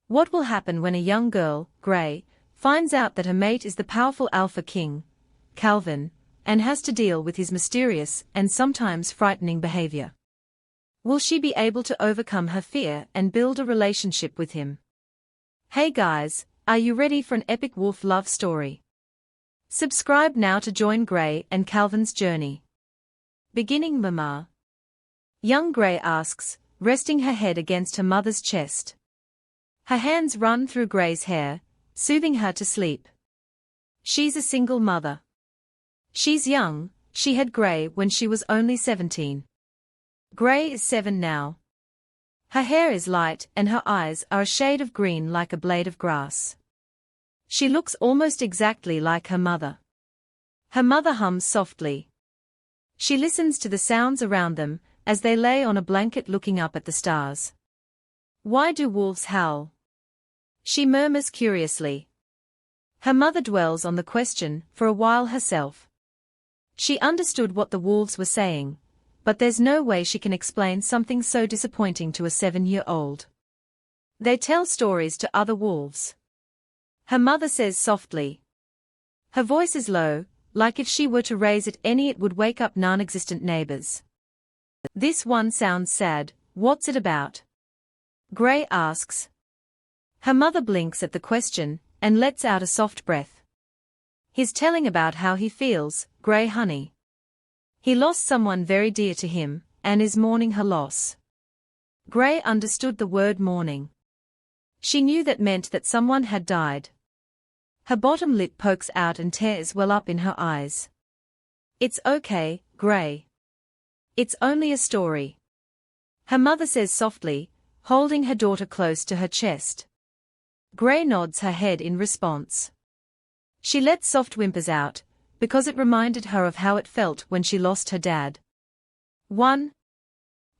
What will happen when a young girl, Grey, finds out that her mate is the powerful Alpha King, Calvin, and has to deal with his mysterious and sometimes frightening behavior? Will she be able to overcome her fear and build a relationship with him? Hey guys, are you ready for an epic wolf love story? Subscribe now to join Grey and Calvin's journey. Beginning Mama. Young Grey asks, resting her head against her mother's chest. Her hands run through Grey's hair, soothing her to sleep. She's a single mother. She's young, she had Grey when she was only 17. Grey is 7 now. Her hair is light and her eyes are a shade of green like a blade of grass. She looks almost exactly like her mother. Her mother hums softly. She listens to the sounds around them as they lay on a blanket looking up at the stars. Why do wolves howl? She murmurs curiously. Her mother dwells on the question for a while herself. She understood what the wolves were saying, but there's no way she can explain something so disappointing to a 7-year-old. They tell stories to other wolves. Her mother says softly. Her voice is low, like if she were to raise it any it would wake up non-existent neighbors. This one sounds sad, what's it about? Grey asks. Her mother blinks at the question, and lets out a soft breath. He's telling about how he feels, Grey honey. He lost someone very dear to him, and is mourning her loss. Grey understood the word mourning. She knew that meant that someone had died. Her bottom lip pokes out and tears well up in her eyes. It's okay, Grey. It's only a story. Her mother says softly, holding her daughter close to her chest. Grey nods her head in response. She lets soft whimpers out, because it reminded her of how it felt when she lost her dad. 1.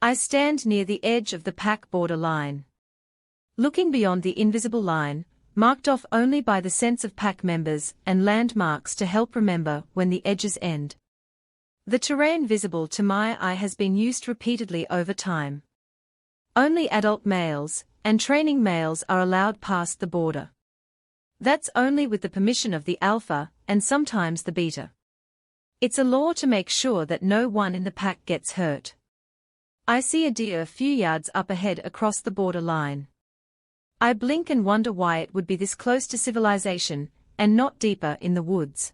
I stand near the edge of the pack border line. Looking beyond the invisible line, marked off only by the sense of pack members and landmarks to help remember when the edges end. The terrain visible to my eye has been used repeatedly over time. Only adult males and training males are allowed past the border. That's only with the permission of the alpha and sometimes the beta. It's a law to make sure that no one in the pack gets hurt. I see a deer a few yards up ahead across the border line. I blink and wonder why it would be this close to civilization and not deeper in the woods.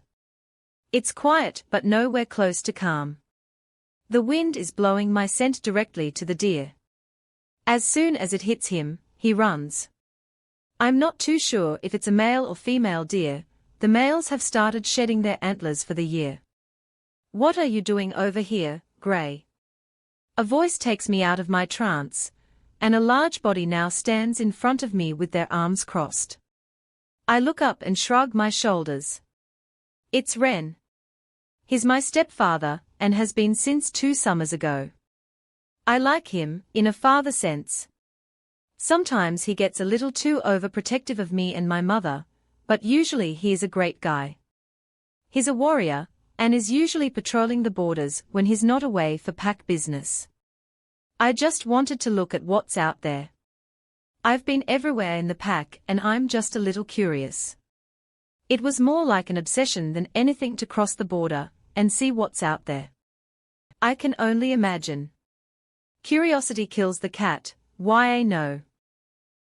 It's quiet but nowhere close to calm. The wind is blowing my scent directly to the deer. As soon as it hits him, he runs. I'm not too sure if it's a male or female deer. The males have started shedding their antlers for the year. What are you doing over here, Grey? A voice takes me out of my trance, and a large body now stands in front of me with their arms crossed. I look up and shrug my shoulders. It's Ren. He's my stepfather, and has been since 2 summers ago. I like him, in a father sense. Sometimes he gets a little too overprotective of me and my mother, but usually he is a great guy. He's a warrior, and is usually patrolling the borders when he's not away for pack business. I just wanted to look at what's out there. I've been everywhere in the pack and I'm just a little curious. It was more like an obsession than anything to cross the border and see what's out there. I can only imagine. Curiosity kills the cat, why I know.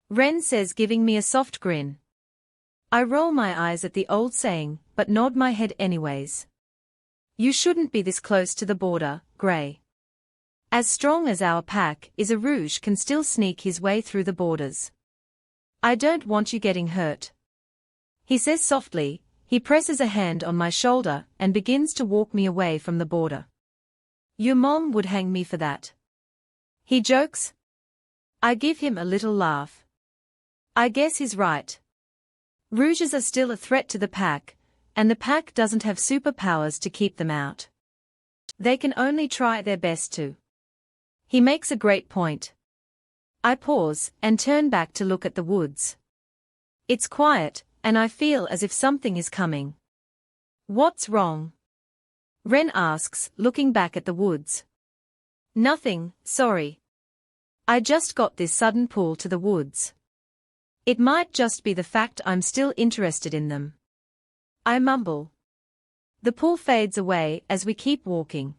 Ren says, giving me a soft grin. I roll my eyes at the old saying, but nod my head anyways. You shouldn't be this close to the border, Grey. As strong as our pack is, a rouge can still sneak his way through the borders. I don't want you getting hurt. He says softly. He presses a hand on my shoulder and begins to walk me away from the border. Your mom would hang me for that. He jokes. I give him a little laugh. I guess he's right. Rouges are still a threat to the pack, and the pack doesn't have superpowers to keep them out. They can only try their best to. He makes a great point. I pause and turn back to look at the woods. It's quiet, and I feel as if something is coming. What's wrong? Ren asks, looking back at the woods. Nothing, sorry. I just got this sudden pull to the woods. It might just be the fact I'm still interested in them. I mumble. The pull fades away as we keep walking.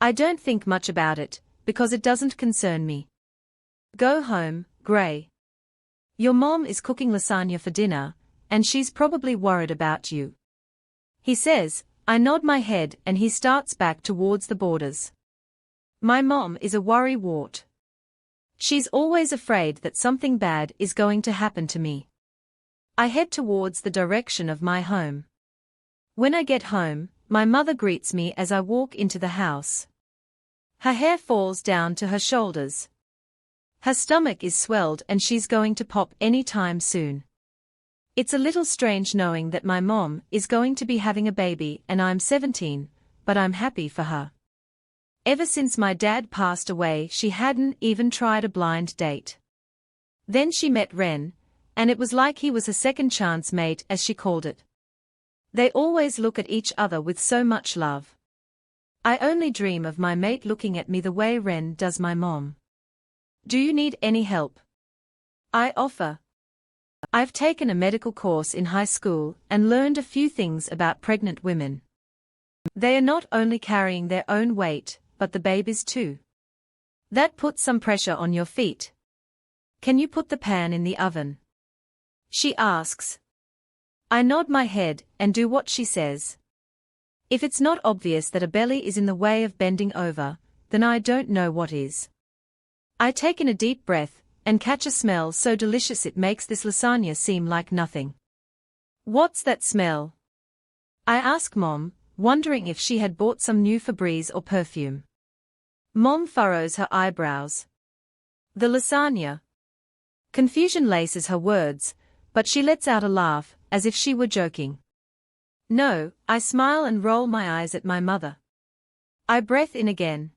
I don't think much about it, because it doesn't concern me. Go home, Gray. Your mom is cooking lasagna for dinner, and she's probably worried about you. He says. I nod my head and he starts back towards the borders. My mom is a worrywart. She's always afraid that something bad is going to happen to me. I head towards the direction of my home. When I get home, my mother greets me as I walk into the house. Her hair falls down to her shoulders. Her stomach is swelled and she's going to pop any time soon. It's a little strange knowing that my mom is going to be having a baby and I'm 17, but I'm happy for her. Ever since my dad passed away, she hadn't even tried a blind date. Then she met Ren, and it was like he was a second chance mate, as she called it. They always look at each other with so much love. I only dream of my mate looking at me the way Ren does my mom. Do you need any help? I offer. I've taken a medical course in high school and learned a few things about pregnant women. They are not only carrying their own weight, but the babies too. That puts some pressure on your feet. Can you put the pan in the oven? She asks. I nod my head and do what she says. If it's not obvious that a belly is in the way of bending over, then I don't know what is. I take in a deep breath and catch a smell so delicious it makes this lasagna seem like nothing. What's that smell? I ask Mom, wondering if she had bought some new Febreze or perfume. Mom furrows her eyebrows. The lasagna. Confusion laces her words, but she lets out a laugh, as if she were joking. No, I smile and roll my eyes at my mother. I breath in again.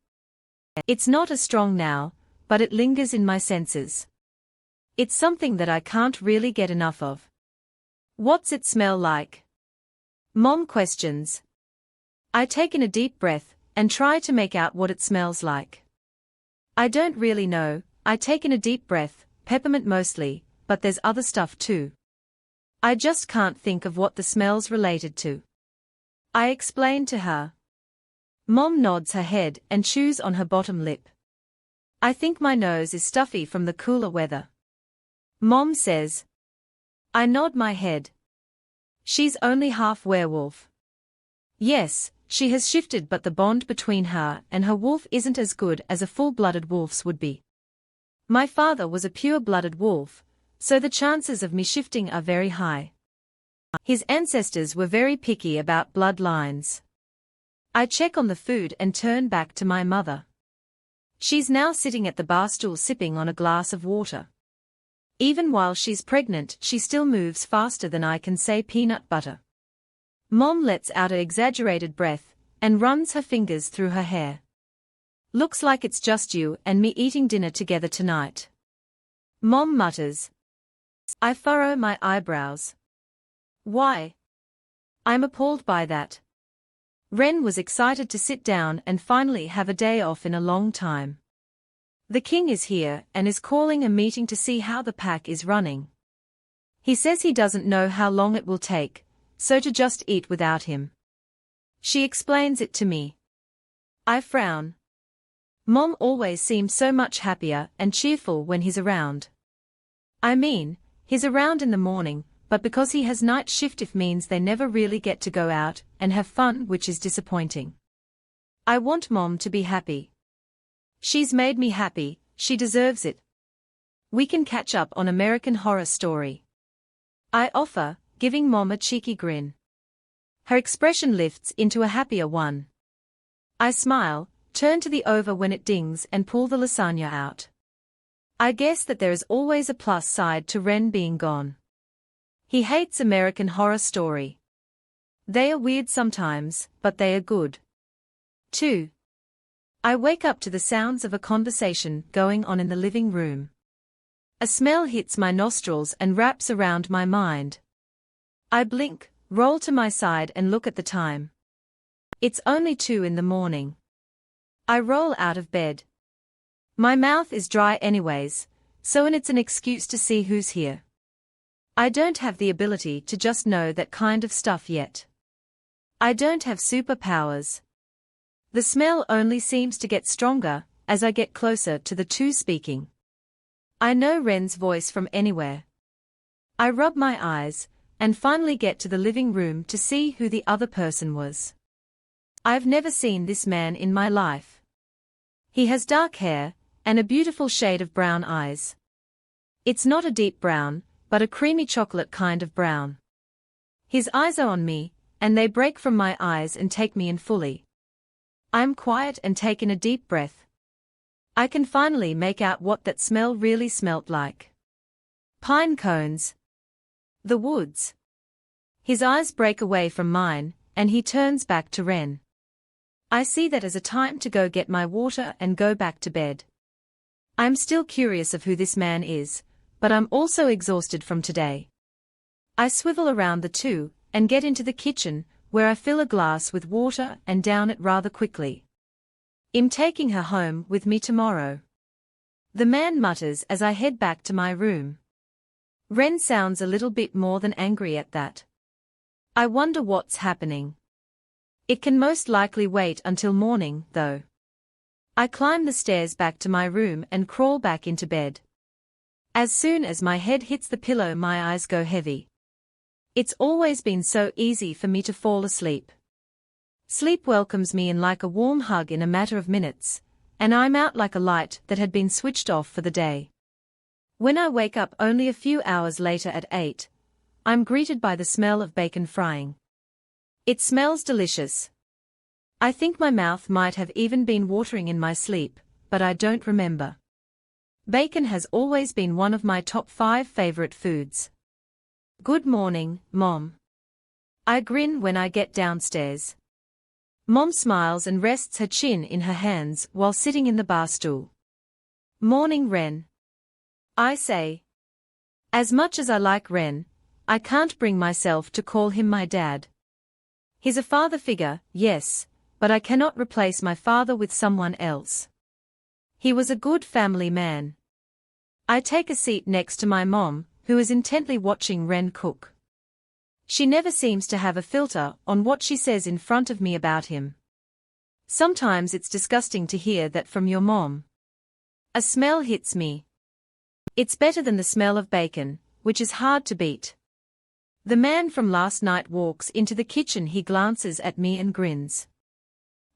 It's not as strong now, but it lingers in my senses. It's something that I can't really get enough of. What's it smell like? Mom questions. I take in a deep breath and try to make out what it smells like. I don't really know. I take in a deep breath, peppermint mostly, but there's other stuff too. I just can't think of what the smell's related to. I explain to her. Mom nods her head and chews on her bottom lip. I think my nose is stuffy from the cooler weather. Mom says. I nod my head. She's only half werewolf. Yes, she has shifted, but the bond between her and her wolf isn't as good as a full-blooded wolf's would be. My father was a pure-blooded wolf, so the chances of me shifting are very high. His ancestors were very picky about bloodlines. I check on the food and turn back to my mother. She's now sitting at the bar stool sipping on a glass of water. Even while she's pregnant, she still moves faster than I can say peanut butter. Mom lets out an exaggerated breath and runs her fingers through her hair. Looks like it's just you and me eating dinner together tonight. Mom mutters. I furrow my eyebrows. Why? I'm appalled by that. Ren was excited to sit down and finally have a day off in a long time. The king is here and is calling a meeting to see how the pack is running. He says he doesn't know how long it will take, so to just eat without him. She explains it to me. I frown. Mom always seems so much happier and cheerful when he's around. I mean, he's around in the morning, but because he has night shift it means they never really get to go out and have fun, which is disappointing. I want Mom to be happy. She's made me happy, she deserves it. We can catch up on American Horror Story. I offer, giving Mom a cheeky grin. Her expression lifts into a happier one. I smile, turn to the over when it dings and pull the lasagna out. I guess that there is always a plus side to Ren being gone. He hates American Horror Story. They are weird sometimes, but they are good. 2. I wake up to the sounds of a conversation going on in the living room. A smell hits my nostrils and wraps around my mind. I blink, roll to my side and look at the time. It's only 2 in the morning. I roll out of bed. My mouth is dry anyways, so it's an excuse to see who's here. I don't have the ability to just know that kind of stuff yet. I don't have superpowers. The smell only seems to get stronger as I get closer to the two speaking. I know Ren's voice from anywhere. I rub my eyes and finally get to the living room to see who the other person was. I've never seen this man in my life. He has dark hair and a beautiful shade of brown eyes. It's not a deep brown, but a creamy chocolate kind of brown. His eyes are on me, and they break from my eyes and take me in fully. I'm quiet and take in a deep breath. I can finally make out what that smell really smelt like. Pine cones. The woods. His eyes break away from mine, and he turns back to Ren. I see that as a time to go get my water and go back to bed. I'm still curious of who this man is, but I'm also exhausted from today. I swivel around the two, and get into the kitchen, where I fill a glass with water and down it rather quickly. I'm taking her home with me tomorrow. The man mutters as I head back to my room. Ren sounds a little bit more than angry at that. I wonder what's happening. It can most likely wait until morning, though. I climb the stairs back to my room and crawl back into bed. As soon as my head hits the pillow, my eyes go heavy. It's always been so easy for me to fall asleep. Sleep welcomes me in like a warm hug in a matter of minutes, and I'm out like a light that had been switched off for the day. When I wake up only a few hours later at 8, I'm greeted by the smell of bacon frying. It smells delicious. I think my mouth might have even been watering in my sleep, but I don't remember. Bacon has always been one of my top 5 favorite foods. Good morning, Mom. I grin when I get downstairs. Mom smiles and rests her chin in her hands while sitting in the bar stool. Morning, Ren. I say. As much as I like Ren, I can't bring myself to call him my dad. He's a father figure, yes, but I cannot replace my father with someone else. He was a good family man. I take a seat next to my mom, who is intently watching Ren cook. She never seems to have a filter on what she says in front of me about him. Sometimes it's disgusting to hear that from your mom. A smell hits me. It's better than the smell of bacon, which is hard to beat. The man from last night walks into the kitchen. He glances at me and grins.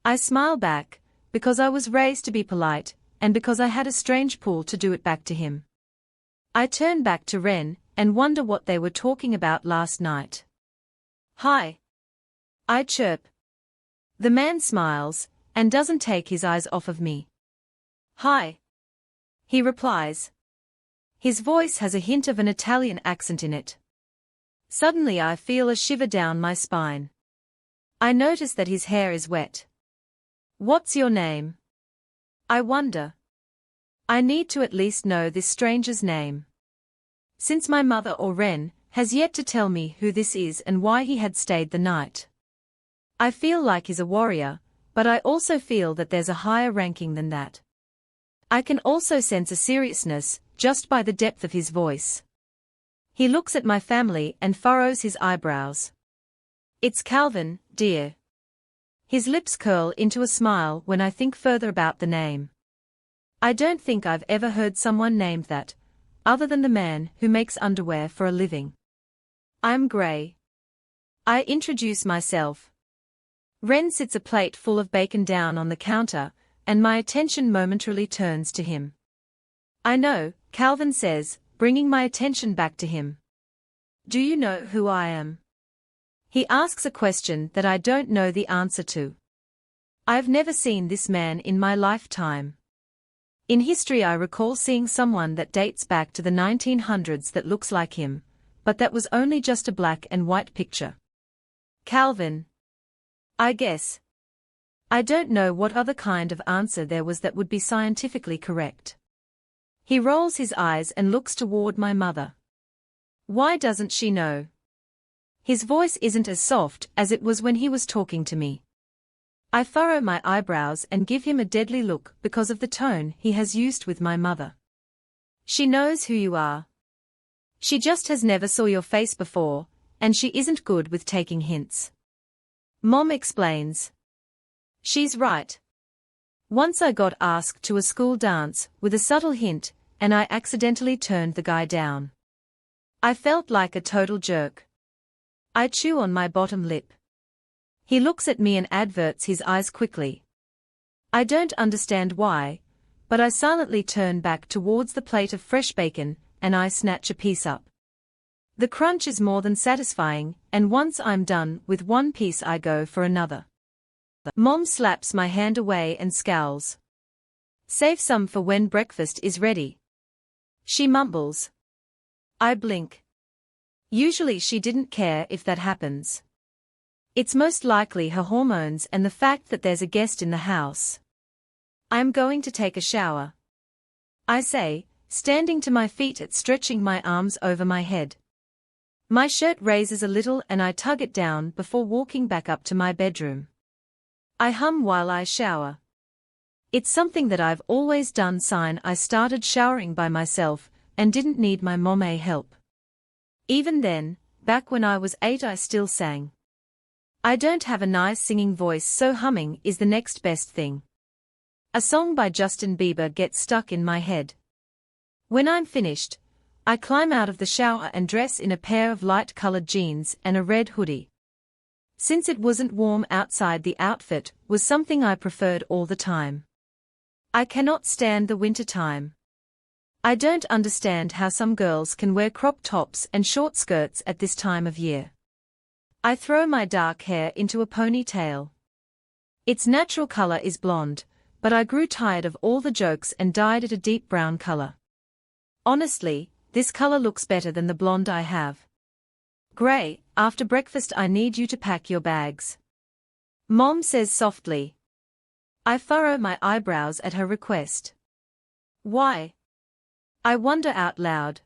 I smile back, because I was raised to be polite, and because I had a strange pull to do it back to him. I turn back to Ren, and wonder what they were talking about last night. Hi. I chirp. The man smiles, and doesn't take his eyes off of me. Hi. He replies. His voice has a hint of an Italian accent in it. Suddenly I feel a shiver down my spine. I notice that his hair is wet. What's your name? I wonder. I need to at least know this stranger's name. Since my mother or Ren has yet to tell me who this is and why he had stayed the night. I feel like he's a warrior, but I also feel that there's a higher ranking than that. I can also sense a seriousness just by the depth of his voice. He looks at my family and furrows his eyebrows. It's Calvin, dear. His lips curl into a smile when I think further about the name. I don't think I've ever heard someone named that, other than the man who makes underwear for a living. I'm Gray. I introduce myself. Ren sits a plate full of bacon down on the counter, and my attention momentarily turns to him. I know, Calvin says, bringing my attention back to him. Do you know who I am? He asks a question that I don't know the answer to. I've never seen this man in my lifetime. In history I recall seeing someone that dates back to the 1900s that looks like him, but that was only just a black and white picture. Calvin. I guess. I don't know what other kind of answer there was that would be scientifically correct. He rolls his eyes and looks toward my mother. Why doesn't she know? His voice isn't as soft as it was when he was talking to me. I furrow my eyebrows and give him a deadly look because of the tone he has used with my mother. She knows who you are. She just has never saw your face before, and she isn't good with taking hints. Mom explains. She's right. Once I got asked to a school dance with a subtle hint, and I accidentally turned the guy down. I felt like a total jerk. I chew on my bottom lip. He looks at me and averts his eyes quickly. I don't understand why, but I silently turn back towards the plate of fresh bacon, and I snatch a piece up. The crunch is more than satisfying, and once I'm done with one piece I go for another. Mom slaps my hand away and scowls. Save some for when breakfast is ready. She mumbles. I blink. Usually she didn't care if that happens. It's most likely her hormones and the fact that there's a guest in the house. I'm going to take a shower, I say, standing to my feet and stretching my arms over my head. My shirt raises a little and I tug it down before walking back up to my bedroom. I hum while I shower. It's something that I've always done since I started showering by myself and didn't need my mom's help. Even then, back when I was 8 I still sang. I don't have a nice singing voice, so humming is the next best thing. A song by Justin Bieber gets stuck in my head. When I'm finished, I climb out of the shower and dress in a pair of light-colored jeans and a red hoodie. Since it wasn't warm outside, the outfit was something I preferred all the time. I cannot stand the winter time. I don't understand how some girls can wear crop tops and short skirts at this time of year. I throw my dark hair into a ponytail. Its natural color is blonde, but I grew tired of all the jokes and dyed it a deep brown color. Honestly, this color looks better than the blonde I have. Gray, after breakfast I need you to pack your bags. Mom says softly. I furrow my eyebrows at her request. Why? I wonder out loud.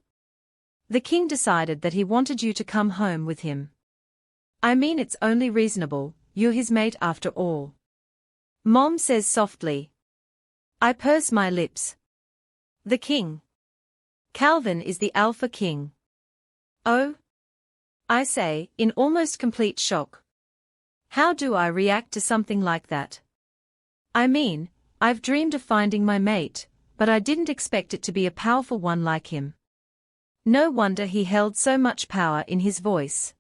The king decided that he wanted you to come home with him. I mean, it's only reasonable, you're his mate after all. Mom says softly. I purse my lips. The king. Calvin is the alpha king. Oh? I say, in almost complete shock. How do I react to something like that? I mean, I've dreamed of finding my mate, but I didn't expect it to be a powerful one like him. No wonder he held so much power in his voice.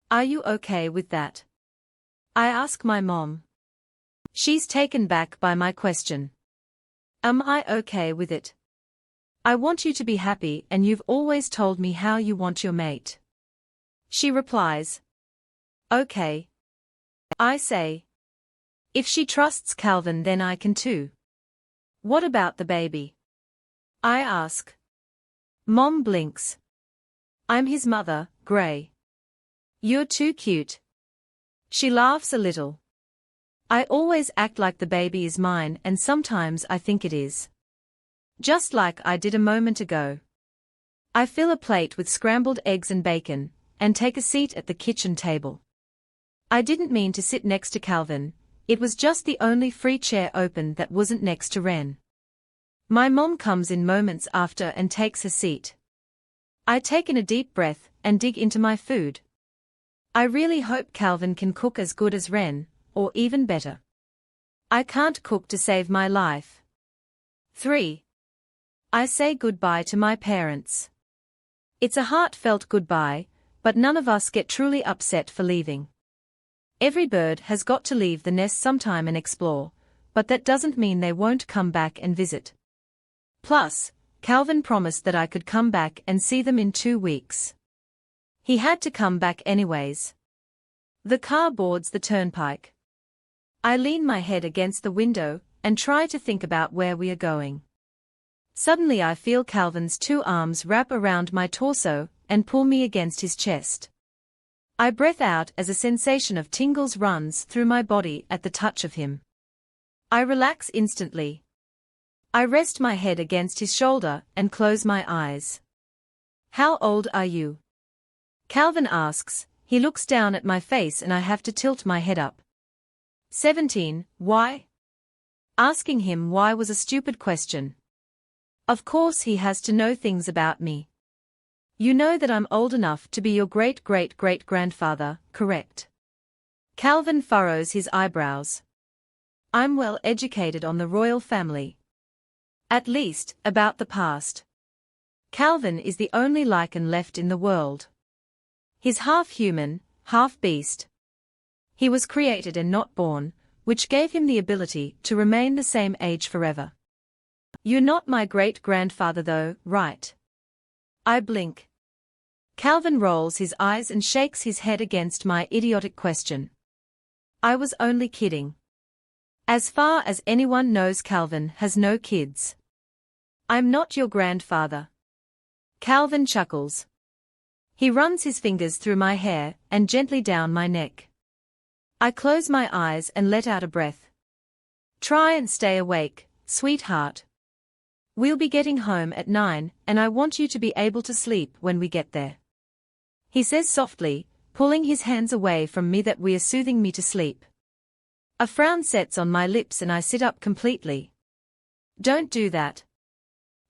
Are you okay with that? I ask my mom. She's taken back by my question. Am I okay with it? I want you to be happy, and you've always told me how you want your mate. She replies. Okay. I say. If she trusts Calvin, then I can too. What about the baby? I ask. Mom blinks. I'm his mother, Gray. You're too cute. She laughs a little. I always act like the baby is mine, and sometimes I think it is. Just like I did a moment ago. I fill a plate with scrambled eggs and bacon, and take a seat at the kitchen table. I didn't mean to sit next to Calvin, it was just the only free chair open that wasn't next to Ren. My mom comes in moments after and takes her seat. I take in a deep breath and dig into my food. I really hope Calvin can cook as good as Ren, or even better. I can't cook to save my life. 3. I say goodbye to my parents. It's a heartfelt goodbye, but none of us get truly upset for leaving. Every bird has got to leave the nest sometime and explore, but that doesn't mean they won't come back and visit. Plus, Calvin promised that I could come back and see them in 2 weeks. He had to come back anyways. The car boards the turnpike. I lean my head against the window and try to think about where we are going. Suddenly I feel Calvin's 2 arms wrap around my torso and pull me against his chest. I breath out as a sensation of tingles runs through my body at the touch of him. I relax instantly. I rest my head against his shoulder and close my eyes. How old are you? Calvin asks. He looks down at my face and I have to tilt my head up. 17, why? Asking him why was a stupid question. Of course he has to know things about me. You know that I'm old enough to be your great-great-great-grandfather, correct? Calvin furrows his eyebrows. I'm well educated on the royal family. At least, about the past. Calvin is the only Lycan left in the world. He's half human, half beast. He was created and not born, which gave him the ability to remain the same age forever. You're not my great-grandfather though, right? I blink. Calvin rolls his eyes and shakes his head against my idiotic question. I was only kidding. As far as anyone knows, Calvin has no kids. I'm not your grandfather. Calvin chuckles. He runs his fingers through my hair and gently down my neck. I close my eyes and let out a breath. Try and stay awake, sweetheart. We'll be getting home at 9, and I want you to be able to sleep when we get there. He says softly, pulling his hands away from me that we are soothing me to sleep. A frown sets on my lips and I sit up completely. Don't do that.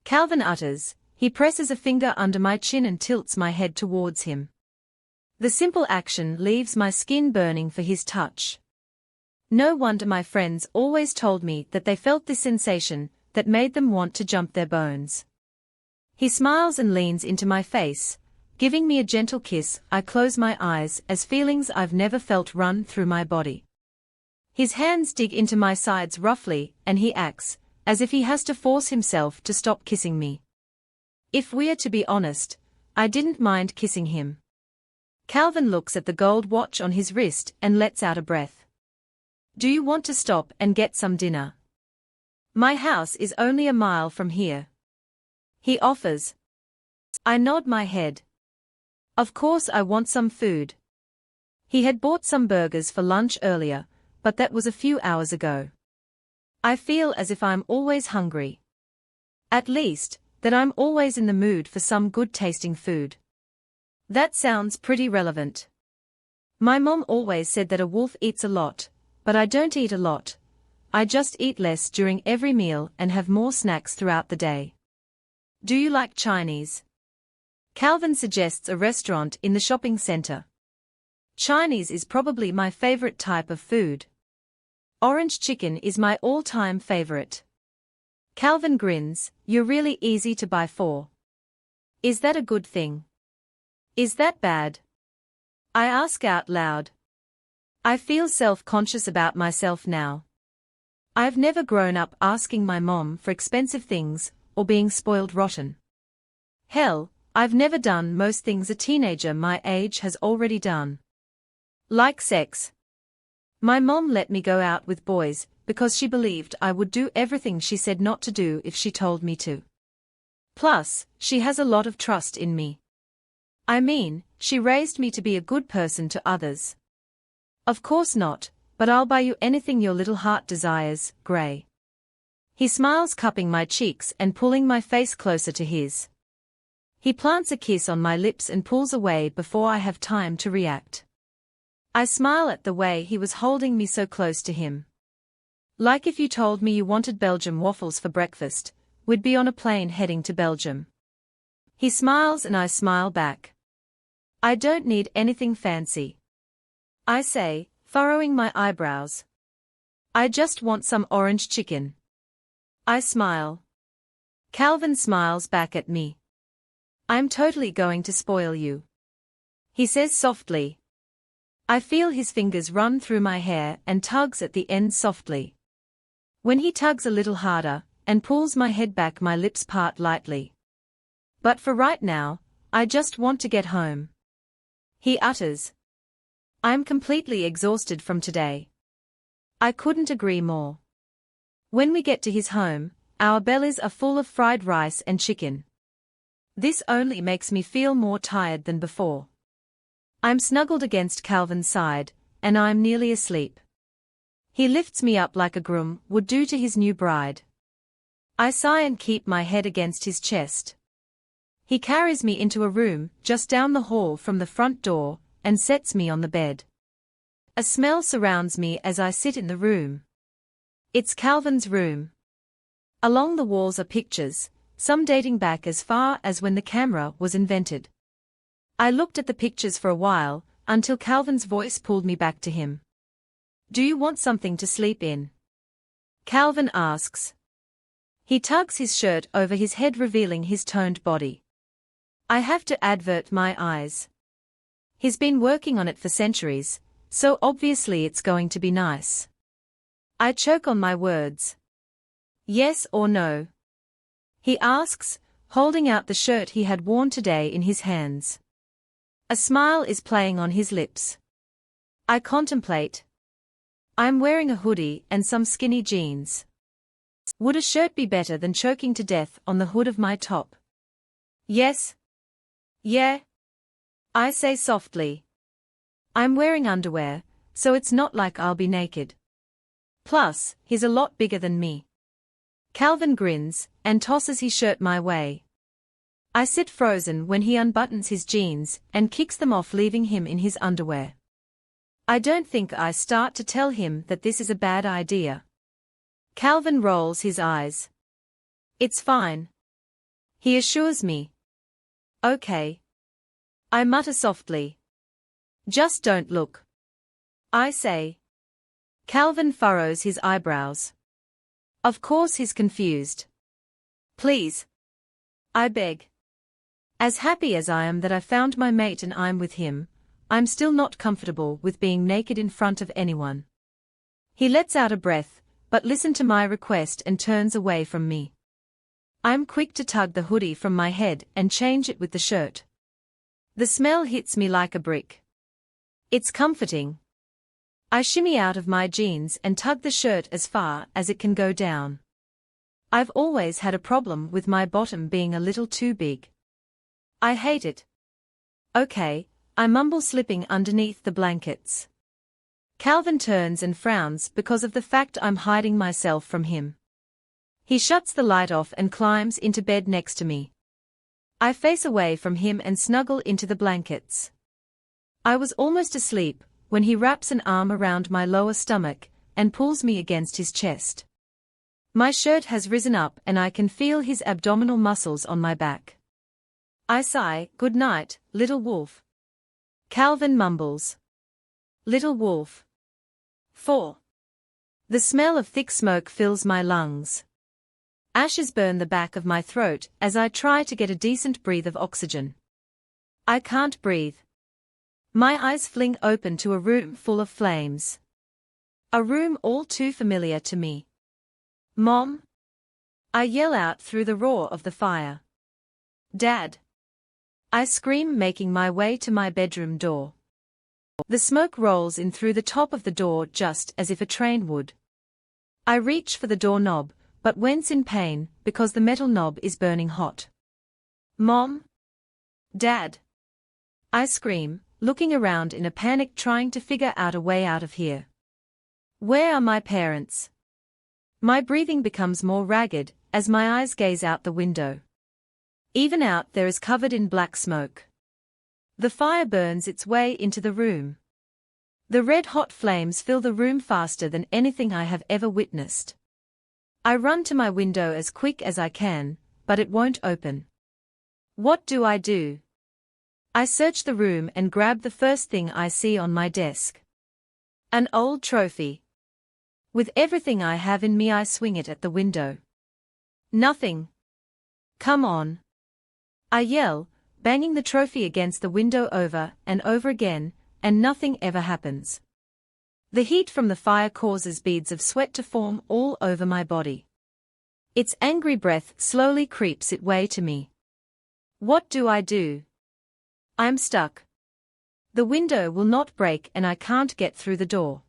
Calvin utters. He presses a finger under my chin and tilts my head towards him. The simple action leaves my skin burning for his touch. No wonder my friends always told me that they felt this sensation that made them want to jump their bones. He smiles and leans into my face, giving me a gentle kiss. I close my eyes as feelings I've never felt run through my body. His hands dig into my sides roughly, and he acts as if he has to force himself to stop kissing me. If we're to be honest, I didn't mind kissing him. Calvin looks at the gold watch on his wrist and lets out a breath. Do you want to stop and get some dinner? My house is only a mile from here. He offers. I nod my head. Of course I want some food. He had bought some burgers for lunch earlier, but that was a few hours ago. I feel as if I'm always hungry. At least, that I'm always in the mood for some good-tasting food. That sounds pretty relevant. My mom always said that a wolf eats a lot, but I don't eat a lot. I just eat less during every meal and have more snacks throughout the day. Do you like Chinese? Calvin suggests a restaurant in the shopping center. Chinese is probably my favorite type of food. Orange chicken is my all-time favorite. Calvin grins. You're really easy to buy for. Is that a good thing? Is that bad? I ask out loud. I feel self-conscious about myself now. I've never grown up asking my mom for expensive things or being spoiled rotten. Hell, I've never done most things a teenager my age has already done. Like sex. My mom let me go out with boys because she believed I would do everything she said not to do if she told me to. Plus, she has a lot of trust in me. I mean, she raised me to be a good person to others. Of course not, but I'll buy you anything your little heart desires, Gray. He smiles, cupping my cheeks and pulling my face closer to his. He plants a kiss on my lips and pulls away before I have time to react. I smile at the way he was holding me so close to him. Like if you told me you wanted Belgian waffles for breakfast, we'd be on a plane heading to Belgium. He smiles and I smile back. I don't need anything fancy. I say, furrowing my eyebrows. I just want some orange chicken. I smile. Calvin smiles back at me. I'm totally going to spoil you. He says softly. I feel his fingers run through my hair and tugs at the end softly. When he tugs a little harder and pulls my head back, my lips part lightly. But for right now, I just want to get home. He utters. I'm completely exhausted from today. I couldn't agree more. When we get to his home, our bellies are full of fried rice and chicken. This only makes me feel more tired than before. I'm snuggled against Calvin's side, and I'm nearly asleep. He lifts me up like a groom would do to his new bride. I sigh and keep my head against his chest. He carries me into a room just down the hall from the front door and sets me on the bed. A smell surrounds me as I sit in the room. It's Calvin's room. Along the walls are pictures, some dating back as far as when the camera was invented. I looked at the pictures for a while, until Calvin's voice pulled me back to him. Do you want something to sleep in? Calvin asks. He tugs his shirt over his head, revealing his toned body. I have to avert my eyes. He's been working on it for centuries, so obviously it's going to be nice. I choke on my words. Yes or no? He asks, holding out the shirt he had worn today in his hands. A smile is playing on his lips. I contemplate. I'm wearing a hoodie and some skinny jeans. Would a shirt be better than choking to death on the hood of my top? Yes. Yeah. I say softly. I'm wearing underwear, so it's not like I'll be naked. Plus, he's a lot bigger than me. Calvin grins, and tosses his shirt my way. I sit frozen when he unbuttons his jeans and kicks them off, leaving him in his underwear. I don't think I start to tell him that this is a bad idea. Calvin rolls his eyes. It's fine. He assures me. Okay. I mutter softly. Just don't look. I say. Calvin furrows his eyebrows. Of course he's confused. Please. I beg. As happy as I am that I found my mate and I'm with him, I'm still not comfortable with being naked in front of anyone. He lets out a breath, but listens to my request and turns away from me. I'm quick to tug the hoodie from my head and change it with the shirt. The smell hits me like a brick. It's comforting. I shimmy out of my jeans and tug the shirt as far as it can go down. I've always had a problem with my bottom being a little too big. I hate it. Okay, I mumble, slipping underneath the blankets. Calvin turns and frowns because of the fact I'm hiding myself from him. He shuts the light off and climbs into bed next to me. I face away from him and snuggle into the blankets. I was almost asleep when he wraps an arm around my lower stomach and pulls me against his chest. My shirt has risen up and I can feel his abdominal muscles on my back. I sigh, "Good night, little wolf." Calvin mumbles. Little wolf. 4. The smell of thick smoke fills my lungs. Ashes burn the back of my throat as I try to get a decent breath of oxygen. I can't breathe. My eyes fling open to a room full of flames. A room all too familiar to me. Mom? I yell out through the roar of the fire. Dad? I scream, making my way to my bedroom door. The smoke rolls in through the top of the door just as if a train would. I reach for the doorknob, but wince in pain because the metal knob is burning hot. Mom? Dad? I scream, looking around in a panic, trying to figure out a way out of here. Where are my parents? My breathing becomes more ragged as my eyes gaze out the window. Even out there is covered in black smoke. The fire burns its way into the room. The red-hot flames fill the room faster than anything I have ever witnessed. I run to my window as quick as I can, but it won't open. What do? I search the room and grab the first thing I see on my desk. An old trophy. With everything I have in me, I swing it at the window. Nothing. Come on. I yell, banging the trophy against the window over and over again, and nothing ever happens. The heat from the fire causes beads of sweat to form all over my body. Its angry breath slowly creeps its way to me. What do? I'm stuck. The window will not break and I can't get through the door.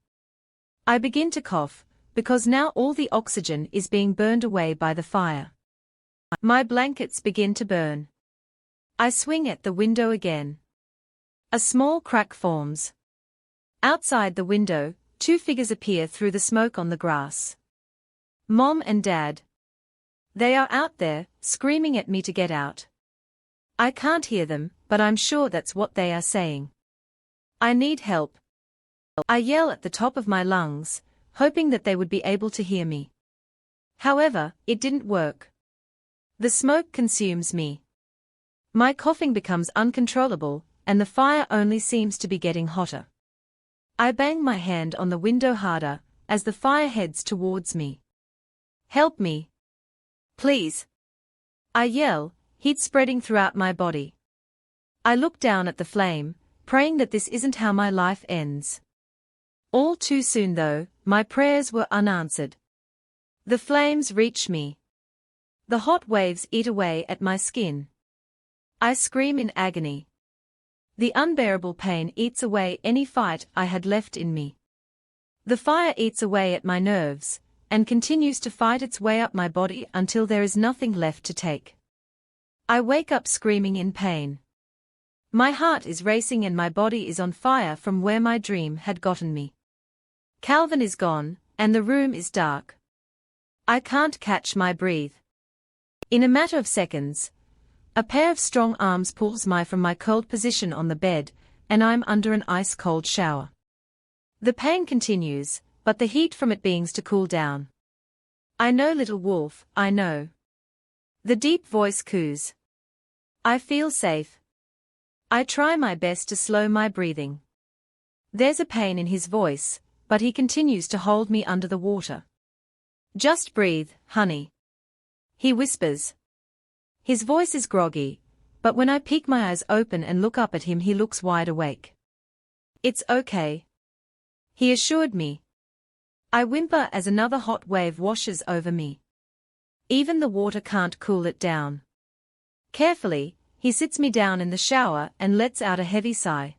I begin to cough, because now all the oxygen is being burned away by the fire. My blankets begin to burn. I swing at the window again. A small crack forms. Outside the window, 2 figures appear through the smoke on the grass. Mom and Dad. They are out there, screaming at me to get out. I can't hear them, but I'm sure that's what they are saying. I need help. I yell at the top of my lungs, hoping that they would be able to hear me. However, it didn't work. The smoke consumes me. My coughing becomes uncontrollable, and the fire only seems to be getting hotter. I bang my hand on the window harder, as the fire heads towards me. Help me. Please. I yell, heat spreading throughout my body. I look down at the flame, praying that this isn't how my life ends. All too soon though, my prayers were unanswered. The flames reach me. The hot waves eat away at my skin. I scream in agony. The unbearable pain eats away any fight I had left in me. The fire eats away at my nerves, and continues to fight its way up my body until there is nothing left to take. I wake up screaming in pain. My heart is racing and my body is on fire from where my dream had gotten me. Calvin is gone, and the room is dark. I can't catch my breath. In a matter of seconds, a pair of strong arms pulls me from my cold position on the bed, and I'm under an ice-cold shower. The pain continues, but the heat from it begins to cool down. I know, little wolf, I know. The deep voice coos. I feel safe. I try my best to slow my breathing. There's a pain in his voice, but he continues to hold me under the water. Just breathe, honey. He whispers. His voice is groggy, but when I peek my eyes open and look up at him, he looks wide awake. It's okay, he assured me. I whimper as another hot wave washes over me. Even the water can't cool it down. Carefully, he sits me down in the shower and lets out a heavy sigh.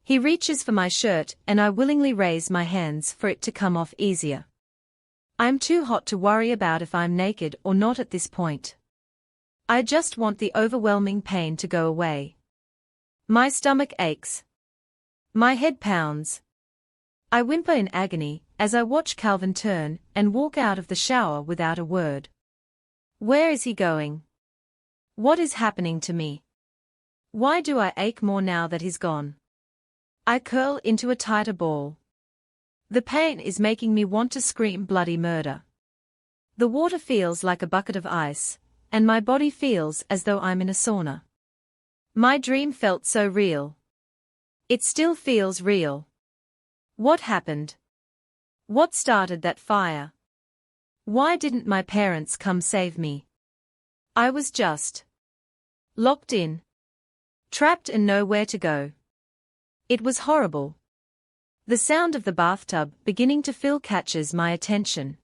He reaches for my shirt and I willingly raise my hands for it to come off easier. I'm too hot to worry about if I'm naked or not at this point. I just want the overwhelming pain to go away. My stomach aches. My head pounds. I whimper in agony as I watch Calvin turn and walk out of the shower without a word. Where is he going? What is happening to me? Why do I ache more now that he's gone? I curl into a tighter ball. The pain is making me want to scream bloody murder. The water feels like a bucket of ice, and my body feels as though I'm in a sauna. My dream felt so real. It still feels real. What happened? What started that fire? Why didn't my parents come save me? I was just locked in, trapped and nowhere to go. It was horrible. The sound of the bathtub beginning to fill catches my attention.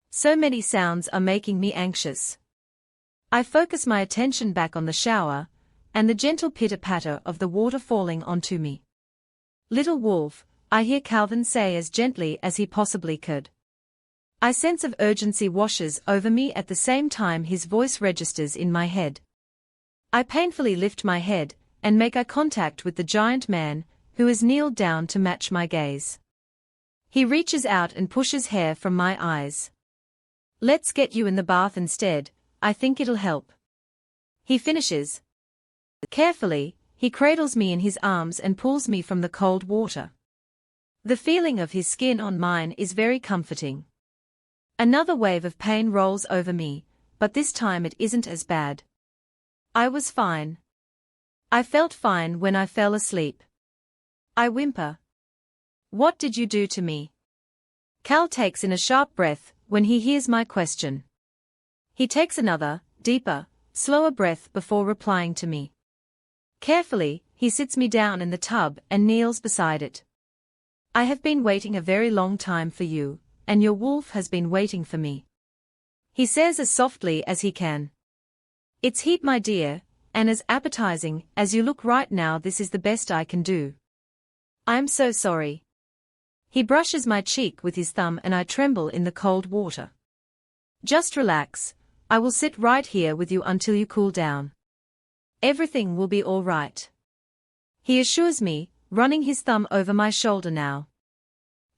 So many sounds are making me anxious. I focus my attention back on the shower, and the gentle pitter-patter of the water falling onto me. Little wolf, I hear Calvin say as gently as he possibly could. A sense of urgency washes over me at the same time his voice registers in my head. I painfully lift my head, and make eye contact with the giant man, who has kneeled down to match my gaze. He reaches out and pushes hair from my eyes. Let's get you in the bath instead, I think it'll help. He finishes. Carefully, he cradles me in his arms and pulls me from the cold water. The feeling of his skin on mine is very comforting. Another wave of pain rolls over me, but this time it isn't as bad. I was fine. I felt fine when I fell asleep. I whimper. What did you do to me? Cal takes in a sharp breath when he hears my question. He takes another, deeper, slower breath before replying to me. Carefully, he sits me down in the tub and kneels beside it. I have been waiting a very long time for you, and your wolf has been waiting for me. He says as softly as he can. It's heat, my dear, and as appetizing as you look right now. This is the best I can do. I'm so sorry. He brushes my cheek with his thumb and I tremble in the cold water. Just relax, I will sit right here with you until you cool down. Everything will be all right. He assures me, running his thumb over my shoulder now.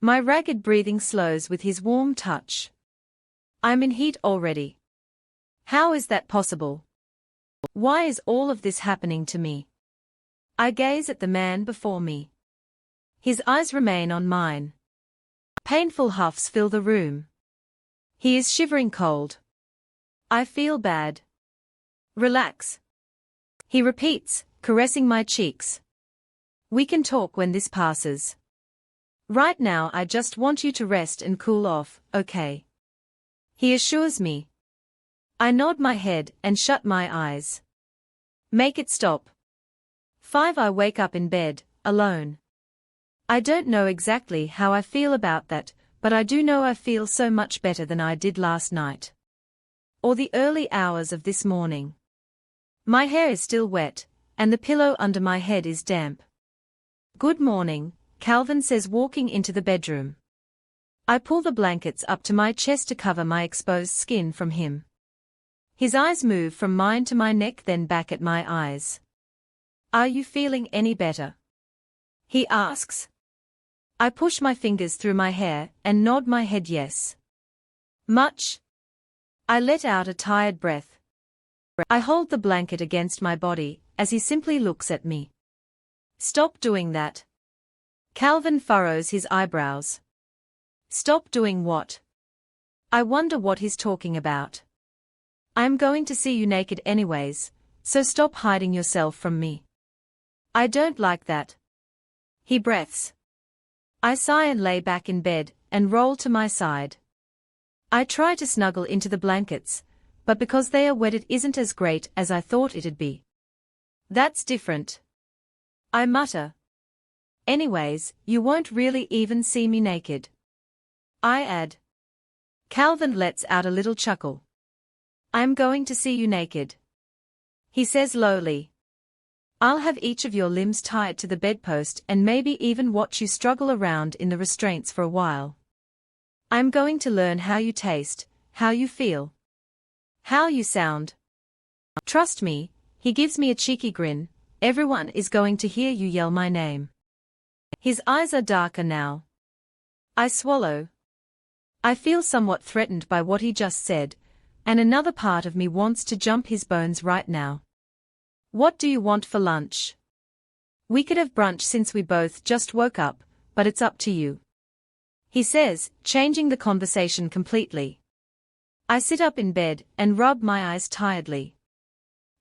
My ragged breathing slows with his warm touch. I'm in heat already. How is that possible? Why is all of this happening to me? I gaze at the man before me. His eyes remain on mine. Painful huffs fill the room. He is shivering cold. I feel bad. Relax. He repeats, caressing my cheeks. We can talk when this passes. Right now I just want you to rest and cool off, okay? He assures me. I nod my head and shut my eyes. Make it stop. 5. I wake up in bed, alone. I don't know exactly how I feel about that, but I do know I feel so much better than I did last night. Or the early hours of this morning. My hair is still wet, and the pillow under my head is damp. Good morning, Calvin says, walking into the bedroom. I pull the blankets up to my chest to cover my exposed skin from him. His eyes move from mine to my neck, then back at my eyes. Are you feeling any better? He asks. I push my fingers through my hair and nod my head yes. Much? I let out a tired breath. I hold the blanket against my body as he simply looks at me. Stop doing that. Calvin furrows his eyebrows. Stop doing what? I wonder what he's talking about. I'm going to see you naked anyways, so stop hiding yourself from me. I don't like that. He breathes. I sigh and lay back in bed and roll to my side. I try to snuggle into the blankets, but because they are wet it isn't as great as I thought it'd be. That's different. I mutter. Anyways, you won't really even see me naked. I add. Calvin lets out a little chuckle. I'm going to see you naked. He says lowly. I'll have each of your limbs tied to the bedpost and maybe even watch you struggle around in the restraints for a while. I'm going to learn how you taste, how you feel, how you sound. Trust me, he gives me a cheeky grin, everyone is going to hear you yell my name. His eyes are darker now. I swallow. I feel somewhat threatened by what he just said, and another part of me wants to jump his bones right now. What do you want for lunch? We could have brunch since we both just woke up, but it's up to you. He says, changing the conversation completely. I sit up in bed and rub my eyes tiredly.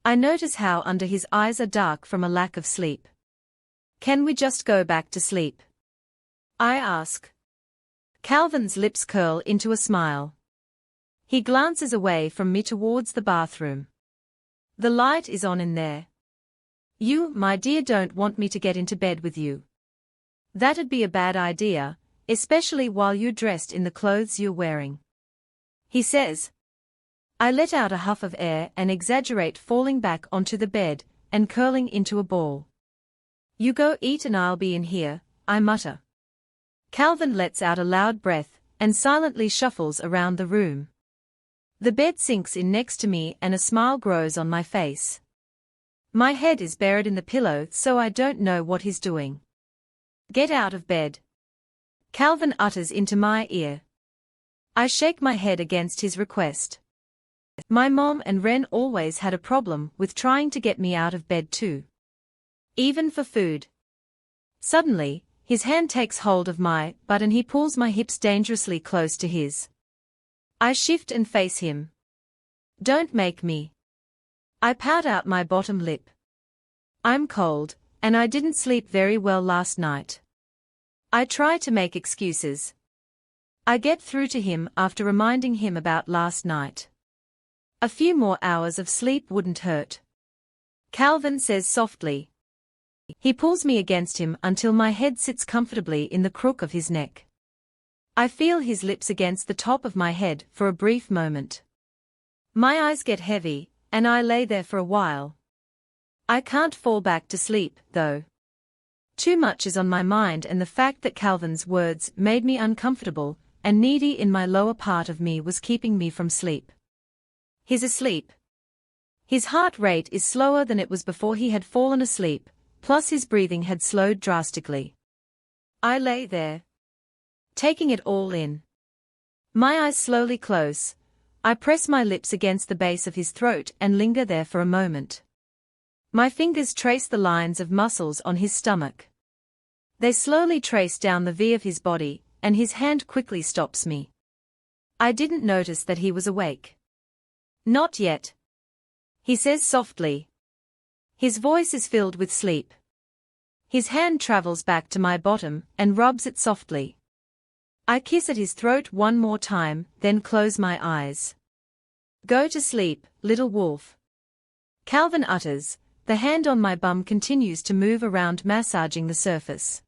I notice how under his eyes are dark from a lack of sleep. Can we just go back to sleep? I ask. Calvin's lips curl into a smile. He glances away from me towards the bathroom. The light is on in there. You, my dear, don't want me to get into bed with you. That'd be a bad idea, especially while you're dressed in the clothes you're wearing. He says. I let out a huff of air and exaggerate, falling back onto the bed and curling into a ball. You go eat and I'll be in here, I mutter. Calvin lets out a loud breath and silently shuffles around the room. The bed sinks in next to me and a smile grows on my face. My head is buried in the pillow so I don't know what he's doing. Get out of bed. Calvin utters into my ear. I shake my head against his request. My mom and Ren always had a problem with trying to get me out of bed too. Even for food. Suddenly, his hand takes hold of my butt and he pulls my hips dangerously close to his. I shift and face him. Don't make me. I pout out my bottom lip. I'm cold, and I didn't sleep very well last night. I try to make excuses. I get through to him after reminding him about last night. A few more hours of sleep wouldn't hurt. Calvin says softly. He pulls me against him until my head sits comfortably in the crook of his neck. I feel his lips against the top of my head for a brief moment. My eyes get heavy, and I lay there for a while. I can't fall back to sleep, though. Too much is on my mind, and the fact that Calvin's words made me uncomfortable and needy in my lower part of me was keeping me from sleep. He's asleep. His heart rate is slower than it was before he had fallen asleep, plus his breathing had slowed drastically. I lay there, taking it all in. My eyes slowly close. I press my lips against the base of his throat and linger there for a moment. My fingers trace the lines of muscles on his stomach. They slowly trace down the V of his body, and his hand quickly stops me. I didn't notice that he was awake. Not yet. He says softly. His voice is filled with sleep. His hand travels back to my bottom and rubs it softly. I kiss at his throat one more time, then close my eyes. Go to sleep, little wolf. Calvin utters. The hand on my bum continues to move around, massaging the surface.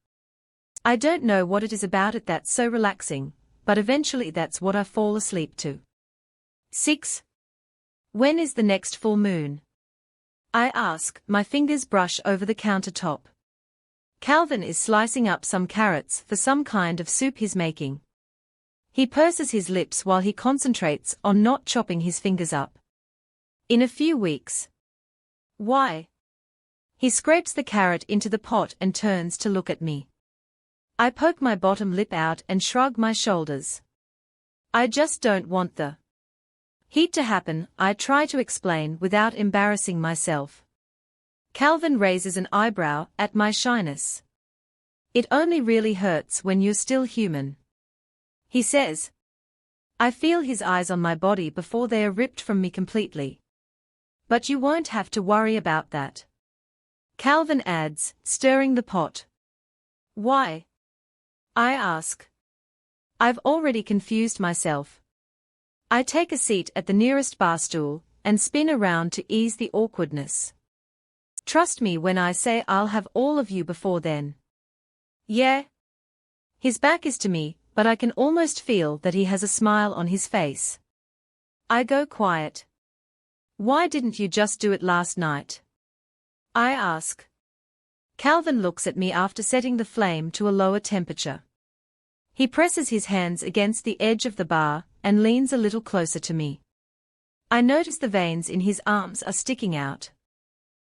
I don't know what it is about it that's so relaxing, but eventually that's what I fall asleep to. 6. When is the next full moon? I ask, my fingers brush over the countertop. Calvin is slicing up some carrots for some kind of soup he's making. He purses his lips while he concentrates on not chopping his fingers up. In a few weeks. Why? He scrapes the carrot into the pot and turns to look at me. I poke my bottom lip out and shrug my shoulders. I just don't want the heat to happen, I try to explain without embarrassing myself. Calvin raises an eyebrow at my shyness. It only really hurts when you're still human. He says. I feel his eyes on my body before they are ripped from me completely. But you won't have to worry about that. Calvin adds, stirring the pot. Why? I ask. I've already confused myself. I take a seat at the nearest bar stool and spin around to ease the awkwardness. Trust me when I say I'll have all of you before then. Yeah? His back is to me, but I can almost feel that he has a smile on his face. I go quiet. Why didn't you just do it last night? I ask. Calvin looks at me after setting the flame to a lower temperature. He presses his hands against the edge of the bar and leans a little closer to me. I notice the veins in his arms are sticking out.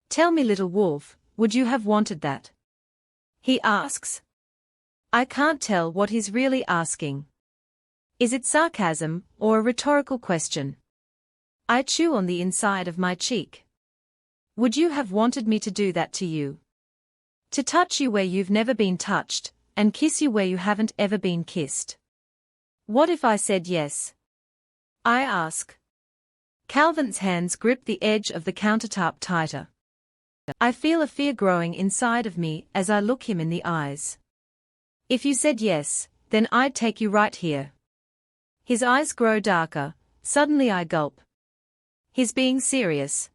Tell me, little wolf, would you have wanted that? He asks. I can't tell what he's really asking. Is it sarcasm or a rhetorical question? I chew on the inside of my cheek. Would you have wanted me to do that to you? To touch you where you've never been touched, and kiss you where you haven't ever been kissed? What if I said yes? I ask. Calvin's hands grip the edge of the countertop tighter. I feel a fear growing inside of me as I look him in the eyes. If you said yes, then I'd take you right here. His eyes grow darker, suddenly I gulp. He's being serious.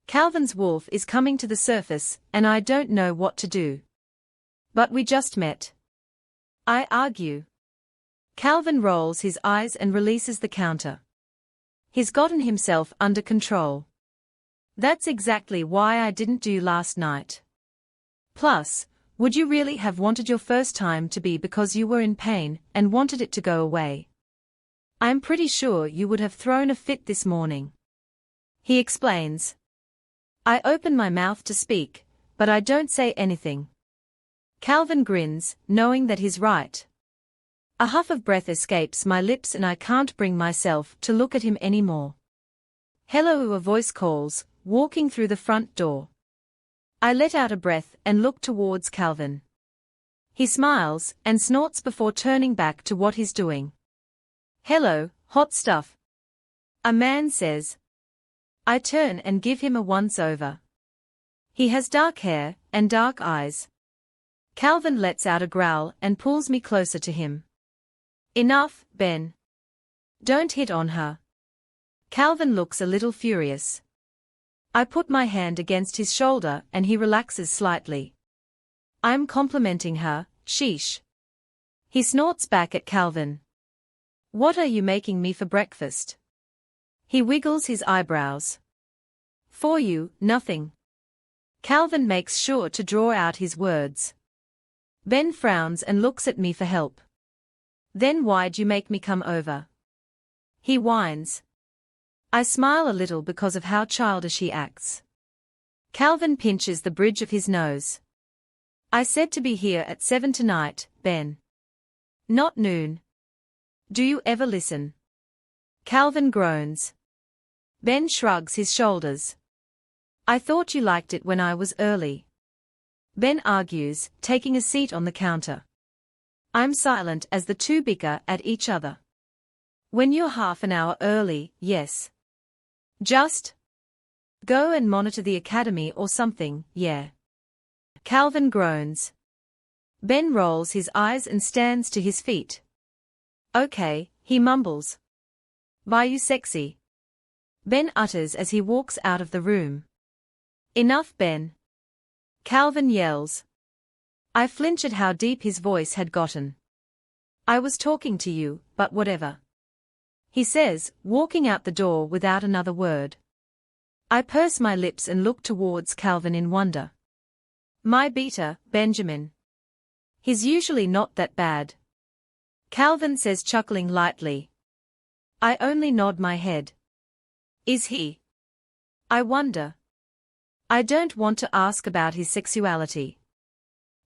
Calvin's wolf is coming to the surface, and I don't know what to do. But we just met. I argue. Calvin rolls his eyes and releases the counter. He's gotten himself under control. That's exactly why I didn't do last night. Plus, would you really have wanted your first time to be because you were in pain and wanted it to go away? I'm pretty sure you would have thrown a fit this morning. He explains. I open my mouth to speak, but I don't say anything. Calvin grins, knowing that he's right. A huff of breath escapes my lips and I can't bring myself to look at him anymore. Hello, a voice calls, walking through the front door. I let out a breath and look towards Calvin. He smiles and snorts before turning back to what he's doing. Hello, hot stuff. A man says. I turn and give him a once-over. He has dark hair and dark eyes. Calvin lets out a growl and pulls me closer to him. Enough, Ben. Don't hit on her. Calvin looks a little furious. I put my hand against his shoulder and he relaxes slightly. I'm complimenting her, sheesh. He snorts back at Calvin. What are you making me for breakfast? He wiggles his eyebrows. For you, nothing. Calvin makes sure to draw out his words. Ben frowns and looks at me for help. Then why'd you make me come over? He whines. I smile a little because of how childish he acts. Calvin pinches the bridge of his nose. I said to be here at 7 tonight, Ben. Not noon. Do you ever listen? Calvin groans. Ben shrugs his shoulders. I thought you liked it when I was early. Ben argues, taking a seat on the counter. I'm silent as the two bicker at each other. When you're half an hour early, yes. Just Go and monitor the academy or something, yeah. Calvin groans. Ben rolls his eyes and stands to his feet. Okay, he mumbles. Bye you sexy. Ben utters as he walks out of the room. Enough, Ben. Calvin yells. I flinch at how deep his voice had gotten. I was talking to you, but whatever. He says, walking out the door without another word. I purse my lips and look towards Calvin in wonder. My beater, Benjamin. He's usually not that bad. Calvin says, chuckling lightly. I only nod my head. Is he? I wonder. I don't want to ask about his sexuality.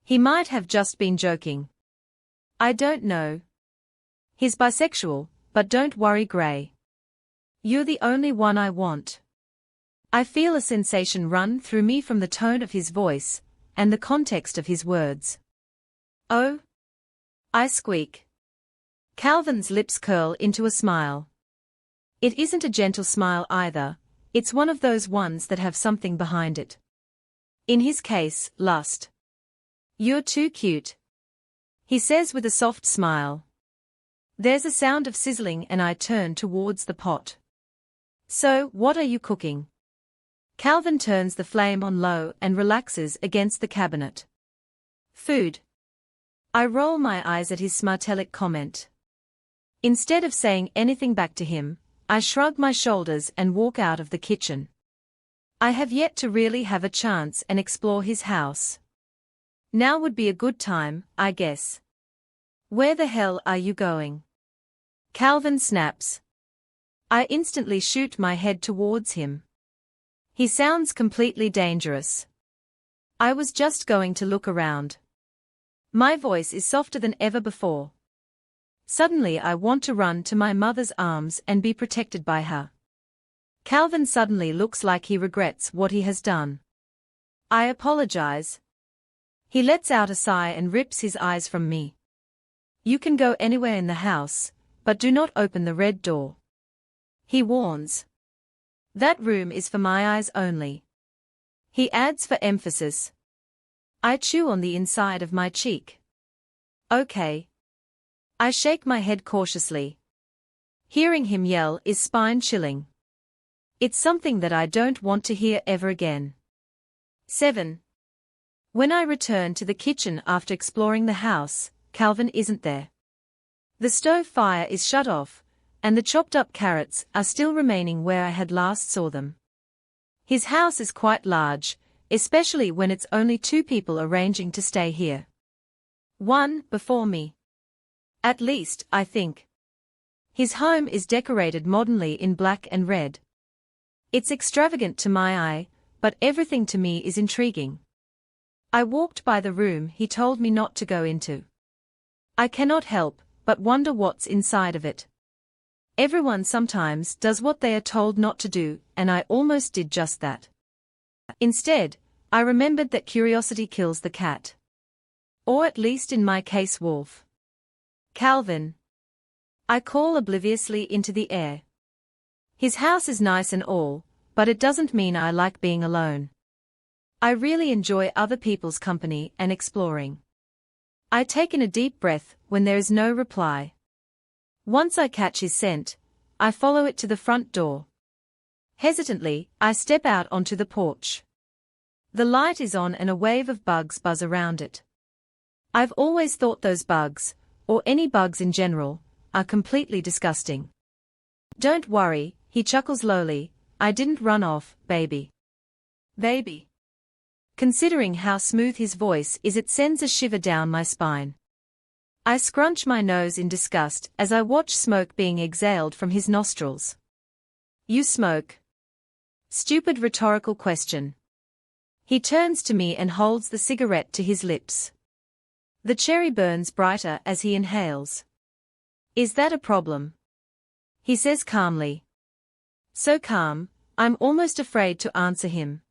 He might have just been joking. I don't know. He's bisexual, but don't worry, Gray. You're the only one I want. I feel a sensation run through me from the tone of his voice, and the context of his words. Oh? I squeak. Calvin's lips curl into a smile. It isn't a gentle smile either, it's one of those ones that have something behind it. In his case, lust. You're too cute. He says with a soft smile. There's a sound of sizzling and I turn towards the pot. So, what are you cooking? Calvin turns the flame on low and relaxes against the cabinet. Food. I roll my eyes at his smartelic comment. Instead of saying anything back to him, I shrug my shoulders and walk out of the kitchen. I have yet to really have a chance and explore his house. Now would be a good time, I guess. Where the hell are you going? Calvin snaps. I instantly shoot my head towards him. He sounds completely dangerous. I was just going to look around. My voice is softer than ever before. Suddenly I want to run to my mother's arms and be protected by her. Calvin suddenly looks like he regrets what he has done. I apologize. He lets out a sigh and rips his eyes from me. You can go anywhere in the house, but do not open the red door. He warns. That room is for my eyes only. He adds for emphasis. I chew on the inside of my cheek. Okay. I shake my head cautiously. Hearing him yell is spine-chilling. It's something that I don't want to hear ever again. 7. When I return to the kitchen after exploring the house, Calvin isn't there. The stove fire is shut off, and the chopped-up carrots are still remaining where I had last saw them. His house is quite large, especially when it's only 2 people arranging to stay here. One before me. At least, I think. His home is decorated modernly in black and red. It's extravagant to my eye, but everything to me is intriguing. I walked by the room he told me not to go into. I cannot help but wonder what's inside of it. Everyone sometimes does what they are told not to do, and I almost did just that. Instead, I remembered that curiosity kills the cat. Or at least in my case, wolf. Calvin. I call obliviously into the air. His house is nice and all, but it doesn't mean I like being alone. I really enjoy other people's company and exploring. I take in a deep breath when there is no reply. Once I catch his scent, I follow it to the front door. Hesitantly, I step out onto the porch. The light is on and a wave of bugs buzz around it. I've always thought those bugs, or any bugs in general, are completely disgusting. Don't worry, he chuckles lowly, I didn't run off, baby. Baby. Considering how smooth his voice is, it sends a shiver down my spine. I scrunch my nose in disgust as I watch smoke being exhaled from his nostrils. You smoke? Stupid rhetorical question. He turns to me and holds the cigarette to his lips. The cherry burns brighter as he inhales. Is that a problem? He says calmly. So calm, I'm almost afraid to answer him.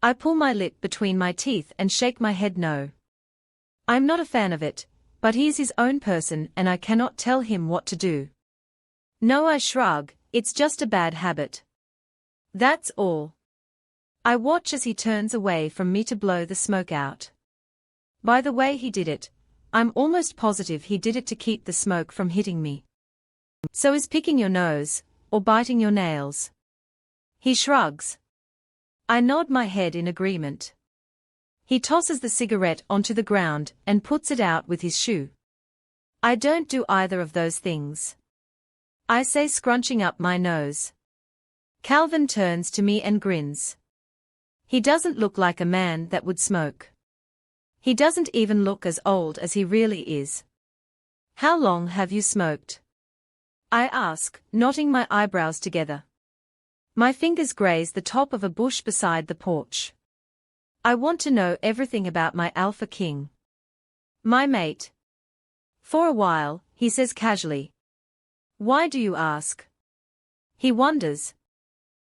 I pull my lip between my teeth and shake my head no. I'm not a fan of it, but he is his own person and I cannot tell him what to do. No, I shrug, it's just a bad habit. That's all. I watch as he turns away from me to blow the smoke out. By the way he did it, I'm almost positive he did it to keep the smoke from hitting me. So is picking your nose, or biting your nails? He shrugs. I nod my head in agreement. He tosses the cigarette onto the ground and puts it out with his shoe. I don't do either of those things, I say, scrunching up my nose. Calvin turns to me and grins. He doesn't look like a man that would smoke. He doesn't even look as old as he really is. How long have you smoked? I ask, knotting my eyebrows together. My fingers graze the top of a bush beside the porch. I want to know everything about my alpha king. My mate. For a while, he says casually. Why do you ask? He wonders.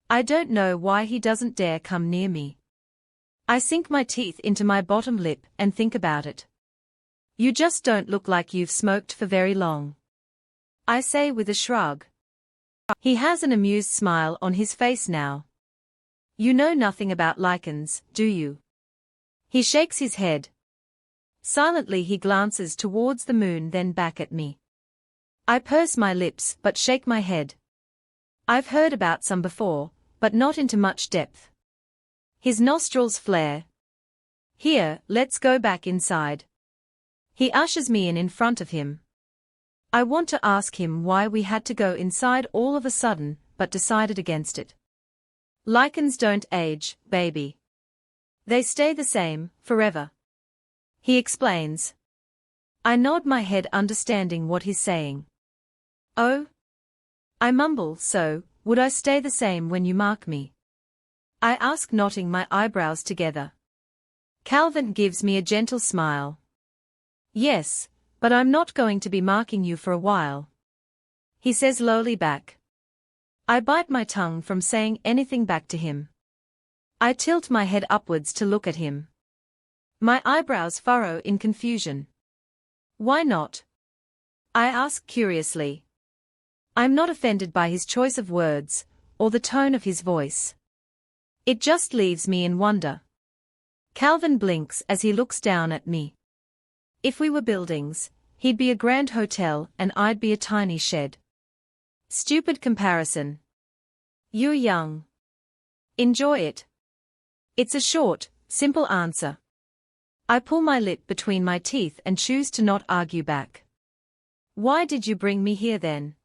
I don't know why he doesn't dare come near me. I sink my teeth into my bottom lip and think about it. You just don't look like you've smoked for very long, I say with a shrug. He has an amused smile on his face now. You know nothing about Lycans, do you? He shakes his head. Silently he glances towards the moon, then back at me. I purse my lips but shake my head. I've heard about some before, but not into much depth. His nostrils flare. Here, let's go back inside. He ushers me in front of him. I want to ask him why we had to go inside all of a sudden, but decided against it. Lycans don't age, baby. They stay the same, forever. He explains. I nod my head, understanding what he's saying. Oh? I mumble, so, would I stay the same when you mark me? I ask, knotting my eyebrows together. Calvin gives me a gentle smile. Yes, but I'm not going to be marking you for a while, he says lowly back. I bite my tongue from saying anything back to him. I tilt my head upwards to look at him. My eyebrows furrow in confusion. Why not? I ask curiously. I'm not offended by his choice of words, or the tone of his voice. It just leaves me in wonder. Calvin blinks as he looks down at me. If we were buildings, he'd be a grand hotel and I'd be a tiny shed. Stupid comparison. You're young. Enjoy it. It's a short, simple answer. I pull my lip between my teeth and choose to not argue back. Why did you bring me here then?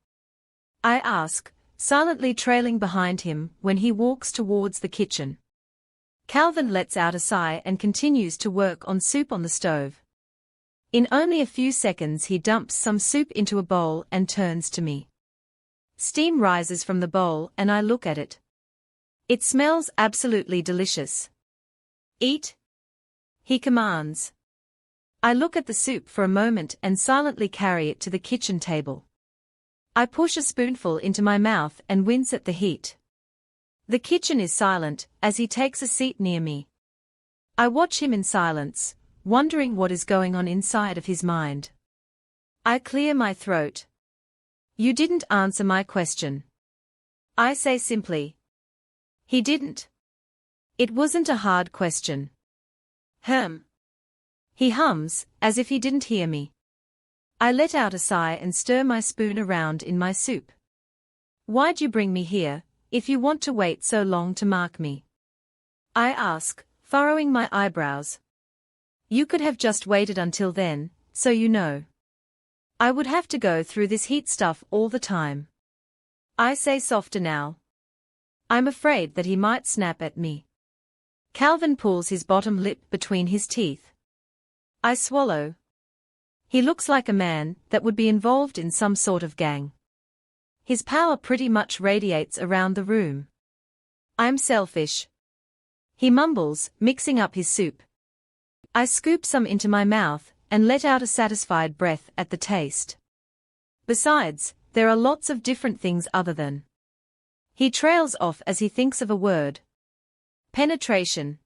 I ask, silently trailing behind him when he walks towards the kitchen. Calvin lets out a sigh and continues to work on soup on the stove. In only a few seconds he dumps some soup into a bowl and turns to me. Steam rises from the bowl and I look at it. It smells absolutely delicious. Eat, he commands. I look at the soup for a moment and silently carry it to the kitchen table. I push a spoonful into my mouth and wince at the heat. The kitchen is silent as he takes a seat near me. I watch him in silence, wondering what is going on inside of his mind. I clear my throat. You didn't answer my question, I say simply. He didn't. It wasn't a hard question. He hums, as if he didn't hear me. I let out a sigh and stir my spoon around in my soup. Why'd you bring me here, if you want to wait so long to mark me? I ask, furrowing my eyebrows. You could have just waited until then, so you know. I would have to go through this heat stuff all the time. I say softer now. I'm afraid that he might snap at me. Calvin pulls his bottom lip between his teeth. I swallow. He looks like a man that would be involved in some sort of gang. His power pretty much radiates around the room. I'm selfish, he mumbles, mixing up his soup. I scoop some into my mouth and let out a satisfied breath at the taste. Besides, there are lots of different things other than. He trails off as he thinks of a word. Penetration.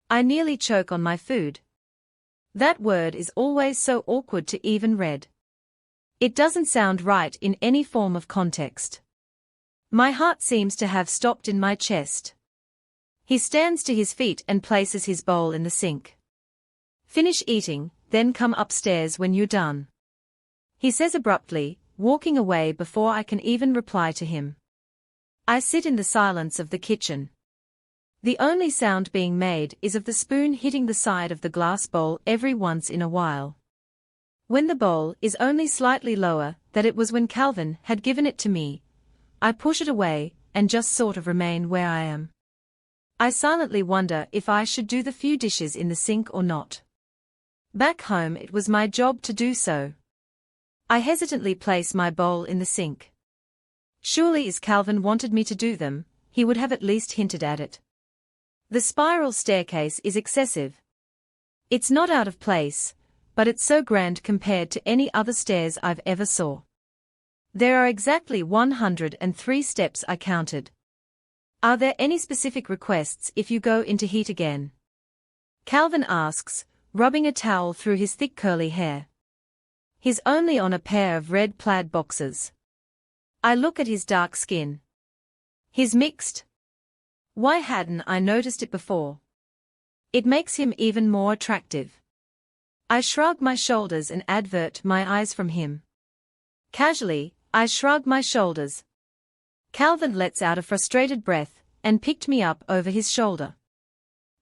I nearly choke on my food. That word is always so awkward to even read. It doesn't sound right in any form of context. My heart seems to have stopped in my chest. He stands to his feet and places his bowl in the sink. Finish eating, then come upstairs when you're done, he says abruptly, walking away before I can even reply to him. I sit in the silence of the kitchen. The only sound being made is of the spoon hitting the side of the glass bowl every once in a while. When the bowl is only slightly lower than it was when Calvin had given it to me, I push it away and just sort of remain where I am. I silently wonder if I should do the few dishes in the sink or not. Back home it was my job to do so. I hesitantly place my bowl in the sink. Surely as Calvin wanted me to do them, he would have at least hinted at it. The spiral staircase is excessive. It's not out of place, but it's so grand compared to any other stairs I've ever saw. There are exactly 103 steps I counted. Are there any specific requests if you go into heat again? Calvin asks, rubbing a towel through his thick curly hair. He's only on a pair of red plaid boxers. I look at his dark skin. He's mixed. Why hadn't I noticed it before? It makes him even more attractive. I shrug my shoulders and avert my eyes from him. Casually, I shrug my shoulders. Calvin lets out a frustrated breath and picked me up over his shoulder.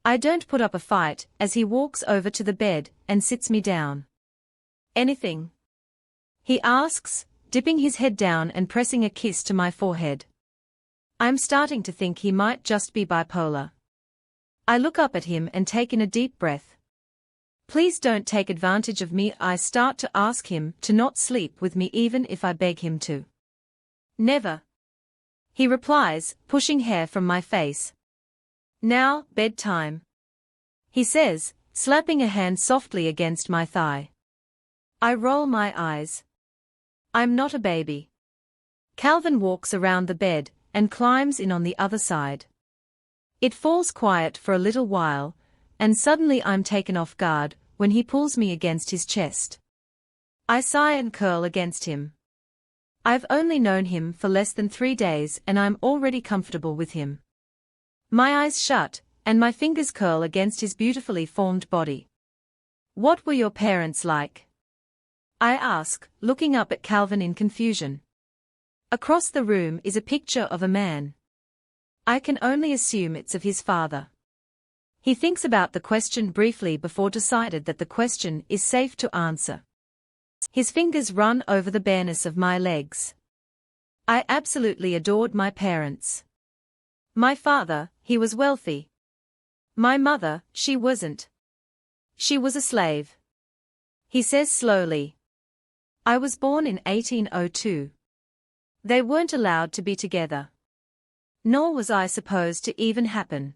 I don't put up a fight as he walks over to the bed and sits me down. Anything? He asks, dipping his head down and pressing a kiss to my forehead. I'm starting to think he might just be bipolar. I look up at him and take in a deep breath. Please don't take advantage of me. I start to ask him to not sleep with me even if I beg him to. Never. He replies, pushing hair from my face. Now, bedtime, he says, slapping a hand softly against my thigh. I roll my eyes. I'm not a baby. Calvin walks around the bed and climbs in on the other side. It falls quiet for a little while, and suddenly I'm taken off guard when he pulls me against his chest. I sigh and curl against him. I've only known him for less than 3 days and I'm already comfortable with him. My eyes shut, and my fingers curl against his beautifully formed body. What were your parents like? I ask, looking up at Calvin in confusion. Across the room is a picture of a man. I can only assume it's of his father. He thinks about the question briefly before decided that the question is safe to answer. His fingers run over the bareness of my legs. I absolutely adored my parents. My father, he was wealthy. My mother, she wasn't. She was a slave. He says slowly. I was born in 1802. They weren't allowed to be together. Nor was I supposed to even happen.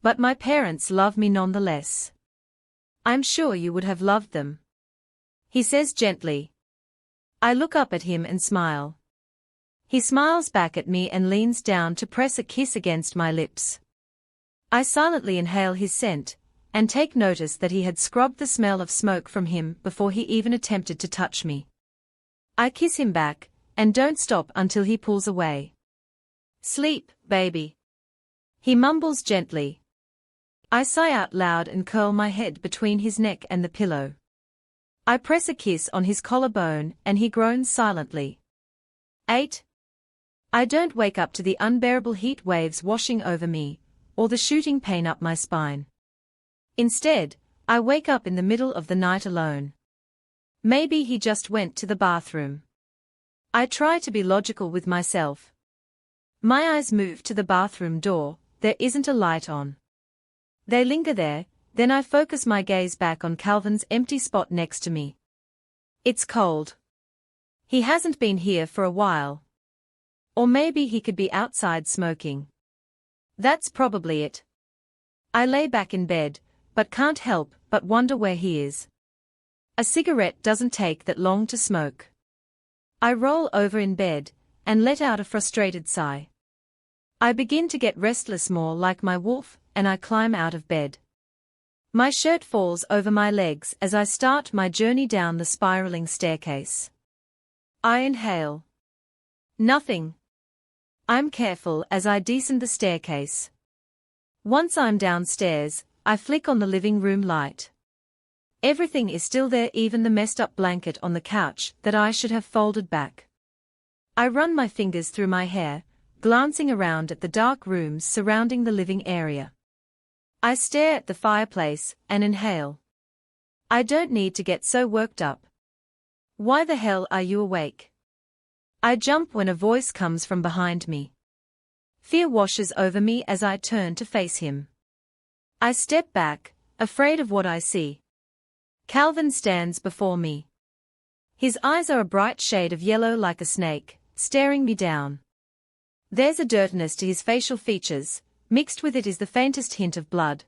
But my parents love me nonetheless. I'm sure you would have loved them. He says gently. I look up at him and smile. He smiles back at me and leans down to press a kiss against my lips. I silently inhale his scent, and take notice that he had scrubbed the smell of smoke from him before he even attempted to touch me. I kiss him back, and don't stop until he pulls away. Sleep, baby, he mumbles gently. I sigh out loud and curl my head between his neck and the pillow. I press a kiss on his collarbone and he groans silently. 8. I don't wake up to the unbearable heat waves washing over me, or the shooting pain up my spine. Instead, I wake up in the middle of the night alone. Maybe he just went to the bathroom. I try to be logical with myself. My eyes move to the bathroom door, there isn't a light on. They linger there, then I focus my gaze back on Calvin's empty spot next to me. It's cold. He hasn't been here for a while. Or maybe he could be outside smoking. That's probably it. I lay back in bed, but can't help but wonder where he is. A cigarette doesn't take that long to smoke. I roll over in bed, and let out a frustrated sigh. I begin to get restless, more like my wolf, and I climb out of bed. My shirt falls over my legs as I start my journey down the spiraling staircase. I inhale. Nothing. I'm careful as I descend the staircase. Once I'm downstairs, I flick on the living room light. Everything is still there, even the messed up blanket on the couch that I should have folded back. I run my fingers through my hair, glancing around at the dark rooms surrounding the living area. I stare at the fireplace and inhale. I don't need to get so worked up. Why the hell are you awake? I jump when a voice comes from behind me. Fear washes over me as I turn to face him. I step back, afraid of what I see. Calvin stands before me. His eyes are a bright shade of yellow like a snake, staring me down. There's a dirtiness to his facial features, mixed with it is the faintest hint of blood.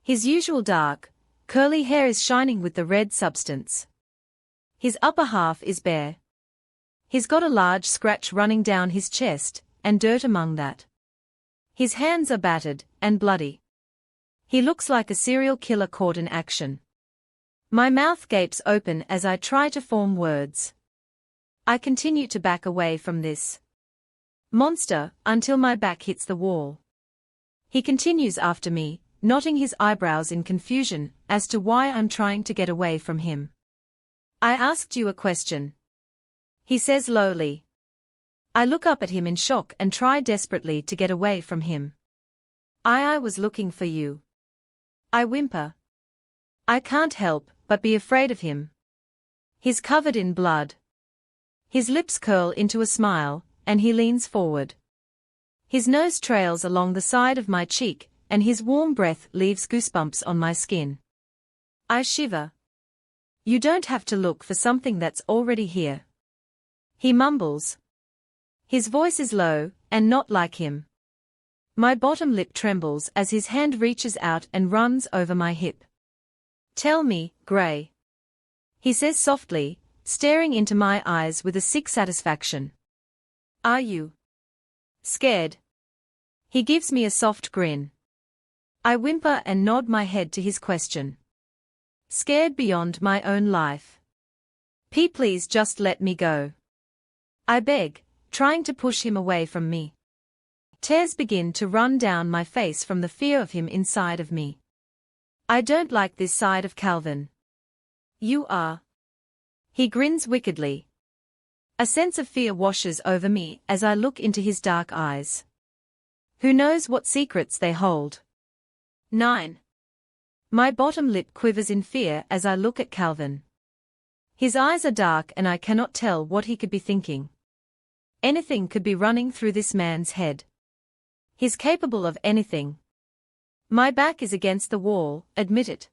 His usual dark, curly hair is shining with the red substance. His upper half is bare. He's got a large scratch running down his chest, and dirt among that. His hands are battered and bloody. He looks like a serial killer caught in action. My mouth gapes open as I try to form words. I continue to back away from this monster until my back hits the wall. He continues after me, knotting his eyebrows in confusion as to why I'm trying to get away from him. I asked you a question, he says lowly. I look up at him in shock and try desperately to get away from him. I was looking for you. I whimper. I can't help but be afraid of him. He's covered in blood. His lips curl into a smile, and he leans forward. His nose trails along the side of my cheek, and his warm breath leaves goosebumps on my skin. I shiver. You don't have to look for something that's already here. He mumbles. His voice is low, and not like him. My bottom lip trembles as his hand reaches out and runs over my hip. Tell me, Gray. He says softly, staring into my eyes with a sick satisfaction. Are you scared? He gives me a soft grin. I whimper and nod my head to his question. Scared beyond my own life. Please just let me go. I beg, trying to push him away from me. Tears begin to run down my face from the fear of him inside of me. I don't like this side of Calvin. You are. He grins wickedly. A sense of fear washes over me as I look into his dark eyes. Who knows what secrets they hold? 9. My bottom lip quivers in fear as I look at Calvin. His eyes are dark and I cannot tell what he could be thinking. Anything could be running through this man's head. He's capable of anything. My back is against the wall, admit it.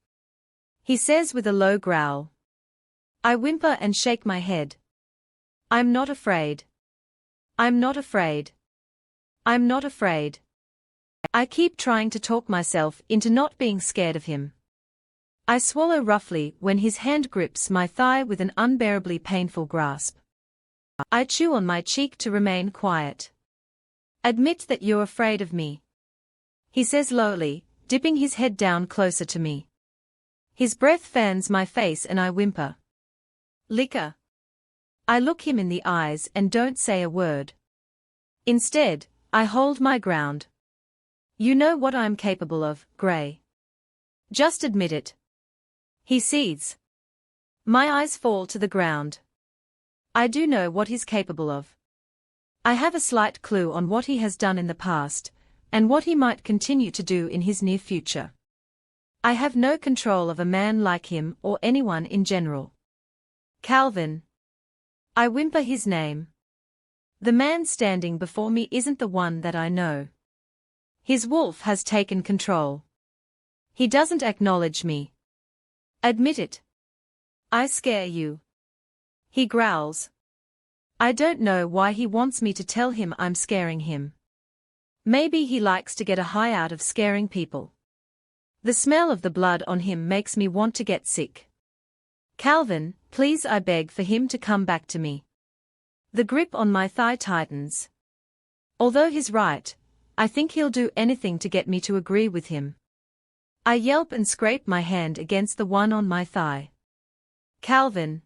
He says with a low growl. I whimper and shake my head. I'm not afraid. I'm not afraid. I'm not afraid. I keep trying to talk myself into not being scared of him. I swallow roughly when his hand grips my thigh with an unbearably painful grasp. I chew on my cheek to remain quiet. Admit that you're afraid of me. He says lowly, dipping his head down closer to me. His breath fans my face and I whimper. Liquor. I look him in the eyes and don't say a word. Instead, I hold my ground. You know what I'm capable of, Gray. Just admit it. He seethes. My eyes fall to the ground. I do know what he's capable of. I have a slight clue on what he has done in the past, and what he might continue to do in his near future. I have no control of a man like him or anyone in general. Calvin. I whimper his name. The man standing before me isn't the one that I know. His wolf has taken control. He doesn't acknowledge me. Admit it. I scare you. He growls. I don't know why he wants me to tell him I'm scaring him. Maybe he likes to get a high out of scaring people. The smell of the blood on him makes me want to get sick. Calvin, please, I beg for him to come back to me. The grip on my thigh tightens. Although he's right, I think he'll do anything to get me to agree with him. I yelp and scrape my hand against the one on my thigh. Calvin.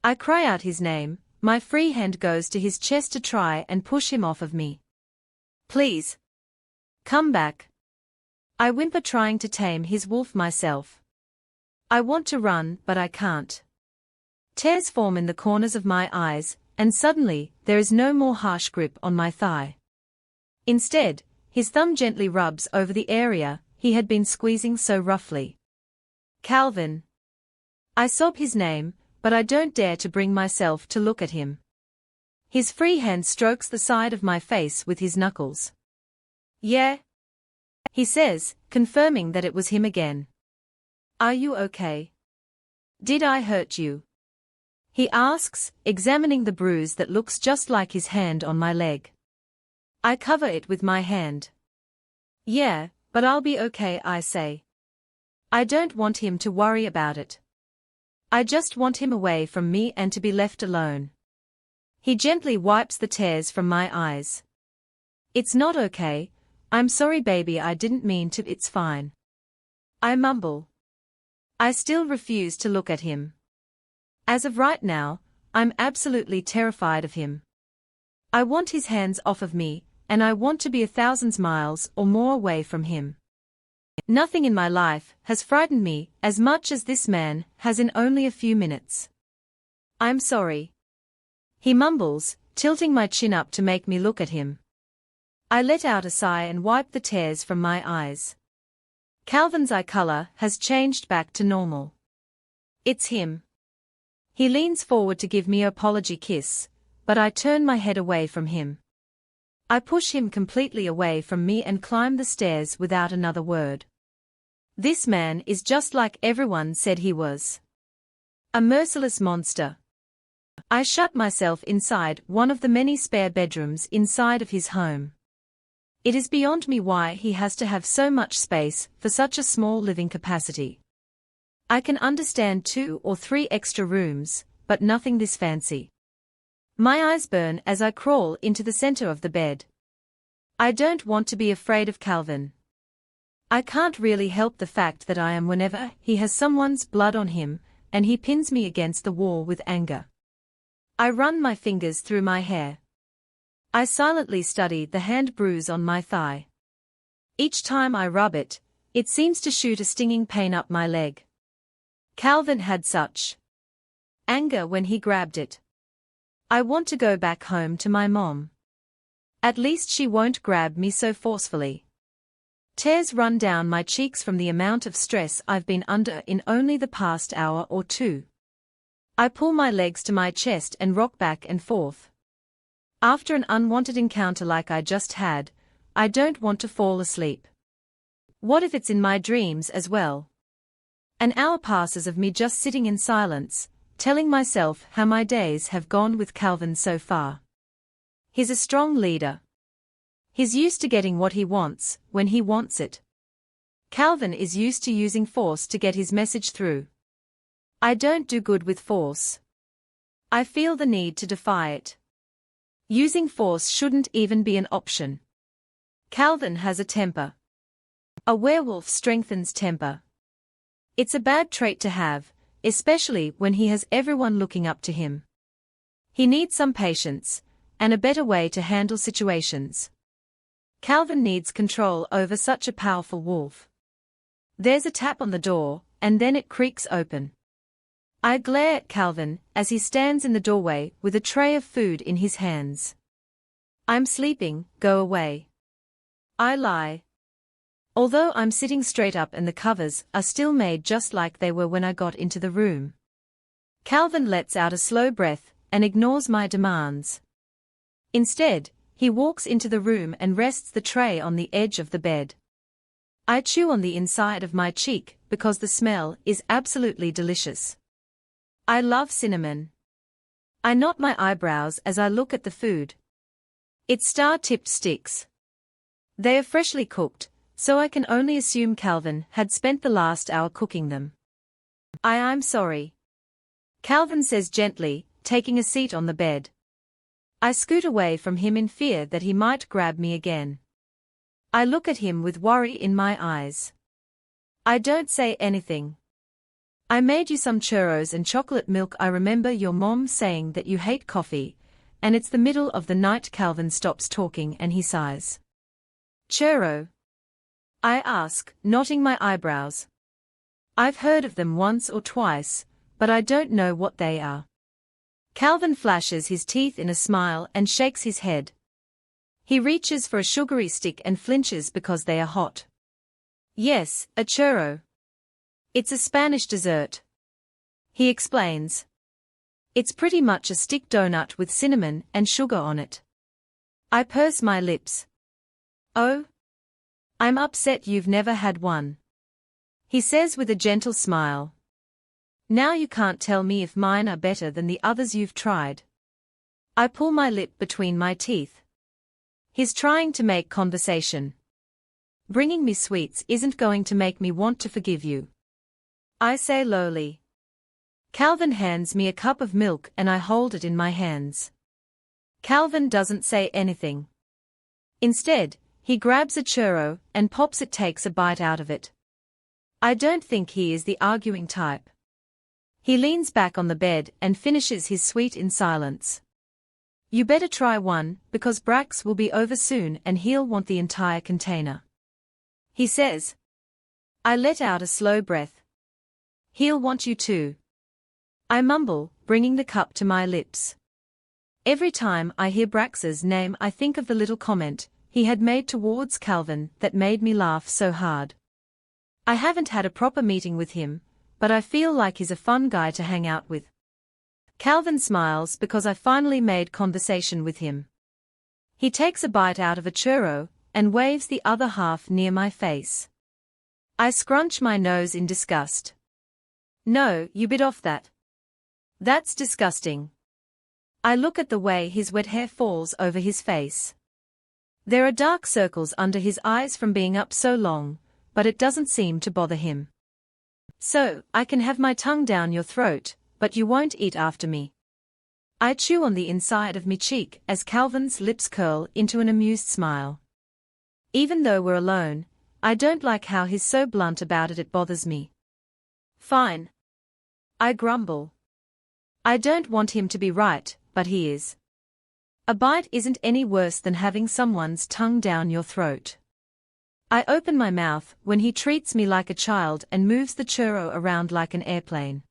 I cry out his name, my free hand goes to his chest to try and push him off of me. Please. Come back. I whimper, trying to tame his wolf myself. I want to run, but I can't. Tears form in the corners of my eyes, and suddenly, there is no more harsh grip on my thigh. Instead, his thumb gently rubs over the area he had been squeezing so roughly. Calvin. I sob his name, but I don't dare to bring myself to look at him. His free hand strokes the side of my face with his knuckles. Yeah, he says, confirming that it was him again. Are you okay? Did I hurt you? He asks, examining the bruise that looks just like his hand on my leg. I cover it with my hand. Yeah, but I'll be okay, I say. I don't want him to worry about it. I just want him away from me and to be left alone. He gently wipes the tears from my eyes. It's not okay. I'm sorry, baby, I didn't mean to. It's fine. I mumble. I still refuse to look at him. As of right now, I'm absolutely terrified of him. I want his hands off of me, and I want to be 1,000 miles or more away from him. Nothing in my life has frightened me as much as this man has in only a few minutes. I'm sorry. He mumbles, tilting my chin up to make me look at him. I let out a sigh and wipe the tears from my eyes. Calvin's eye color has changed back to normal. It's him. He leans forward to give me an apology kiss, but I turn my head away from him. I push him completely away from me and climb the stairs without another word. This man is just like everyone said he was. A merciless monster. I shut myself inside one of the many spare bedrooms inside of his home. It is beyond me why he has to have so much space for such a small living capacity. I can understand 2 or 3 extra rooms, but nothing this fancy. My eyes burn as I crawl into the center of the bed. I don't want to be afraid of Calvin. I can't really help the fact that I am whenever he has someone's blood on him, and he pins me against the wall with anger. I run my fingers through my hair. I silently study the hand bruise on my thigh. Each time I rub it, it seems to shoot a stinging pain up my leg. Calvin had such anger when he grabbed it. I want to go back home to my mom. At least she won't grab me so forcefully. Tears run down my cheeks from the amount of stress I've been under in only the past hour or 2. I pull my legs to my chest and rock back and forth. After an unwanted encounter like I just had, I don't want to fall asleep. What if it's in my dreams as well? An hour passes of me just sitting in silence, telling myself how my days have gone with Calvin so far. He's a strong leader. He's used to getting what he wants, when he wants it. Calvin is used to using force to get his message through. I don't do good with force. I feel the need to defy it. Using force shouldn't even be an option. Calvin has a temper. A werewolf strengthens temper. It's a bad trait to have, especially when he has everyone looking up to him. He needs some patience, and a better way to handle situations. Calvin needs control over such a powerful wolf. There's a tap on the door, and then it creaks open. I glare at Calvin as he stands in the doorway with a tray of food in his hands. I'm sleeping, go away. I lie. Although I'm sitting straight up and the covers are still made just like they were when I got into the room. Calvin lets out a slow breath and ignores my demands. Instead, he walks into the room and rests the tray on the edge of the bed. I chew on the inside of my cheek because the smell is absolutely delicious. I love cinnamon. I knot my eyebrows as I look at the food. It's star-tipped sticks. They are freshly cooked, so I can only assume Calvin had spent the last hour cooking them. I'm sorry. Calvin says gently, taking a seat on the bed. I scoot away from him in fear that he might grab me again. I look at him with worry in my eyes. I don't say anything. I made you some churros and chocolate milk. I remember your mom saying that you hate coffee, and it's the middle of the night. Calvin stops talking and he sighs. Churro. I ask, knotting my eyebrows. I've heard of them once or twice, but I don't know what they are. Calvin flashes his teeth in a smile and shakes his head. He reaches for a sugary stick and flinches because they are hot. Yes, a churro. It's a Spanish dessert. He explains. It's pretty much a stick donut with cinnamon and sugar on it. I purse my lips. Oh? I'm upset you've never had one. He says with a gentle smile. Now you can't tell me if mine are better than the others you've tried. I pull my lip between my teeth. He's trying to make conversation. Bringing me sweets isn't going to make me want to forgive you. I say lowly. Calvin hands me a cup of milk and I hold it in my hands. Calvin doesn't say anything. Instead, he grabs a churro and pops it, takes a bite out of it. I don't think he is the arguing type. He leans back on the bed and finishes his sweet in silence. You better try one, because Brax will be over soon and he'll want the entire container. He says. I let out a slow breath. He'll want you too. I mumble, bringing the cup to my lips. Every time I hear Brax's name I think of the little comment he had made towards Calvin that made me laugh so hard. I haven't had a proper meeting with him, but I feel like he's a fun guy to hang out with. Calvin smiles because I finally made conversation with him. He takes a bite out of a churro and waves the other half near my face. I scrunch my nose in disgust. No, you bit off that. That's disgusting. I look at the way his wet hair falls over his face. There are dark circles under his eyes from being up so long, but it doesn't seem to bother him. So, I can have my tongue down your throat, but you won't eat after me. I chew on the inside of me cheek as Calvin's lips curl into an amused smile. Even though we're alone, I don't like how he's so blunt about it, it bothers me. Fine. I grumble. I don't want him to be right, but he is. A bite isn't any worse than having someone's tongue down your throat. I open my mouth when he treats me like a child and moves the churro around like an airplane.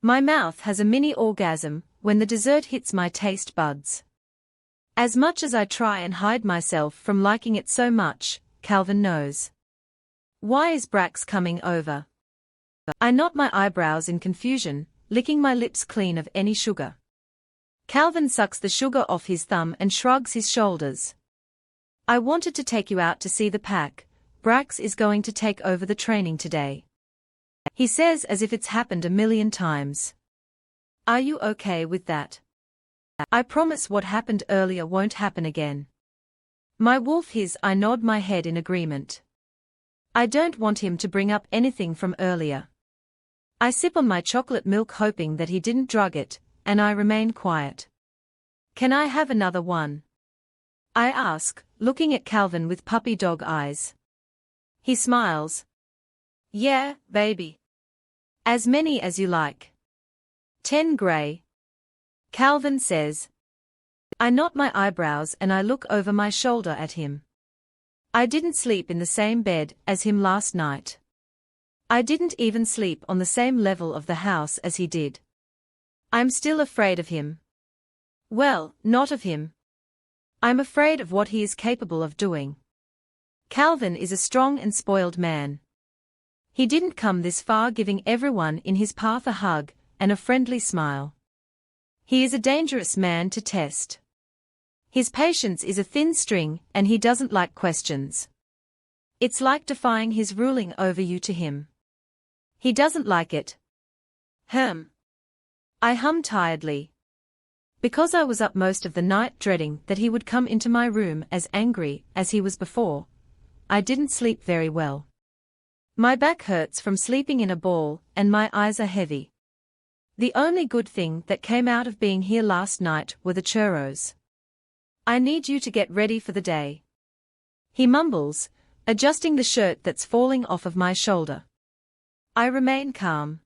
My mouth has a mini orgasm when the dessert hits my taste buds. As much as I try and hide myself from liking it so much, Calvin knows. Why is Brax coming over? I knot my eyebrows in confusion, licking my lips clean of any sugar. Calvin sucks the sugar off his thumb and shrugs his shoulders. I wanted to take you out to see the pack. Brax is going to take over the training today. He says as if it's happened a million times. Are you okay with that? I promise what happened earlier won't happen again. My wolf his. I nod my head in agreement. I don't want him to bring up anything from earlier. I sip on my chocolate milk hoping that he didn't drug it, and I remain quiet. Can I have another one? I ask, looking at Calvin with puppy dog eyes. He smiles. Yeah, baby. As many as you like. 10 gray. Calvin says. I knot my eyebrows and I look over my shoulder at him. I didn't sleep in the same bed as him last night. I didn't even sleep on the same level of the house as he did. I'm still afraid of him. Well, not of him. I'm afraid of what he is capable of doing. Calvin is a strong and spoiled man. He didn't come this far giving everyone in his path a hug and a friendly smile. He is a dangerous man to test. His patience is a thin string and he doesn't like questions. It's like defying his ruling over you to him. He doesn't like it. I hum tiredly. Because I was up most of the night dreading that he would come into my room as angry as he was before, I didn't sleep very well. My back hurts from sleeping in a ball and my eyes are heavy. The only good thing that came out of being here last night were the churros. I need you to get ready for the day. He mumbles, adjusting the shirt that's falling off of my shoulder. I remain calm.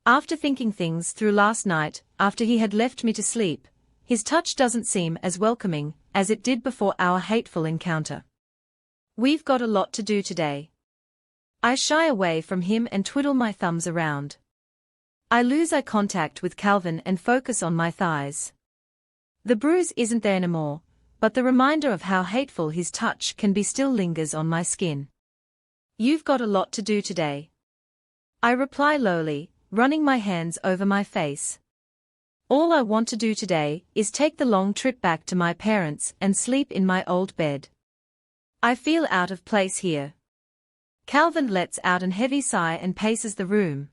After thinking things through last night, after he had left me to sleep, his touch doesn't seem as welcoming as it did before our hateful encounter. We've got a lot to do today. I shy away from him and twiddle my thumbs around. I lose eye contact with Calvin and focus on my thighs. The bruise isn't there anymore, but the reminder of how hateful his touch can be still lingers on my skin. You've got a lot to do today. I reply lowly, running my hands over my face. All I want to do today is take the long trip back to my parents and sleep in my old bed. I feel out of place here. Calvin lets out an heavy sigh and paces the room.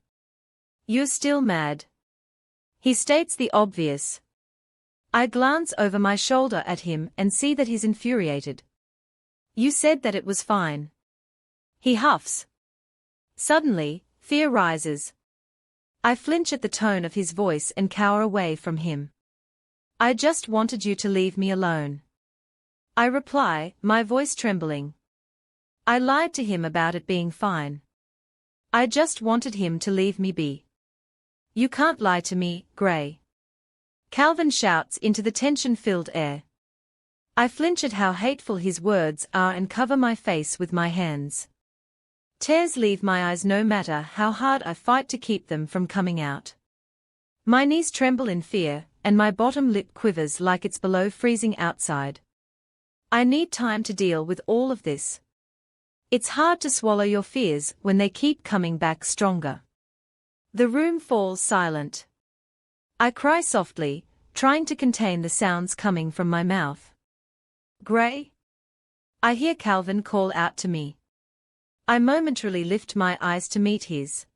You're still mad. He states the obvious. I glance over my shoulder at him and see that he's infuriated. You said that it was fine. He huffs. Suddenly, fear rises. I flinch at the tone of his voice and cower away from him. I just wanted you to leave me alone. I reply, my voice trembling. I lied to him about it being fine. I just wanted him to leave me be. You can't lie to me, Gray. Calvin shouts into the tension-filled air. I flinch at how hateful his words are and cover my face with my hands. Tears leave my eyes no matter how hard I fight to keep them from coming out. My knees tremble in fear, and my bottom lip quivers like it's below freezing outside. I need time to deal with all of this. It's hard to swallow your fears when they keep coming back stronger. The room falls silent. I cry softly, trying to contain the sounds coming from my mouth. Gray? I hear Calvin call out to me. I momentarily lift my eyes to meet his.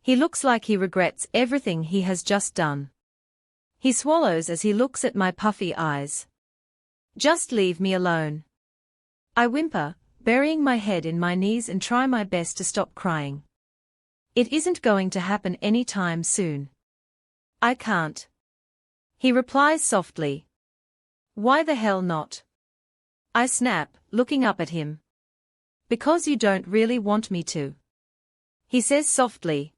He looks like he regrets everything he has just done. He swallows as he looks at my puffy eyes. Just leave me alone. I whimper, burying my head in my knees and try my best to stop crying. It isn't going to happen any time soon. I can't. He replies softly. Why the hell not? I snap, looking up at him. Because you don't really want me to. He says softly.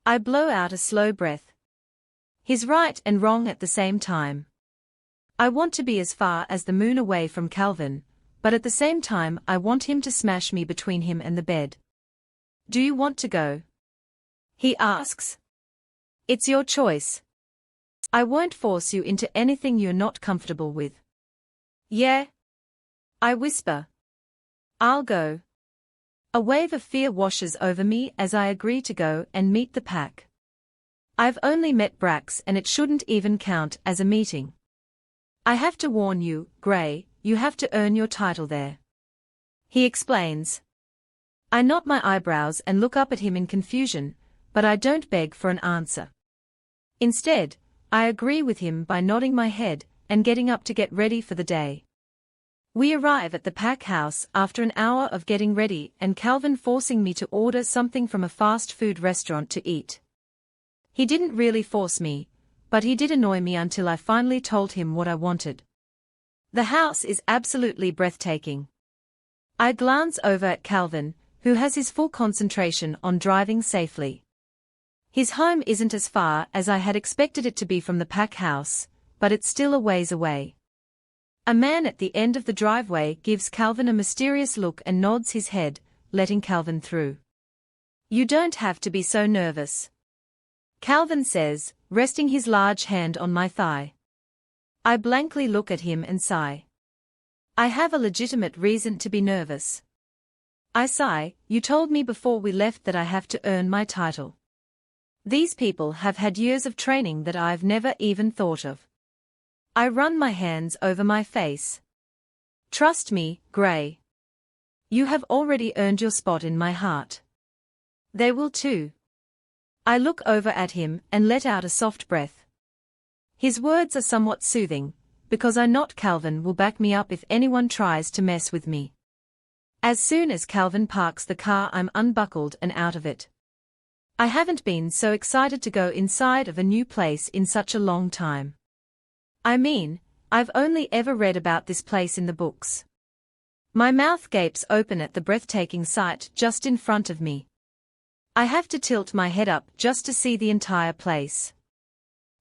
I blow out a slow breath. He's right and wrong at the same time. I want to be as far as the moon away from Calvin, but at the same time I want him to smash me between him and the bed. Do you want to go? He asks. It's your choice. I won't force you into anything you're not comfortable with. Yeah? I whisper. I'll go. A wave of fear washes over me as I agree to go and meet the pack. I've only met Brax and it shouldn't even count as a meeting. I have to warn you, Gray, you have to earn your title there. He explains. I knot my eyebrows and look up at him in confusion, but I don't beg for an answer. Instead, I agree with him by nodding my head and getting up to get ready for the day. We arrive at the pack house after an hour of getting ready and Calvin forcing me to order something from a fast food restaurant to eat. He didn't really force me, but he did annoy me until I finally told him what I wanted. The house is absolutely breathtaking. I glance over at Calvin, who has his full concentration on driving safely. His home isn't as far as I had expected it to be from the pack house, but it's still a ways away. A man at the end of the driveway gives Calvin a mysterious look and nods his head, letting Calvin through. You don't have to be so nervous. Calvin says, resting his large hand on my thigh. I blankly look at him and sigh. I have a legitimate reason to be nervous. I sigh, you told me before we left that I have to earn my title. These people have had years of training that I've never even thought of. I run my hands over my face. Trust me, Gray. You have already earned your spot in my heart. They will too. I look over at him and let out a soft breath. His words are somewhat soothing, because I know Calvin will back me up if anyone tries to mess with me. As soon as Calvin parks the car, I'm unbuckled and out of it. I haven't been so excited to go inside of a new place in such a long time. I mean, I've only ever read about this place in the books. My mouth gapes open at the breathtaking sight just in front of me. I have to tilt my head up just to see the entire place.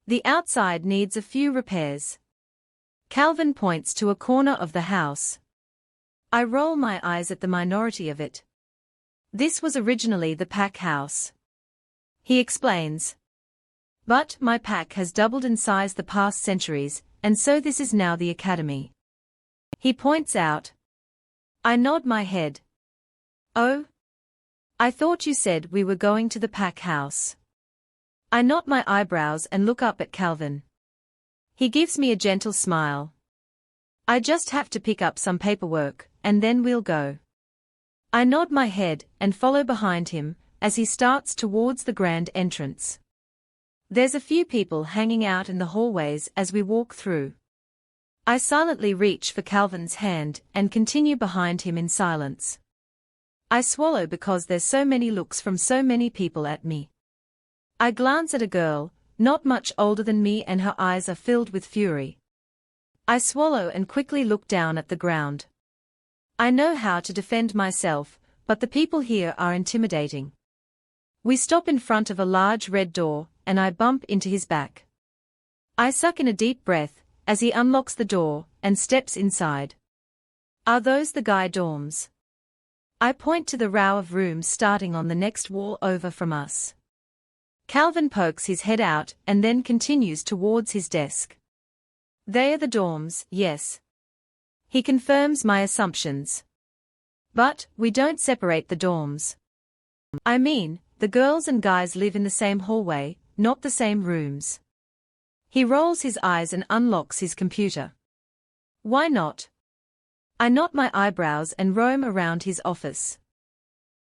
The outside needs a few repairs. Calvin points to a corner of the house. I roll my eyes at the minority of it. This was originally the pack house. He explains. But my pack has doubled in size the past centuries, and so this is now the academy. He points out. I nod my head. Oh? I thought you said we were going to the pack house. I knot my eyebrows and look up at Calvin. He gives me a gentle smile. I just have to pick up some paperwork, and then we'll go. I nod my head and follow behind him as he starts towards the grand entrance. There's a few people hanging out in the hallways as we walk through. I silently reach for Calvin's hand and continue behind him in silence. I swallow because there's so many looks from so many people at me. I glance at a girl, not much older than me, and her eyes are filled with fury. I swallow and quickly look down at the ground. I know how to defend myself, but the people here are intimidating. We stop in front of a large red door, and I bump into his back. I suck in a deep breath as he unlocks the door and steps inside. Are those the guy dorms? I point to the row of rooms starting on the next wall over from us. Calvin pokes his head out and then continues towards his desk. They are the dorms, yes. He confirms my assumptions. But we don't separate the dorms. I mean, the girls and guys live in the same hallway, not the same rooms. He rolls his eyes and unlocks his computer. Why not? I knot my eyebrows and roam around his office.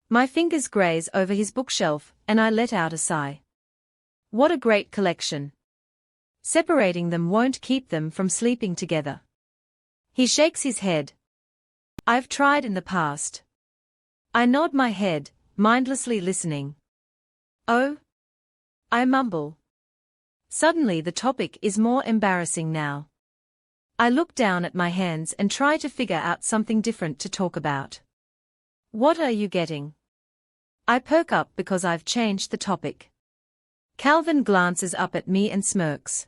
My fingers graze over his bookshelf, and I let out a sigh. What a great collection. Separating them won't keep them from sleeping together. He shakes his head. I've tried in the past. I nod my head, mindlessly listening. Oh? I mumble. Suddenly the topic is more embarrassing now. I look down at my hands and try to figure out something different to talk about. What are you getting? I perk up because I've changed the topic. Calvin glances up at me and smirks.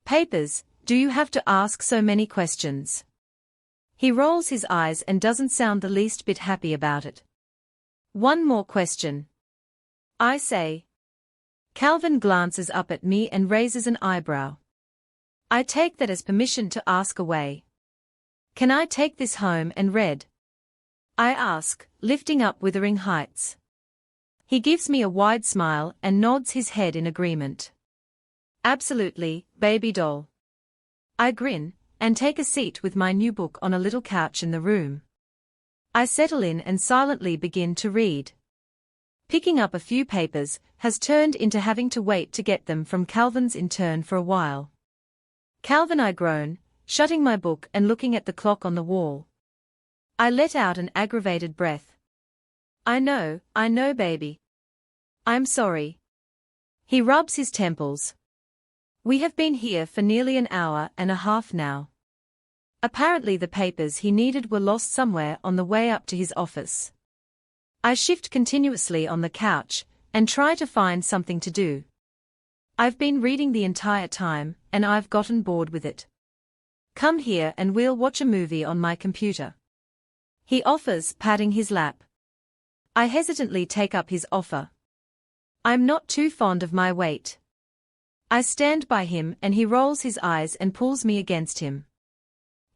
Papers, do you have to ask so many questions? He rolls his eyes and doesn't sound the least bit happy about it. One more question. I say. Calvin glances up at me and raises an eyebrow. I take that as permission to ask away. Can I take this home and read? I ask, lifting up Withering Heights. He gives me a wide smile and nods his head in agreement. Absolutely, baby doll. I grin, and take a seat with my new book on a little couch in the room. I settle in and silently begin to read. Picking up a few papers has turned into having to wait to get them from Calvin's intern for a while. Calvin, I groan, shutting my book and looking at the clock on the wall. I let out an aggravated breath. I know, baby. I'm sorry. He rubs his temples. We have been here for nearly an hour and a half now. Apparently the papers he needed were lost somewhere on the way up to his office. I shift continuously on the couch and try to find something to do. I've been reading the entire time, and I've gotten bored with it. Come here and we'll watch a movie on my computer. He offers, patting his lap. I hesitantly take up his offer. I'm not too fond of my weight. I stand by him and he rolls his eyes and pulls me against him.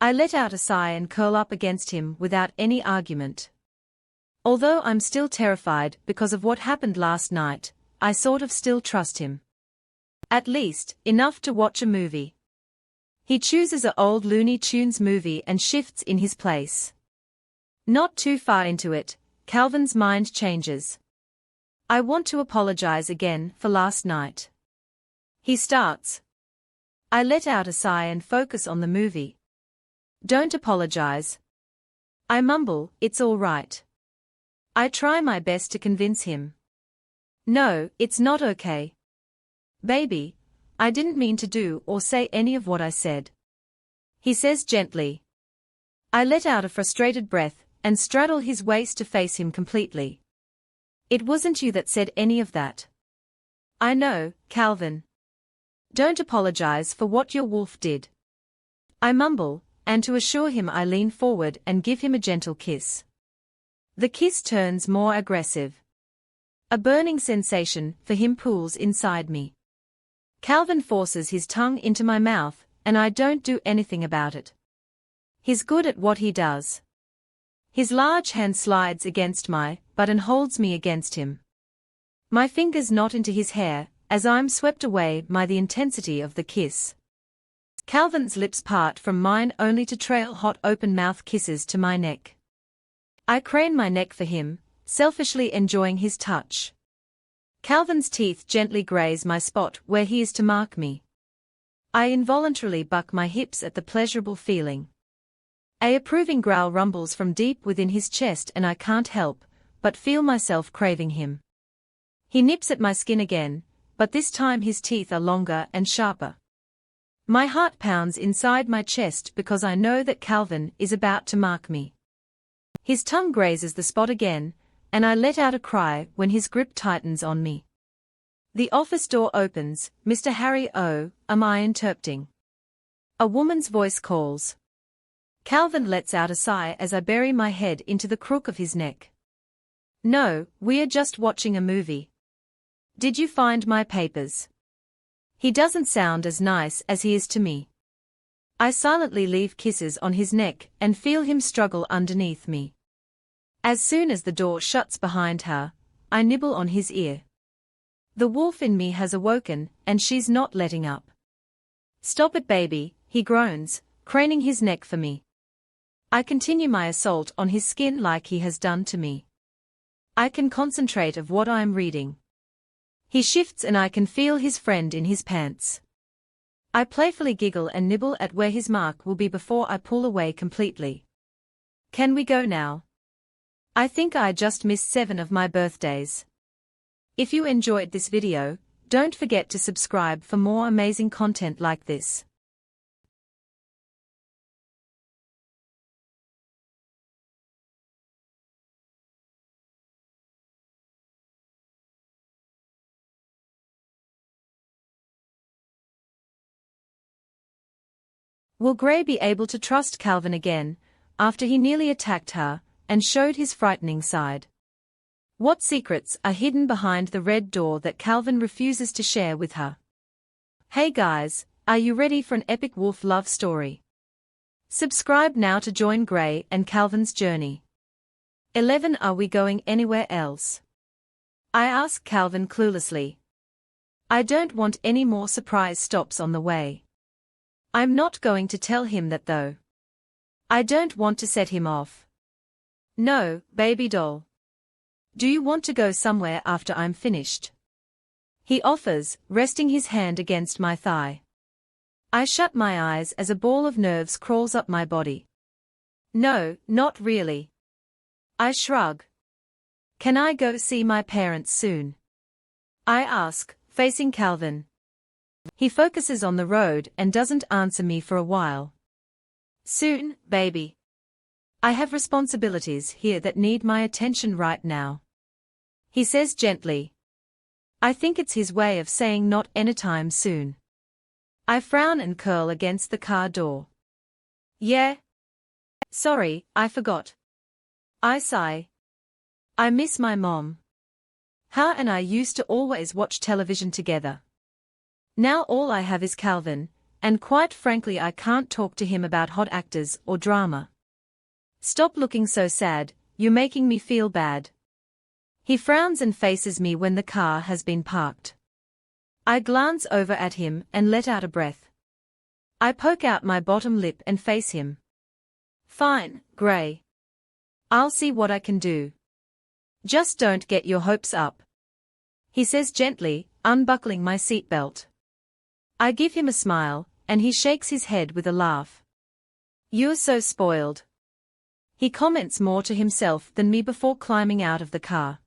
I let out a sigh and curl up against him without any argument. Although I'm still terrified because of what happened last night, I sort of still trust him. At least, enough to watch a movie. He chooses an old Looney Tunes movie and shifts in his place. Not too far into it, Calvin's mind changes. I want to apologize again for last night. He starts. I let out a sigh and focus on the movie. Don't apologize. I mumble, it's all right. I try my best to convince him. No, it's not okay. Baby, I didn't mean to do or say any of what I said. He says gently. I let out a frustrated breath and straddle his waist to face him completely. It wasn't you that said any of that. I know, Calvin. Don't apologize for what your wolf did. I mumble, and to assure him I lean forward and give him a gentle kiss. The kiss turns more aggressive. A burning sensation for him pools inside me. Calvin forces his tongue into my mouth, and I don't do anything about it. He's good at what he does. His large hand slides against my butt and holds me against him. My fingers knot into his hair, as I'm swept away by the intensity of the kiss. Calvin's lips part from mine only to trail hot open-mouth kisses to my neck. I crane my neck for him, selfishly enjoying his touch. Calvin's teeth gently graze my spot where he is to mark me. I involuntarily buck my hips at the pleasurable feeling. A approving growl rumbles from deep within his chest and I can't help but feel myself craving him. He nips at my skin again, but this time his teeth are longer and sharper. My heart pounds inside my chest because I know that Calvin is about to mark me. His tongue grazes the spot again, and I let out a cry when his grip tightens on me. The office door opens. "Mr. Harry O, am I interrupting?" A woman's voice calls. Calvin lets out a sigh as I bury my head into the crook of his neck. "No, we are just watching a movie. Did you find my papers?" He doesn't sound as nice as he is to me. I silently leave kisses on his neck and feel him struggle underneath me. As soon as the door shuts behind her, I nibble on his ear. The wolf in me has awoken, and she's not letting up. "Stop it, baby," he groans, craning his neck for me. I continue my assault on his skin like he has done to me. I can concentrate of what I am reading. He shifts and I can feel his friend in his pants. I playfully giggle and nibble at where his mark will be before I pull away completely. "Can we go now? I think I just missed 7 of my birthdays." If you enjoyed this video, don't forget to subscribe for more amazing content like this. Will Gray be able to trust Calvin again, after he nearly attacked her and showed his frightening side? What secrets are hidden behind the red door that Calvin refuses to share with her? Hey guys, are you ready for an epic wolf love story? Subscribe now to join Gray and Calvin's journey. 11 Are we going anywhere else? I ask Calvin cluelessly. I don't want any more surprise stops on the way. I'm not going to tell him that though. I don't want to set him off. No, baby doll. Do you want to go somewhere after I'm finished? He offers, resting his hand against my thigh. I shut my eyes as a ball of nerves crawls up my body. No, not really. I shrug. Can I go see my parents soon? I ask, facing Calvin. He focuses on the road and doesn't answer me for a while. Soon, baby. I have responsibilities here that need my attention right now. He says gently. I think it's his way of saying not anytime soon. I frown and curl against the car door. Yeah. Sorry, I forgot. I sigh. I miss my mom. Her and I used to always watch television together. Now all I have is Calvin, and quite frankly I can't talk to him about hot actors or drama. Stop looking so sad, you're making me feel bad. He frowns and faces me when the car has been parked. I glance over at him and let out a breath. I poke out my bottom lip and face him. Fine, Gray. I'll see what I can do. Just don't get your hopes up. He says gently, unbuckling my seatbelt. I give him a smile, and he shakes his head with a laugh. You're so spoiled. He comments more to himself than me before climbing out of the car.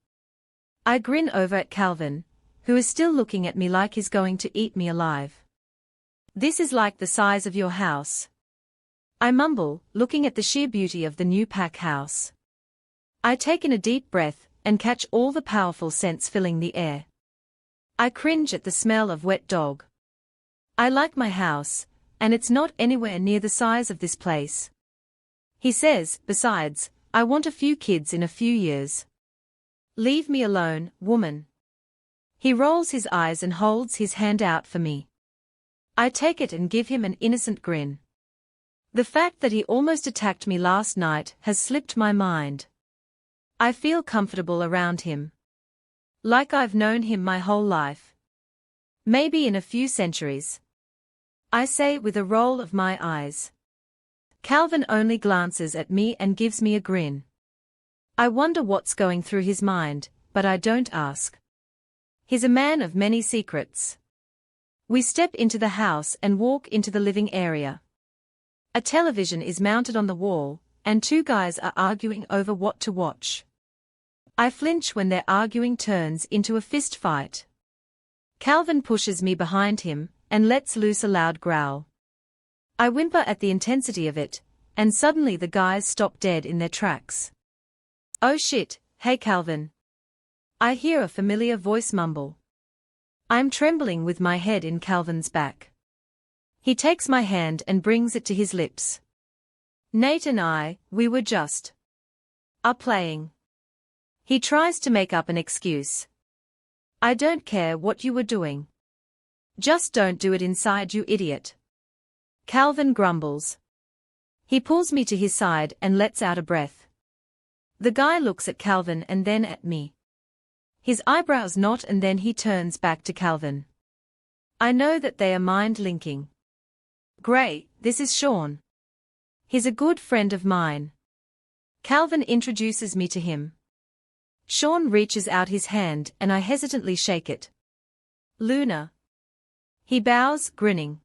I grin over at Calvin, who is still looking at me like he's going to eat me alive. This is like the size of your house. I mumble, looking at the sheer beauty of the new pack house. I take in a deep breath and catch all the powerful scents filling the air. I cringe at the smell of wet dog. I like my house, and it's not anywhere near the size of this place. He says, besides, I want a few kids in a few years. Leave me alone, woman. He rolls his eyes and holds his hand out for me. I take it and give him an innocent grin. The fact that he almost attacked me last night has slipped my mind. I feel comfortable around him. Like I've known him my whole life. Maybe in a few centuries. I say with a roll of my eyes. Calvin only glances at me and gives me a grin. I wonder what's going through his mind, but I don't ask. He's a man of many secrets. We step into the house and walk into the living area. A television is mounted on the wall, and two guys are arguing over what to watch. I flinch when their arguing turns into a fist fight. Calvin pushes me behind him and lets loose a loud growl. I whimper at the intensity of it, and suddenly the guys stop dead in their tracks. Oh shit, hey Calvin. I hear a familiar voice mumble. I'm trembling with my head in Calvin's back. He takes my hand and brings it to his lips. Nate and I, we were just playing. He tries to make up an excuse. I don't care what you were doing. Just don't do it inside, you idiot. Calvin grumbles. He pulls me to his side and lets out a breath. The guy looks at Calvin and then at me. His eyebrows knot and then he turns back to Calvin. I know that they are mind-linking. Gray, this is Sean. He's a good friend of mine. Calvin introduces me to him. Sean reaches out his hand and I hesitantly shake it. Luna. He bows, grinning.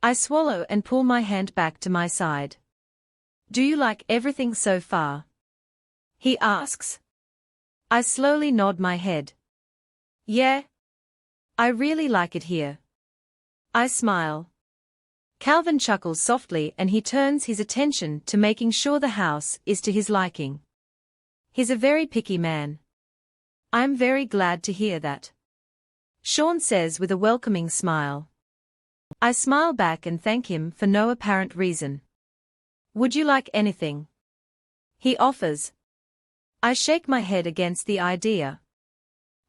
I swallow and pull my hand back to my side. Do you like everything so far? He asks. I slowly nod my head. Yeah. I really like it here. I smile. Calvin chuckles softly and he turns his attention to making sure the house is to his liking. He's a very picky man. I'm very glad to hear that. Sean says with a welcoming smile. I smile back and thank him for no apparent reason. Would you like anything? He offers. I shake my head against the idea.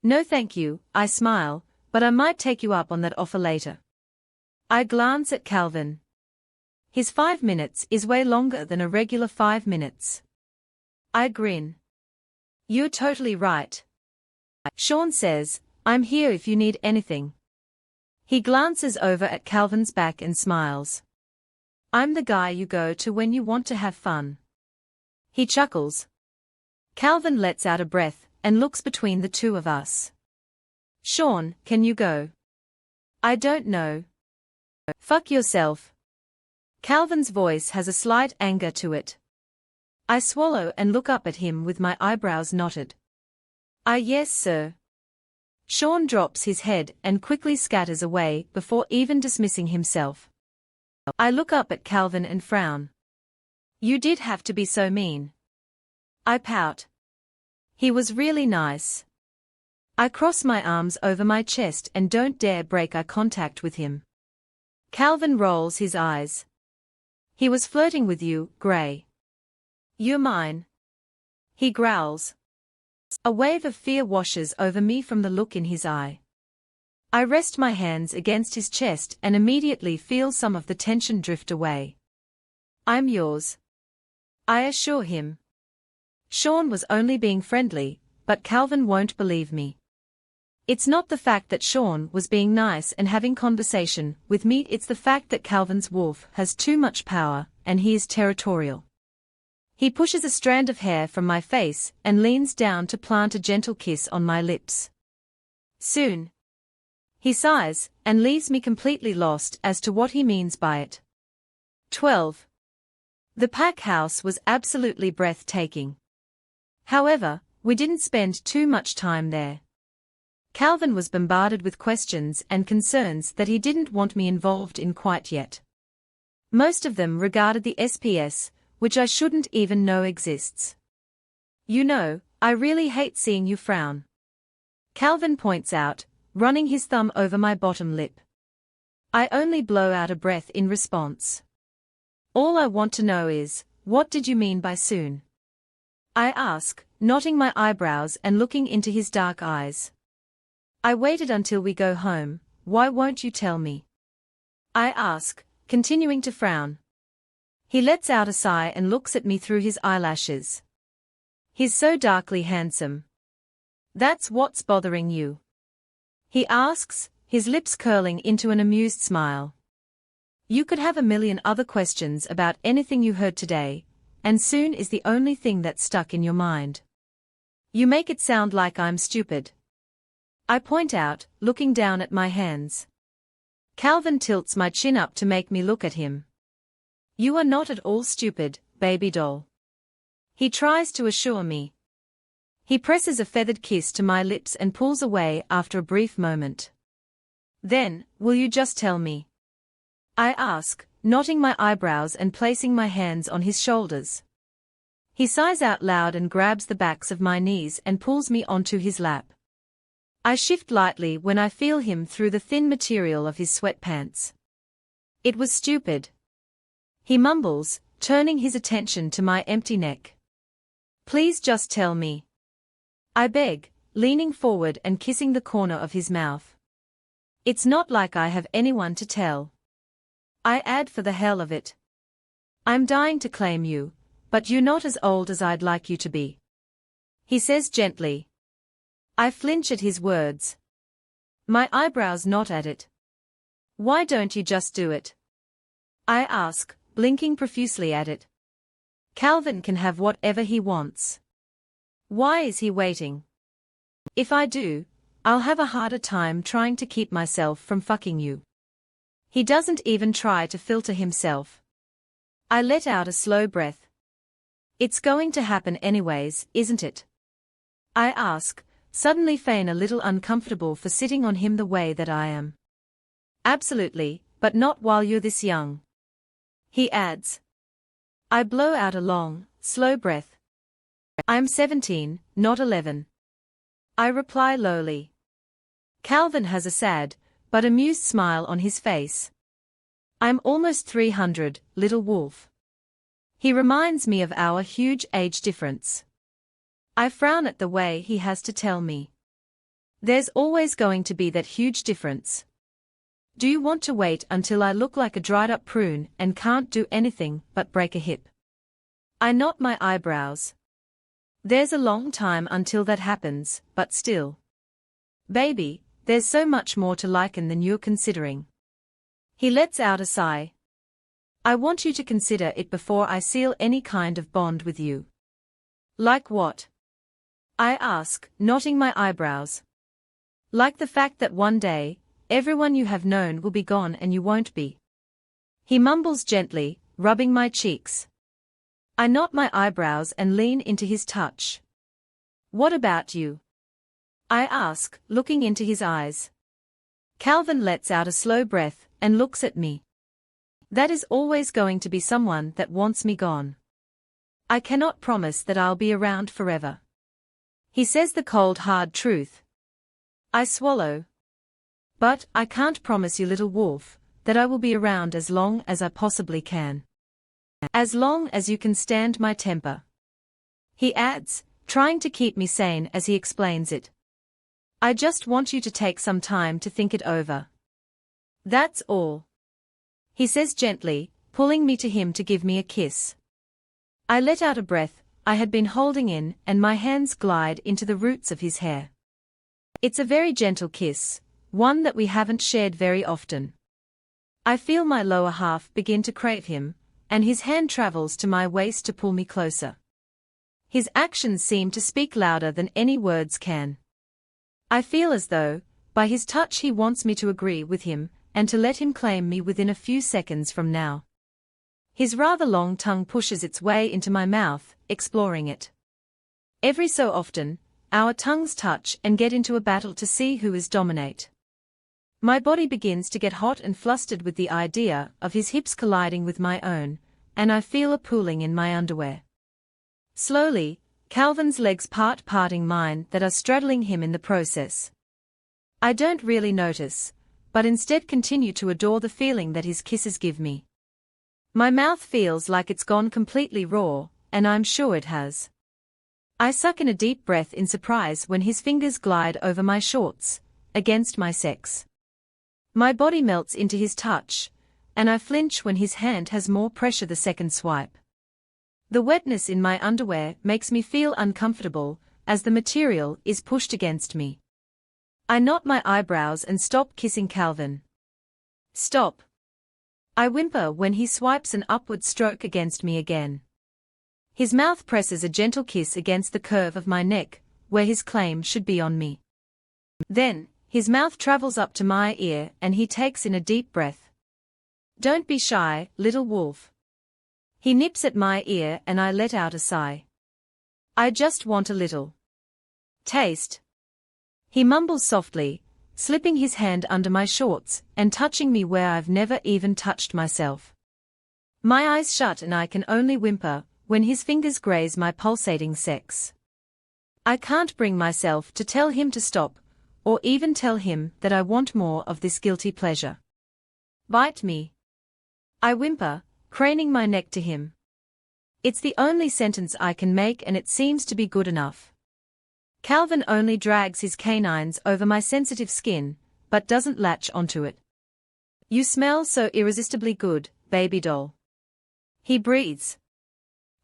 No thank you, I smile, but I might take you up on that offer later. I glance at Calvin. His 5 minutes is way longer than a regular 5 minutes. I grin. You're totally right. Sean says, I'm here if you need anything. He glances over at Calvin's back and smiles. I'm the guy you go to when you want to have fun. He chuckles. Calvin lets out a breath and looks between the two of us. Sean, can you go? I don't know. Fuck yourself. Calvin's voice has a slight anger to it. I swallow and look up at him with my eyebrows knotted. Yes, sir. Sean drops his head and quickly scatters away before even dismissing himself. I look up at Calvin and frown. You did have to be so mean. I pout. He was really nice. I cross my arms over my chest and don't dare break eye contact with him. Calvin rolls his eyes. He was flirting with you, Gray. You're mine. He growls. A wave of fear washes over me from the look in his eye. I rest my hands against his chest and immediately feel some of the tension drift away. I'm yours. I assure him. Sean was only being friendly, but Calvin won't believe me. It's not the fact that Sean was being nice and having conversation with me, it's the fact that Calvin's wolf has too much power, and he is territorial. He pushes a strand of hair from my face and leans down to plant a gentle kiss on my lips. Soon. He sighs, and leaves me completely lost as to what he means by it. 12. The pack house was absolutely breathtaking. However, we didn't spend too much time there. Calvin was bombarded with questions and concerns that he didn't want me involved in quite yet. Most of them regarded the SPS, which I shouldn't even know exists. You know, I really hate seeing you frown. Calvin points out, running his thumb over my bottom lip. I only blow out a breath in response. All I want to know is, what did you mean by soon? I ask, knotting my eyebrows and looking into his dark eyes. I waited until we go home, why won't you tell me? I ask, continuing to frown. He lets out a sigh and looks at me through his eyelashes. He's so darkly handsome. That's what's bothering you? He asks, his lips curling into an amused smile. You could have a million other questions about anything you heard today, and soon is the only thing that's stuck in your mind. You make it sound like I'm stupid. I point out, looking down at my hands. Calvin tilts my chin up to make me look at him. You are not at all stupid, baby doll. He tries to assure me. He presses a feathered kiss to my lips and pulls away after a brief moment. Then, will you just tell me? I ask, knotting my eyebrows and placing my hands on his shoulders. He sighs out loud and grabs the backs of my knees and pulls me onto his lap. I shift lightly when I feel him through the thin material of his sweatpants. It was stupid. He mumbles, turning his attention to my empty neck. Please just tell me. I beg, leaning forward and kissing the corner of his mouth. It's not like I have anyone to tell. I add for the hell of it. I'm dying to claim you, but you're not as old as I'd like you to be. He says gently. I flinch at his words. My eyebrows knot at it. Why don't you just do it? I ask, blinking profusely at it. Calvin can have whatever he wants. Why is he waiting? If I do, I'll have a harder time trying to keep myself from fucking you. He doesn't even try to filter himself. I let out a slow breath. It's going to happen anyways, isn't it? I ask, suddenly feeling a little uncomfortable for sitting on him the way that I am. Absolutely, but not while you're this young. He adds. I blow out a long, slow breath. I'm 17, not 11. I reply lowly. Calvin has a sad, but amused smile on his face. I'm almost 300, little wolf. He reminds me of our huge age difference. I frown at the way he has to tell me. There's always going to be that huge difference. Do you want to wait until I look like a dried-up prune and can't do anything but break a hip? I knot my eyebrows. There's a long time until that happens, but still. Baby, there's so much more to Lycan than you're considering. He lets out a sigh. I want you to consider it before I seal any kind of bond with you. Like what? I ask, knotting my eyebrows. Like the fact that one day, everyone you have known will be gone and you won't be. He mumbles gently, rubbing my cheeks. I knot my eyebrows and lean into his touch. What about you? I ask, looking into his eyes. Calvin lets out a slow breath and looks at me. That is always going to be someone that wants me gone. I cannot promise that I'll be around forever. He says the cold hard truth. I swallow. But I can't promise you, little wolf, that I will be around as long as I possibly can. As long as you can stand my temper. He adds, trying to keep me sane as he explains it. I just want you to take some time to think it over. That's all. He says gently, pulling me to him to give me a kiss. I let out a breath I had been holding in and my hands glide into the roots of his hair. It's a very gentle kiss, one that we haven't shared very often. I feel my lower half begin to crave him, and his hand travels to my waist to pull me closer. His actions seem to speak louder than any words can. I feel as though, by his touch, he wants me to agree with him, and to let him claim me within a few seconds from now. His rather long tongue pushes its way into my mouth, exploring it. Every so often, our tongues touch and get into a battle to see who is dominate. My body begins to get hot and flustered with the idea of his hips colliding with my own, and I feel a pooling in my underwear. Slowly, Calvin's legs parting mine that are straddling him in the process. I don't really notice, but instead continue to adore the feeling that his kisses give me. My mouth feels like it's gone completely raw, and I'm sure it has. I suck in a deep breath in surprise when his fingers glide over my shorts, against my sex. My body melts into his touch, and I flinch when his hand has more pressure the second swipe. The wetness in my underwear makes me feel uncomfortable, as the material is pushed against me. I knot my eyebrows and stop kissing Calvin. Stop. I whimper when he swipes an upward stroke against me again. His mouth presses a gentle kiss against the curve of my neck, where his claim should be on me. Then, his mouth travels up to my ear and he takes in a deep breath. Don't be shy, little wolf. He nips at my ear and I let out a sigh. I just want a little taste. He mumbles softly, slipping his hand under my shorts and touching me where I've never even touched myself. My eyes shut and I can only whimper when his fingers graze my pulsating sex. I can't bring myself to tell him to stop, or even tell him that I want more of this guilty pleasure. Bite me. I whimper, craning my neck to him. It's the only sentence I can make and it seems to be good enough. Calvin only drags his canines over my sensitive skin, but doesn't latch onto it. You smell so irresistibly good, baby doll. He breathes.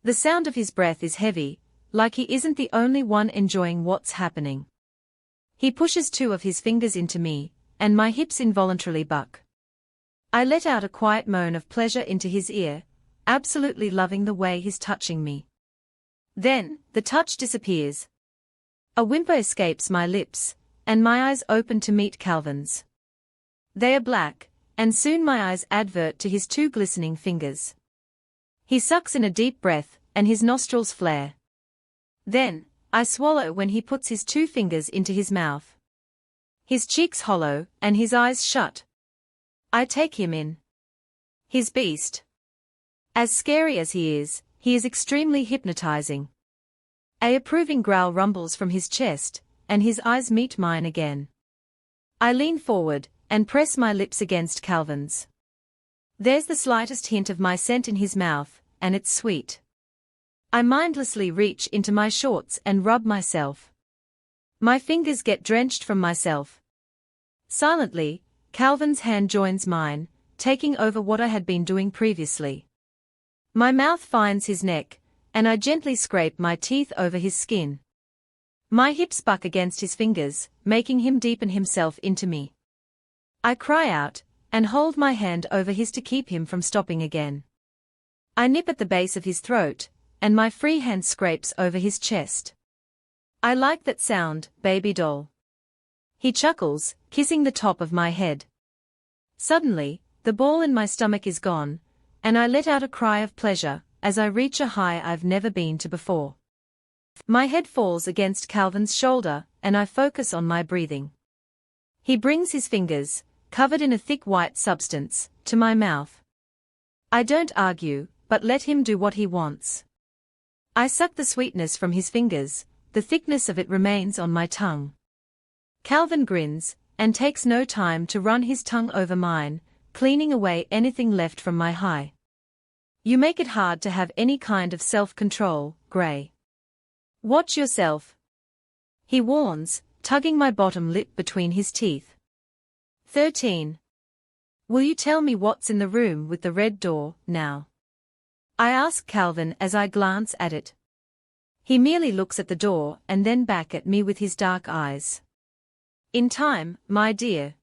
The sound of his breath is heavy, like he isn't the only one enjoying what's happening. He pushes two of his fingers into me, and my hips involuntarily buck. I let out a quiet moan of pleasure into his ear, absolutely loving the way he's touching me. Then, the touch disappears. A whimper escapes my lips, and my eyes open to meet Calvin's. They are black, and soon my eyes advert to his two glistening fingers. He sucks in a deep breath, and his nostrils flare. Then, I swallow when he puts his two fingers into his mouth. His cheeks hollow, and his eyes shut. I take him in. His beast. As scary as he is extremely hypnotizing. A approving growl rumbles from his chest, and his eyes meet mine again. I lean forward, and press my lips against Calvin's. There's the slightest hint of my scent in his mouth, and it's sweet. I mindlessly reach into my shorts and rub myself. My fingers get drenched from myself. Silently, Calvin's hand joins mine, taking over what I had been doing previously. My mouth finds his neck, and I gently scrape my teeth over his skin. My hips buck against his fingers, making him deepen himself into me. I cry out, and hold my hand over his to keep him from stopping again. I nip at the base of his throat, and my free hand scrapes over his chest. I like that sound, baby doll. He chuckles, kissing the top of my head. Suddenly, the ball in my stomach is gone, and I let out a cry of pleasure, as I reach a high I've never been to before. My head falls against Calvin's shoulder, and I focus on my breathing. He brings his fingers, covered in a thick white substance, to my mouth. I don't argue, but let him do what he wants. I suck the sweetness from his fingers, the thickness of it remains on my tongue. Calvin grins, and takes no time to run his tongue over mine, cleaning away anything left from my high. You make it hard to have any kind of self-control, Gray. Watch yourself. He warns, tugging my bottom lip between his teeth. 13. Will you tell me what's in the room with the red door, now? I ask Calvin as I glance at it. He merely looks at the door and then back at me with his dark eyes. In time, my dear.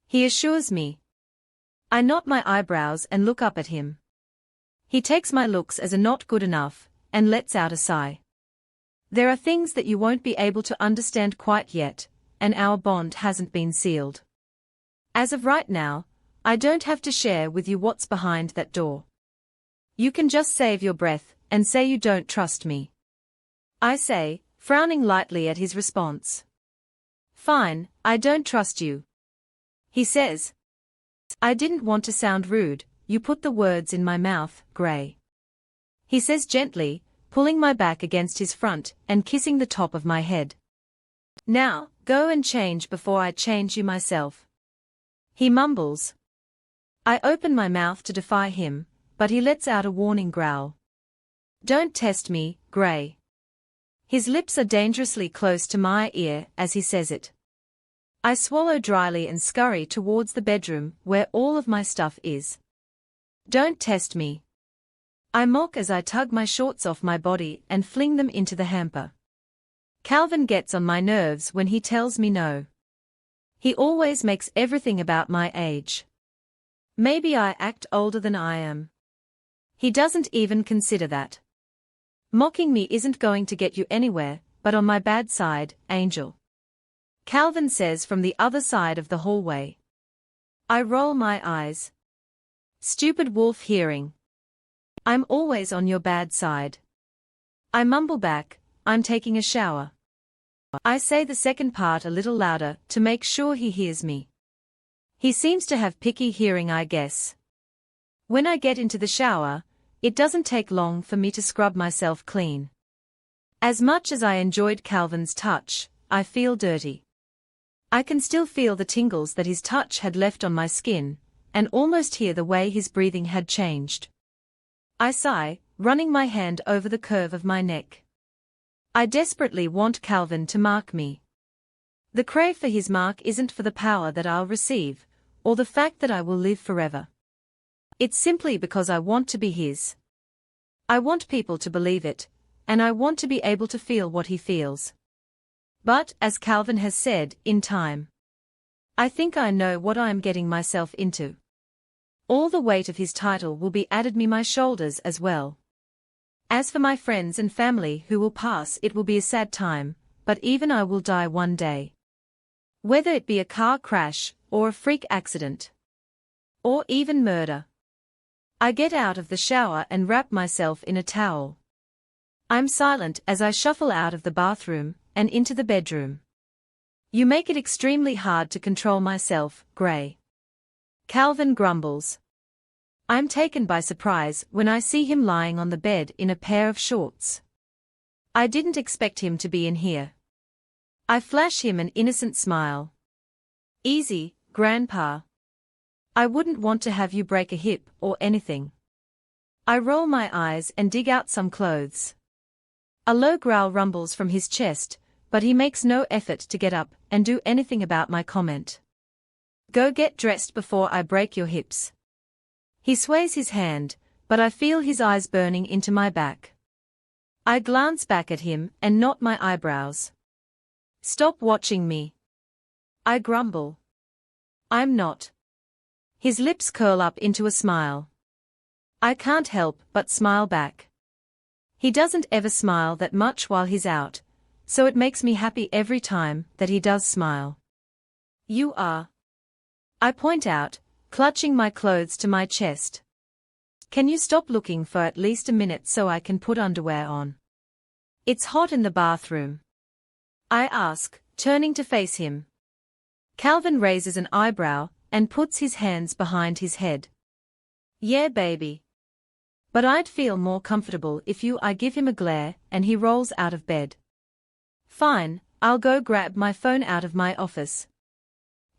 He assures me. I knot my eyebrows and look up at him. He takes my looks as a not good enough, and lets out a sigh. There are things that you won't be able to understand quite yet, and our bond hasn't been sealed. As of right now, I don't have to share with you what's behind that door. You can just save your breath, and say you don't trust me. I say, frowning lightly at his response. Fine, I don't trust you. He says. I didn't want to sound rude, you put the words in my mouth, Gray. He says gently, pulling my back against his front and kissing the top of my head. Now, go and change before I change you myself. He mumbles. I open my mouth to defy him, but he lets out a warning growl. Don't test me, Gray. His lips are dangerously close to my ear as he says it. I swallow dryly and scurry towards the bedroom where all of my stuff is. Don't test me. I mock as I tug my shorts off my body and fling them into the hamper. Calvin gets on my nerves when he tells me no. He always makes everything about my age. Maybe I act older than I am. He doesn't even consider that. Mocking me isn't going to get you anywhere, but on my bad side, Angel. Calvin says from the other side of the hallway. I roll my eyes. Stupid wolf hearing. I'm always on your bad side. I mumble back, I'm taking a shower. I say the second part a little louder to make sure he hears me. He seems to have picky hearing, I guess. When I get into the shower, it doesn't take long for me to scrub myself clean. As much as I enjoyed Calvin's touch, I feel dirty. I can still feel the tingles that his touch had left on my skin, and almost hear the way his breathing had changed. I sigh, running my hand over the curve of my neck. I desperately want Calvin to mark me. The crave for his mark isn't for the power that I'll receive, or the fact that I will live forever. It's simply because I want to be his. I want people to believe it, and I want to be able to feel what he feels. But, as Calvin has said, in time. I think I know what I am getting myself into. All the weight of his title will be added me my shoulders as well. As for my friends and family who will pass, it will be a sad time, but even I will die one day. Whether it be a car crash, or a freak accident, or even murder. I get out of the shower and wrap myself in a towel. I'm silent as I shuffle out of the bathroom and into the bedroom. You make it extremely hard to control myself, Gray. Calvin grumbles. I'm taken by surprise when I see him lying on the bed in a pair of shorts. I didn't expect him to be in here. I flash him an innocent smile. Easy, Grandpa. I wouldn't want to have you break a hip or anything. I roll my eyes and dig out some clothes. A low growl rumbles from his chest, but he makes no effort to get up and do anything about my comment. Go get dressed before I break your hips. He sways his hand, but I feel his eyes burning into my back. I glance back at him and knot my eyebrows. Stop watching me. I grumble. I'm not. His lips curl up into a smile. I can't help but smile back. He doesn't ever smile that much while he's out, so it makes me happy every time that he does smile. You are. I point out, clutching my clothes to my chest. Can you stop looking for at least a minute so I can put underwear on? It's hot in the bathroom. I ask, turning to face him. Calvin raises an eyebrow and puts his hands behind his head. Yeah, baby. But I'd feel more comfortable if I give him a glare, and he rolls out of bed. Fine, I'll go grab my phone out of my office.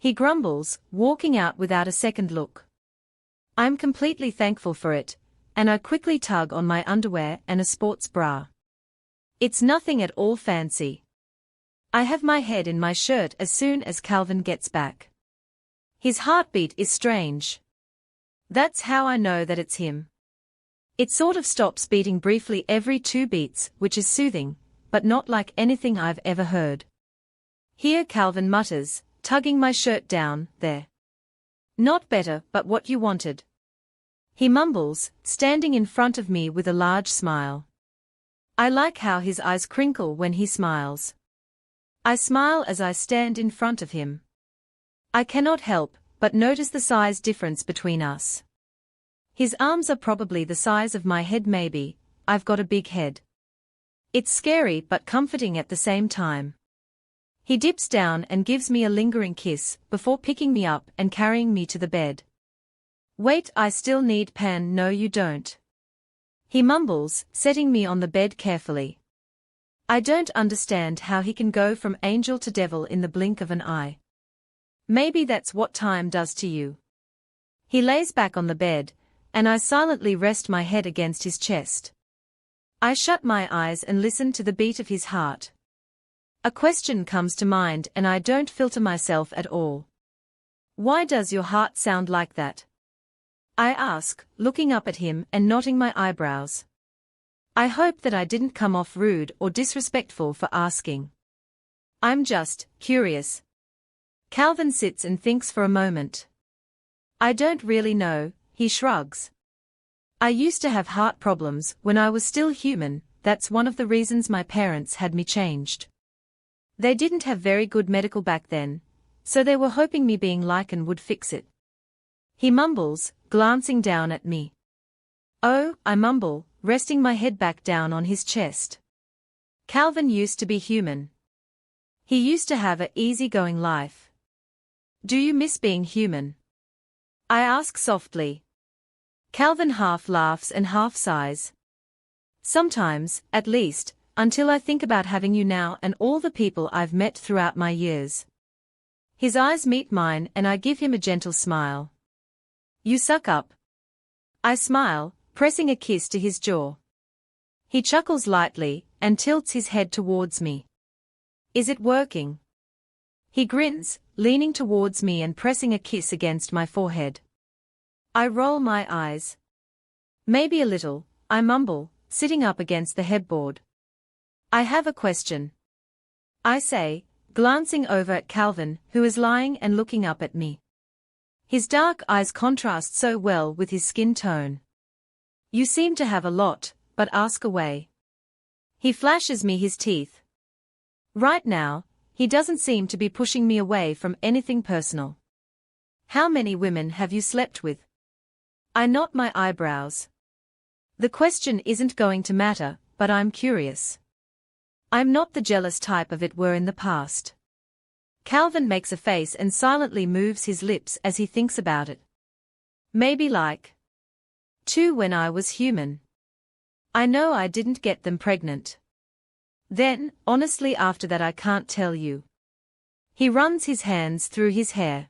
He grumbles, walking out without a second look. I'm completely thankful for it, and I quickly tug on my underwear and a sports bra. It's nothing at all fancy. I have my head in my shirt as soon as Calvin gets back. His heartbeat is strange. That's how I know that it's him. It sort of stops beating briefly every 2 beats, which is soothing, but not like anything I've ever heard. Here, Calvin mutters, tugging my shirt down, there. Not better, but what you wanted. He mumbles, standing in front of me with a large smile. I like how his eyes crinkle when he smiles. I smile as I stand in front of him. I cannot help but notice the size difference between us. His arms are probably the size of my head, maybe. I've got a big head. It's scary but comforting at the same time. He dips down and gives me a lingering kiss before picking me up and carrying me to the bed. Wait, I still need pan. No, you don't. He mumbles, setting me on the bed carefully. I don't understand how he can go from angel to devil in the blink of an eye. Maybe that's what time does to you. He lays back on the bed, and I silently rest my head against his chest. I shut my eyes and listen to the beat of his heart. A question comes to mind and I don't filter myself at all. Why does your heart sound like that? I ask, looking up at him and knotting my eyebrows. I hope that I didn't come off rude or disrespectful for asking. I'm just curious. Calvin sits and thinks for a moment. I don't really know, he shrugs. I used to have heart problems when I was still human, that's one of the reasons my parents had me changed. They didn't have very good medical back then, so they were hoping me being Lycan would fix it. He mumbles, glancing down at me. Oh, I mumble, resting my head back down on his chest. Calvin used to be human. He used to have an easy-going life. Do you miss being human? I ask softly. Calvin half laughs and half sighs. Sometimes, at least, until I think about having you now and all the people I've met throughout my years. His eyes meet mine and I give him a gentle smile. You suck up. I smile, pressing a kiss to his jaw. He chuckles lightly and tilts his head towards me. Is it working? He grins, leaning towards me and pressing a kiss against my forehead. I roll my eyes. Maybe a little, I mumble, sitting up against the headboard. I have a question. I say, glancing over at Calvin, who is lying and looking up at me. His dark eyes contrast so well with his skin tone. You seem to have a lot, but ask away. He flashes me his teeth. Right now, he doesn't seem to be pushing me away from anything personal. How many women have you slept with? I knot my eyebrows. The question isn't going to matter, but I'm curious. I'm not the jealous type of it were in the past. Calvin makes a face and silently moves his lips as he thinks about it. Maybe like 2 when I was human. I know I didn't get them pregnant. Then, honestly after that I can't tell you. He runs his hands through his hair.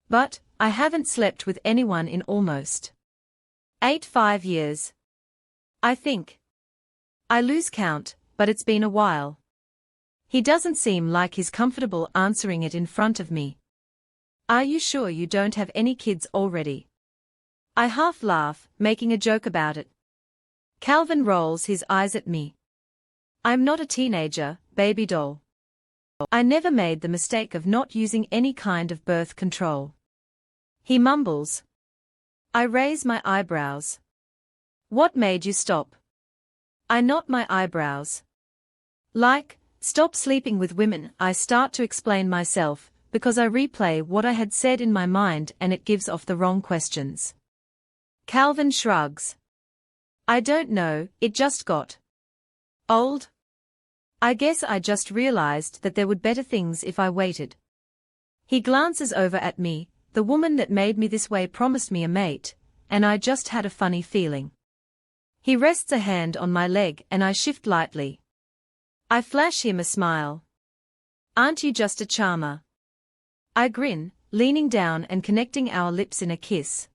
But, I haven't slept with anyone in almost 5 years. I think. I lose count, but it's been a while. He doesn't seem like he's comfortable answering it in front of me. Are you sure you don't have any kids already? I half laugh, making a joke about it. Calvin rolls his eyes at me. I'm not a teenager, baby doll. I never made the mistake of not using any kind of birth control. He mumbles. I raise my eyebrows. What made you stop? I knot my eyebrows. Like, stop sleeping with women, I start to explain myself, because I replay what I had said in my mind and it gives off the wrong questions. Calvin shrugs. I don't know, it just got old. I guess I just realized that there would better things if I waited. He glances over at me, the woman that made me this way promised me a mate, and I just had a funny feeling. He rests a hand on my leg and I shift lightly. I flash him a smile. Aren't you just a charmer? I grin, leaning down and connecting our lips in a kiss.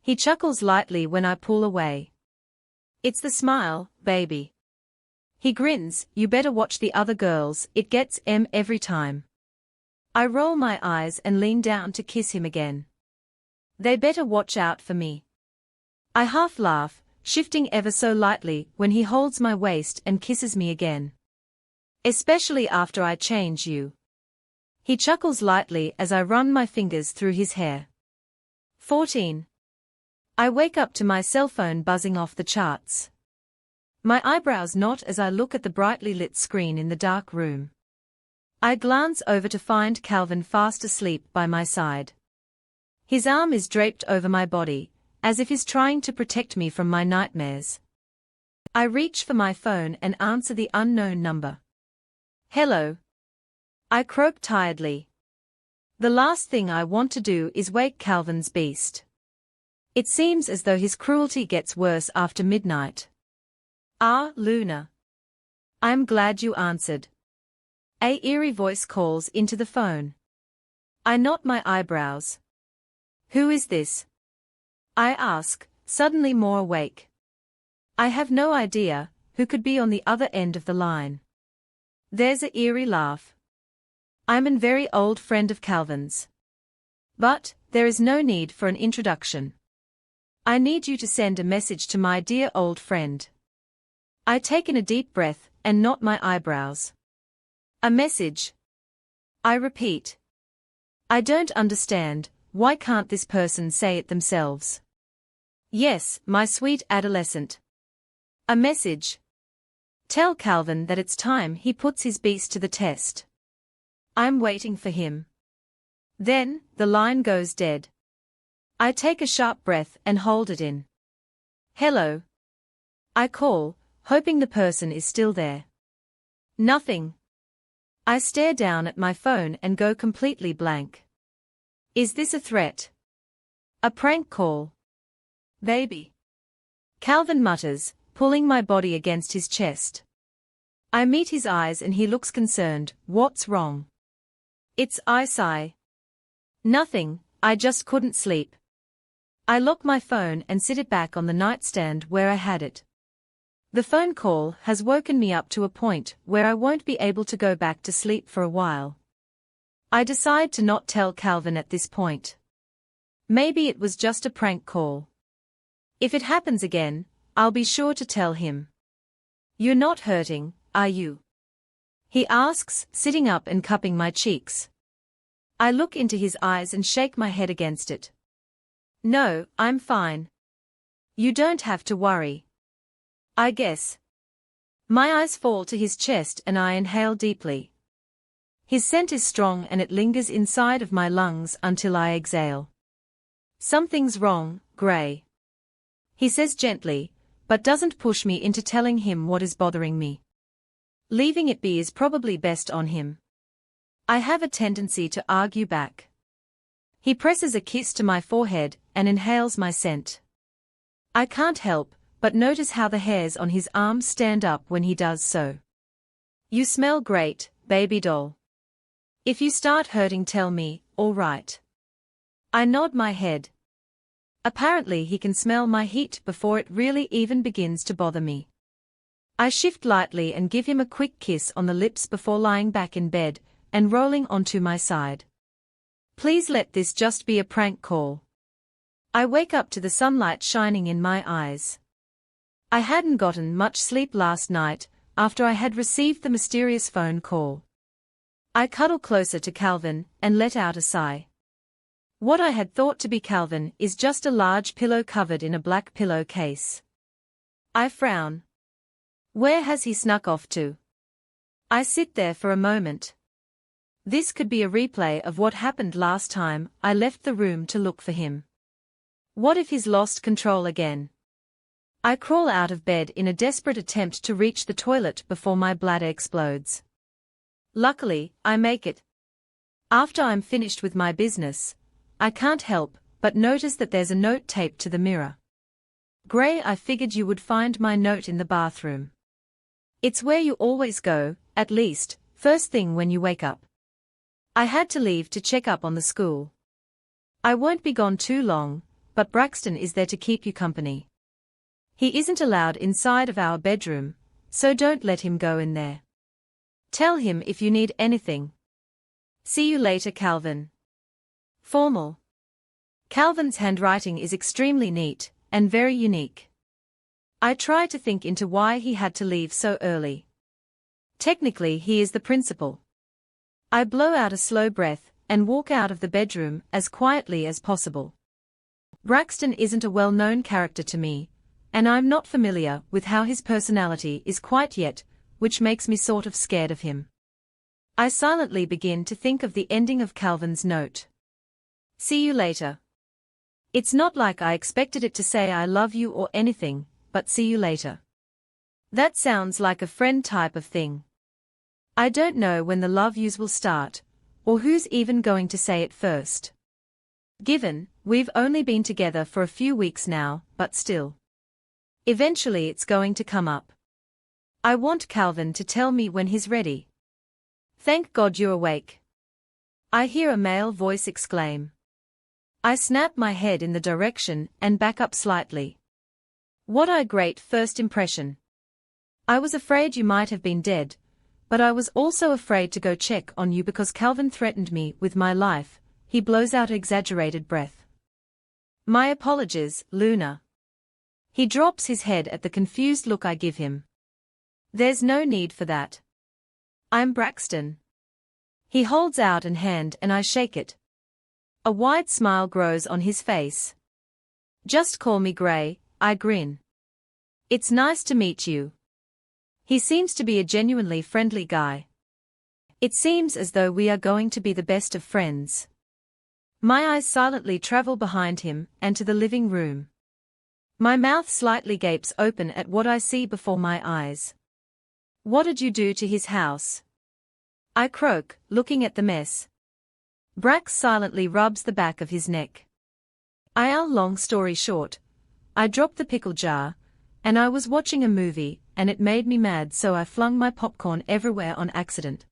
He chuckles lightly when I pull away. It's the smile, baby. He grins, you better watch the other girls, it gets every time. I roll my eyes and lean down to kiss him again. They better watch out for me. I half laugh, shifting ever so lightly when he holds my waist and kisses me again. Especially after I change you. He chuckles lightly as I run my fingers through his hair. 14. I wake up to my cell phone buzzing off the charts. My eyebrows knot as I look at the brightly lit screen in the dark room. I glance over to find Calvin fast asleep by my side. His arm is draped over my body, as if he's trying to protect me from my nightmares. I reach for my phone and answer the unknown number. Hello. I croak tiredly. The last thing I want to do is wake Calvin's beast. It seems as though his cruelty gets worse after midnight. Ah, Luna. I'm glad you answered. A eerie voice calls into the phone. I knot my eyebrows. Who is this? I ask, suddenly more awake. I have no idea who could be on the other end of the line. There's an eerie laugh. I'm a very old friend of Calvin's. But there is no need for an introduction. I need you to send a message to my dear old friend. I take in a deep breath and knot my eyebrows. A message. I repeat. I don't understand, why can't this person say it themselves? Yes, my sweet adolescent. A message. Tell Calvin that it's time he puts his beast to the test. I'm waiting for him. Then, the line goes dead. I take a sharp breath and hold it in. Hello. I call, hoping the person is still there. Nothing. I stare down at my phone and go completely blank. Is this a threat? A prank call? Baby. Calvin mutters, pulling my body against his chest. I meet his eyes and he looks concerned. What's wrong? I sigh. Nothing, I just couldn't sleep. I lock my phone and sit it back on the nightstand where I had it. The phone call has woken me up to a point where I won't be able to go back to sleep for a while. I decide to not tell Calvin at this point. Maybe it was just a prank call. If it happens again, I'll be sure to tell him. You're not hurting, are you? He asks, sitting up and cupping my cheeks. I look into his eyes and shake my head against it. No, I'm fine. You don't have to worry. I guess. My eyes fall to his chest and I inhale deeply. His scent is strong and it lingers inside of my lungs until I exhale. Something's wrong, Gray. He says gently, but doesn't push me into telling him what is bothering me. Leaving it be is probably best on him. I have a tendency to argue back. He presses a kiss to my forehead and inhales my scent. I can't help but notice how the hairs on his arms stand up when he does so. You smell great, baby doll. If you start hurting, tell me, all right. I nod my head. Apparently he can smell my heat before it really even begins to bother me. I shift lightly and give him a quick kiss on the lips before lying back in bed and rolling onto my side. Please let this just be a prank call. I wake up to the sunlight shining in my eyes. I hadn't gotten much sleep last night after I had received the mysterious phone call. I cuddle closer to Calvin and let out a sigh. What I had thought to be Calvin is just a large pillow covered in a black pillowcase. I frown. Where has he snuck off to? I sit there for a moment. This could be a replay of what happened last time I left the room to look for him. What if he's lost control again? I crawl out of bed in a desperate attempt to reach the toilet before my bladder explodes. Luckily, I make it. After I'm finished with my business, I can't help but notice that there's a note taped to the mirror. Gray, I figured you would find my note in the bathroom. It's where you always go, at least, first thing when you wake up. I had to leave to check up on the school. I won't be gone too long, but Braxton is there to keep you company. He isn't allowed inside of our bedroom, so don't let him go in there. Tell him if you need anything. See you later, Calvin. Formal. Calvin's handwriting is extremely neat and very unique. I try to think into why he had to leave so early. Technically, he is the principal. I blow out a slow breath and walk out of the bedroom as quietly as possible. Braxton isn't a well-known character to me, and I'm not familiar with how his personality is quite yet, which makes me sort of scared of him. I silently begin to think of the ending of Calvin's note. See you later. It's not like I expected it to say I love you or anything, but see you later. That sounds like a friend type of thing. I don't know when the love yous will start, or who's even going to say it first. Given, we've only been together for a few weeks now, but still. Eventually it's going to come up. I want Calvin to tell me when he's ready. Thank God you're awake. I hear a male voice exclaim. I snap my head in the direction and back up slightly. What a great first impression. I was afraid you might have been dead, but I was also afraid to go check on you because Calvin threatened me with my life. He blows out exaggerated breath. My apologies, Luna. He drops his head at the confused look I give him. There's no need for that. I'm Braxton. He holds out an hand and I shake it. A wide smile grows on his face. Just call me Gray, I grin. It's nice to meet you. He seems to be a genuinely friendly guy. It seems as though we are going to be the best of friends. My eyes silently travel behind him and to the living room. My mouth slightly gapes open at what I see before my eyes. What did you do to his house? I croak, looking at the mess. Brax silently rubs the back of his neck. Long story short, I dropped the pickle jar, and I was watching a movie, and it made me mad, so I flung my popcorn everywhere on accident.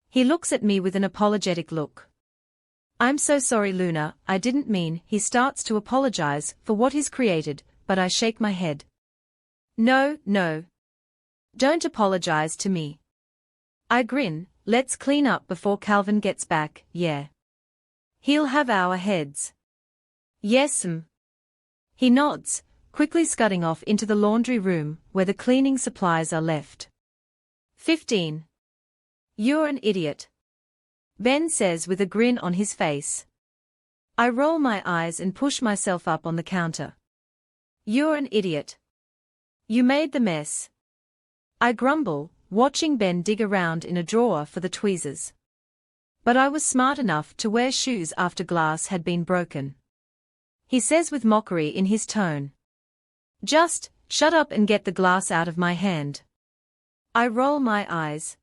He looks at me with an apologetic look. I'm so sorry, Luna, I didn't mean. He starts to apologize for what he's created, but I shake my head. No. Don't apologize to me. I grin. Let's clean up before Calvin gets back, yeah. He'll have our heads. Yes, He nods, quickly scudding off into the laundry room, where the cleaning supplies are left. 15. You're an idiot. Ben says with a grin on his face. I roll my eyes and push myself up on the counter. You're an idiot. You made the mess. I grumble, watching Ben dig around in a drawer for the tweezers. But I was smart enough to wear shoes after glass had been broken. He says with mockery in his tone. Just, shut up and get the glass out of my hand. I roll my eyes.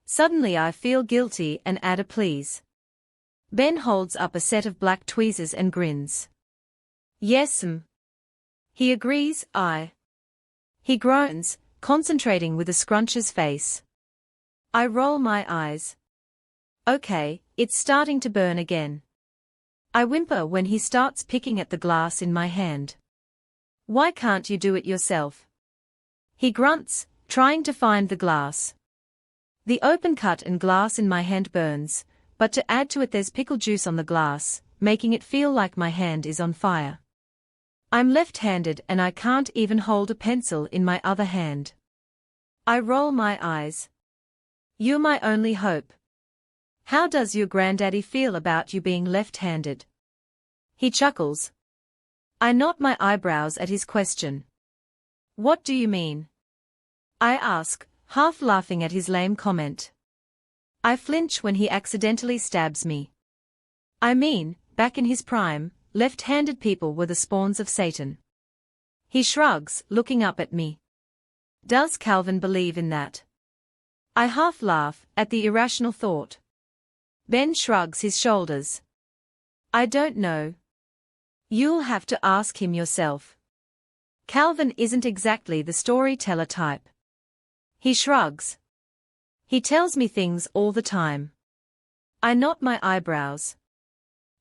Suddenly I feel guilty and add a please. Ben holds up a set of black tweezers and grins. Yes, He agrees, He groans, concentrating with a scrunches face. I roll my eyes. Okay, it's starting to burn again. I whimper when he starts picking at the glass in my hand. Why can't you do it yourself? He grunts, trying to find the glass. The open cut and glass in my hand burns, but to add to it there's pickle juice on the glass, making it feel like my hand is on fire. I'm left-handed and I can't even hold a pencil in my other hand. I roll my eyes. You're my only hope. How does your granddaddy feel about you being left-handed? He chuckles. I knot my eyebrows at his question. What do you mean? I ask, half laughing at his lame comment. I flinch when he accidentally stabs me. I mean, back in his prime, left-handed people were the spawns of Satan. He shrugs, looking up at me. Does Calvin believe in that? I half laugh at the irrational thought. Ben shrugs his shoulders. I don't know. You'll have to ask him yourself. Calvin isn't exactly the storyteller type. He shrugs. He tells me things all the time. I knot my eyebrows.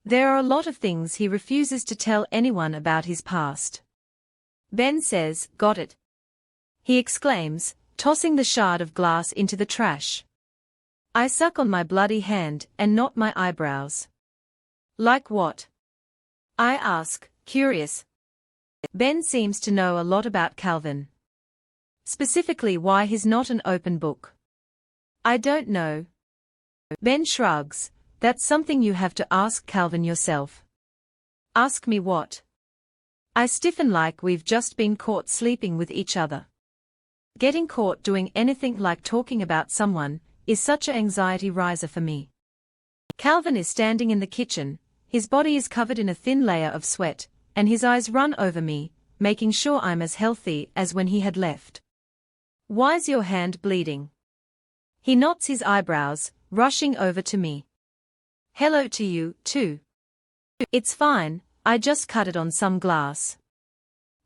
There are a lot of things he refuses to tell anyone about his past. Ben says, got it. He exclaims, tossing the shard of glass into the trash. I suck on my bloody hand and knot my eyebrows. Like what? I ask, curious. Ben seems to know a lot about Calvin. Specifically why he's not an open book. I don't know. Ben shrugs. That's something you have to ask Calvin yourself. Ask me what? I stiffen like we've just been caught sleeping with each other. Getting caught doing anything like talking about someone is such an anxiety riser for me. Calvin is standing in the kitchen, his body is covered in a thin layer of sweat, and his eyes run over me, making sure I'm as healthy as when he had left. Why's your hand bleeding? He knots his eyebrows, rushing over to me. Hello to you, too. It's fine, I just cut it on some glass.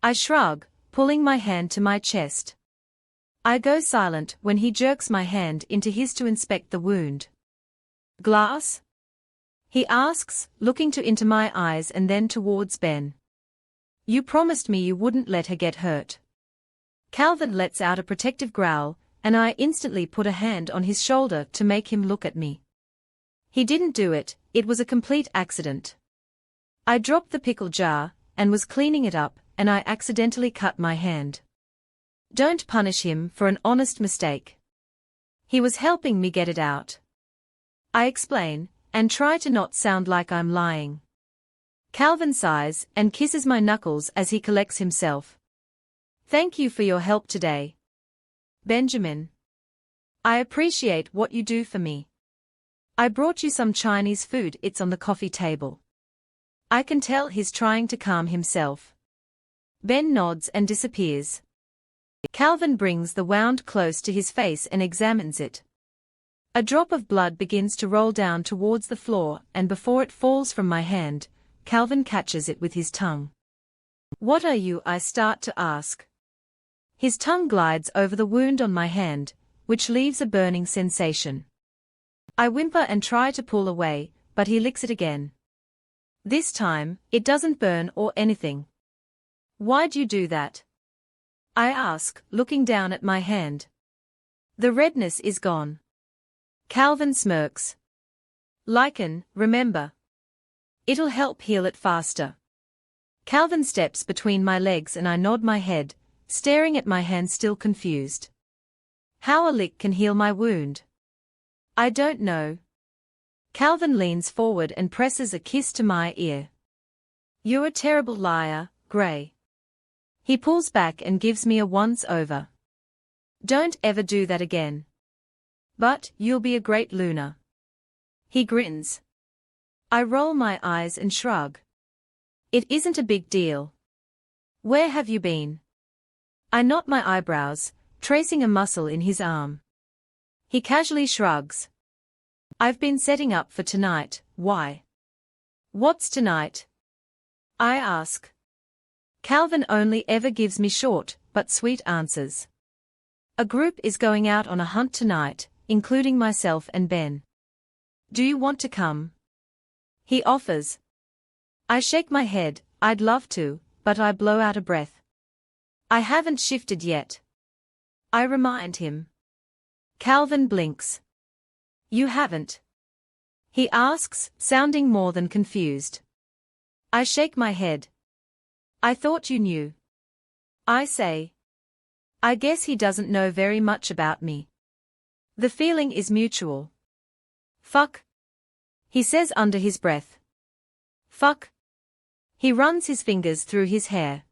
I shrug, pulling my hand to my chest. I go silent when he jerks my hand into his to inspect the wound. Glass? He asks, looking into my eyes and then towards Ben. You promised me you wouldn't let her get hurt. Calvin lets out a protective growl, and I instantly put a hand on his shoulder to make him look at me. He didn't do it, it was a complete accident. I dropped the pickle jar, and was cleaning it up, and I accidentally cut my hand. Don't punish him for an honest mistake. He was helping me get it out. I explain, and try to not sound like I'm lying. Calvin sighs and kisses my knuckles as he collects himself. Thank you for your help today, Benjamin. I appreciate what you do for me. I brought you some Chinese food, it's on the coffee table. I can tell he's trying to calm himself. Ben nods and disappears. Calvin brings the wound close to his face and examines it. A drop of blood begins to roll down towards the floor, and before it falls from my hand, Calvin catches it with his tongue. What are you? I start to ask. His tongue glides over the wound on my hand, which leaves a burning sensation. I whimper and try to pull away, but he licks it again. This time, it doesn't burn or anything. Why'd you do that? I ask, looking down at my hand. The redness is gone. Calvin smirks. Lycan, remember. It'll help heal it faster. Calvin steps between my legs and I nod my head, staring at my hand still confused. How a lick can heal my wound? I don't know. Calvin leans forward and presses a kiss to my ear. You're a terrible liar, Gray. He pulls back and gives me a once-over. Don't ever do that again. But, you'll be a great Luna. He grins. I roll my eyes and shrug. It isn't a big deal. Where have you been? I knot my eyebrows, tracing a muscle in his arm. He casually shrugs. I've been setting up for tonight. Why? What's tonight? I ask. Calvin only ever gives me short, but sweet answers. A group is going out on a hunt tonight, including myself and Ben. Do you want to come? He offers. I shake my head, I'd love to, but I blow out a breath. I haven't shifted yet. I remind him. Calvin blinks. You haven't? He asks, sounding more than confused. I shake my head. I thought you knew. I say. I guess he doesn't know very much about me. The feeling is mutual. Fuck. He says under his breath. Fuck. He runs his fingers through his hair.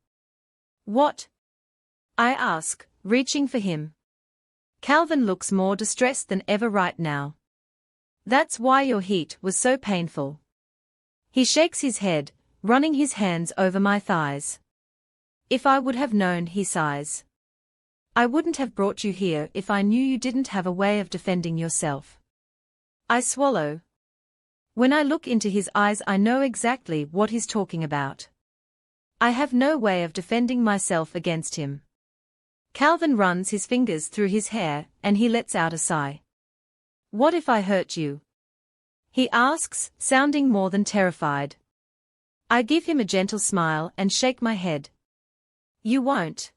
What? I ask, reaching for him. Calvin looks more distressed than ever right now. That's why your heat was so painful. He shakes his head, running his hands over my thighs. If I would have known, he sighs. I wouldn't have brought you here if I knew you didn't have a way of defending yourself. I swallow. When I look into his eyes, I know exactly what he's talking about. I have no way of defending myself against him. Calvin runs his fingers through his hair, and he lets out a sigh. What if I hurt you? He asks, sounding more than terrified. I give him a gentle smile and shake my head. You won't.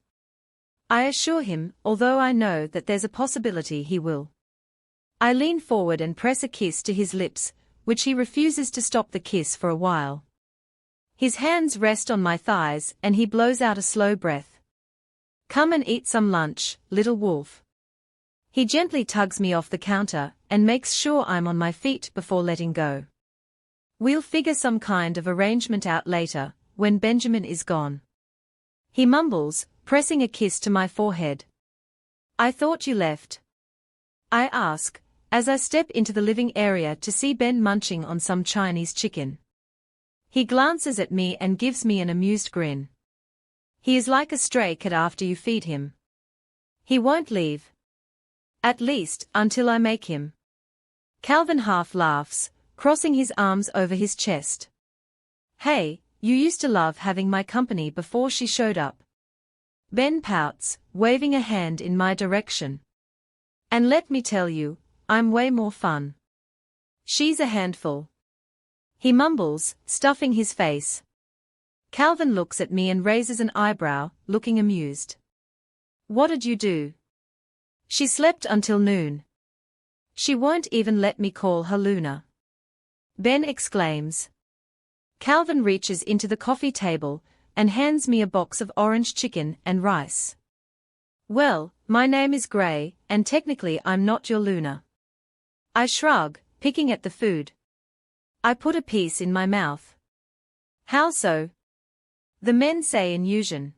I assure him, although I know that there's a possibility he will. I lean forward and press a kiss to his lips, which he refuses to stop the kiss for a while. His hands rest on my thighs and he blows out a slow breath. Come and eat some lunch, little wolf. He gently tugs me off the counter and makes sure I'm on my feet before letting go. We'll figure some kind of arrangement out later, when Benjamin is gone. He mumbles, pressing a kiss to my forehead. I thought you left. I ask, as I step into the living area to see Ben munching on some Chinese chicken. He glances at me and gives me an amused grin. He is like a stray cat after you feed him. He won't leave. At least, until I make him. Calvin half laughs, crossing his arms over his chest. Hey, you used to love having my company before she showed up. Ben pouts, waving a hand in my direction. And let me tell you, I'm way more fun. She's a handful. He mumbles, stuffing his face. Calvin looks at me and raises an eyebrow, looking amused. What did you do? She slept until noon. She won't even let me call her Luna. Ben exclaims. Calvin reaches into the coffee table and hands me a box of orange chicken and rice. Well, my name is Gray, and technically I'm not your Luna. I shrug, picking at the food. I put a piece in my mouth. How so? The men say in Usian.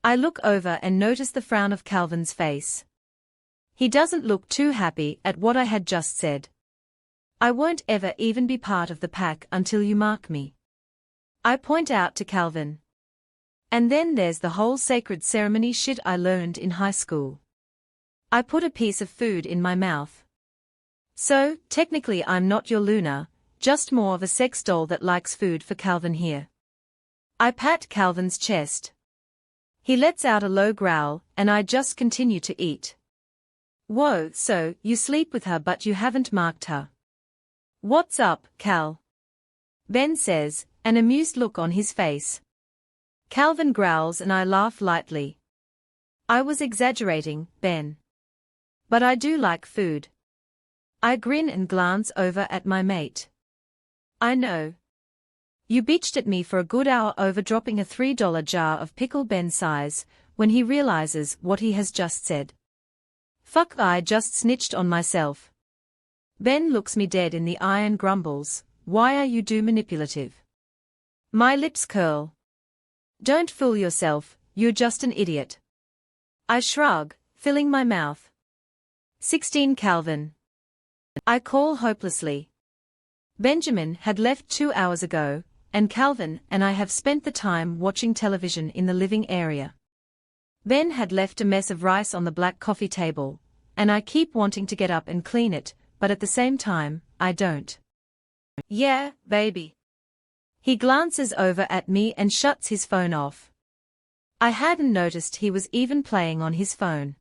I look over and notice the frown of Calvin's face. He doesn't look too happy at what I had just said. I won't ever even be part of the pack until you mark me. I point out to Calvin. And then there's the whole sacred ceremony shit I learned in high school. I put a piece of food in my mouth. So, technically I'm not your Luna, just more of a sex doll that likes food for Calvin here. I pat Calvin's chest. He lets out a low growl, and I just continue to eat. Whoa, so, you sleep with her but you haven't marked her. What's up, Cal? Ben says, an amused look on his face. Calvin growls and I laugh lightly. I was exaggerating, Ben. But I do like food. I grin and glance over at my mate. I know. You bitched at me for a good hour over dropping a $3 jar of pickle. Ben sighs, when he realizes what he has just said. Fuck, I just snitched on myself. Ben looks me dead in the eye and grumbles, why are you too manipulative? My lips curl. Don't fool yourself, you're just an idiot. I shrug, filling my mouth. 16 Calvin. I call hopelessly. Benjamin had left 2 hours ago, and Calvin and I have spent the time watching television in the living area. Ben had left a mess of rice on the black coffee table, and I keep wanting to get up and clean it, but at the same time, I don't. Yeah, baby. He glances over at me and shuts his phone off. I hadn't noticed he was even playing on his phone.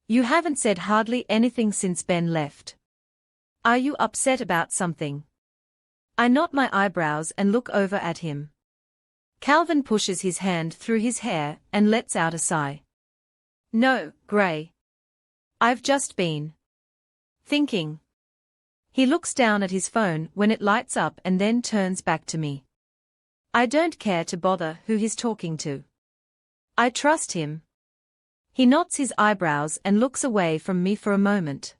You haven't said hardly anything since Ben left. Are you upset about something? I knot my eyebrows and look over at him. Calvin pushes his hand through his hair and lets out a sigh. No, Gray. I've just been thinking. He looks down at his phone when it lights up and then turns back to me. I don't care to bother who he's talking to. I trust him. He knots his eyebrows and looks away from me for a moment.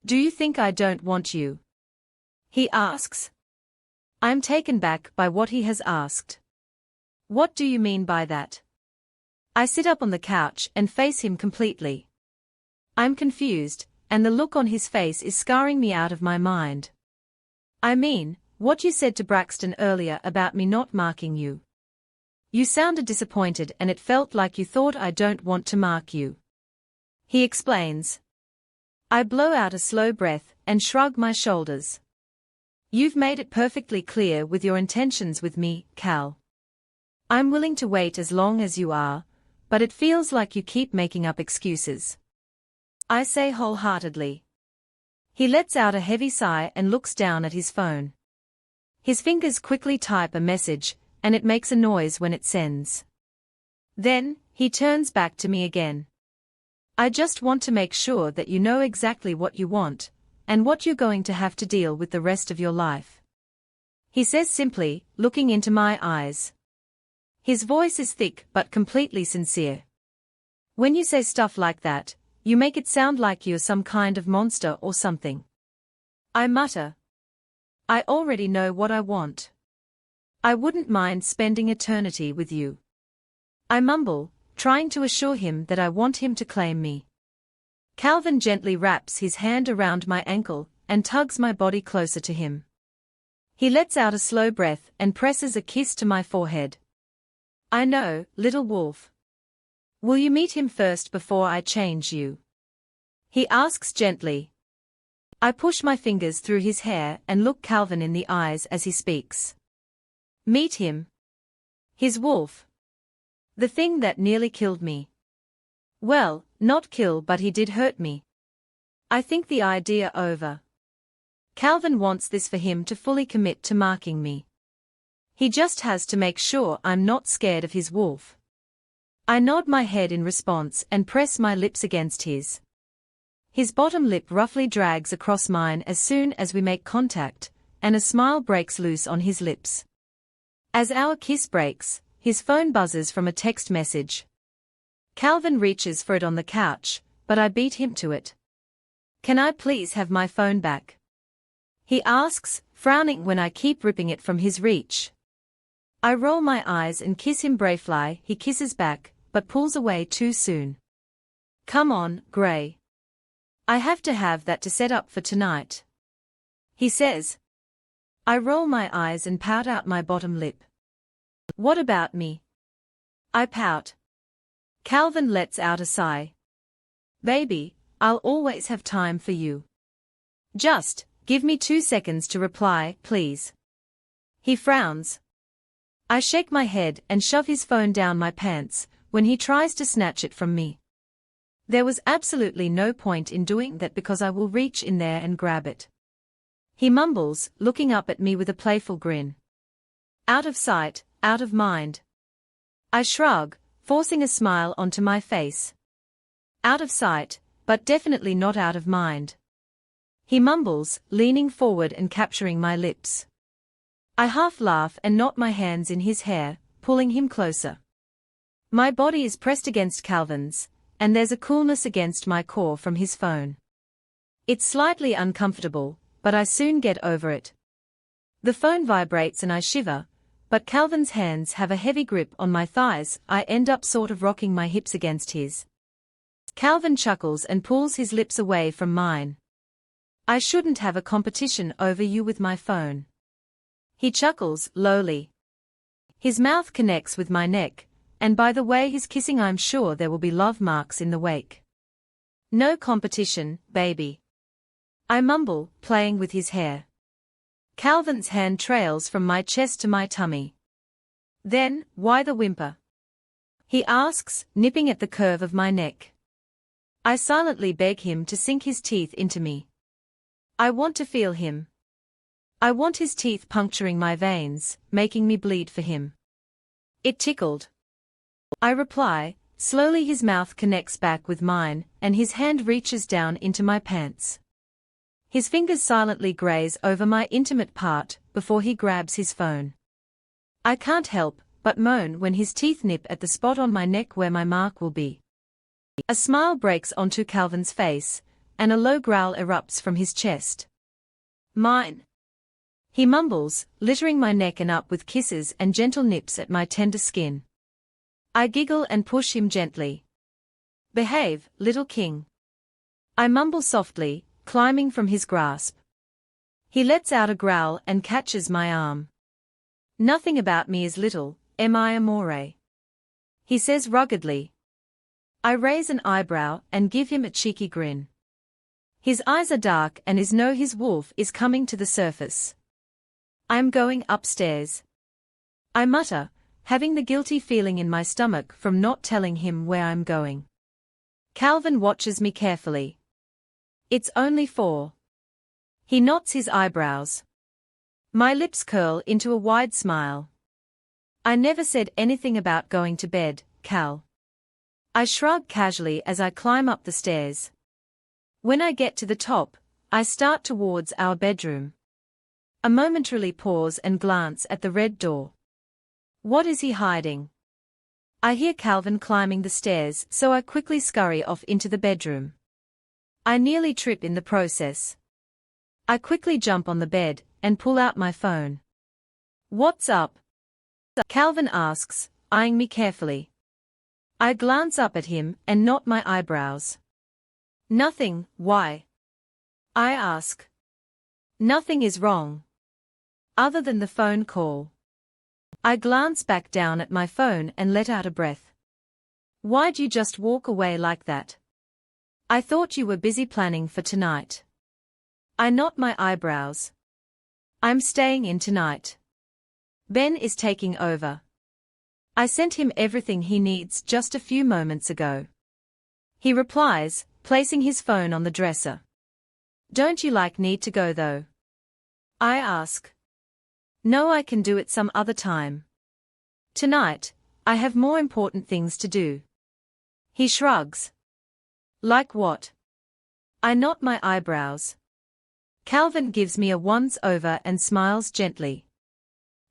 Do you think I don't want you? He asks. I'm taken back by what he has asked. What do you mean by that? I sit up on the couch and face him completely. I'm confused, and the look on his face is scarring me out of my mind. I mean, what you said to Braxton earlier about me not marking you. You sounded disappointed and it felt like you thought I don't want to mark you. He explains. I blow out a slow breath and shrug my shoulders. You've made it perfectly clear with your intentions with me, Cal. I'm willing to wait as long as you are, but it feels like you keep making up excuses. I say wholeheartedly. He lets out a heavy sigh and looks down at his phone. His fingers quickly type a message, and it makes a noise when it sends. Then, he turns back to me again. I just want to make sure that you know exactly what you want, and what you're going to have to deal with the rest of your life. He says simply, looking into my eyes. His voice is thick but completely sincere. When you say stuff like that, you make it sound like you're some kind of monster or something. I mutter. I already know what I want. I wouldn't mind spending eternity with you. I mumble, trying to assure him that I want him to claim me. Calvin gently wraps his hand around my ankle and tugs my body closer to him. He lets out a slow breath and presses a kiss to my forehead. I know, little wolf. Will you meet him first before I change you? He asks gently. I push my fingers through his hair and look Calvin in the eyes as he speaks. Meet him. His wolf. The thing that nearly killed me. Well, not kill, but he did hurt me. I think the idea over. Calvin wants this for him to fully commit to marking me. He just has to make sure I'm not scared of his wolf. I nod my head in response and press my lips against his. His bottom lip roughly drags across mine as soon as we make contact, and a smile breaks loose on his lips. As our kiss breaks, his phone buzzes from a text message. Calvin reaches for it on the couch, but I beat him to it. "Can I please have my phone back?" he asks, frowning when I keep ripping it from his reach. I roll my eyes and kiss him briefly. He kisses back, but pulls away too soon. "Come on, Gray. I have to have that to set up for tonight," he says. I roll my eyes and pout out my bottom lip. "What about me?" I pout. Calvin lets out a sigh. "Baby, I'll always have time for you. Just give me 2 seconds to reply, please." He frowns. I shake my head and shove his phone down my pants when he tries to snatch it from me. There was absolutely no point in doing that because I will reach in there and grab it. He mumbles, looking up at me with a playful grin. "Out of sight, out of mind." I shrug, forcing a smile onto my face. "Out of sight, but definitely not out of mind." He mumbles, leaning forward and capturing my lips. I half laugh and knot my hands in his hair, pulling him closer. My body is pressed against Calvin's, and there's a coolness against my core from his phone. It's slightly uncomfortable, but I soon get over it. The phone vibrates and I shiver, but Calvin's hands have a heavy grip on my thighs. I end up sort of rocking my hips against his. Calvin chuckles and pulls his lips away from mine. "I shouldn't have a competition over you with my phone." He chuckles, lowly. His mouth connects with my neck, and by the way he's kissing I'm sure there will be love marks in the wake. "No competition, baby." I mumble, playing with his hair. Calvin's hand trails from my chest to my tummy. "Then, why the whimper?" he asks, nipping at the curve of my neck. I silently beg him to sink his teeth into me. I want to feel him. I want his teeth puncturing my veins, making me bleed for him. "It tickled." I reply, slowly. His mouth connects back with mine, and his hand reaches down into my pants. His fingers silently graze over my intimate part, before he grabs his phone. I can't help but moan when his teeth nip at the spot on my neck where my mark will be. A smile breaks onto Calvin's face, and a low growl erupts from his chest. "Mine," he mumbles, littering my neck and up with kisses and gentle nips at my tender skin. I giggle and push him gently. "Behave, little king," I mumble softly, climbing from his grasp. He lets out a growl and catches my arm. "Nothing about me is little, am I, amore?" he says ruggedly. I raise an eyebrow and give him a cheeky grin. His eyes are dark and his wolf is coming to the surface. "I am going upstairs," I mutter, having the guilty feeling in my stomach from not telling him where I'm going. Calvin watches me carefully. "It's only 4. He knots his eyebrows. My lips curl into a wide smile. "I never said anything about going to bed, Cal." I shrug casually as I climb up the stairs. When I get to the top, I start towards our bedroom. I momentarily pause and glance at the red door. What is he hiding? I hear Calvin climbing the stairs, so I quickly scurry off into the bedroom. I nearly trip in the process. I quickly jump on the bed and pull out my phone. "What's up?" Calvin asks, eyeing me carefully. I glance up at him and knot my eyebrows. "Nothing, why?" I ask. "Nothing is wrong. Other than the phone call." I glance back down at my phone and let out a breath. "Why'd you just walk away like that? I thought you were busy planning for tonight." I knot my eyebrows. "I'm staying in tonight. Ben is taking over. I sent him everything he needs just a few moments ago." He replies, placing his phone on the dresser. "Don't you need to go though?" I ask. No, I can do it some other time. Tonight, I have more important things to do. He shrugs. Like what? I knot my eyebrows. Calvin gives me a once-over and smiles gently.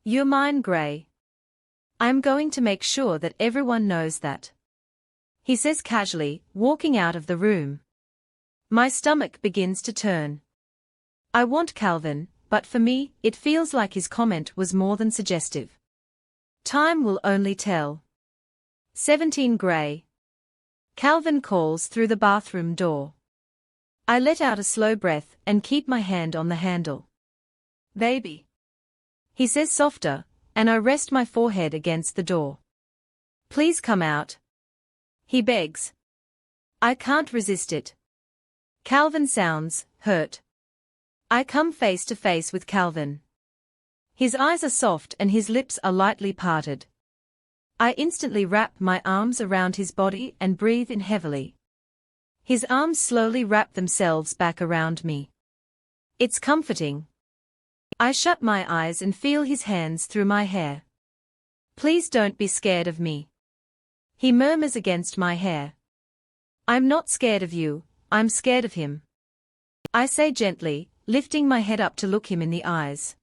You're mine, Gray. I'm going to make sure that everyone knows that. He says casually, walking out of the room. My stomach begins to turn. I want Calvin, but for me, it feels like his comment was more than suggestive. Time will only tell. 17 Gray. Calvin calls through the bathroom door. I let out a slow breath and keep my hand on the handle. Baby. He says softer, and I rest my forehead against the door. Please come out. He begs. I can't resist it. Calvin sounds hurt. I come face to face with Calvin. His eyes are soft and his lips are lightly parted. I instantly wrap my arms around his body and breathe in heavily. His arms slowly wrap themselves back around me. It's comforting. I shut my eyes and feel his hands through my hair. Please don't be scared of me. He murmurs against my hair. I'm not scared of you, I'm scared of him. I say gently, lifting my head up to look him in the eyes.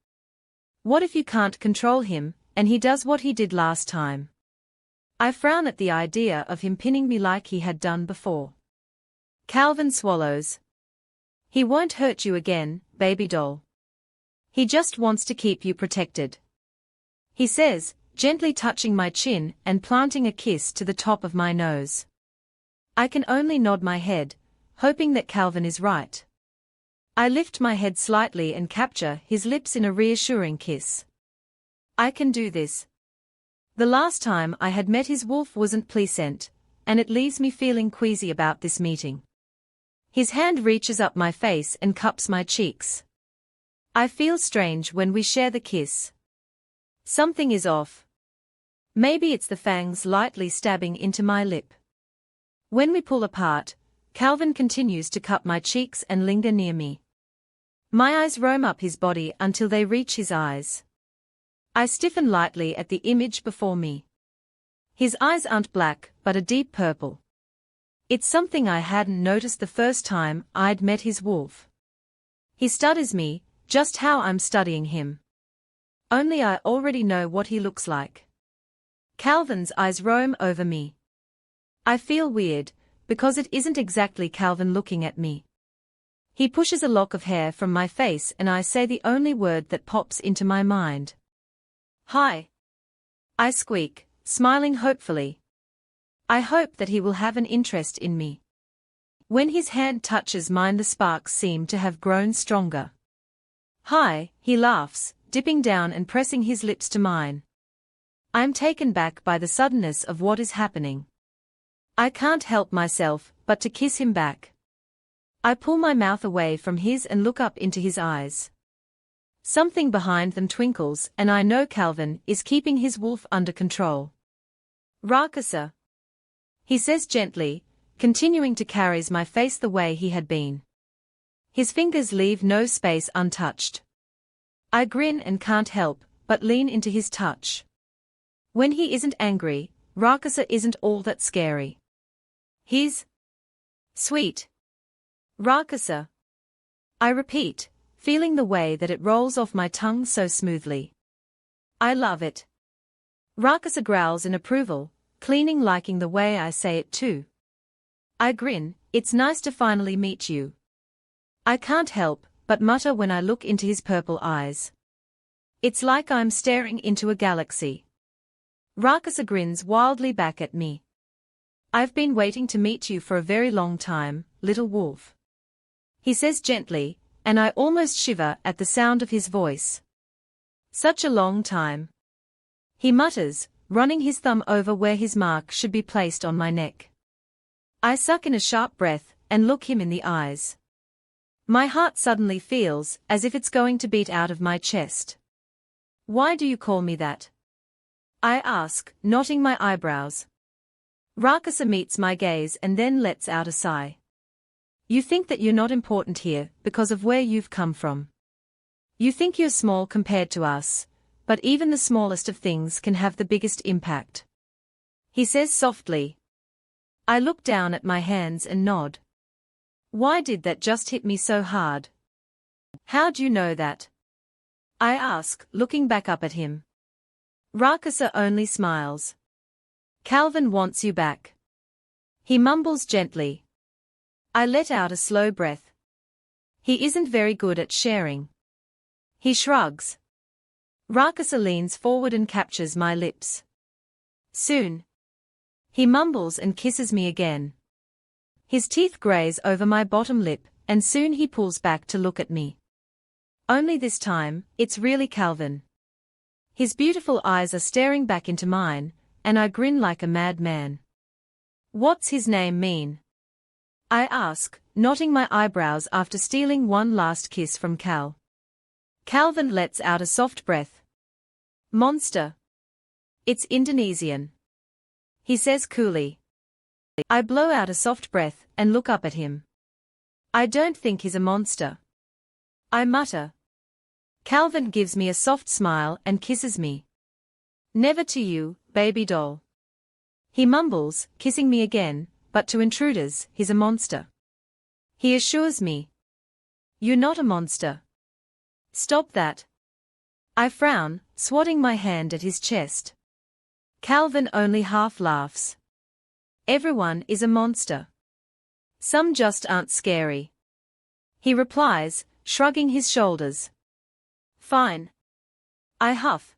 What if you can't control him, and he does what he did last time? I frown at the idea of him pinning me like he had done before. Calvin swallows. He won't hurt you again, baby doll. He just wants to keep you protected. He says, gently touching my chin and planting a kiss to the top of my nose. I can only nod my head, hoping that Calvin is right. I lift my head slightly and capture his lips in a reassuring kiss. I can do this. The last time I had met his wolf wasn't pleasant, and it leaves me feeling queasy about this meeting. His hand reaches up my face and cups my cheeks. I feel strange when we share the kiss. Something is off. Maybe it's the fangs lightly stabbing into my lip. When we pull apart, Calvin continues to cup my cheeks and linger near me. My eyes roam up his body until they reach his eyes. I stiffen lightly at the image before me. His eyes aren't black, but a deep purple. It's something I hadn't noticed the first time I'd met his wolf. He studies me, just how I'm studying him. Only I already know what he looks like. Calvin's eyes roam over me. I feel weird, because it isn't exactly Calvin looking at me. He pushes a lock of hair from my face and I say the only word that pops into my mind. Hi. I squeak, smiling hopefully. I hope that he will have an interest in me. When his hand touches mine, the sparks seem to have grown stronger. Hi, he laughs, dipping down and pressing his lips to mine. I am taken back by the suddenness of what is happening. I can't help myself but to kiss him back. I pull my mouth away from his and look up into his eyes. Something behind them twinkles and I know Calvin is keeping his wolf under control. Rakasa. He says gently, continuing to caress my face the way he had been. His fingers leave no space untouched. I grin and can't help but lean into his touch. When he isn't angry, Rakasa isn't all that scary. He's sweet. Rakasa. I repeat, feeling the way that it rolls off my tongue so smoothly. I love it. Rakasa growls in approval, liking the way I say it too. I grin, it's nice to finally meet you. I can't help but mutter when I look into his purple eyes. It's like I'm staring into a galaxy. Rakasa grins wildly back at me. I've been waiting to meet you for a very long time, little wolf. He says gently, and I almost shiver at the sound of his voice. Such a long time. He mutters, running his thumb over where his mark should be placed on my neck. I suck in a sharp breath and look him in the eyes. My heart suddenly feels as if it's going to beat out of my chest. Why do you call me that? I ask, knotting my eyebrows. Rakasa meets my gaze and then lets out a sigh. You think that you're not important here because of where you've come from. You think you're small compared to us, but even the smallest of things can have the biggest impact. He says softly. I look down at my hands and nod. Why did that just hit me so hard? How'd you know that? I ask, looking back up at him. Rakasa only smiles. Calvin wants you back. He mumbles gently. I let out a slow breath. He isn't very good at sharing. He shrugs. Rakasa leans forward and captures my lips. Soon. He mumbles and kisses me again. His teeth graze over my bottom lip, and soon he pulls back to look at me. Only this time, it's really Calvin. His beautiful eyes are staring back into mine, and I grin like a madman. What's his name mean? I ask, knotting my eyebrows after stealing one last kiss from Cal. Calvin lets out a soft breath. Monster. It's Indonesian. He says coolly. I blow out a soft breath and look up at him. I don't think he's a monster. I mutter. Calvin gives me a soft smile and kisses me. Never to you, baby doll. He mumbles, kissing me again, but to intruders, he's a monster. He assures me. You're not a monster. Stop that. I frown, swatting my hand at his chest. Calvin only half laughs. Everyone is a monster. Some just aren't scary. He replies, shrugging his shoulders. Fine. I huff.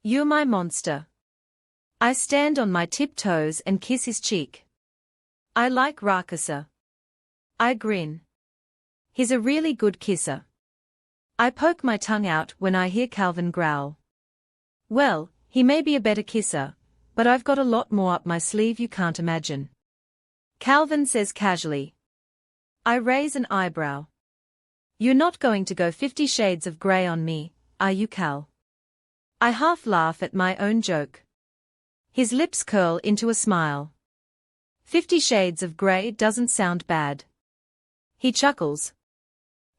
You're my monster. I stand on my tiptoes and kiss his cheek. I like Rakasa. I grin. He's a really good kisser. I poke my tongue out when I hear Calvin growl. Well, he may be a better kisser, but I've got a lot more up my sleeve you can't imagine. Calvin says casually. I raise an eyebrow. You're not going to go 50 Shades of Grey on me, are you, Cal? I half laugh at my own joke. His lips curl into a smile. 50 Shades of Grey doesn't sound bad. He chuckles.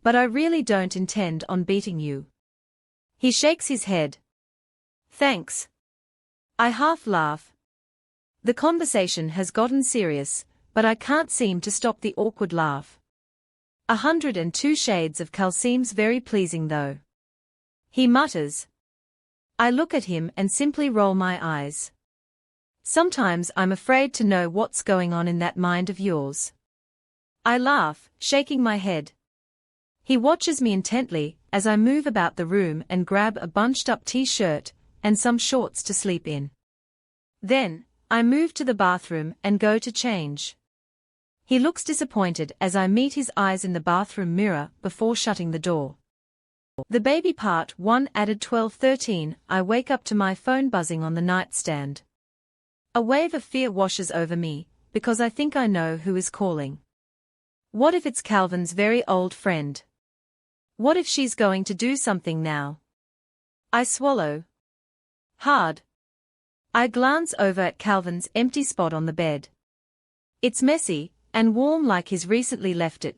But I really don't intend on beating you. He shakes his head. Thanks. I half laugh. The conversation has gotten serious, but I can't seem to stop the awkward laugh. 102 Shades of Cal seems very pleasing though. He mutters. I look at him and simply roll my eyes. Sometimes I'm afraid to know what's going on in that mind of yours. I laugh, shaking my head. He watches me intently as I move about the room and grab a bunched-up t-shirt and some shorts to sleep in. Then, I move to the bathroom and go to change. He looks disappointed as I meet his eyes in the bathroom mirror before shutting the door. The baby part 1 added 12:13. I wake up to my phone buzzing on the nightstand. A wave of fear washes over me, because I think I know who is calling. What if it's Calvin's very old friend? What if she's going to do something now? I swallow hard. I glance over at Calvin's empty spot on the bed. It's messy, and warm like he's recently left it.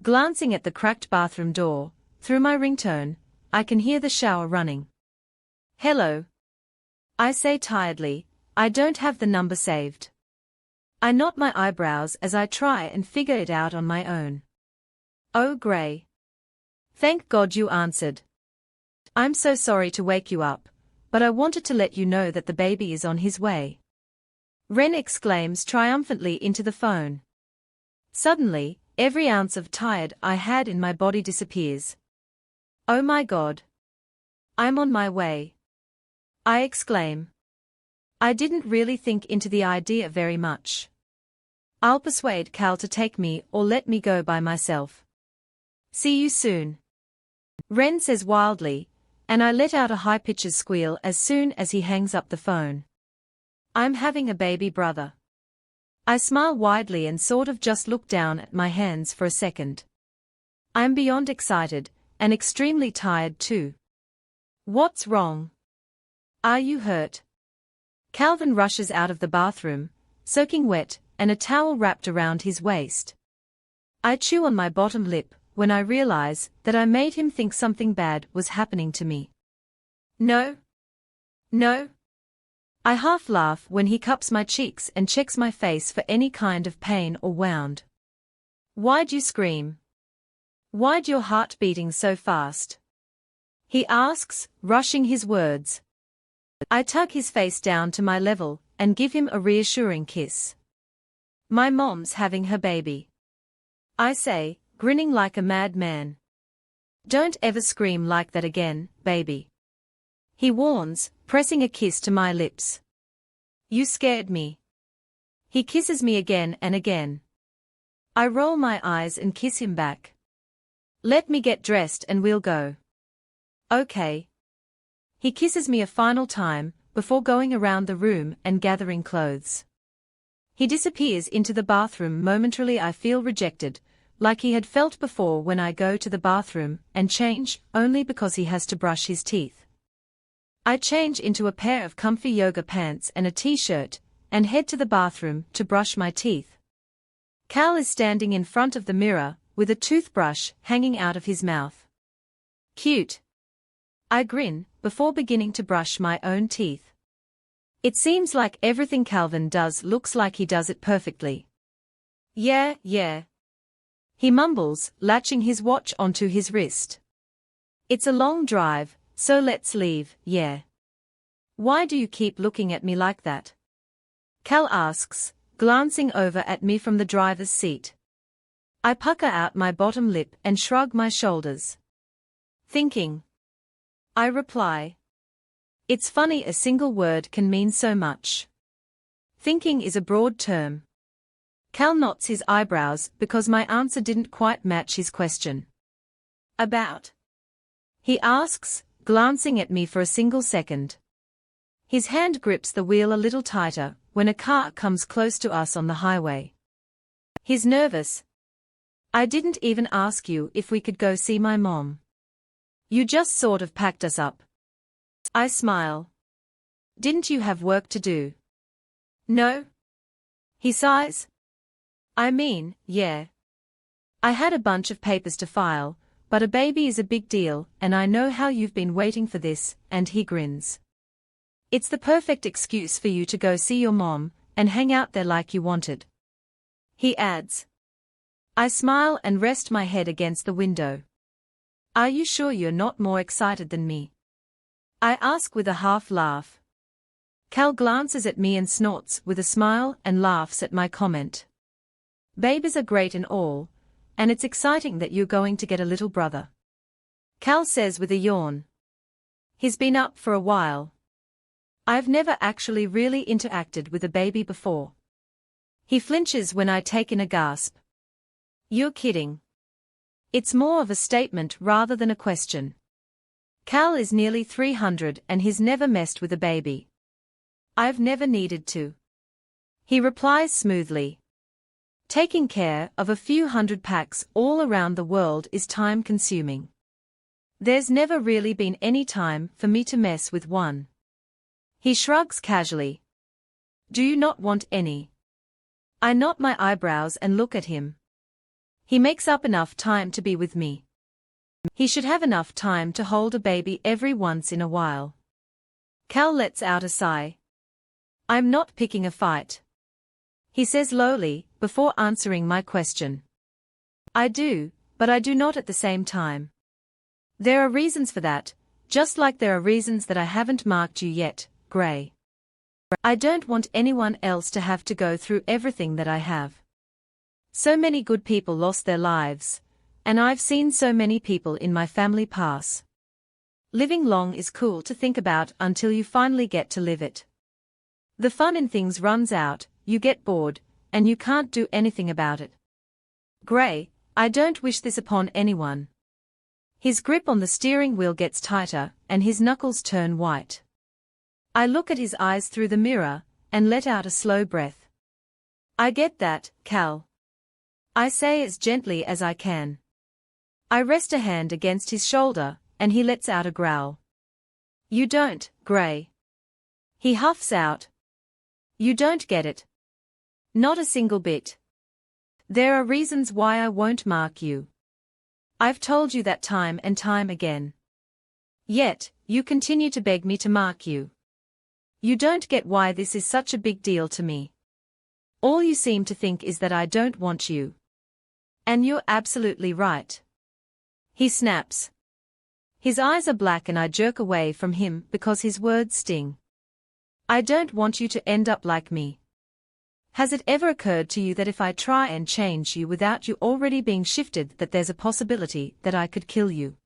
Glancing at the cracked bathroom door, through my ringtone, I can hear the shower running. Hello. I say tiredly, I don't have the number saved. I knot my eyebrows as I try and figure it out on my own. Oh, Gray. Thank God you answered. I'm so sorry to wake you up, but I wanted to let you know that the baby is on his way. Ren exclaims triumphantly into the phone. Suddenly, every ounce of tired I had in my body disappears. Oh my God. I'm on my way. I exclaim. I didn't really think into the idea very much. I'll persuade Cal to take me or let me go by myself. See you soon. Ren says wildly, and I let out a high-pitched squeal as soon as he hangs up the phone. I'm having a baby brother. I smile widely and sort of just look down at my hands for a second. I'm beyond excited, and extremely tired too. What's wrong? Are you hurt? Calvin rushes out of the bathroom, soaking wet, and a towel wrapped around his waist. I chew on my bottom lip, when I realize that I made him think something bad was happening to me. No. No. I half laugh when he cups my cheeks and checks my face for any kind of pain or wound. Why'd you scream? Why'd your heart beating so fast? He asks, rushing his words. I tug his face down to my level and give him a reassuring kiss. My mom's having her baby, I say, grinning like a madman. Don't ever scream like that again, baby, he warns, pressing a kiss to my lips. You scared me. He kisses me again and again. I roll my eyes and kiss him back. Let me get dressed and we'll go. Okay. He kisses me a final time, before going around the room and gathering clothes. He disappears into the bathroom. Momentarily I feel rejected, like he had felt before when I go to the bathroom and change, only because he has to brush his teeth. I change into a pair of comfy yoga pants and a t-shirt, and head to the bathroom to brush my teeth. Cal is standing in front of the mirror, with a toothbrush hanging out of his mouth. Cute. I grin, before beginning to brush my own teeth. It seems like everything Calvin does looks like he does it perfectly. Yeah. He mumbles, latching his watch onto his wrist. It's a long drive, so let's leave, yeah. Why do you keep looking at me like that? Cal asks, glancing over at me from the driver's seat. I pucker out my bottom lip and shrug my shoulders. Thinking. I reply. It's funny a single word can mean so much. Thinking is a broad term. Cal knots his eyebrows because my answer didn't quite match his question. About? He asks, glancing at me for a single second. His hand grips the wheel a little tighter when a car comes close to us on the highway. He's nervous. I didn't even ask you if we could go see my mom. You just sort of packed us up. I smile. Didn't you have work to do? No. He sighs. I mean, yeah. I had a bunch of papers to file, but a baby is a big deal, and I know how you've been waiting for this, and he grins. It's the perfect excuse for you to go see your mom, and hang out there like you wanted. He adds. I smile and rest my head against the window. Are you sure you're not more excited than me? I ask with a half laugh. Cal glances at me and snorts with a smile and laughs at my comment. Babies are great and all, and it's exciting that you're going to get a little brother. Cal says with a yawn. He's been up for a while. I've never actually really interacted with a baby before. He flinches when I take in a gasp. You're kidding. It's more of a statement rather than a question. Cal is nearly 300 and he's never messed with a baby. I've never needed to. He replies smoothly. Taking care of a few hundred packs all around the world is time-consuming. There's never really been any time for me to mess with one. He shrugs casually. Do you not want any? I knot my eyebrows and look at him. He makes up enough time to be with me. He should have enough time to hold a baby every once in a while. Cal lets out a sigh. I'm not picking a fight. He says lowly, before answering my question. I do, but I do not at the same time. There are reasons for that, just like there are reasons that I haven't marked you yet, Gray. I don't want anyone else to have to go through everything that I have. So many good people lost their lives, and I've seen so many people in my family pass. Living long is cool to think about until you finally get to live it. The fun in things runs out, you get bored, and you can't do anything about it. Gray, I don't wish this upon anyone. His grip on the steering wheel gets tighter, and his knuckles turn white. I look at his eyes through the mirror, and let out a slow breath. I get that, Cal. I say as gently as I can. I rest a hand against his shoulder, and he lets out a growl. You don't, Gray. He huffs out. You don't get it. Not a single bit. There are reasons why I won't mark you. I've told you that time and time again. Yet, you continue to beg me to mark you. You don't get why this is such a big deal to me. All you seem to think is that I don't want you. And you're absolutely right. He snaps. His eyes are black and I jerk away from him because his words sting. I don't want you to end up like me. Has it ever occurred to you that if I try and change you without you already being shifted, that there's a possibility that I could kill you?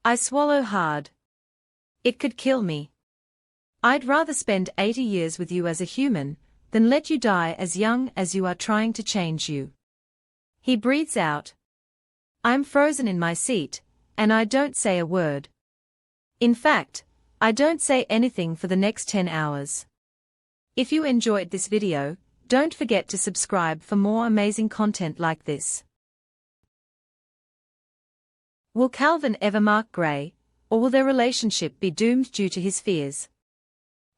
I swallow hard. It could kill me. I'd rather spend 80 years with you as a human, than let you die as young as you are trying to change you. He breathes out. I'm frozen in my seat, and I don't say a word. In fact, I don't say anything for the next 10 hours. If you enjoyed this video, don't forget to subscribe for more amazing content like this. Will Calvin ever mark Gray, or will their relationship be doomed due to his fears?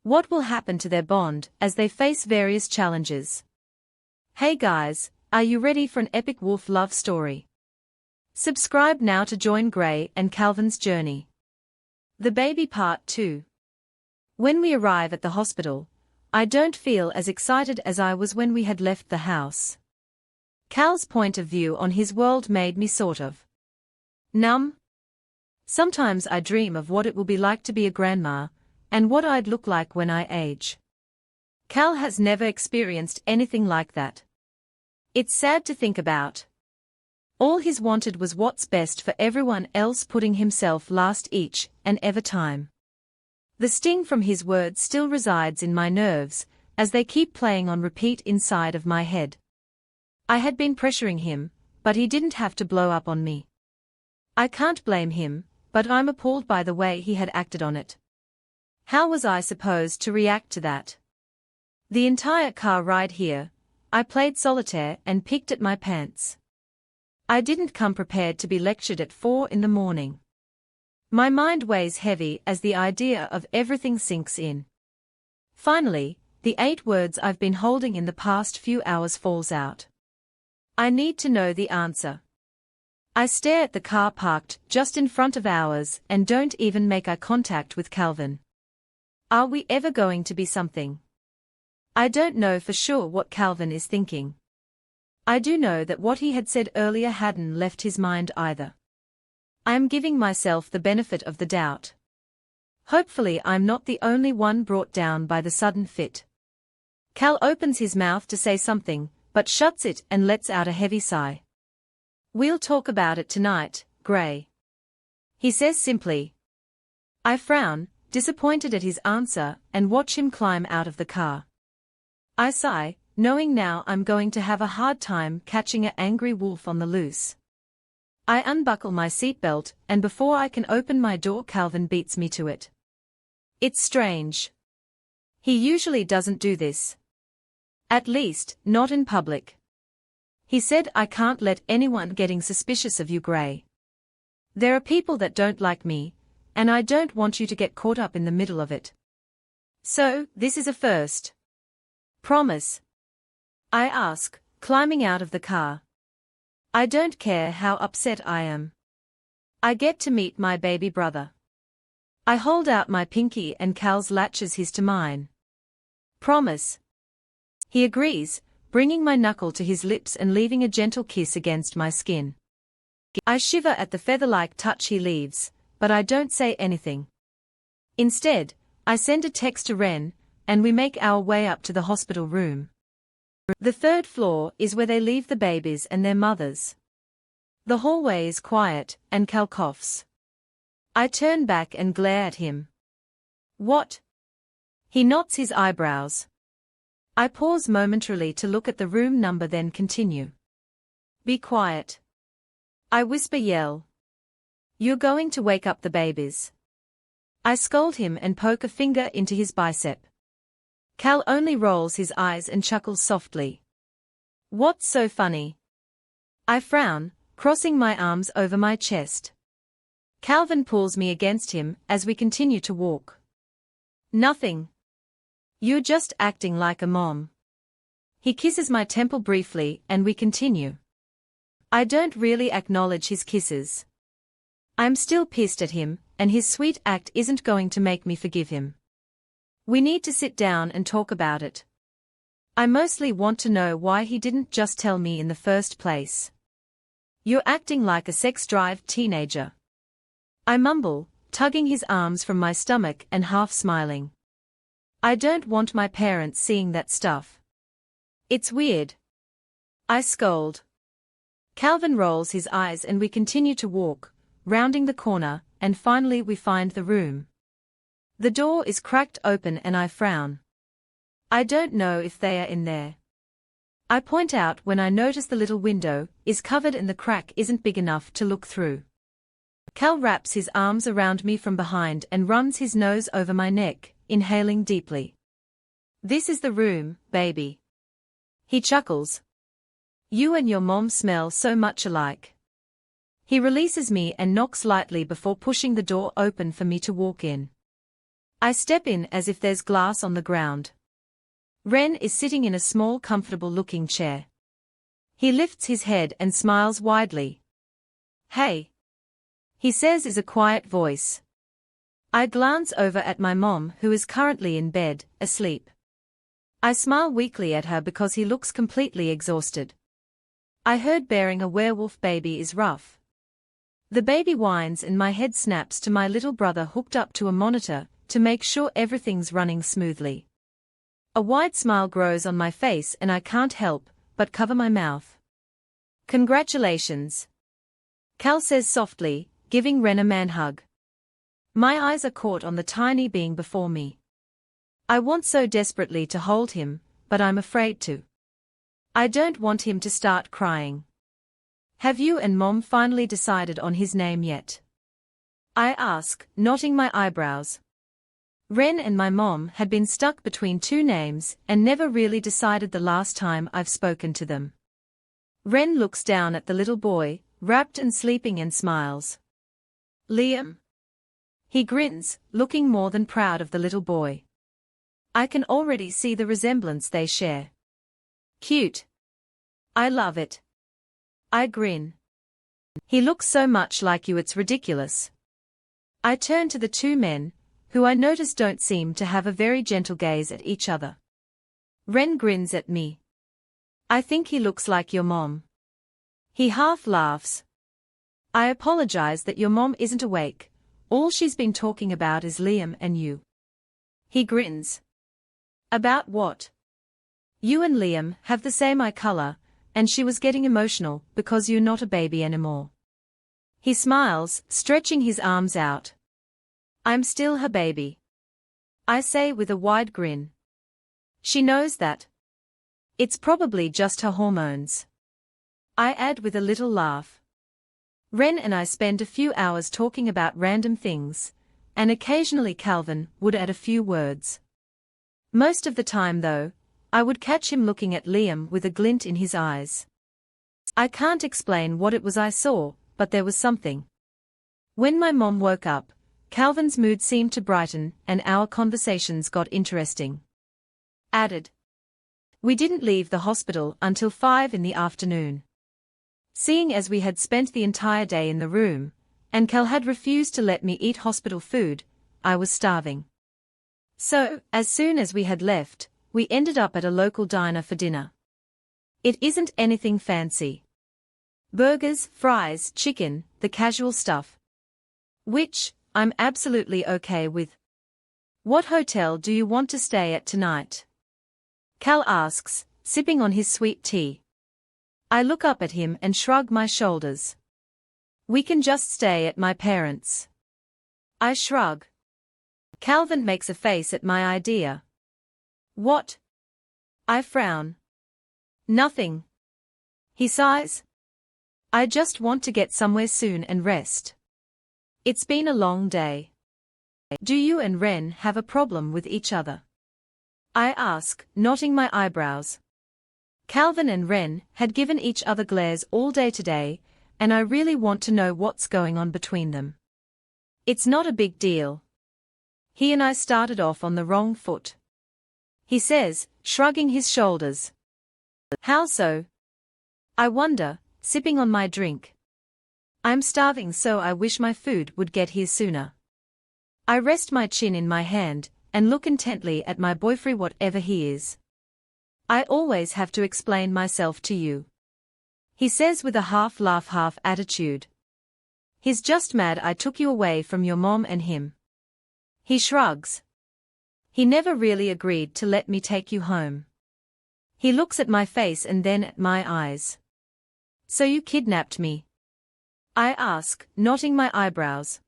What will happen to their bond as they face various challenges? Hey guys, are you ready for an epic wolf love story? Subscribe now to join Gray and Calvin's journey. The Baby Part 2. When we arrive at the hospital, I don't feel as excited as I was when we had left the house. Cal's point of view on his world made me sort of numb. Sometimes I dream of what it will be like to be a grandma, and what I'd look like when I age. Cal has never experienced anything like that. It's sad to think about. All he's wanted was what's best for everyone else, putting himself last each and every time. The sting from his words still resides in my nerves, as they keep playing on repeat inside of my head. I had been pressuring him, but he didn't have to blow up on me. I can't blame him, but I'm appalled by the way he had acted on it. How was I supposed to react to that? The entire car ride here, I played solitaire and picked at my pants. I didn't come prepared to be lectured at 4 in the morning. My mind weighs heavy as the idea of everything sinks in. Finally, the 8 words I've been holding in the past few hours falls out. I need to know the answer. I stare at the car parked just in front of ours and don't even make eye contact with Calvin. Are we ever going to be something? I don't know for sure what Calvin is thinking. I do know that what he had said earlier hadn't left his mind either. I am giving myself the benefit of the doubt. Hopefully I'm not the only one brought down by the sudden fit. Cal opens his mouth to say something, but shuts it and lets out a heavy sigh. We'll talk about it tonight, Gray. He says simply. I frown, disappointed at his answer, and watch him climb out of the car. I sigh, knowing now I'm going to have a hard time catching an angry wolf on the loose. I unbuckle my seatbelt, and before I can open my door, Calvin beats me to it. It's strange. He usually doesn't do this. At least, not in public. He said I can't let anyone getting suspicious of you, Gray. There are people that don't like me, and I don't want you to get caught up in the middle of it. So, this is a first. Promise? I ask, climbing out of the car. I don't care how upset I am. I get to meet my baby brother. I hold out my pinky and Cal's latches his to mine. Promise? He agrees, bringing my knuckle to his lips and leaving a gentle kiss against my skin. I shiver at the feather-like touch he leaves, but I don't say anything. Instead, I send a text to Ren, and we make our way up to the hospital room. The 3rd floor is where they leave the babies and their mothers. The hallway is quiet, and Cal coughs. I turn back and glare at him. What? He knots his eyebrows. I pause momentarily to look at the room number, then continue. Be quiet. I whisper. You're going to wake up the babies. I scold him and poke a finger into his bicep. Cal only rolls his eyes and chuckles softly. What's so funny? I frown, crossing my arms over my chest. Calvin pulls me against him as we continue to walk. Nothing. You're just acting like a mom. He kisses my temple briefly and we continue. I don't really acknowledge his kisses. I'm still pissed at him, and his sweet act isn't going to make me forgive him. We need to sit down and talk about it. I mostly want to know why he didn't just tell me in the first place. You're acting like a sex-driven teenager. I mumble, tugging his arms from my stomach and half smiling. I don't want my parents seeing that stuff. It's weird. I scold. Calvin rolls his eyes and we continue to walk, rounding the corner, and finally we find the room. The door is cracked open and I frown. I don't know if they are in there. I point out when I notice the little window is covered and the crack isn't big enough to look through. Cal wraps his arms around me from behind and runs his nose over my neck, inhaling deeply. This is the room, baby. He chuckles. You and your mom smell so much alike. He releases me and knocks lightly before pushing the door open for me to walk in. I step in as if there's glass on the ground. Ren is sitting in a small comfortable-looking chair. He lifts his head and smiles widely. Hey, he says in a quiet voice. I glance over at my mom who is currently in bed, asleep. I smile weakly at her because he looks completely exhausted. I heard bearing a werewolf baby is rough. The baby whines and my head snaps to my little brother hooked up to a monitor to make sure everything's running smoothly. A wide smile grows on my face and I can't help but cover my mouth. Congratulations, Cal says softly, giving Ren a man hug. My eyes are caught on the tiny being before me. I want so desperately to hold him, but I'm afraid to. I don't want him to start crying. Have you and Mom finally decided on his name yet? I ask, knotting my eyebrows. Ren and my mom had been stuck between two names and never really decided the last time I've spoken to them. Ren looks down at the little boy, wrapped and sleeping, and smiles. Liam? He grins, looking more than proud of the little boy. I can already see the resemblance they share. Cute. I love it. I grin. He looks so much like you it's ridiculous. I turn to the two men, who I notice don't seem to have a very gentle gaze at each other. Ren grins at me. I think he looks like your mom. He half laughs. I apologize that your mom isn't awake. All she's been talking about is Liam and you. He grins. About what? You and Liam have the same eye color, and she was getting emotional because you're not a baby anymore. He smiles, stretching his arms out. I'm still her baby, I say with a wide grin. She knows that. It's probably just her hormones, I add with a little laugh. Ren and I spend a few hours talking about random things, and occasionally Calvin would add a few words. Most of the time though, I would catch him looking at Liam with a glint in his eyes. I can't explain what it was I saw, but there was something. When my mom woke up, Calvin's mood seemed to brighten and our conversations got interesting. Added. We didn't leave the hospital until 5 in the afternoon. Seeing as we had spent the entire day in the room, and Cal had refused to let me eat hospital food, I was starving. So, as soon as we had left, we ended up at a local diner for dinner. It isn't anything fancy. Burgers, fries, chicken, the casual stuff. Which, I'm absolutely okay with. What hotel do you want to stay at tonight? Cal asks, sipping on his sweet tea. I look up at him and shrug my shoulders. We can just stay at my parents'. I shrug. Calvin makes a face at my idea. What? I frown. Nothing. He sighs. I just want to get somewhere soon and rest. It's been a long day. Do you and Ren have a problem with each other? I ask, knotting my eyebrows. Calvin and Ren had given each other glares all day today, and I really want to know what's going on between them. It's not a big deal. He and I started off on the wrong foot, he says, shrugging his shoulders. How so? I wonder, sipping on my drink. I'm starving, so I wish my food would get here sooner. I rest my chin in my hand and look intently at my boyfriend, whatever he is. I always have to explain myself to you, he says with a half laugh, half attitude. He's just mad I took you away from your mom and him. He shrugs. He never really agreed to let me take you home. He looks at my face and then at my eyes. So you kidnapped me? I ask, knotting my eyebrows.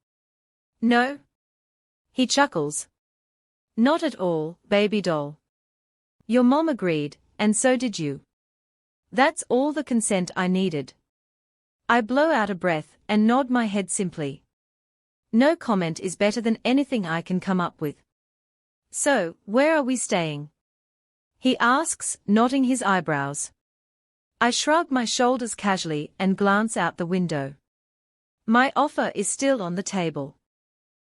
No. He chuckles. Not at all, baby doll. Your mom agreed, and so did you. That's all the consent I needed. I blow out a breath and nod my head simply. No comment is better than anything I can come up with. So, where are we staying? He asks, knotting his eyebrows. I shrug my shoulders casually and glance out the window. My offer is still on the table.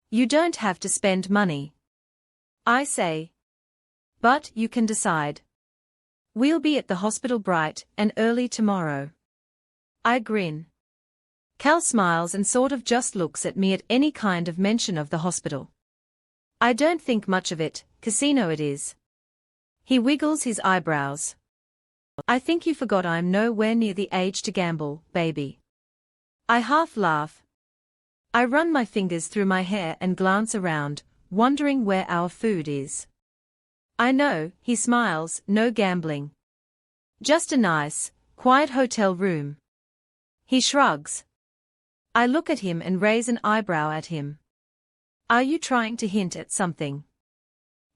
You don't have to spend money, I say. But you can decide. We'll be at the hospital bright and early tomorrow. I grin. Cal smiles and sort of just looks at me at any kind of mention of the hospital. I don't think much of it, casino it is. He wiggles his eyebrows. I think you forgot I'm nowhere near the age to gamble, baby. I half laugh. I run my fingers through my hair and glance around, wondering where our food is. I know, he smiles, no gambling. Just a nice, quiet hotel room. He shrugs. I look at him and raise an eyebrow at him. Are you trying to hint at something?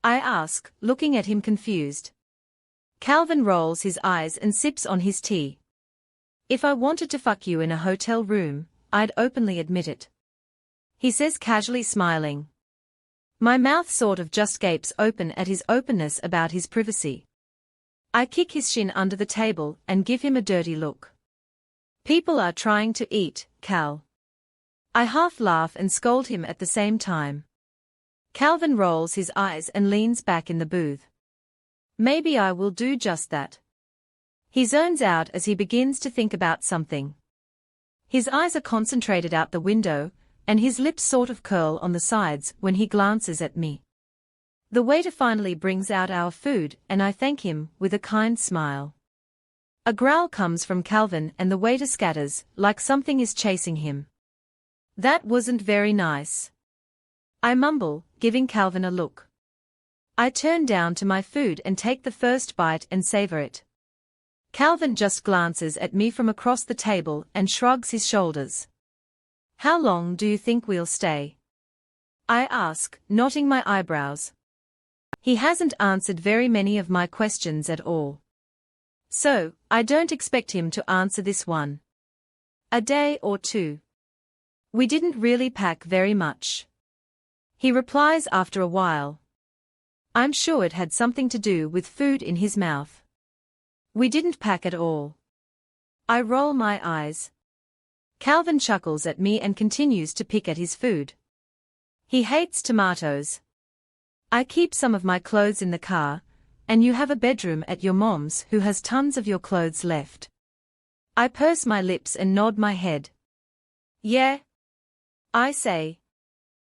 I ask, looking at him confused. Calvin rolls his eyes and sips on his tea. If I wanted to fuck you in a hotel room, I'd openly admit it, he says casually, smiling. My mouth sort of just gapes open at his openness about his privacy. I kick his shin under the table and give him a dirty look. People are trying to eat, Cal. I half laugh and scold him at the same time. Calvin rolls his eyes and leans back in the booth. Maybe I will do just that. He zones out as he begins to think about something. His eyes are concentrated out the window, and his lips sort of curl on the sides when he glances at me. The waiter finally brings out our food and I thank him with a kind smile. A growl comes from Calvin and the waiter scatters, like something is chasing him. That wasn't very nice, I mumble, giving Calvin a look. I turn down to my food and take the first bite and savor it. Calvin just glances at me from across the table and shrugs his shoulders. How long do you think we'll stay? I ask, knotting my eyebrows. He hasn't answered very many of my questions at all. So, I don't expect him to answer this one. A day or two. We didn't really pack very much, he replies after a while. I'm sure it had something to do with food in his mouth. We didn't pack at all. I roll my eyes. Calvin chuckles at me and continues to pick at his food. He hates tomatoes. I keep some of my clothes in the car, and you have a bedroom at your mom's who has tons of your clothes left. I purse my lips and nod my head. Yeah, I say.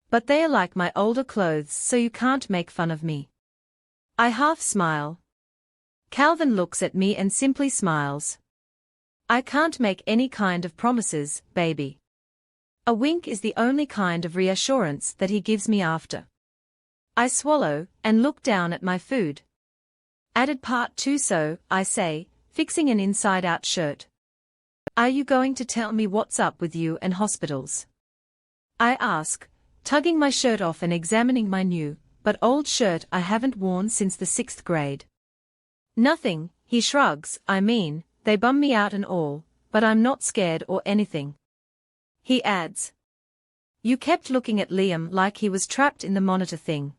But they are like my older clothes, so you can't make fun of me. I half smile. Calvin looks at me and simply smiles. I can't make any kind of promises, baby. A wink is the only kind of reassurance that he gives me after. I swallow and look down at my food. Added part 2, so, I say, fixing an inside-out shirt. Are you going to tell me what's up with you and hospitals? I ask, tugging my shirt off and examining my new, but old shirt I haven't worn since the 6th grade. Nothing, he shrugs, I mean, they bum me out and all, but I'm not scared or anything. He adds. You kept looking at Liam like he was trapped in the monitor thing.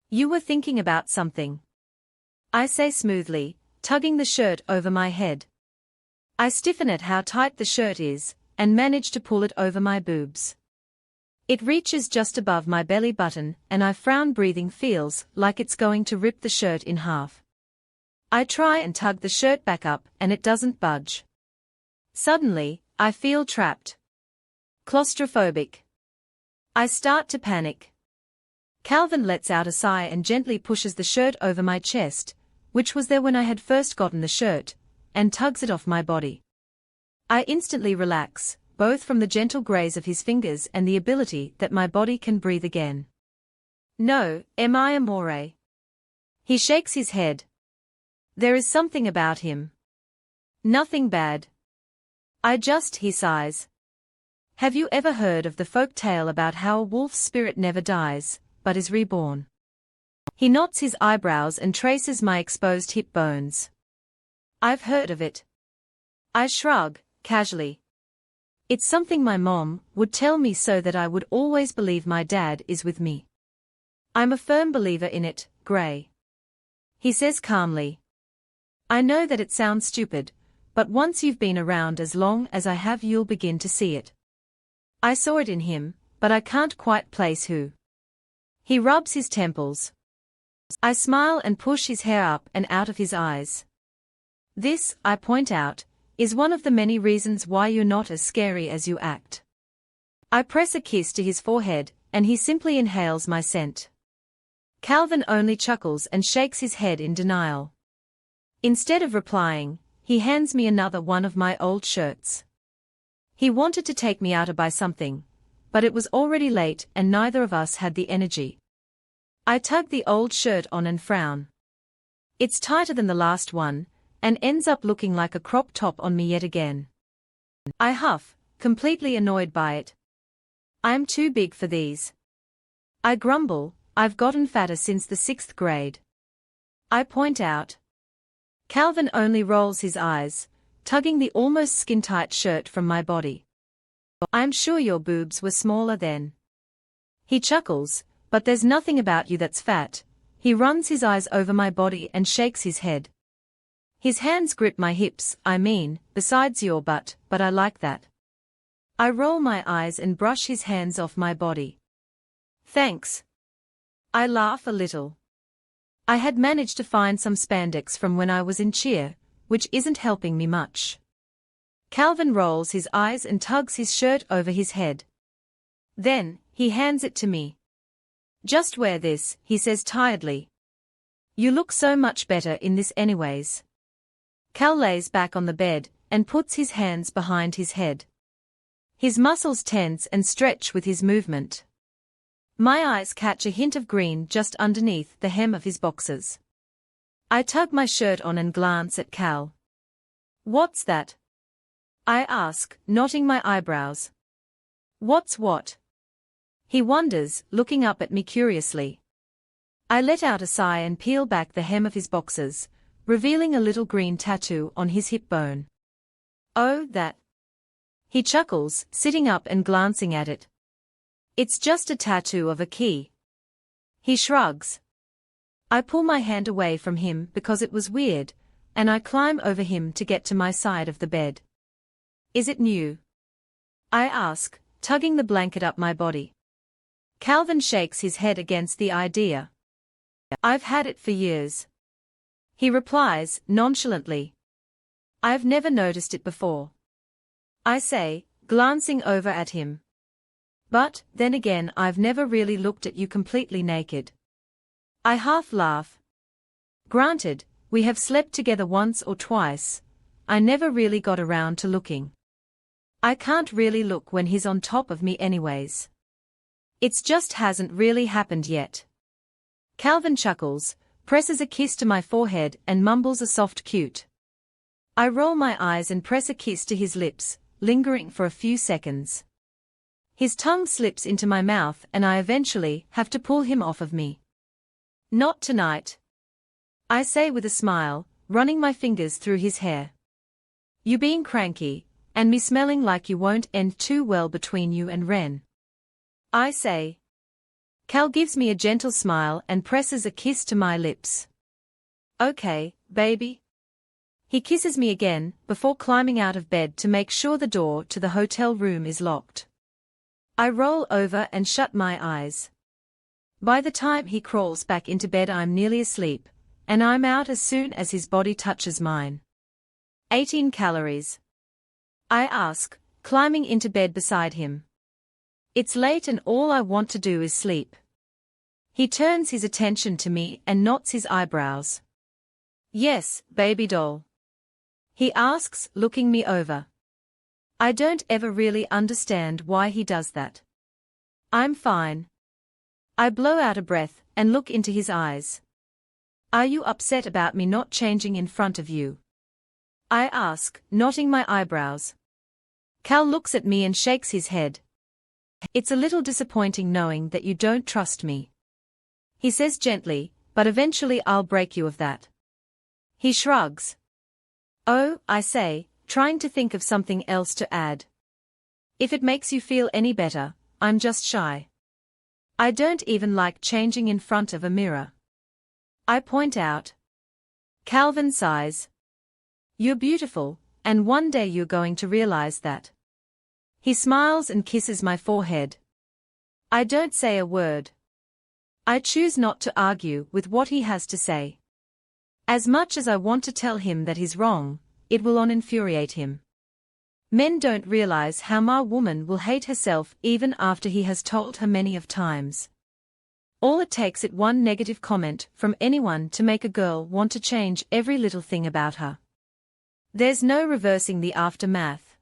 You were thinking about something, I say smoothly, tugging the shirt over my head. I stiffen at how tight the shirt is, and manage to pull it over my boobs. It reaches just above my belly button and I frown. Breathing feels like it's going to rip the shirt in half. I try and tug the shirt back up and it doesn't budge. Suddenly, I feel trapped. Claustrophobic. I start to panic. Calvin lets out a sigh and gently pushes the shirt over my chest, which was there when I had first gotten the shirt, and tugs it off my body. I instantly relax, both from the gentle graze of his fingers and the ability that my body can breathe again. No, mi amore. He shakes his head. There is something about him. Nothing bad. He sighs. Have you ever heard of the folk tale about how a wolf's spirit never dies, but is reborn? He knots his eyebrows and traces my exposed hip bones. I've heard of it. I shrug, casually. It's something my mom would tell me so that I would always believe my dad is with me. I'm a firm believer in it, Gray. He says calmly. I know that it sounds stupid, but once you've been around as long as I have you'll begin to see it. I saw it in him, but I can't quite place who. He rubs his temples. I smile and push his hair up and out of his eyes. This, I point out, is one of the many reasons why you're not as scary as you act. I press a kiss to his forehead, and he simply inhales my scent. Calvin only chuckles and shakes his head in denial. Instead of replying, he hands me another one of my old shirts. He wanted to take me out to buy something, but it was already late and neither of us had the energy. I tug the old shirt on and frown. It's tighter than the last one, and ends up looking like a crop top on me yet again. I huff, completely annoyed by it. I'm too big for these. I grumble, I've gotten fatter since the 6th grade. I point out. Calvin only rolls his eyes, tugging the almost skin-tight shirt from my body. I'm sure your boobs were smaller then. He chuckles, but there's nothing about you that's fat. He runs his eyes over my body and shakes his head. His hands grip my hips, besides your butt, but I like that. I roll my eyes and brush his hands off my body. Thanks. I laugh a little. I had managed to find some spandex from when I was in cheer, which isn't helping me much. Calvin rolls his eyes and tugs his shirt over his head. Then, he hands it to me. Just wear this, he says tiredly. You look so much better in this anyways. Cal lays back on the bed, and puts his hands behind his head. His muscles tense and stretch with his movement. My eyes catch a hint of green just underneath the hem of his boxers. I tug my shirt on and glance at Cal. What's that? I ask, knotting my eyebrows. What's what? He wonders, looking up at me curiously. I let out a sigh and peel back the hem of his boxers, revealing a little green tattoo on his hip bone. Oh, that. He chuckles, sitting up and glancing at it. It's just a tattoo of a key. He shrugs. I pull my hand away from him because it was weird, and I climb over him to get to my side of the bed. Is it new? I ask, tugging the blanket up my body. Calvin shakes his head against the idea. I've had it for years. He replies, nonchalantly. I've never noticed it before. I say, glancing over at him. But, then again, I've never really looked at you completely naked. I half laugh. Granted, we have slept together once or twice. I never really got around to looking. I can't really look when he's on top of me anyways. It's just hasn't really happened yet. Calvin chuckles, presses a kiss to my forehead and mumbles a soft cute. I roll my eyes and press a kiss to his lips, lingering for a few seconds. His tongue slips into my mouth and I eventually have to pull him off of me. Not tonight. I say with a smile, running my fingers through his hair. You being cranky, and me smelling like you won't end too well between you and Ren. I say. Cal gives me a gentle smile and presses a kiss to my lips. Okay, baby. He kisses me again, before climbing out of bed to make sure the door to the hotel room is locked. I roll over and shut my eyes. By the time he crawls back into bed I'm nearly asleep, and I'm out as soon as his body touches mine. 18 calories. I ask, climbing into bed beside him. It's late and all I want to do is sleep. He turns his attention to me and knots his eyebrows. Yes, baby doll. He asks, looking me over. I don't ever really understand why he does that. I'm fine. I blow out a breath and look into his eyes. Are you upset about me not changing in front of you? I ask, knotting my eyebrows. Cal looks at me and shakes his head. It's a little disappointing knowing that you don't trust me. He says gently, but eventually I'll break you of that. He shrugs. Oh, I say, trying to think of something else to add. If it makes you feel any better, I'm just shy. I don't even like changing in front of a mirror. I point out. Calvin sighs. You're beautiful, and one day you're going to realize that. He smiles and kisses my forehead. I don't say a word. I choose not to argue with what he has to say. As much as I want to tell him that he's wrong, it will infuriate him. Men don't realize how a woman will hate herself even after he has told her many of times. All it takes is one negative comment from anyone to make a girl want to change every little thing about her. There's no reversing the aftermath.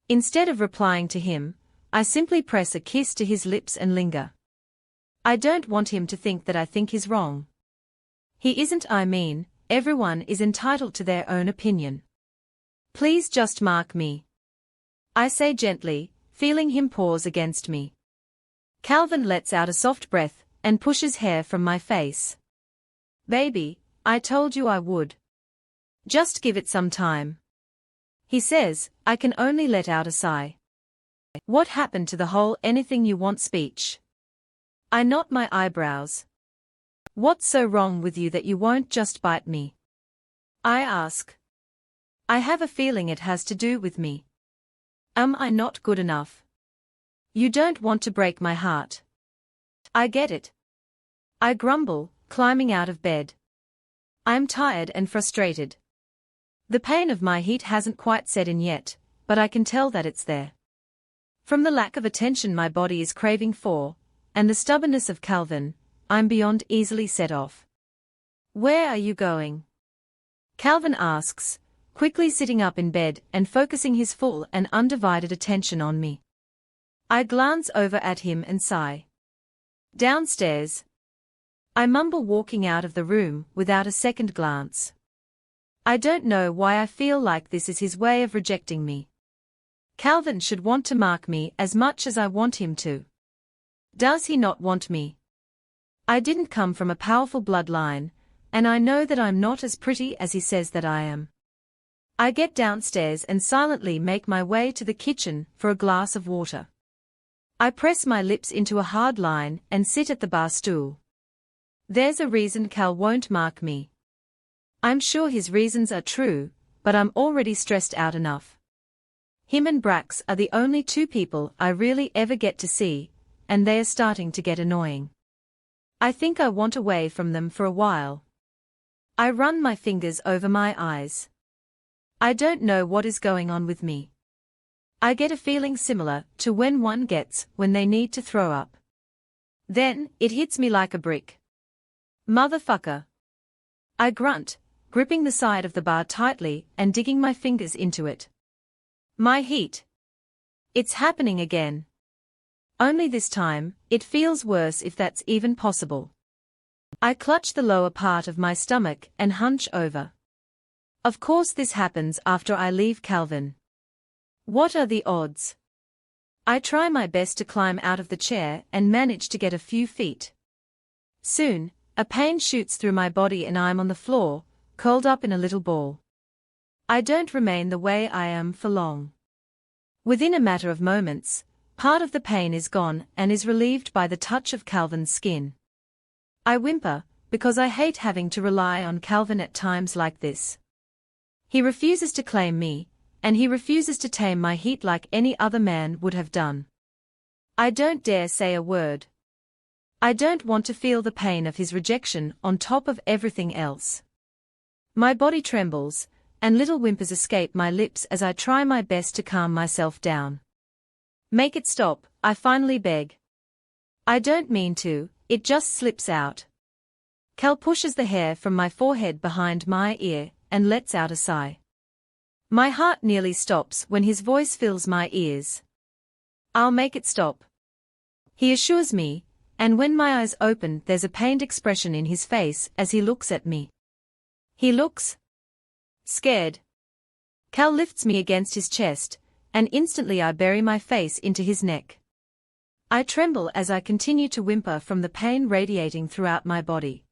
Instead of replying to him, I simply press a kiss to his lips and linger. I don't want him to think that I think he's wrong. He isn't, I mean, everyone is entitled to their own opinion. Please just mark me. I say gently, feeling him pause against me. Calvin lets out a soft breath and pushes hair from my face. Baby, I told you I would. Just give it some time. He says, I can only let out a sigh. What happened to the whole anything you want speech? I knot my eyebrows. What's so wrong with you that you won't just bite me? I ask. I have a feeling it has to do with me. Am I not good enough? You don't want to break my heart. I get it. I grumble, climbing out of bed. I'm tired and frustrated. The pain of my heat hasn't quite set in yet, but I can tell that it's there. From the lack of attention my body is craving for, and the stubbornness of Calvin, I'm beyond easily set off. Where are you going? Calvin asks, quickly sitting up in bed and focusing his full and undivided attention on me. I glance over at him and sigh. Downstairs. I mumble, walking out of the room without a second glance. I don't know why I feel like this is his way of rejecting me. Calvin should want to mark me as much as I want him to. Does he not want me? I didn't come from a powerful bloodline, and I know that I'm not as pretty as he says that I am. I get downstairs and silently make my way to the kitchen for a glass of water. I press my lips into a hard line and sit at the bar stool. There's a reason Cal won't mark me. I'm sure his reasons are true, but I'm already stressed out enough. Him and Brax are the only two people I really ever get to see, and they are starting to get annoying. I think I want away from them for a while. I run my fingers over my eyes. I don't know what is going on with me. I get a feeling similar to when one gets when they need to throw up. Then, it hits me like a brick. Motherfucker. I grunt, gripping the side of the bar tightly and digging my fingers into it. My heat. It's happening again. Only this time, it feels worse, if that's even possible. I clutch the lower part of my stomach and hunch over. Of course this happens after I leave Calvin. What are the odds? I try my best to climb out of the chair and manage to get a few feet. Soon, a pain shoots through my body and I'm on the floor, curled up in a little ball. I don't remain the way I am for long. Within a matter of moments, part of the pain is gone and is relieved by the touch of Calvin's skin. I whimper, because I hate having to rely on Calvin at times like this. He refuses to claim me, and he refuses to tame my heat like any other man would have done. I don't dare say a word. I don't want to feel the pain of his rejection on top of everything else. My body trembles, and little whimpers escape my lips as I try my best to calm myself down. Make it stop, I finally beg. I don't mean to, it just slips out. Cal pushes the hair from my forehead behind my ear and lets out a sigh. My heart nearly stops when his voice fills my ears. I'll make it stop, he assures me, and when my eyes open there's a pained expression in his face as he looks at me. He looks scared. Cal lifts me against his chest, and instantly I bury my face into his neck. I tremble as I continue to whimper from the pain radiating throughout my body.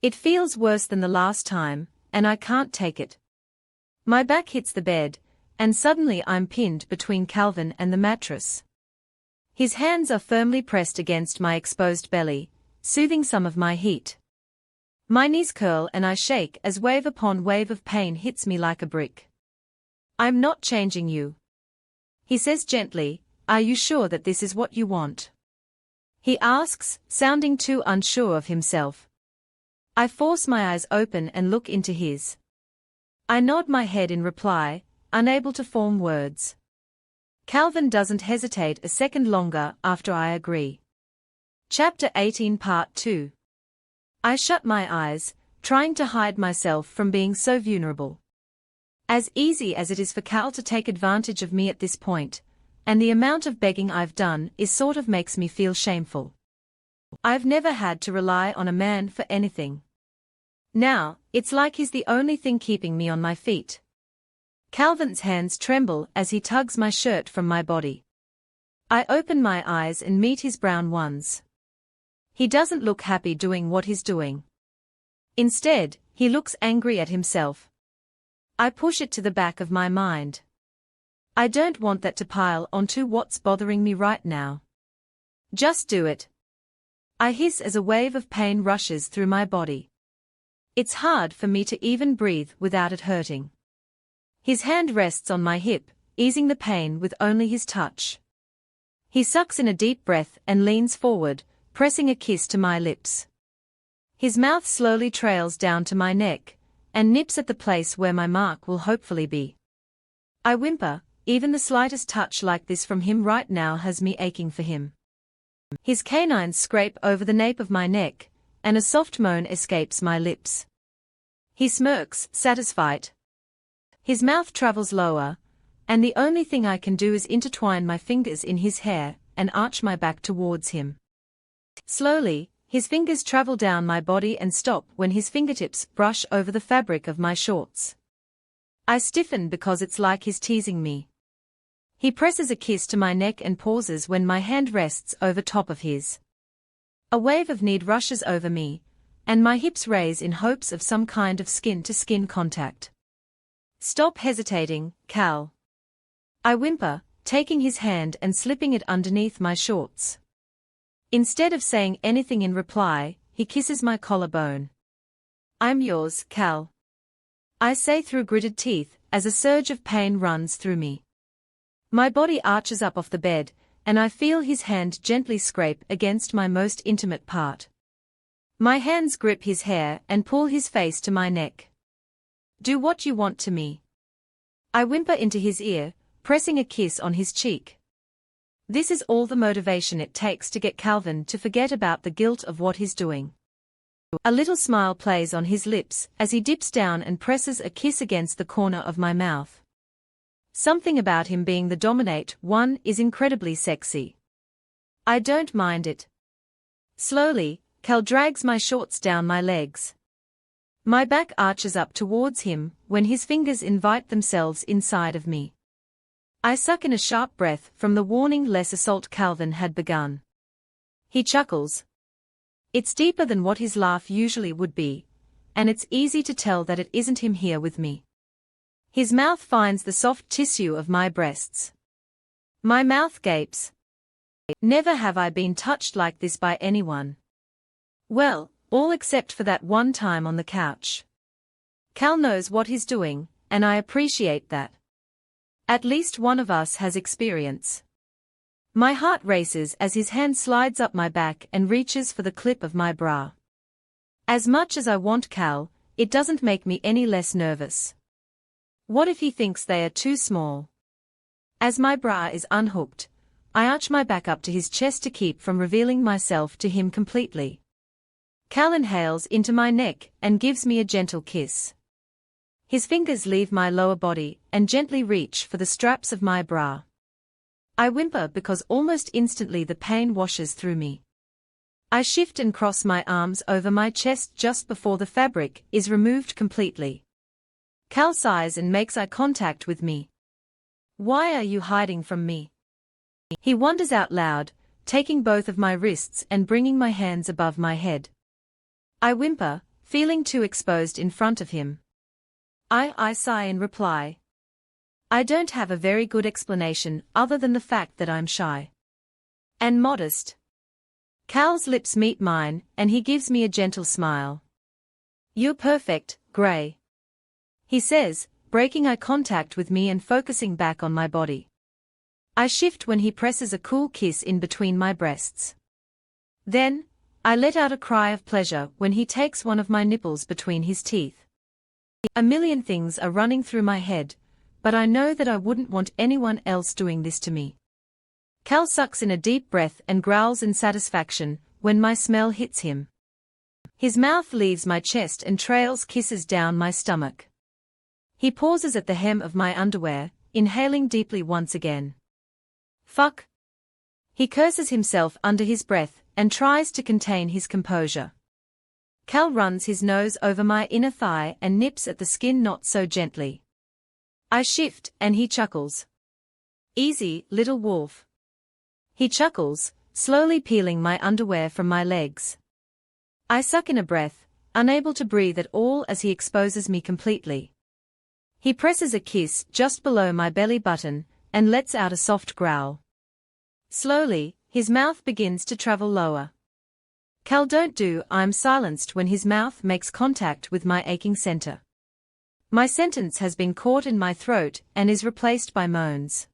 It feels worse than the last time, and I can't take it. My back hits the bed, and suddenly I'm pinned between Calvin and the mattress. His hands are firmly pressed against my exposed belly, soothing some of my heat. My knees curl and I shake as wave upon wave of pain hits me like a brick. I'm not changing you, he says gently. Are you sure that this is what you want? He asks, sounding too unsure of himself. I force my eyes open and look into his. I nod my head in reply, unable to form words. Calvin doesn't hesitate a second longer after I agree. Chapter 18 Part 2. I shut my eyes, trying to hide myself from being so vulnerable. As easy as it is for Cal to take advantage of me at this point, and the amount of begging I've done is sort of makes me feel shameful. I've never had to rely on a man for anything. Now, it's like he's the only thing keeping me on my feet. Calvin's hands tremble as he tugs my shirt from my body. I open my eyes and meet his brown ones. He doesn't look happy doing what he's doing. Instead, he looks angry at himself. I push it to the back of my mind. I don't want that to pile onto what's bothering me right now. Just do it. I hiss as a wave of pain rushes through my body. It's hard for me to even breathe without it hurting. His hand rests on my hip, easing the pain with only his touch. He sucks in a deep breath and leans forward, pressing a kiss to my lips. His mouth slowly trails down to my neck, and nips at the place where my mark will hopefully be. I whimper, even the slightest touch like this from him right now has me aching for him. His canines scrape over the nape of my neck, and a soft moan escapes my lips. He smirks, satisfied. His mouth travels lower, and the only thing I can do is intertwine my fingers in his hair and arch my back towards him. Slowly, his fingers travel down my body and stop when his fingertips brush over the fabric of my shorts. I stiffen because it's like he's teasing me. He presses a kiss to my neck and pauses when my hand rests over top of his. A wave of need rushes over me, and my hips raise in hopes of some kind of skin-to-skin contact. Stop hesitating, Cal. I whimper, taking his hand and slipping it underneath my shorts. Instead of saying anything in reply, he kisses my collarbone. I'm yours, Cal. I say through gritted teeth, as a surge of pain runs through me. My body arches up off the bed, and I feel his hand gently scrape against my most intimate part. My hands grip his hair and pull his face to my neck. Do what you want to me. I whimper into his ear, pressing a kiss on his cheek. This is all the motivation it takes to get Calvin to forget about the guilt of what he's doing. A little smile plays on his lips as he dips down and presses a kiss against the corner of my mouth. Something about him being the dominate one is incredibly sexy. I don't mind it. Slowly, Cal drags my shorts down my legs. My back arches up towards him when his fingers invite themselves inside of me. I suck in a sharp breath from the warning less assault Calvin had begun. He chuckles. It's deeper than what his laugh usually would be, and it's easy to tell that it isn't him here with me. His mouth finds the soft tissue of my breasts. My mouth gapes. Never have I been touched like this by anyone. Well, all except for that one time on the couch. Cal knows what he's doing, and I appreciate that. At least one of us has experience. My heart races as his hand slides up my back and reaches for the clip of my bra. As much as I want Cal, it doesn't make me any less nervous. What if he thinks they are too small? As my bra is unhooked, I arch my back up to his chest to keep from revealing myself to him completely. Cal inhales into my neck and gives me a gentle kiss. His fingers leave my lower body and gently reach for the straps of my bra. I whimper because almost instantly the pain washes through me. I shift and cross my arms over my chest just before the fabric is removed completely. Cal sighs and makes eye contact with me. Why are you hiding from me? He wonders out loud, taking both of my wrists and bringing my hands above my head. I whimper, feeling too exposed in front of him. I sigh in reply. I don't have a very good explanation other than the fact that I'm shy and modest. Cal's lips meet mine, and he gives me a gentle smile. You're perfect, Gray, he says, breaking eye contact with me and focusing back on my body. I shift when he presses a cool kiss in between my breasts. Then, I let out a cry of pleasure when he takes one of my nipples between his teeth. A million things are running through my head, but I know that I wouldn't want anyone else doing this to me. Cal sucks in a deep breath and growls in satisfaction when my smell hits him. His mouth leaves my chest and trails kisses down my stomach. He pauses at the hem of my underwear, inhaling deeply once again. Fuck. He curses himself under his breath and tries to contain his composure. Cal runs his nose over my inner thigh and nips at the skin not so gently. I shift and he chuckles. Easy, little wolf. He chuckles, slowly peeling my underwear from my legs. I suck in a breath, unable to breathe at all as he exposes me completely. He presses a kiss just below my belly button and lets out a soft growl. Slowly, his mouth begins to travel lower. Cal don't do. I'm silenced when his mouth makes contact with my aching center. My sentence has been caught in my throat and is replaced by moans.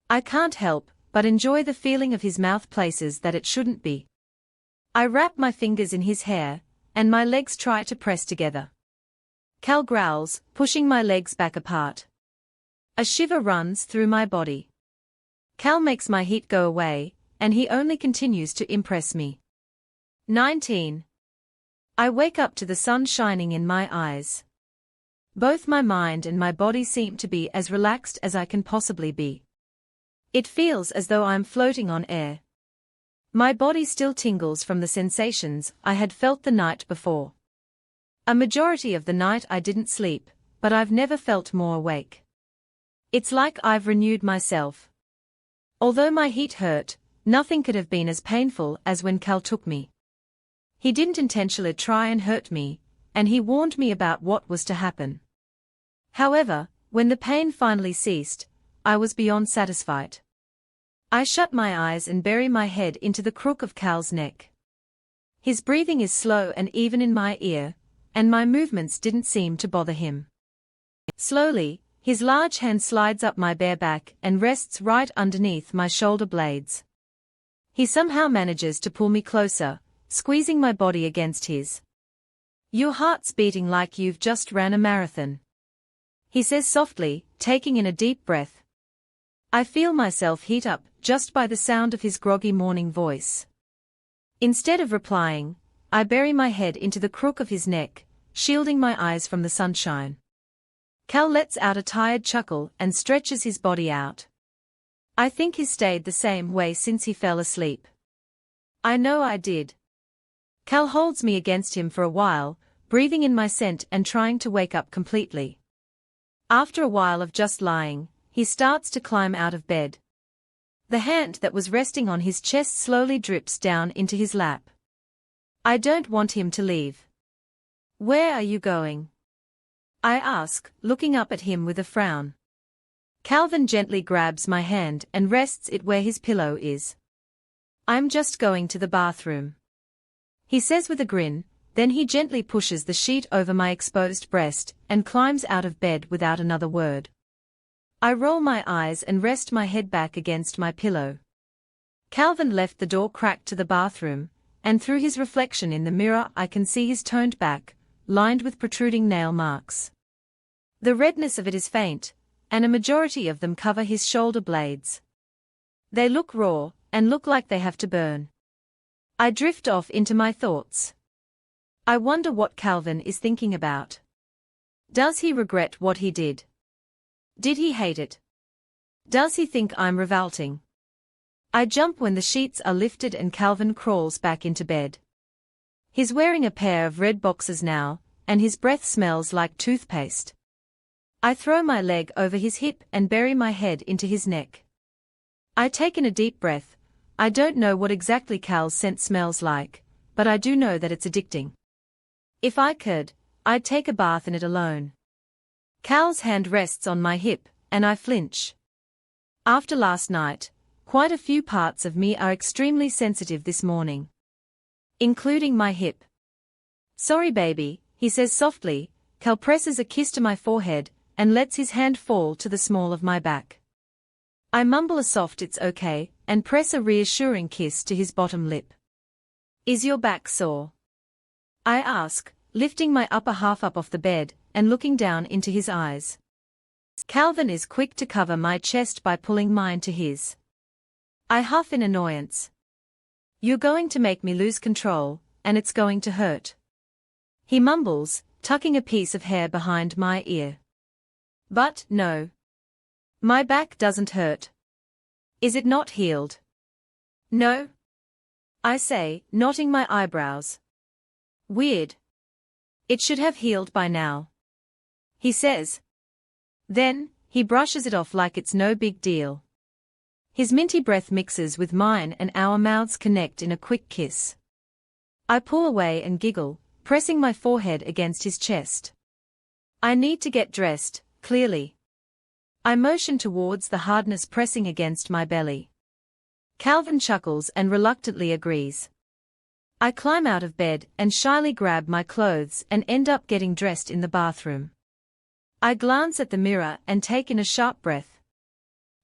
I can't help but enjoy the feeling of his mouth places that it shouldn't be. I wrap my fingers in his hair, and my legs try to press together. Cal growls, pushing my legs back apart. A shiver runs through my body. Cal makes my heat go away, and he only continues to impress me. 19. I wake up to the sun shining in my eyes. Both my mind and my body seem to be as relaxed as I can possibly be. It feels as though I'm floating on air. My body still tingles from the sensations I had felt the night before. A majority of the night I didn't sleep, but I've never felt more awake. It's like I've renewed myself. Although my heat hurt, nothing could have been as painful as when Cal took me. He didn't intentionally try and hurt me, and he warned me about what was to happen. However, when the pain finally ceased, I was beyond satisfied. I shut my eyes and bury my head into the crook of Cal's neck. His breathing is slow and even in my ear, and my movements didn't seem to bother him. Slowly, his large hand slides up my bare back and rests right underneath my shoulder blades. He somehow manages to pull me closer, squeezing my body against his. Your heart's beating like you've just ran a marathon, he says softly, taking in a deep breath. I feel myself heat up just by the sound of his groggy morning voice. Instead of replying, I bury my head into the crook of his neck, shielding my eyes from the sunshine. Cal lets out a tired chuckle and stretches his body out. I think he's stayed the same way since he fell asleep. I know I did. Cal holds me against him for a while, breathing in my scent and trying to wake up completely. After a while of just lying, he starts to climb out of bed. The hand that was resting on his chest slowly drips down into his lap. I don't want him to leave. Where are you going? I ask, looking up at him with a frown. Calvin gently grabs my hand and rests it where his pillow is. I'm just going to the bathroom, he says with a grin, then he gently pushes the sheet over my exposed breast and climbs out of bed without another word. I roll my eyes and rest my head back against my pillow. Calvin left the door cracked to the bathroom, and through his reflection in the mirror I can see his toned back, lined with protruding nail marks. The redness of it is faint, and a majority of them cover his shoulder blades. They look raw, and look like they have to burn. I drift off into my thoughts. I wonder what Calvin is thinking about. Does he regret what he did? Did he hate it? Does he think I'm revolting? I jump when the sheets are lifted and Calvin crawls back into bed. He's wearing a pair of red boxers now, and his breath smells like toothpaste. I throw my leg over his hip and bury my head into his neck. I take in a deep breath. I don't know what exactly Cal's scent smells like, but I do know that it's addicting. If I could, I'd take a bath in it alone. Cal's hand rests on my hip, and I flinch. After last night, quite a few parts of me are extremely sensitive this morning. Including my hip. Sorry baby, he says softly. Cal presses a kiss to my forehead, and lets his hand fall to the small of my back. I mumble a soft "it's okay," and press a reassuring kiss to his bottom lip. Is your back sore? I ask, lifting my upper half up off the bed, and looking down into his eyes. Calvin is quick to cover my chest by pulling mine to his. I huff in annoyance. You're going to make me lose control, and it's going to hurt. He mumbles, tucking a piece of hair behind my ear. But, no. My back doesn't hurt. Is it not healed? No. I say, knotting my eyebrows. Weird. It should have healed by now. He says. Then, he brushes it off like it's no big deal. His minty breath mixes with mine and our mouths connect in a quick kiss. I pull away and giggle, pressing my forehead against his chest. I need to get dressed, clearly. I motion towards the hardness pressing against my belly. Calvin chuckles and reluctantly agrees. I climb out of bed and shyly grab my clothes and end up getting dressed in the bathroom. I glance at the mirror and take in a sharp breath.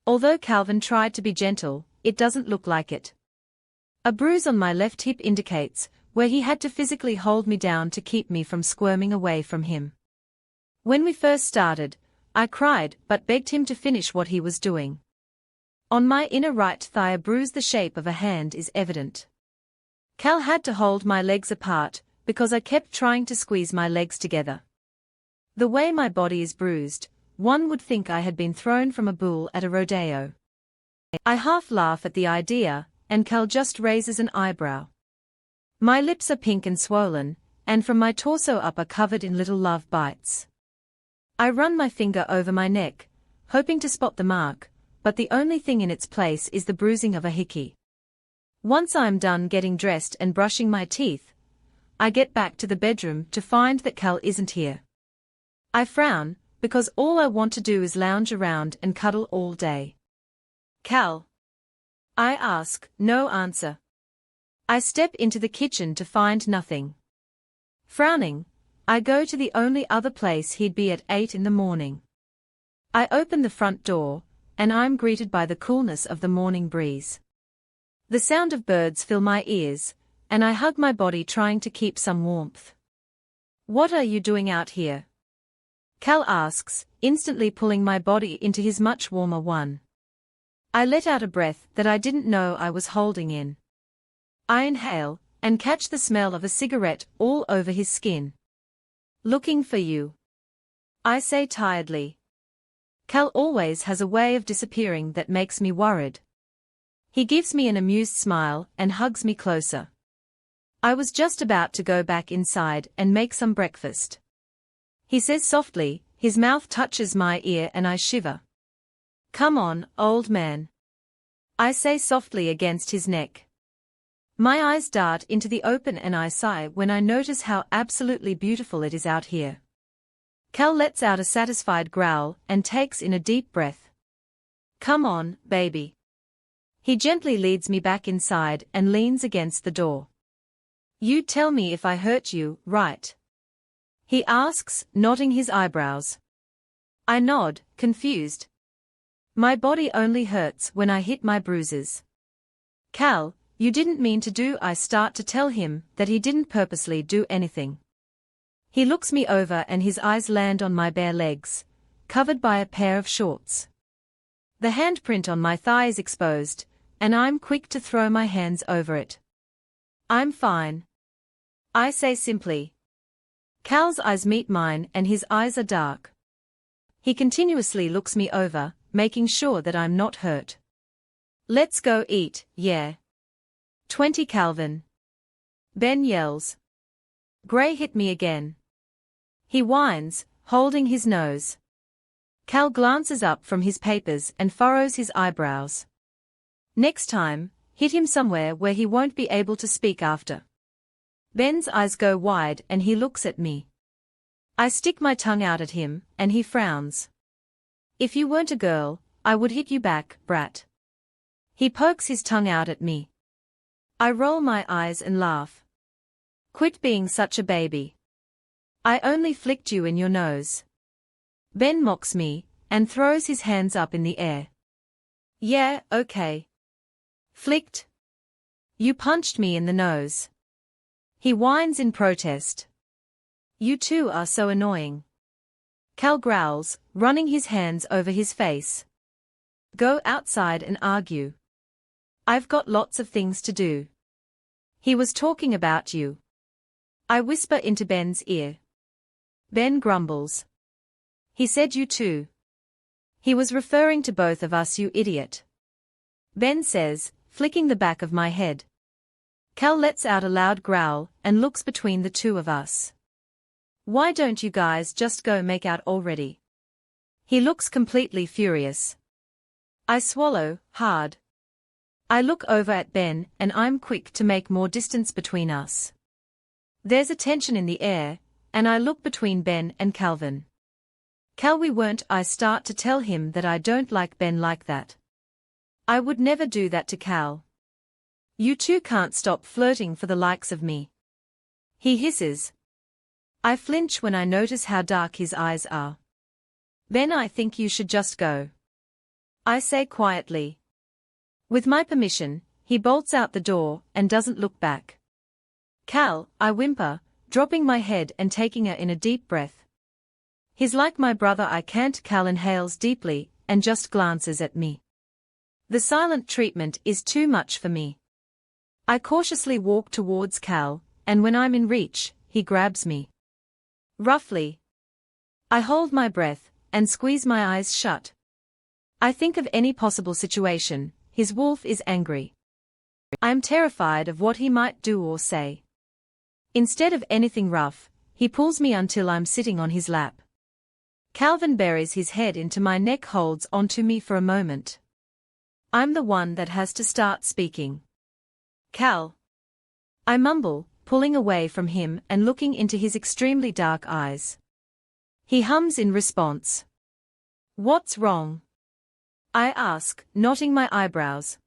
Although Calvin tried to be gentle, it doesn't look like it. A bruise on my left hip indicates where he had to physically hold me down to keep me from squirming away from him. When we first started, I cried but begged him to finish what he was doing. On my inner right thigh a bruise the shape of a hand is evident. Cal had to hold my legs apart, because I kept trying to squeeze my legs together. The way my body is bruised, one would think I had been thrown from a bull at a rodeo. I half laugh at the idea, and Cal just raises an eyebrow. My lips are pink and swollen, and from my torso up are covered in little love bites. I run my finger over my neck, hoping to spot the mark, but the only thing in its place is the bruising of a hickey. Once I'm done getting dressed and brushing my teeth, I get back to the bedroom to find that Cal isn't here. I frown, because all I want to do is lounge around and cuddle all day. Cal? I ask, no answer. I step into the kitchen to find nothing. Frowning, I go to the only other place he'd be at 8 in the morning. I open the front door, and I'm greeted by the coolness of the morning breeze. The sound of birds fill my ears, and I hug my body trying to keep some warmth. What are you doing out here? Cal asks, instantly pulling my body into his much warmer one. I let out a breath that I didn't know I was holding in. I inhale, and catch the smell of a cigarette all over his skin. Looking for you. I say tiredly. Cal always has a way of disappearing that makes me worried. He gives me an amused smile and hugs me closer. I was just about to go back inside and make some breakfast. He says softly, his mouth touches my ear and I shiver. Come on, old man. I say softly against his neck. My eyes dart into the open and I sigh when I notice how absolutely beautiful it is out here. Cal lets out a satisfied growl and takes in a deep breath. Come on, baby. He gently leads me back inside and leans against the door. You tell me if I hurt you, right? He asks, nodding his eyebrows. I nod, confused. My body only hurts when I hit my bruises. Cal, you didn't mean to do. I start to tell him that he didn't purposely do anything. He looks me over and his eyes land on my bare legs, covered by a pair of shorts. The handprint on my thigh is exposed, and I'm quick to throw my hands over it. I'm fine, I say simply. Cal's eyes meet mine and his eyes are dark. He continuously looks me over, making sure that I'm not hurt. Let's go eat, yeah. 20 Calvin. Ben yells. Gray hit me again. He whines, holding his nose. Cal glances up from his papers and furrows his eyebrows. Next time, hit him somewhere where he won't be able to speak after. Ben's eyes go wide and he looks at me. I stick my tongue out at him, and he frowns. If you weren't a girl, I would hit you back, brat. He pokes his tongue out at me. I roll my eyes and laugh. Quit being such a baby. I only flicked you in your nose. Ben mocks me, and throws his hands up in the air. Yeah, okay. Flicked? You punched me in the nose. He whines in protest. You two are so annoying. Cal growls, running his hands over his face. Go outside and argue. I've got lots of things to do. He was talking about you. I whisper into Ben's ear. Ben grumbles. He said you too. He was referring to both of us, you idiot. Ben says, flicking the back of my head. Cal lets out a loud growl and looks between the two of us. Why don't you guys just go make out already? He looks completely furious. I swallow, hard. I look over at Ben and I'm quick to make more distance between us. There's a tension in the air, and I look between Ben and Calvin. Cal, we weren't. I start to tell him that I don't like Ben like that. I would never do that to Cal. You two can't stop flirting for the likes of me. He hisses. I flinch when I notice how dark his eyes are. Ben, I think you should just go. I say quietly. With my permission, he bolts out the door and doesn't look back. Cal, I whimper, dropping my head and taking in a deep breath. He's like my brother, I can't. Cal inhales deeply and just glances at me. The silent treatment is too much for me. I cautiously walk towards Cal, and when I'm in reach, he grabs me. Roughly. I hold my breath and squeeze my eyes shut. I think of any possible situation. His wolf is angry. I am terrified of what he might do or say. Instead of anything rough, he pulls me until I'm sitting on his lap. Calvin buries his head into my neck, holds onto me for a moment. I'm the one that has to start speaking. Cal. I mumble, pulling away from him and looking into his extremely dark eyes. He hums in response. What's wrong? I ask, knotting my eyebrows.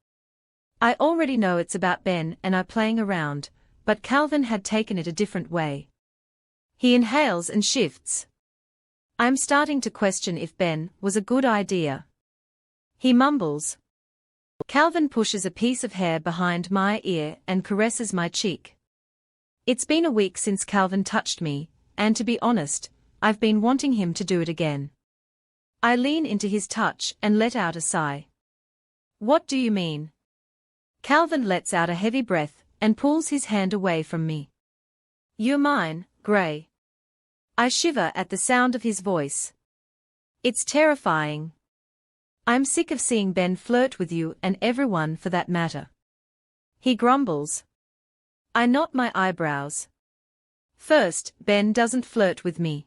I already know it's about Ben and I playing around, but Calvin had taken it a different way. He inhales and shifts. I'm starting to question if Ben was a good idea. He mumbles. Calvin pushes a piece of hair behind my ear and caresses my cheek. It's been a week since Calvin touched me, and to be honest, I've been wanting him to do it again. I lean into his touch and let out a sigh. What do you mean? Calvin lets out a heavy breath and pulls his hand away from me. You're mine, Gray. I shiver at the sound of his voice. It's terrifying. I'm sick of seeing Ben flirt with you and everyone for that matter. He grumbles. I knot my eyebrows. First, Ben doesn't flirt with me.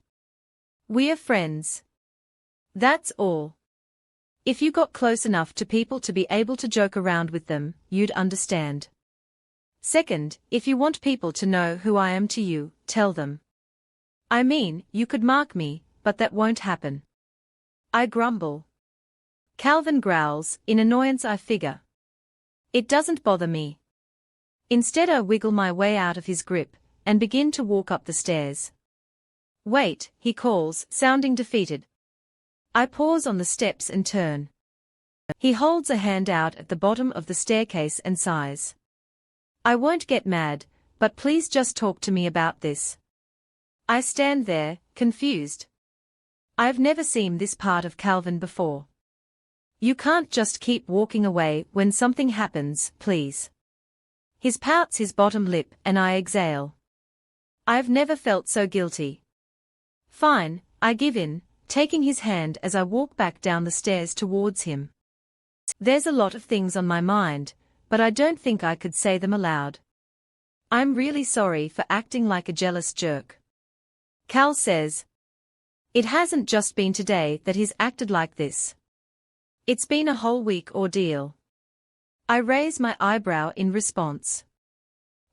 We are friends. That's all. If you got close enough to people to be able to joke around with them, you'd understand. Second, if you want people to know who I am to you, tell them. I mean, you could mark me, but that won't happen. I grumble. Calvin growls, in annoyance I figure. It doesn't bother me. Instead I wiggle my way out of his grip, and begin to walk up the stairs. Wait, he calls, sounding defeated. I pause on the steps and turn. He holds a hand out at the bottom of the staircase and sighs. I won't get mad, but please just talk to me about this. I stand there, confused. I've never seen this part of Calvin before. You can't just keep walking away when something happens, please. He pouts his bottom lip and I exhale. I've never felt so guilty. Fine, I give in, taking his hand as I walk back down the stairs towards him. There's a lot of things on my mind, but I don't think I could say them aloud. I'm really sorry for acting like a jealous jerk. Cal says. It hasn't just been today that he's acted like this. It's been a whole week ordeal. I raise my eyebrow in response.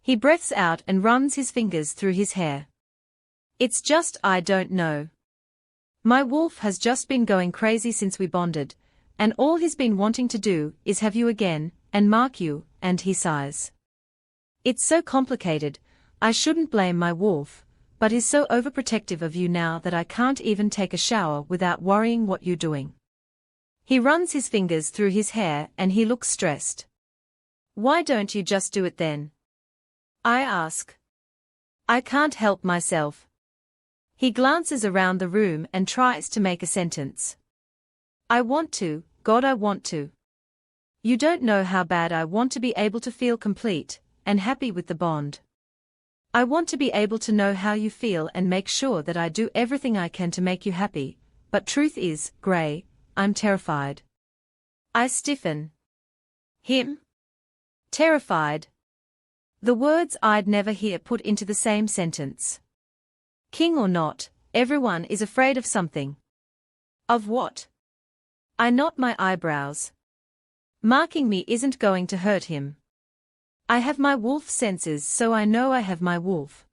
He breathes out and runs his fingers through his hair. It's just I don't know. My wolf has just been going crazy since we bonded, and all he's been wanting to do is have you again, and mark you, and he sighs. It's so complicated, I shouldn't blame my wolf, but he's so overprotective of you now that I can't even take a shower without worrying what you're doing. He runs his fingers through his hair and he looks stressed. Why don't you just do it then? I ask. I can't help myself. He glances around the room and tries to make a sentence. I want to, God, I want to. You don't know how bad I want to be able to feel complete and happy with the bond. I want to be able to know how you feel and make sure that I do everything I can to make you happy, but truth is, Gray, I'm terrified. I stiffen. Him? Terrified. The words I'd never hear put into the same sentence. King or not, everyone is afraid of something. Of what? I knot my eyebrows. Marking me isn't going to hurt him. I have my wolf senses, so I know I have my wolf.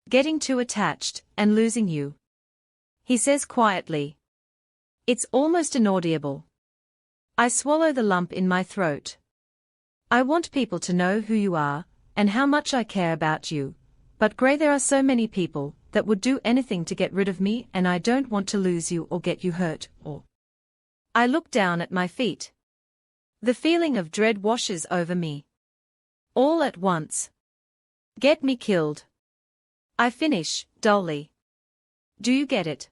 Getting too attached and losing you. He says quietly. It's almost inaudible. I swallow the lump in my throat. I want people to know who you are, and how much I care about you, but Gray, there are so many people that would do anything to get rid of me, and I don't want to lose you or get you hurt, or... I look down at my feet. The feeling of dread washes over me. All at once. Get me killed. I finish, dully. Do you get it?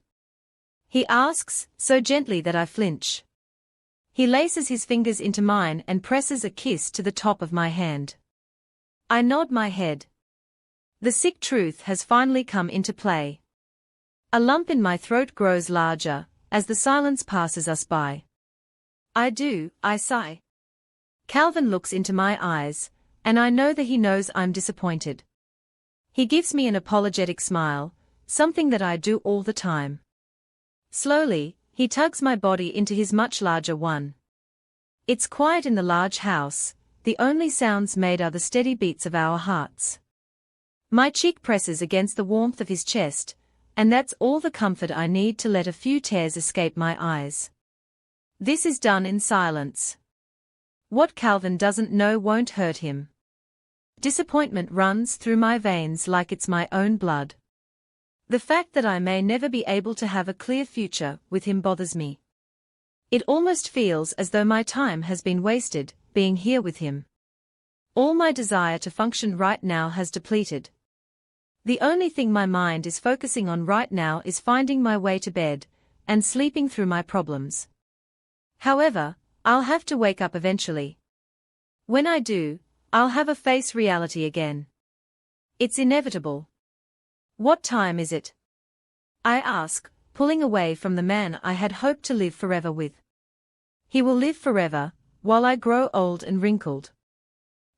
He asks, so gently that I flinch. He laces his fingers into mine and presses a kiss to the top of my hand. I nod my head. The sick truth has finally come into play. A lump in my throat grows larger as the silence passes us by. I do, I sigh. Calvin looks into my eyes, and I know that he knows I'm disappointed. He gives me an apologetic smile, something that I do all the time. Slowly, he tugs my body into his much larger one. It's quiet in the large house, the only sounds made are the steady beats of our hearts. My cheek presses against the warmth of his chest, and that's all the comfort I need to let a few tears escape my eyes. This is done in silence. What Calvin doesn't know won't hurt him. Disappointment runs through my veins like it's my own blood. The fact that I may never be able to have a clear future with him bothers me. It almost feels as though my time has been wasted, being here with him. All my desire to function right now has depleted. The only thing my mind is focusing on right now is finding my way to bed, and sleeping through my problems. However, I'll have to wake up eventually. When I do, I'll have to face reality again. It's inevitable. What time is it? I ask, pulling away from the man I had hoped to live forever with. He will live forever, while I grow old and wrinkled.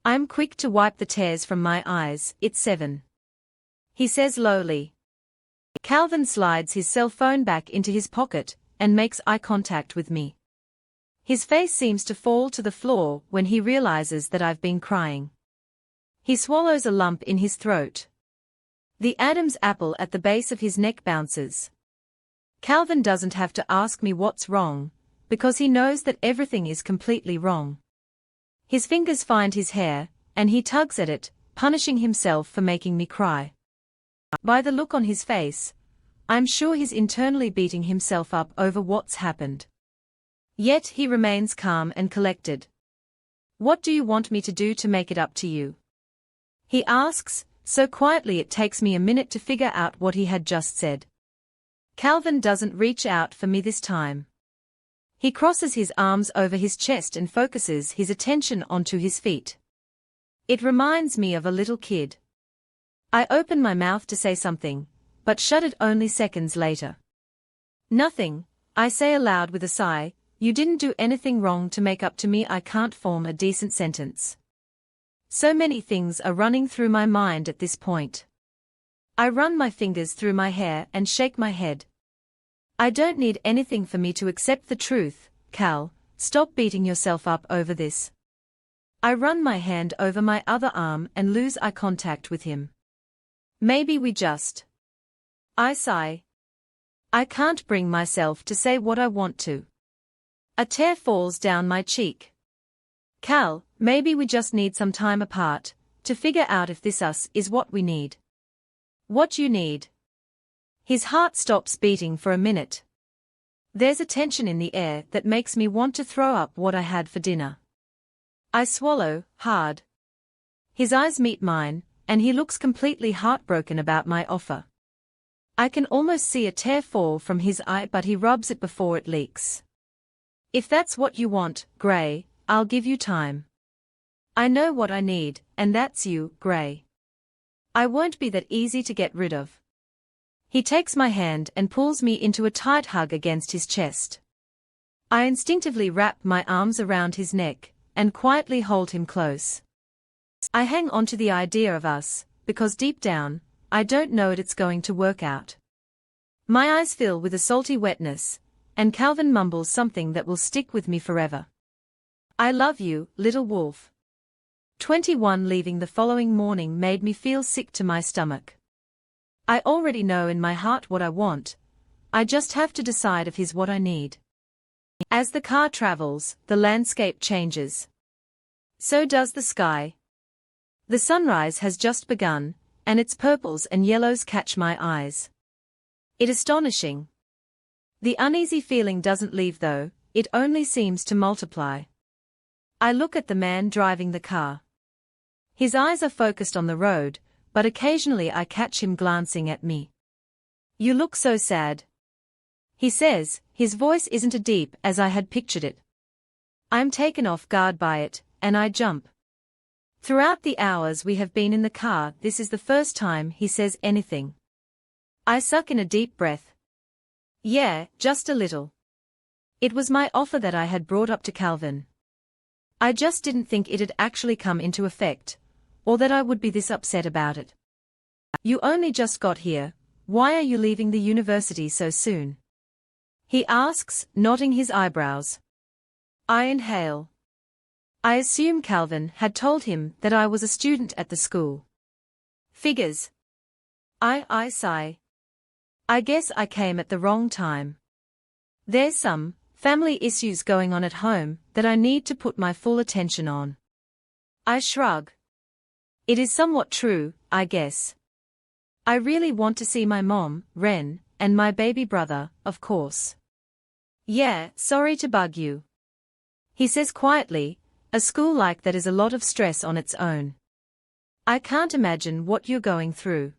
I'm quick to wipe the tears from my eyes. It's 7. He says lowly. Calvin slides his cell phone back into his pocket and makes eye contact with me. His face seems to fall to the floor when he realizes that I've been crying. He swallows a lump in his throat. The Adam's apple at the base of his neck bounces. Calvin doesn't have to ask me what's wrong, because he knows that everything is completely wrong. His fingers find his hair, and he tugs at it, punishing himself for making me cry. By the look on his face, I'm sure he's internally beating himself up over what's happened. Yet he remains calm and collected. What do you want me to do to make it up to you? He asks, so quietly it takes me a minute to figure out what he had just said. Calvin doesn't reach out for me this time. He crosses his arms over his chest and focuses his attention onto his feet. It reminds me of a little kid. I open my mouth to say something, but shut it only seconds later. Nothing, I say aloud with a sigh. You didn't do anything wrong to make up to me. I can't form a decent sentence. So many things are running through my mind at this point. I run my fingers through my hair and shake my head. I don't need anything for me to accept the truth. Cal, stop beating yourself up over this. I run my hand over my other arm and lose eye contact with him. Maybe we just. I sigh. I can't bring myself to say what I want to. A tear falls down my cheek. Cal, maybe we just need some time apart, to figure out if this us is what we need. What you need. His heart stops beating for a minute. There's a tension in the air that makes me want to throw up what I had for dinner. I swallow, hard. His eyes meet mine, and he looks completely heartbroken about my offer. I can almost see a tear fall from his eye, but he rubs it before it leaks. If that's what you want, Gray, I'll give you time. I know what I need, and that's you, Gray. I won't be that easy to get rid of. He takes my hand and pulls me into a tight hug against his chest. I instinctively wrap my arms around his neck, and quietly hold him close. I hang on to the idea of us, because deep down, I don't know it's going to work out. My eyes fill with a salty wetness, and Calvin mumbles something that will stick with me forever. I love you, little wolf. 21. Leaving the following morning made me feel sick to my stomach. I already know in my heart what I want. I just have to decide if he's what I need. As the car travels, the landscape changes. So does the sky. The sunrise has just begun, and its purples and yellows catch my eyes. It's astonishing. The uneasy feeling doesn't leave though, it only seems to multiply. I look at the man driving the car. His eyes are focused on the road, but occasionally I catch him glancing at me. You look so sad. He says, his voice isn't as deep as I had pictured it. I'm taken off guard by it, and I jump. Throughout the hours we have been in the car, this is the first time he says anything. I suck in a deep breath. Yeah, just a little. It was my offer that I had brought up to Calvin. I just didn't think it'd actually come into effect, or that I would be this upset about it. You only just got here, why are you leaving the university so soon? He asks, nodding his eyebrows. I inhale. I assume Calvin had told him that I was a student at the school. Figures. I sigh. I guess I came at the wrong time. There's some family issues going on at home that I need to put my full attention on. I shrug. It is somewhat true, I guess. I really want to see my mom, Ren, and my baby brother, of course. Yeah, sorry to bug you. He says quietly, a school like that is a lot of stress on its own. I can't imagine what you're going through.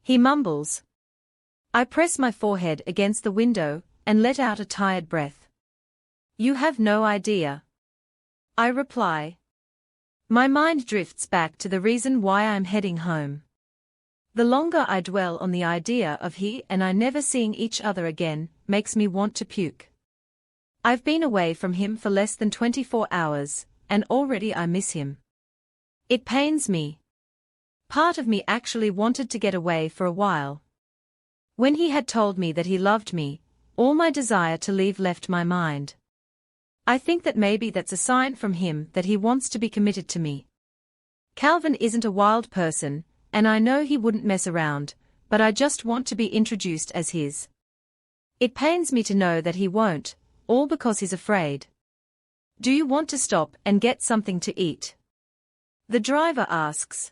He mumbles. I press my forehead against the window and let out a tired breath. You have no idea. I reply. My mind drifts back to the reason why I'm heading home. The longer I dwell on the idea of he and I never seeing each other again, makes me want to puke. I've been away from him for less than 24 hours, and already I miss him. It pains me. Part of me actually wanted to get away for a while. When he had told me that he loved me, all my desire to leave left my mind. I think that maybe that's a sign from him that he wants to be committed to me. Calvin isn't a wild person, and I know he wouldn't mess around, but I just want to be introduced as his. It pains me to know that he won't, all because he's afraid. Do you want to stop and get something to eat? The driver asks.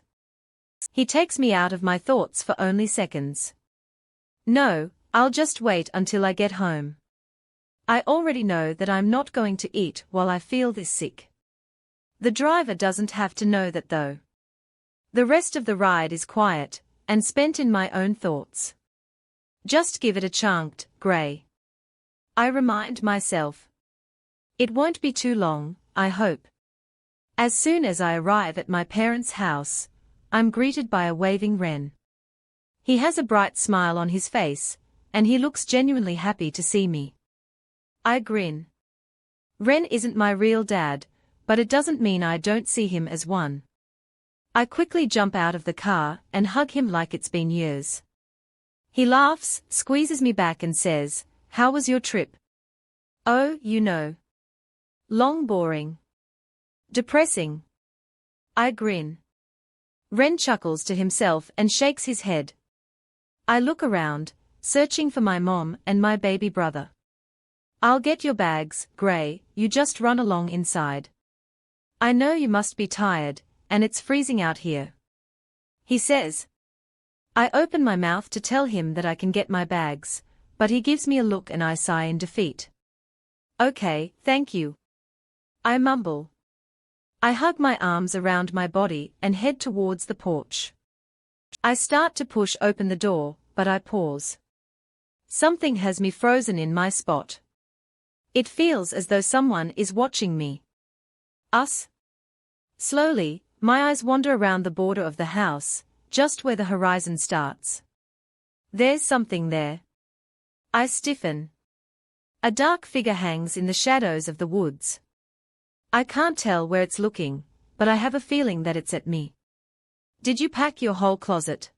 He takes me out of my thoughts for only seconds. No, I'll just wait until I get home. I already know that I'm not going to eat while I feel this sick. The driver doesn't have to know that though. The rest of the ride is quiet, and spent in my own thoughts. Just give it a chance, Gray. I remind myself. It won't be too long, I hope. As soon as I arrive at my parents' house, I'm greeted by a waving wren. He has a bright smile on his face, and he looks genuinely happy to see me. I grin. Wren isn't my real dad, but it doesn't mean I don't see him as one. I quickly jump out of the car and hug him like it's been years. He laughs, squeezes me back and says, "How was your trip?" "Oh, you know. Long, boring. Depressing." I grin. Wren chuckles to himself and shakes his head. I look around, searching for my mom and my baby brother. "I'll get your bags, Gray, you just run along inside. I know you must be tired, and it's freezing out here," he says. I open my mouth to tell him that I can get my bags, but he gives me a look and I sigh in defeat. "Okay, thank you," I mumble. I hug my arms around my body and head towards the porch. I start to push open the door, but I pause. Something has me frozen in my spot. It feels as though someone is watching me. Us? Slowly, my eyes wander around the border of the house, just where the horizon starts. There's something there. I stiffen. A dark figure hangs in the shadows of the woods. I can't tell where it's looking, but I have a feeling that it's at me. "Did you pack your whole closet?"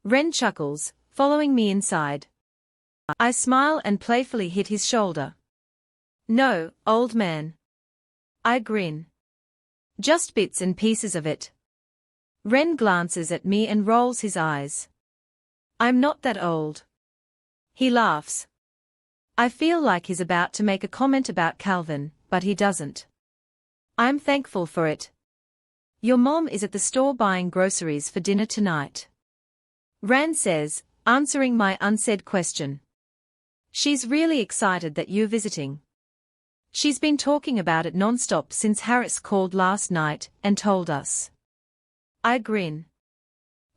Wren chuckles, following me inside. I smile and playfully hit his shoulder. "No, old man." I grin. "Just bits and pieces of it." Wren glances at me and rolls his eyes. "I'm not that old." He laughs. I feel like he's about to make a comment about Calvin, but he doesn't. I'm thankful for it. "Your mom is at the store buying groceries for dinner tonight," Wren says, answering my unsaid question. "She's really excited that you're visiting. She's been talking about it non-stop since Harris called last night and told us." I grin.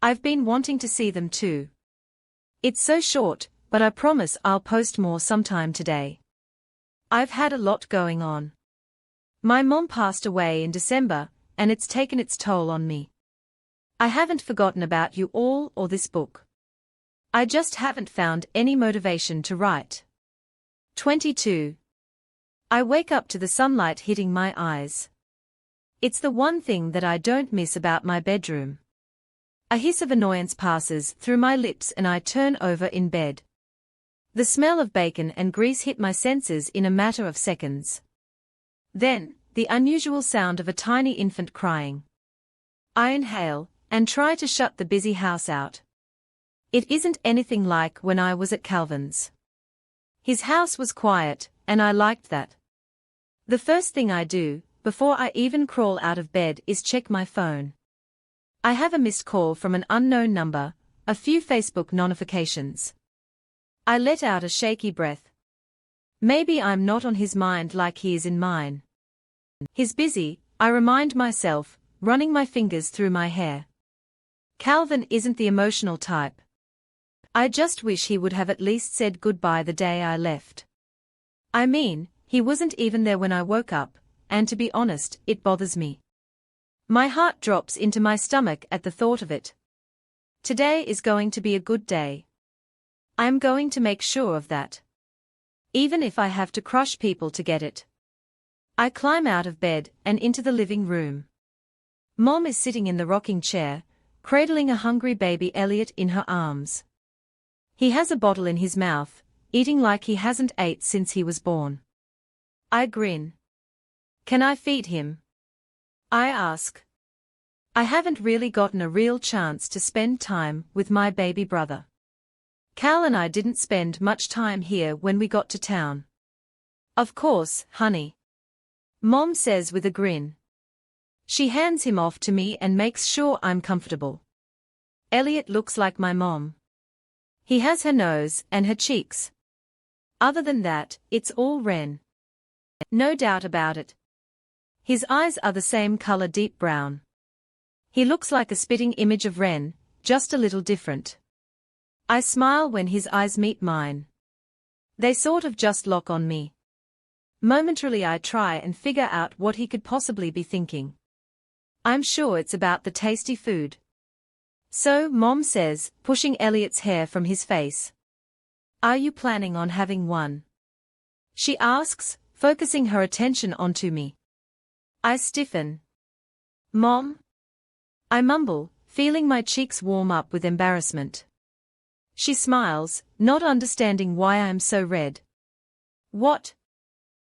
I've been wanting to see them too. It's so short, but I promise I'll post more sometime today. I've had a lot going on. My mom passed away in December, and it's taken its toll on me. I haven't forgotten about you all or this book. I just haven't found any motivation to write. 22. I wake up to the sunlight hitting my eyes. It's the one thing that I don't miss about my bedroom. A hiss of annoyance passes through my lips and I turn over in bed. The smell of bacon and grease hit my senses in a matter of seconds. Then, the unusual sound of a tiny infant crying. I inhale, and try to shut the busy house out. It isn't anything like when I was at Calvin's. His house was quiet, and I liked that. The first thing I do, before I even crawl out of bed, is check my phone. I have a missed call from an unknown number, a few Facebook notifications. I let out a shaky breath. Maybe I'm not on his mind like he is in mine. He's busy, I remind myself, running my fingers through my hair. Calvin isn't the emotional type. I just wish he would have at least said goodbye the day I left. I mean, he wasn't even there when I woke up, and to be honest, it bothers me. My heart drops into my stomach at the thought of it. Today is going to be a good day. I'm going to make sure of that. Even if I have to crush people to get it. I climb out of bed and into the living room. Mom is sitting in the rocking chair, cradling a hungry baby Elliot in her arms. He has a bottle in his mouth, eating like he hasn't ate since he was born. I grin. "Can I feed him?" I ask. I haven't really gotten a real chance to spend time with my baby brother. Cal and I didn't spend much time here when we got to town. "Of course, honey," Mom says with a grin. She hands him off to me and makes sure I'm comfortable. Elliot looks like my mom. He has her nose and her cheeks. Other than that, it's all Wren. No doubt about it. His eyes are the same color, deep brown. He looks like a spitting image of Wren, just a little different. I smile when his eyes meet mine. They sort of just lock on me. Momentarily I try and figure out what he could possibly be thinking. I'm sure it's about the tasty food. So, Mom says, pushing Elliot's hair from his face. Are you planning on having one? She asks, focusing her attention onto me. I stiffen. Mom? I mumble, feeling my cheeks warm up with embarrassment. She smiles, not understanding why I am so red. What?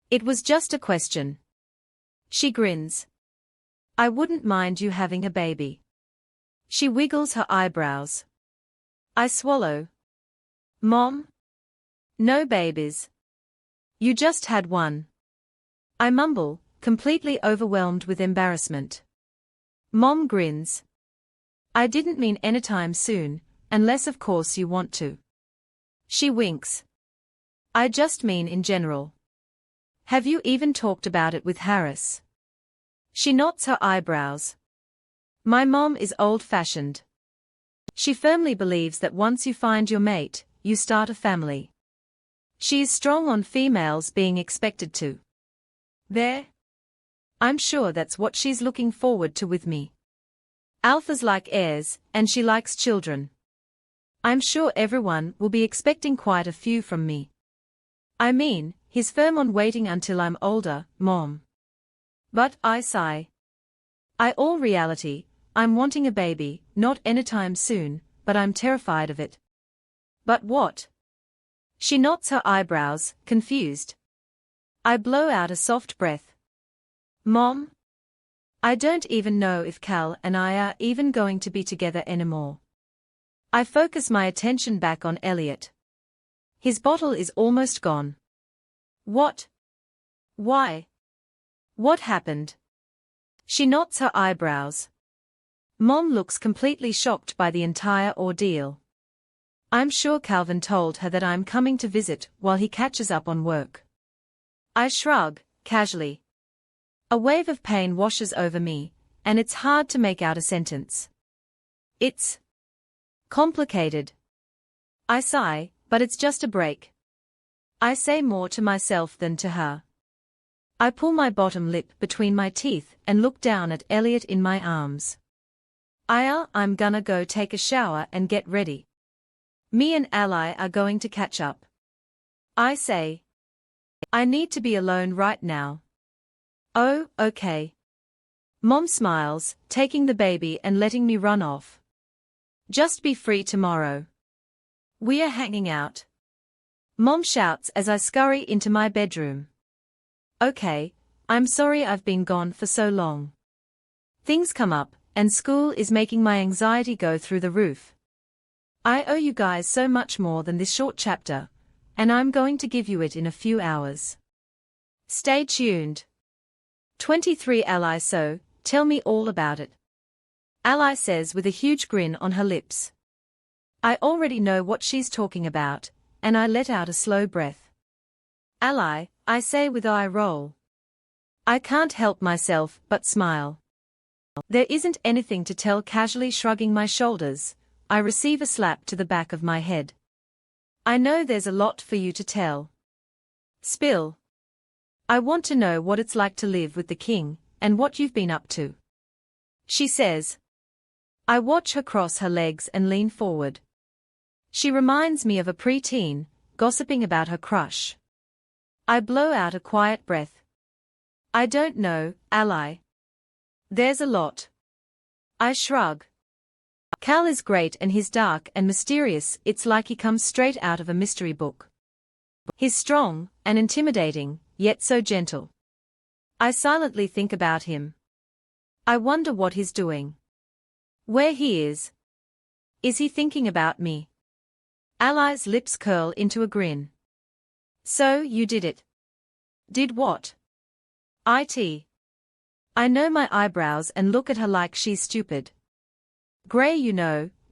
It was just a question. She grins. I wouldn't mind you having a baby. She wiggles her eyebrows. I swallow. Mom? No babies. You just had one. I mumble, completely overwhelmed with embarrassment. Mom grins. I didn't mean anytime soon, unless of course you want to. She winks. I just mean in general. Have you even talked about it with Harris? She knots her eyebrows. My mom is old-fashioned. She firmly believes that once you find your mate, you start a family. She is strong on females being expected to. There. I'm sure that's what she's looking forward to with me. Alphas like heirs, and she likes children. I'm sure everyone will be expecting quite a few from me. I mean, he's firm on waiting until I'm older, Mom. But I sigh. All reality, I'm wanting a baby, not anytime soon, but I'm terrified of it. But what? She knots her eyebrows, confused. I blow out a soft breath. Mom? I don't even know if Cal and I are even going to be together anymore. I focus my attention back on Elliot. His bottle is almost gone. What? Why? What happened? She knots her eyebrows. Mom looks completely shocked by the entire ordeal. I'm sure Calvin told her that I'm coming to visit while he catches up on work. I shrug, casually. A wave of pain washes over me, and it's hard to make out a sentence. It's complicated. I sigh, but it's just a break. I say more to myself than to her. I pull my bottom lip between my teeth and look down at Elliot in my arms. I'm gonna go take a shower and get ready. Me and Ally are going to catch up. I say. I need to be alone right now. Oh, okay. Mom smiles, taking the baby and letting me run off. Just be free tomorrow. We are hanging out. Mom shouts as I scurry into my bedroom. Okay, I'm sorry I've been gone for so long. Things come up, and school is making my anxiety go through the roof. I owe you guys so much more than this short chapter, and I'm going to give you it in a few hours. Stay tuned. 23 Ally. So, tell me all about it. Ally says with a huge grin on her lips. I already know what she's talking about, and I let out a slow breath. Ally, I say with eye roll. I can't help myself but smile. There isn't anything to tell. Casually shrugging my shoulders, I receive a slap to the back of my head. I know there's a lot for you to tell. Spill. I want to know what it's like to live with the king, and what you've been up to. She says. I watch her cross her legs and lean forward. She reminds me of a preteen, gossiping about her crush. I blow out a quiet breath. I don't know, Ally. There's a lot. I shrug. Cal is great and he's dark and mysterious. It's like he comes straight out of a mystery book. He's strong and intimidating, yet so gentle. I silently think about him. I wonder what he's doing. Where he is. Is he thinking about me? Ally's lips curl into a grin. So you did it. Did what? I know my eyebrows and look at her like she's stupid. Gray,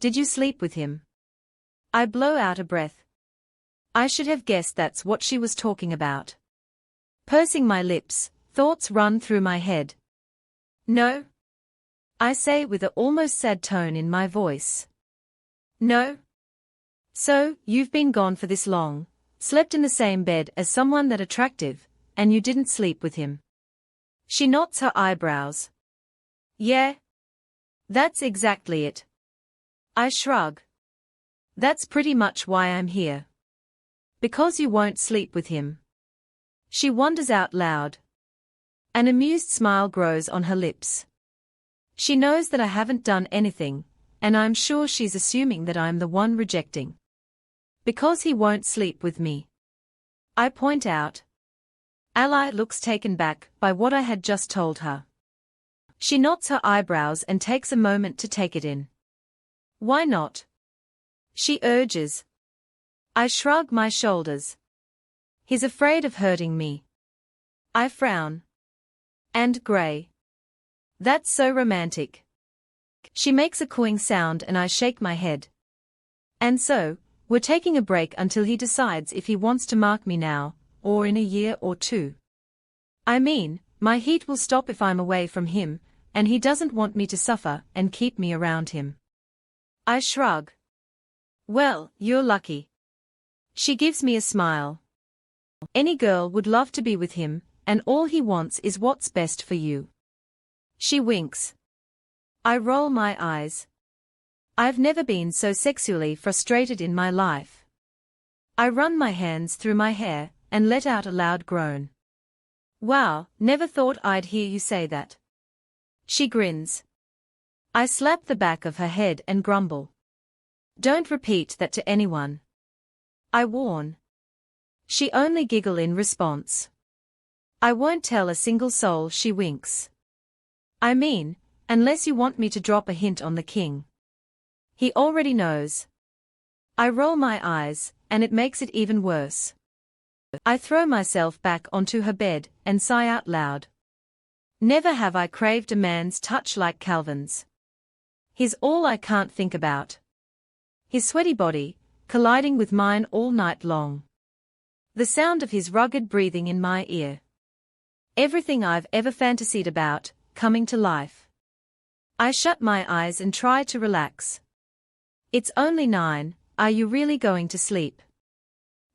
did you sleep with him? I blow out a breath. I should have guessed that's what she was talking about. Pursing my lips, thoughts run through my head. No. I say with an almost sad tone in my voice. No. So, you've been gone for this long, slept in the same bed as someone that attractive, and you didn't sleep with him. She knots her eyebrows. Yeah. That's exactly it. I shrug. That's pretty much why I'm here. Because you won't sleep with him. She wonders out loud. An amused smile grows on her lips. She knows that I haven't done anything, and I'm sure she's assuming that I'm the one rejecting. Because he won't sleep with me. I point out. Ally looks taken back by what I had just told her. She knots her eyebrows and takes a moment to take it in. Why not? She urges. I shrug my shoulders. He's afraid of hurting me. I frown. And Gray. That's so romantic. She makes a cooing sound and I shake my head. And so, we're taking a break until he decides if he wants to mark me now, or in a year or two. I mean, my heat will stop if I'm away from him, and he doesn't want me to suffer and keep me around him. I shrug. Well, you're lucky. She gives me a smile. Any girl would love to be with him, and all he wants is what's best for you. She winks. I roll my eyes. I've never been so sexually frustrated in my life. I run my hands through my hair and let out a loud groan. Wow, never thought I'd hear you say that. She grins. I slap the back of her head and grumble. Don't repeat that to anyone. I warn. She only giggles in response. I won't tell a single soul, she winks. I mean, unless you want me to drop a hint on the king. He already knows. I roll my eyes, and it makes it even worse. I throw myself back onto her bed and sigh out loud. Never have I craved a man's touch like Calvin's. He's all I can't think about. His sweaty body, colliding with mine all night long. The sound of his rugged breathing in my ear. Everything I've ever fantasied about, coming to life. I shut my eyes and try to relax. It's only 9, are you really going to sleep?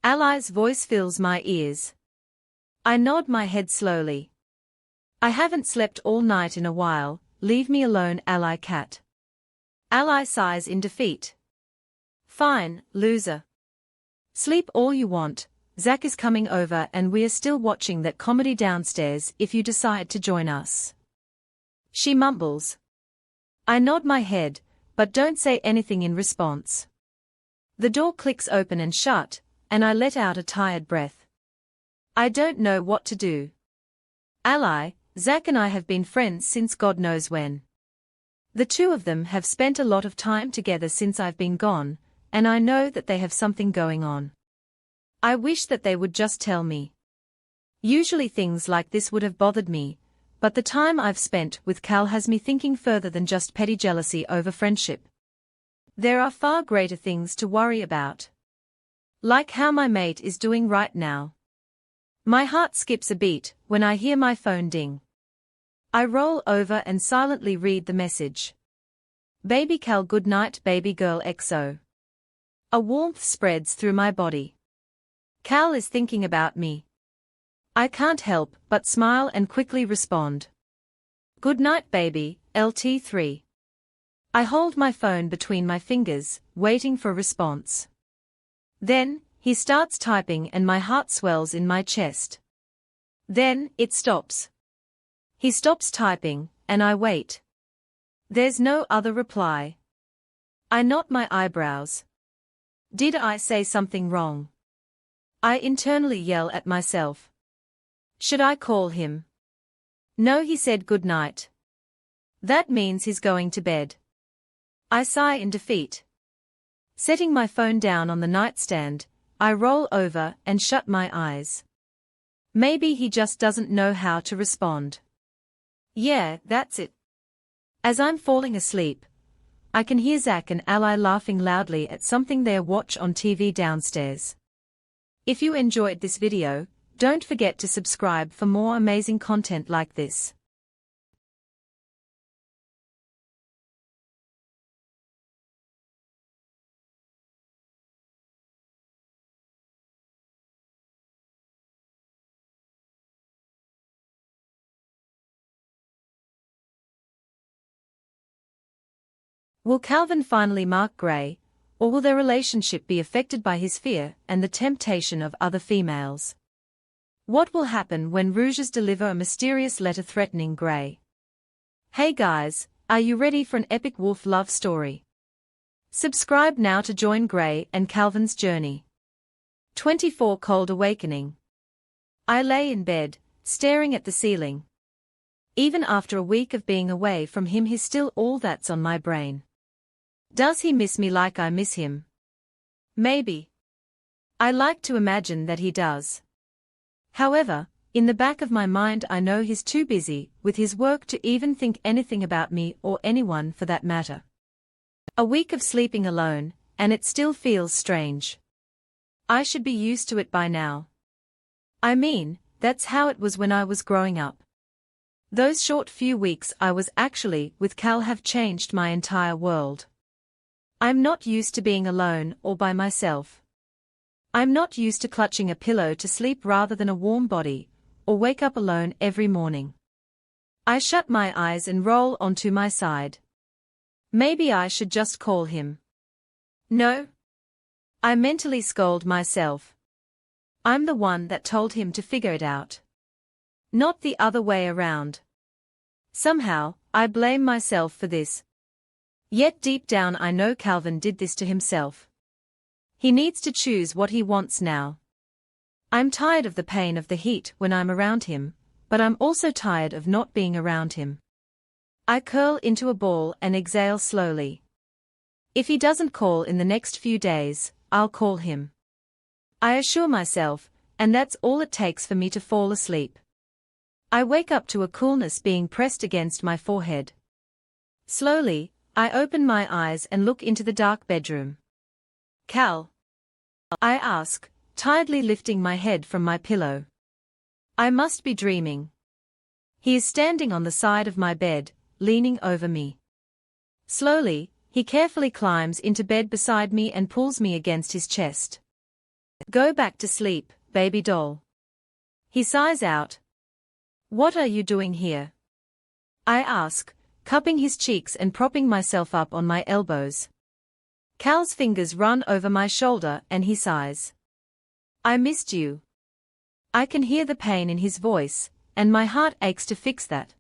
Ally's voice fills my ears. I nod my head slowly. I haven't slept all night in a while, leave me alone, Ally cat. Ally sighs in defeat. Fine, loser. Sleep all you want, Zach is coming over and we are still watching that comedy downstairs if you decide to join us. She mumbles. I nod my head, but don't say anything in response. The door clicks open and shut, and I let out a tired breath. I don't know what to do. Ally, Zach and I have been friends since God knows when. The two of them have spent a lot of time together since I've been gone, and I know that they have something going on. I wish that they would just tell me. Usually things like this would have bothered me, but the time I've spent with Cal has me thinking further than just petty jealousy over friendship. There are far greater things to worry about. Like how my mate is doing right now. My heart skips a beat when I hear my phone ding. I roll over and silently read the message. Baby Cal, good night baby girl XO. A warmth spreads through my body. Cal is thinking about me. I can't help but smile and quickly respond. Good night baby, LT3. I hold my phone between my fingers, waiting for a response. Then, he starts typing and my heart swells in my chest. Then, it stops. He stops typing, and I wait. There's no other reply. I knot my eyebrows. Did I say something wrong? I internally yell at myself. Should I call him? No, he said good night. That means he's going to bed. I sigh in defeat. Setting my phone down on the nightstand, I roll over and shut my eyes. Maybe he just doesn't know how to respond. Yeah, that's it. As I'm falling asleep, I can hear Zach and Ally laughing loudly at something they watch on TV downstairs. If you enjoyed this video, don't forget to subscribe for more amazing content like this. Will Calvin finally mark Grey, or will their relationship be affected by his fear and the temptation of other females? What will happen when Rouges deliver a mysterious letter threatening Grey? Hey guys, are you ready for an epic wolf love story? Subscribe now to join Grey and Calvin's journey. 24 Cold Awakening. I lay in bed, staring at the ceiling. Even after a week of being away from him, he's still all that's on my brain. Does he miss me like I miss him? Maybe. I like to imagine that he does. However, in the back of my mind I know he's too busy with his work to even think anything about me or anyone for that matter. A week of sleeping alone, and it still feels strange. I should be used to it by now. I mean, that's how it was when I was growing up. Those short few weeks I was actually with Cal have changed my entire world. I'm not used to being alone or by myself. I'm not used to clutching a pillow to sleep rather than a warm body, or wake up alone every morning. I shut my eyes and roll onto my side. Maybe I should just call him. No. I mentally scold myself. I'm the one that told him to figure it out. Not the other way around. Somehow, I blame myself for this. Yet deep down I know Calvin did this to himself. He needs to choose what he wants now. I'm tired of the pain of the heat when I'm around him, but I'm also tired of not being around him. I curl into a ball and exhale slowly. If he doesn't call in the next few days, I'll call him. I assure myself, and that's all it takes for me to fall asleep. I wake up to a coolness being pressed against my forehead. Slowly, I open my eyes and look into the dark bedroom. Cal? I ask, tiredly lifting my head from my pillow. I must be dreaming. He is standing on the side of my bed, leaning over me. Slowly, he carefully climbs into bed beside me and pulls me against his chest. Go back to sleep, baby doll. He sighs out. What are you doing here? I ask, cupping his cheeks and propping myself up on my elbows. Cal's fingers run over my shoulder and he sighs. I missed you. I can hear the pain in his voice, and my heart aches to fix that.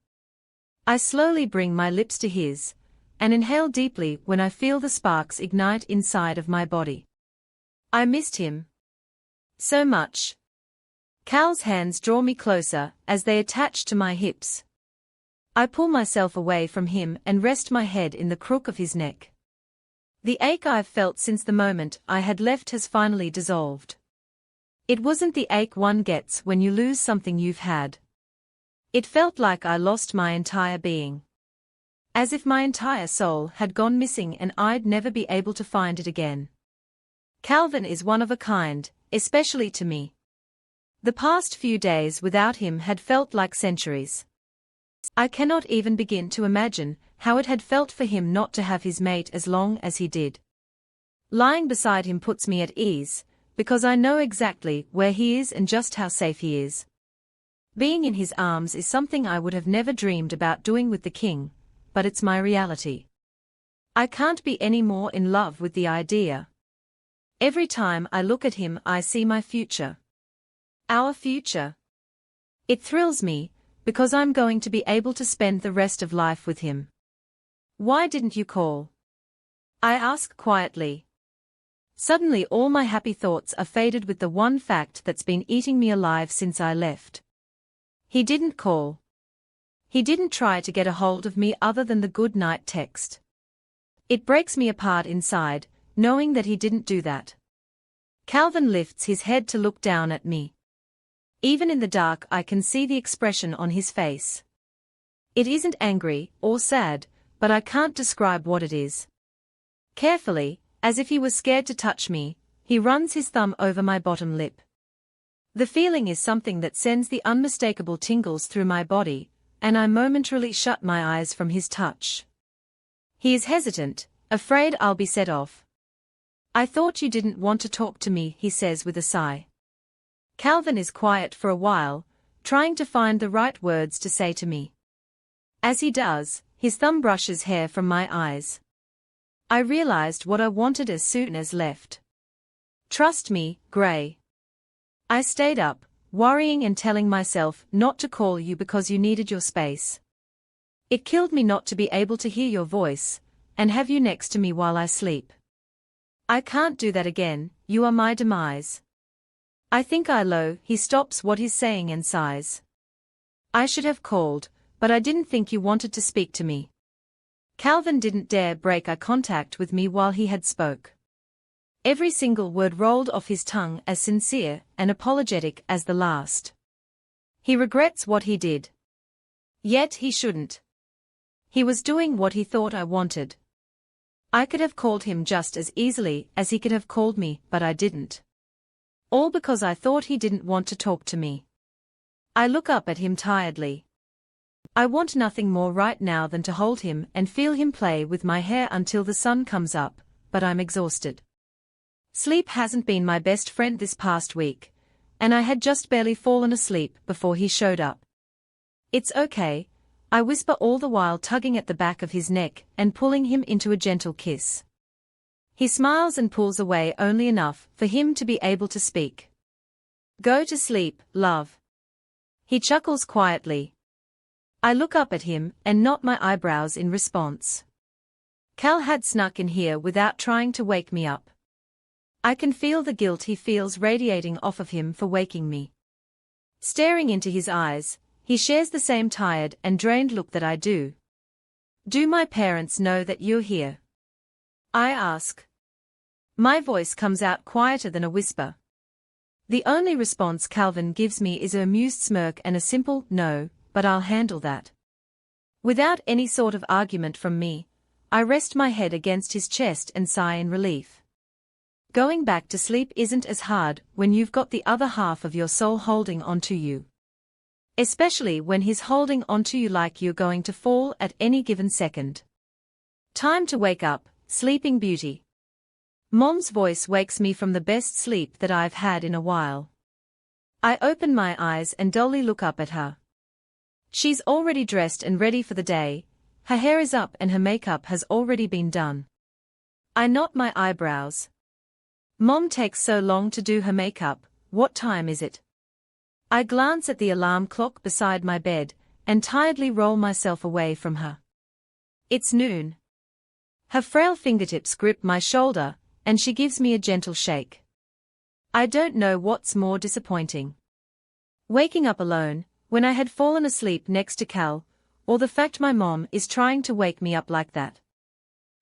I slowly bring my lips to his, and inhale deeply when I feel the sparks ignite inside of my body. I missed him. So much. Cal's hands draw me closer as they attach to my hips. I pull myself away from him and rest my head in the crook of his neck. The ache I've felt since the moment I had left has finally dissolved. It wasn't the ache one gets when you lose something you've had. It felt like I lost my entire being. As if my entire soul had gone missing and I'd never be able to find it again. Calvin is one of a kind, especially to me. The past few days without him had felt like centuries. I cannot even begin to imagine how it had felt for him not to have his mate as long as he did. Lying beside him puts me at ease, because I know exactly where he is and just how safe he is. Being in his arms is something I would have never dreamed about doing with the king, but it's my reality. I can't be any more in love with the idea. Every time I look at him I see my future. Our future. It thrills me, because I'm going to be able to spend the rest of life with him. Why didn't you call? I ask quietly. Suddenly all my happy thoughts are faded with the one fact that's been eating me alive since I left. He didn't call. He didn't try to get a hold of me other than the good night text. It breaks me apart inside, knowing that he didn't do that. Calvin lifts his head to look down at me. Even in the dark I can see the expression on his face. It isn't angry or sad, but I can't describe what it is. Carefully, as if he was scared to touch me, he runs his thumb over my bottom lip. The feeling is something that sends the unmistakable tingles through my body, and I momentarily shut my eyes from his touch. He is hesitant, afraid I'll be set off. I thought you didn't want to talk to me, he says with a sigh. Calvin is quiet for a while, trying to find the right words to say to me. As he does, his thumb brushes hair from my eyes. I realized what I wanted as soon as left. Trust me, Gray. I stayed up, worrying and telling myself not to call you because you needed your space. It killed me not to be able to hear your voice, and have you next to me while I sleep. I can't do that again, you are my demise. I think he stops what he's saying and sighs. I should have called, but I didn't think you wanted to speak to me. Calvin didn't dare break eye contact with me while he had spoke. Every single word rolled off his tongue as sincere and apologetic as the last. He regrets what he did. Yet he shouldn't. He was doing what he thought I wanted. I could have called him just as easily as he could have called me, but I didn't. All because I thought he didn't want to talk to me. I look up at him tiredly. I want nothing more right now than to hold him and feel him play with my hair until the sun comes up, but I'm exhausted. Sleep hasn't been my best friend this past week, and I had just barely fallen asleep before he showed up. It's okay, I whisper all the while tugging at the back of his neck and pulling him into a gentle kiss. He smiles and pulls away only enough for him to be able to speak. Go to sleep, love. He chuckles quietly. I look up at him and knot my eyebrows in response. Cal had snuck in here without trying to wake me up. I can feel the guilt he feels radiating off of him for waking me. Staring into his eyes, he shares the same tired and drained look that I do. Do my parents know that you're here? I ask. My voice comes out quieter than a whisper. The only response Calvin gives me is an amused smirk and a simple, no, but I'll handle that. Without any sort of argument from me, I rest my head against his chest and sigh in relief. Going back to sleep isn't as hard when you've got the other half of your soul holding onto you. Especially when he's holding onto you like you're going to fall at any given second. Time to wake up, sleeping beauty. Mom's voice wakes me from the best sleep that I've had in a while. I open my eyes and dully look up at her. She's already dressed and ready for the day, her hair is up and her makeup has already been done. I knot my eyebrows. Mom takes so long to do her makeup, what time is it? I glance at the alarm clock beside my bed, and tiredly roll myself away from her. It's noon. Her frail fingertips grip my shoulder, and she gives me a gentle shake. I don't know what's more disappointing. Waking up alone, when I had fallen asleep next to Cal, or the fact my mom is trying to wake me up like that.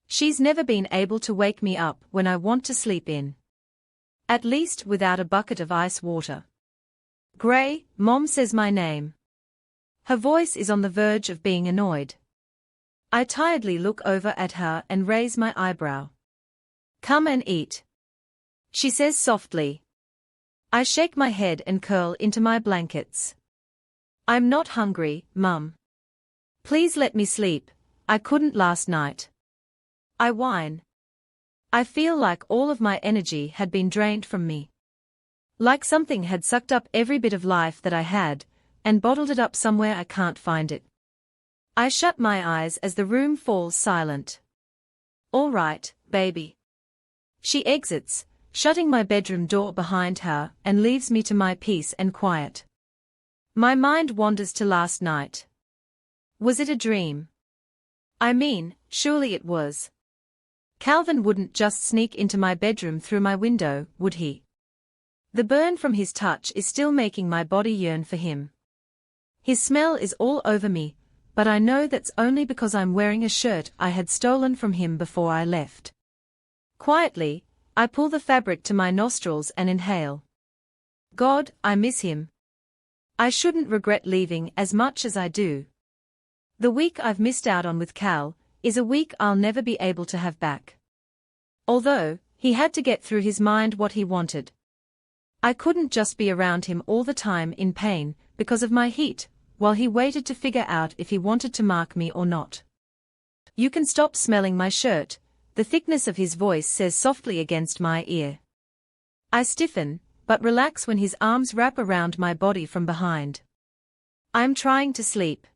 She's never been able to wake me up when I want to sleep in. At least without a bucket of ice water. Gray, Mom says my name. Her voice is on the verge of being annoyed. I tiredly look over at her and raise my eyebrow. Come and eat. She says softly. I shake my head and curl into my blankets. I'm not hungry, Mum. Please let me sleep, I couldn't last night. I whine. I feel like all of my energy had been drained from me. Like something had sucked up every bit of life that I had, and bottled it up somewhere I can't find it. I shut my eyes as the room falls silent. All right, baby. She exits, shutting my bedroom door behind her and leaves me to my peace and quiet. My mind wanders to last night. Was it a dream? I mean, surely it was. Calvin wouldn't just sneak into my bedroom through my window, would he? The burn from his touch is still making my body yearn for him. His smell is all over me, but I know that's only because I'm wearing a shirt I had stolen from him before I left. Quietly, I pull the fabric to my nostrils and inhale. God, I miss him. I shouldn't regret leaving as much as I do. The week I've missed out on with Cal is a week I'll never be able to have back. Although, he had to get through his mind what he wanted. I couldn't just be around him all the time in pain because of my heat, while he waited to figure out if he wanted to mark me or not. You can stop smelling my shirt, the thickness of his voice says softly against my ear. I stiffen, but relax when his arms wrap around my body from behind. I'm trying to sleep.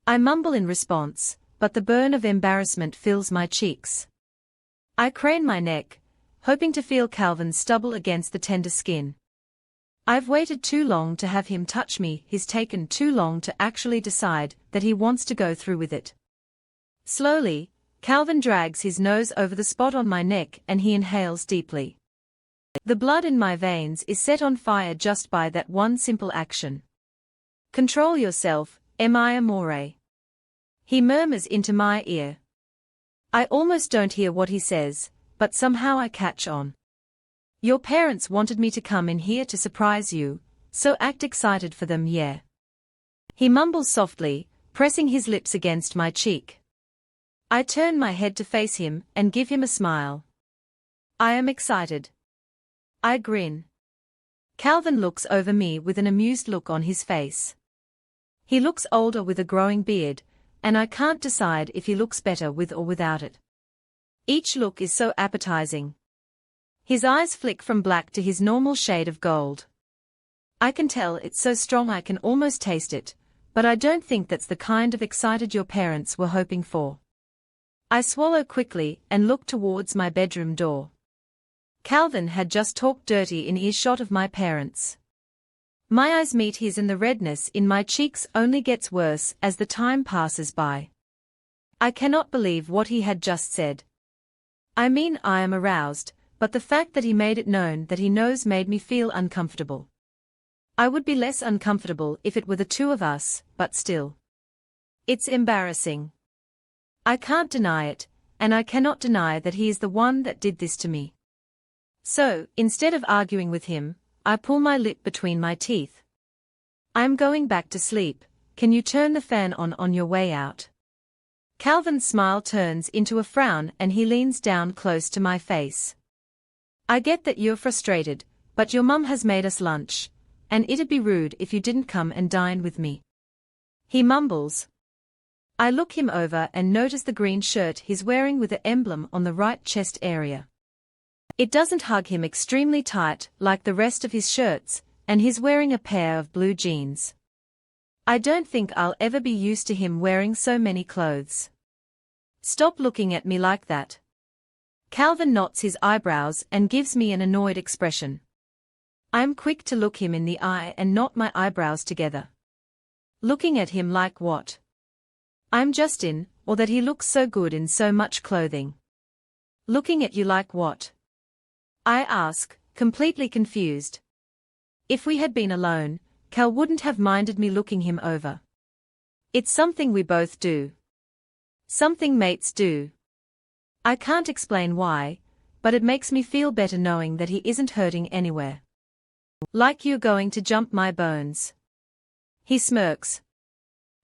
I mumble in response, but the burn of embarrassment fills my cheeks. I crane my neck, hoping to feel Calvin's stubble against the tender skin. I've waited too long to have him touch me, he's taken too long to actually decide that he wants to go through with it. Slowly, Calvin drags his nose over the spot on my neck and he inhales deeply. The blood in my veins is set on fire just by that one simple action. Control yourself, mi amore. He murmurs into my ear. I almost don't hear what he says, but somehow I catch on. Your parents wanted me to come in here to surprise you, so act excited for them, yeah. He mumbles softly, pressing his lips against my cheek. I turn my head to face him and give him a smile. I am excited. I grin. Calvin looks over me with an amused look on his face. He looks older with a growing beard, and I can't decide if he looks better with or without it. Each look is so appetizing. His eyes flick from black to his normal shade of gold. I can tell it's so strong I can almost taste it, but I don't think that's the kind of excited your parents were hoping for. I swallow quickly and look towards my bedroom door. Calvin had just talked dirty in earshot of my parents. My eyes meet his and the redness in my cheeks only gets worse as the time passes by. I cannot believe what he had just said. I mean, I am aroused, but the fact that he made it known that he knows made me feel uncomfortable. I would be less uncomfortable if it were the two of us, but still. It's embarrassing. I can't deny it, and I cannot deny that he is the one that did this to me. So, instead of arguing with him, I pull my lip between my teeth. I'm going back to sleep, can you turn the fan on your way out? Calvin's smile turns into a frown and he leans down close to my face. I get that you're frustrated, but your mum has made us lunch, and it'd be rude if you didn't come and dine with me. He mumbles. I look him over and notice the green shirt he's wearing with the emblem on the right chest area. It doesn't hug him extremely tight like the rest of his shirts, and he's wearing a pair of blue jeans. I don't think I'll ever be used to him wearing so many clothes. Stop looking at me like that. Calvin knots his eyebrows and gives me an annoyed expression. I'm quick to look him in the eye and knot my eyebrows together. Looking at him like what? I'm just in, or that he looks so good in so much clothing. Looking at you like what? I ask, completely confused. If we had been alone, Cal wouldn't have minded me looking him over. It's something we both do. Something mates do. I can't explain why, but it makes me feel better knowing that he isn't hurting anywhere. Like you're going to jump my bones. He smirks.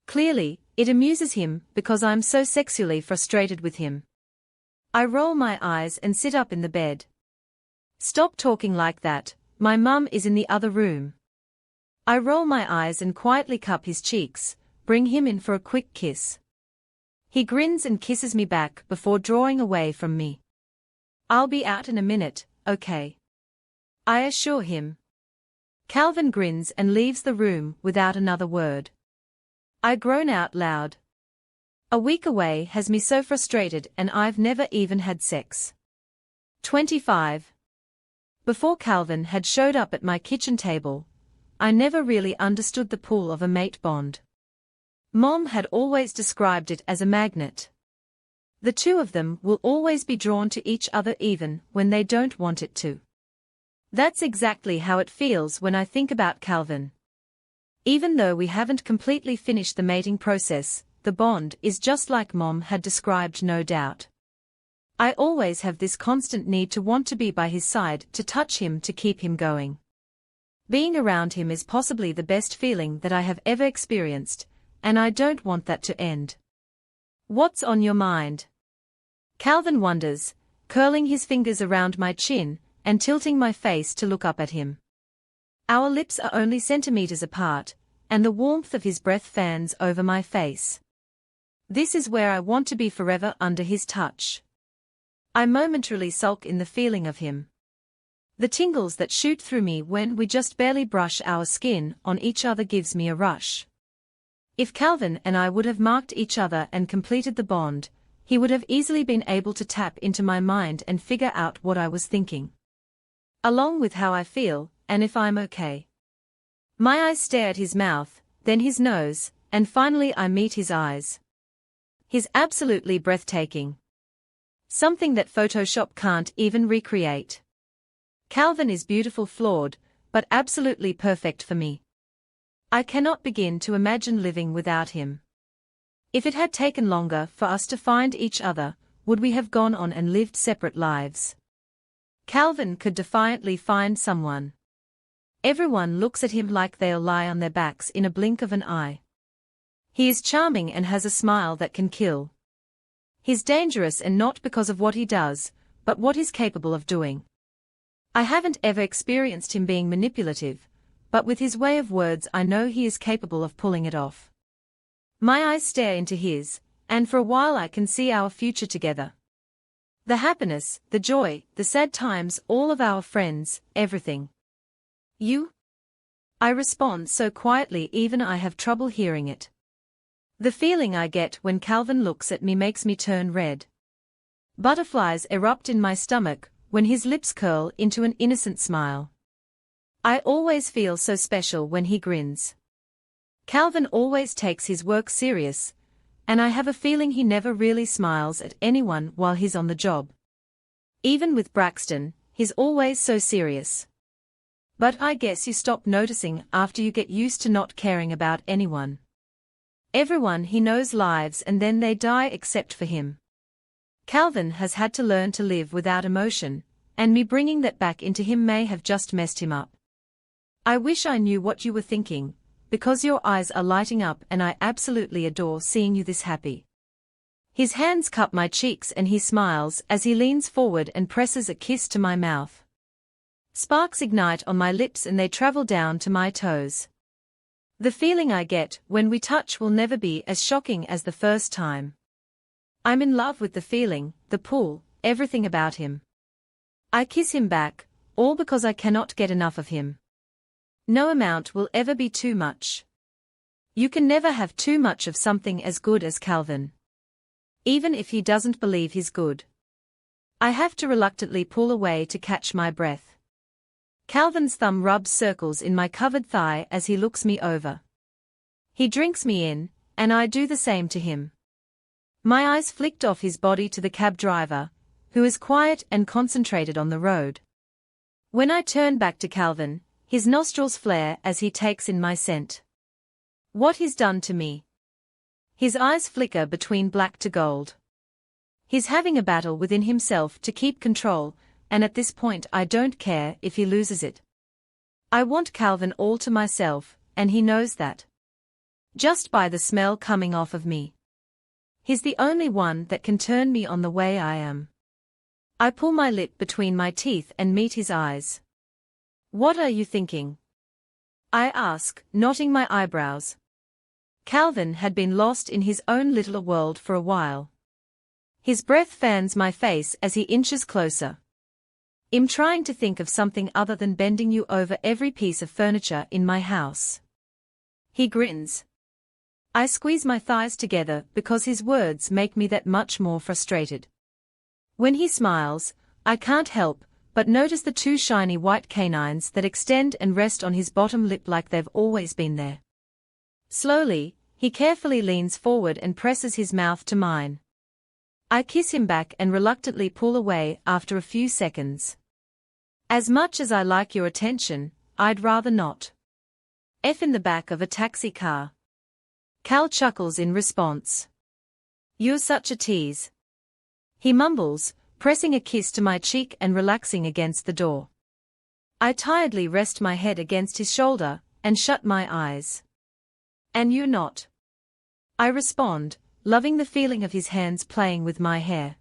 Clearly, it amuses him because I'm so sexually frustrated with him. I roll my eyes and sit up in the bed. Stop talking like that, my mum is in the other room. I roll my eyes and quietly cup his cheeks, bring him in for a quick kiss. He grins and kisses me back before drawing away from me. I'll be out in a minute, okay? I assure him. Calvin grins and leaves the room without another word. I groan out loud. A week away has me so frustrated and I've never even had sex. 25. Before Calvin had showed up at my kitchen table, I never really understood the pull of a mate bond. Mom had always described it as a magnet. The two of them will always be drawn to each other even when they don't want it to. That's exactly how it feels when I think about Calvin. Even though we haven't completely finished the mating process, the bond is just like Mom had described, no doubt. I always have this constant need to want to be by his side, to touch him, to keep him going. Being around him is possibly the best feeling that I have ever experienced, and I don't want that to end. What's on your mind? Calvin wonders, curling his fingers around my chin and tilting my face to look up at him. Our lips are only centimeters apart, and the warmth of his breath fans over my face. This is where I want to be forever, under his touch. I momentarily sulk in the feeling of him. The tingles that shoot through me when we just barely brush our skin on each other gives me a rush. If Calvin and I would have marked each other and completed the bond, he would have easily been able to tap into my mind and figure out what I was thinking. Along with how I feel, and if I'm okay. My eyes stare at his mouth, then his nose, and finally I meet his eyes. He's absolutely breathtaking. Something that Photoshop can't even recreate. Calvin is beautiful, flawed, but absolutely perfect for me. I cannot begin to imagine living without him. If it had taken longer for us to find each other, would we have gone on and lived separate lives? Calvin could defiantly find someone. Everyone looks at him like they'll lie on their backs in a blink of an eye. He is charming and has a smile that can kill. He's dangerous, and not because of what he does, but what he's capable of doing. I haven't ever experienced him being manipulative, but with his way of words I know he is capable of pulling it off. My eyes stare into his, and for a while I can see our future together. The happiness, the joy, the sad times, all of our friends, everything. You? I respond so quietly even I have trouble hearing it. The feeling I get when Calvin looks at me makes me turn red. Butterflies erupt in my stomach when his lips curl into an innocent smile. I always feel so special when he grins. Calvin always takes his work serious, and I have a feeling he never really smiles at anyone while he's on the job. Even with Braxton, he's always so serious. But I guess you stop noticing after you get used to not caring about anyone. Everyone he knows lives and then they die except for him. Calvin has had to learn to live without emotion, and me bringing that back into him may have just messed him up. I wish I knew what you were thinking, because your eyes are lighting up and I absolutely adore seeing you this happy. His hands cup my cheeks and he smiles as he leans forward and presses a kiss to my mouth. Sparks ignite on my lips and they travel down to my toes. The feeling I get when we touch will never be as shocking as the first time. I'm in love with the feeling, the pull, everything about him. I kiss him back, all because I cannot get enough of him. No amount will ever be too much. You can never have too much of something as good as Calvin. Even if he doesn't believe he's good. I have to reluctantly pull away to catch my breath. Calvin's thumb rubs circles in my covered thigh as he looks me over. He drinks me in, and I do the same to him. My eyes flicked off his body to the cab driver, who is quiet and concentrated on the road. When I turn back to Calvin, his nostrils flare as he takes in my scent. What he's done to me. His eyes flicker between black to gold. He's having a battle within himself to keep control, and at this point I don't care if he loses it. I want Calvin all to myself, and he knows that. Just by the smell coming off of me. He's the only one that can turn me on the way I am. I pull my lip between my teeth and meet his eyes. What are you thinking? I ask, knotting my eyebrows. Calvin had been lost in his own little world for a while. His breath fans my face as he inches closer. I'm trying to think of something other than bending you over every piece of furniture in my house. He grins. I squeeze my thighs together because his words make me that much more frustrated. When he smiles, I can't help but notice the two shiny white canines that extend and rest on his bottom lip like they've always been there. Slowly, he carefully leans forward and presses his mouth to mine. I kiss him back and reluctantly pull away after a few seconds. As much as I like your attention, I'd rather not. F in the back of a taxi car. Cal chuckles in response. You're such a tease. He mumbles, pressing a kiss to my cheek and relaxing against the door. I tiredly rest my head against his shoulder and shut my eyes. And you're not. I respond, loving the feeling of his hands playing with my hair.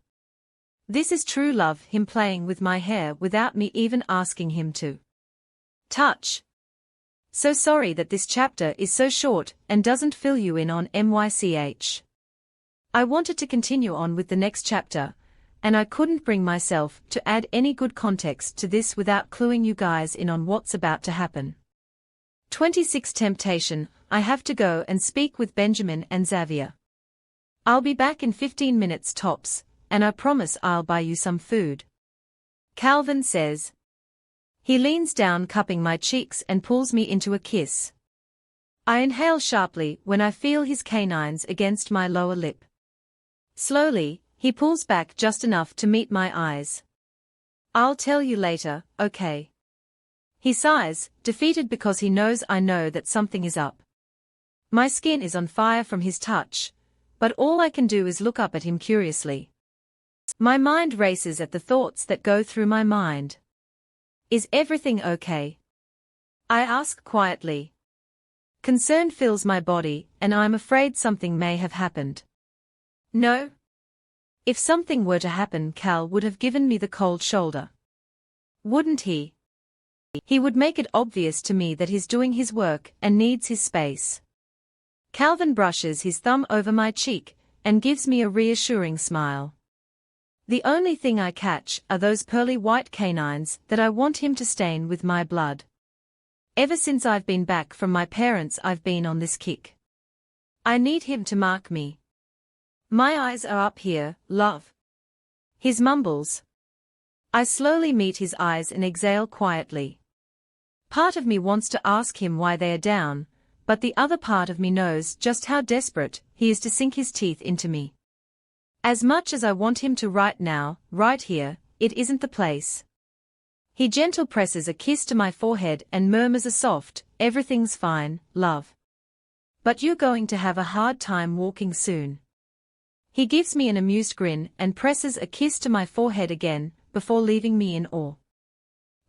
This is true love, him playing with my hair without me even asking him to. Touch. So sorry that this chapter is so short and doesn't fill you in on MYCH. I wanted to continue on with the next chapter, and I couldn't bring myself to add any good context to this without cluing you guys in on what's about to happen. 26 Temptation. I have to go and speak with Benjamin and Xavier. I'll be back in 15 minutes tops, and I promise I'll buy you some food. Calvin says. He leans down, cupping my cheeks, and pulls me into a kiss. I inhale sharply when I feel his canines against my lower lip. Slowly, he pulls back just enough to meet my eyes. I'll tell you later, okay? He sighs, defeated because he knows I know that something is up. My skin is on fire from his touch, but all I can do is look up at him curiously. My mind races at the thoughts that go through my mind. Is everything okay? I ask quietly. Concern fills my body, and I'm afraid something may have happened. No? If something were to happen, Cal would have given me the cold shoulder. Wouldn't he? He would make it obvious to me that he's doing his work and needs his space. Calvin brushes his thumb over my cheek and gives me a reassuring smile. The only thing I catch are those pearly white canines that I want him to stain with my blood. Ever since I've been back from my parents, I've been on this kick. I need him to mark me. My eyes are up here, love. He mumbles. I slowly meet his eyes and exhale quietly. Part of me wants to ask him why they are down, but the other part of me knows just how desperate he is to sink his teeth into me. As much as I want him to right now, right here, it isn't the place. He gently presses a kiss to my forehead and murmurs a soft, everything's fine, love. But you're going to have a hard time walking soon. He gives me an amused grin and presses a kiss to my forehead again, before leaving me in awe.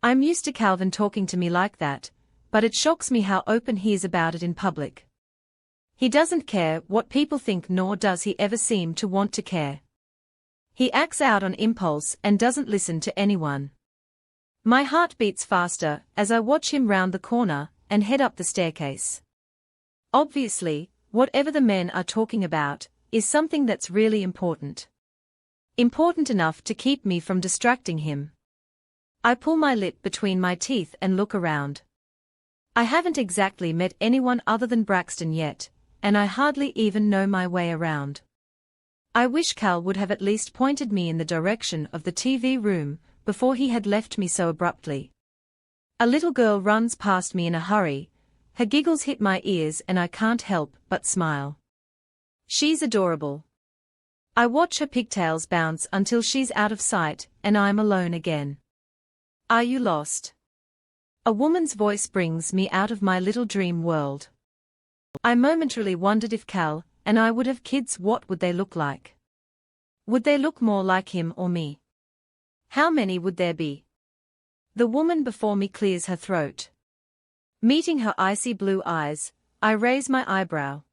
I'm used to Calvin talking to me like that, but it shocks me how open he is about it in public. He doesn't care what people think, nor does he ever seem to want to care. He acts out on impulse and doesn't listen to anyone. My heart beats faster as I watch him round the corner and head up the staircase. Obviously, whatever the men are talking about is something that's really important. Important enough to keep me from distracting him. I pull my lip between my teeth and look around. I haven't exactly met anyone other than Braxton yet, and I hardly even know my way around. I wish Cal would have at least pointed me in the direction of the TV room before he had left me so abruptly. A little girl runs past me in a hurry, her giggles hit my ears and I can't help but smile. She's adorable. I watch her pigtails bounce until she's out of sight and I'm alone again. Are you lost? A woman's voice brings me out of my little dream world. I momentarily wondered if Cal and I would have kids, what would they look like? Would they look more like him or me? How many would there be? The woman before me clears her throat. Meeting her icy blue eyes, I raise my eyebrow.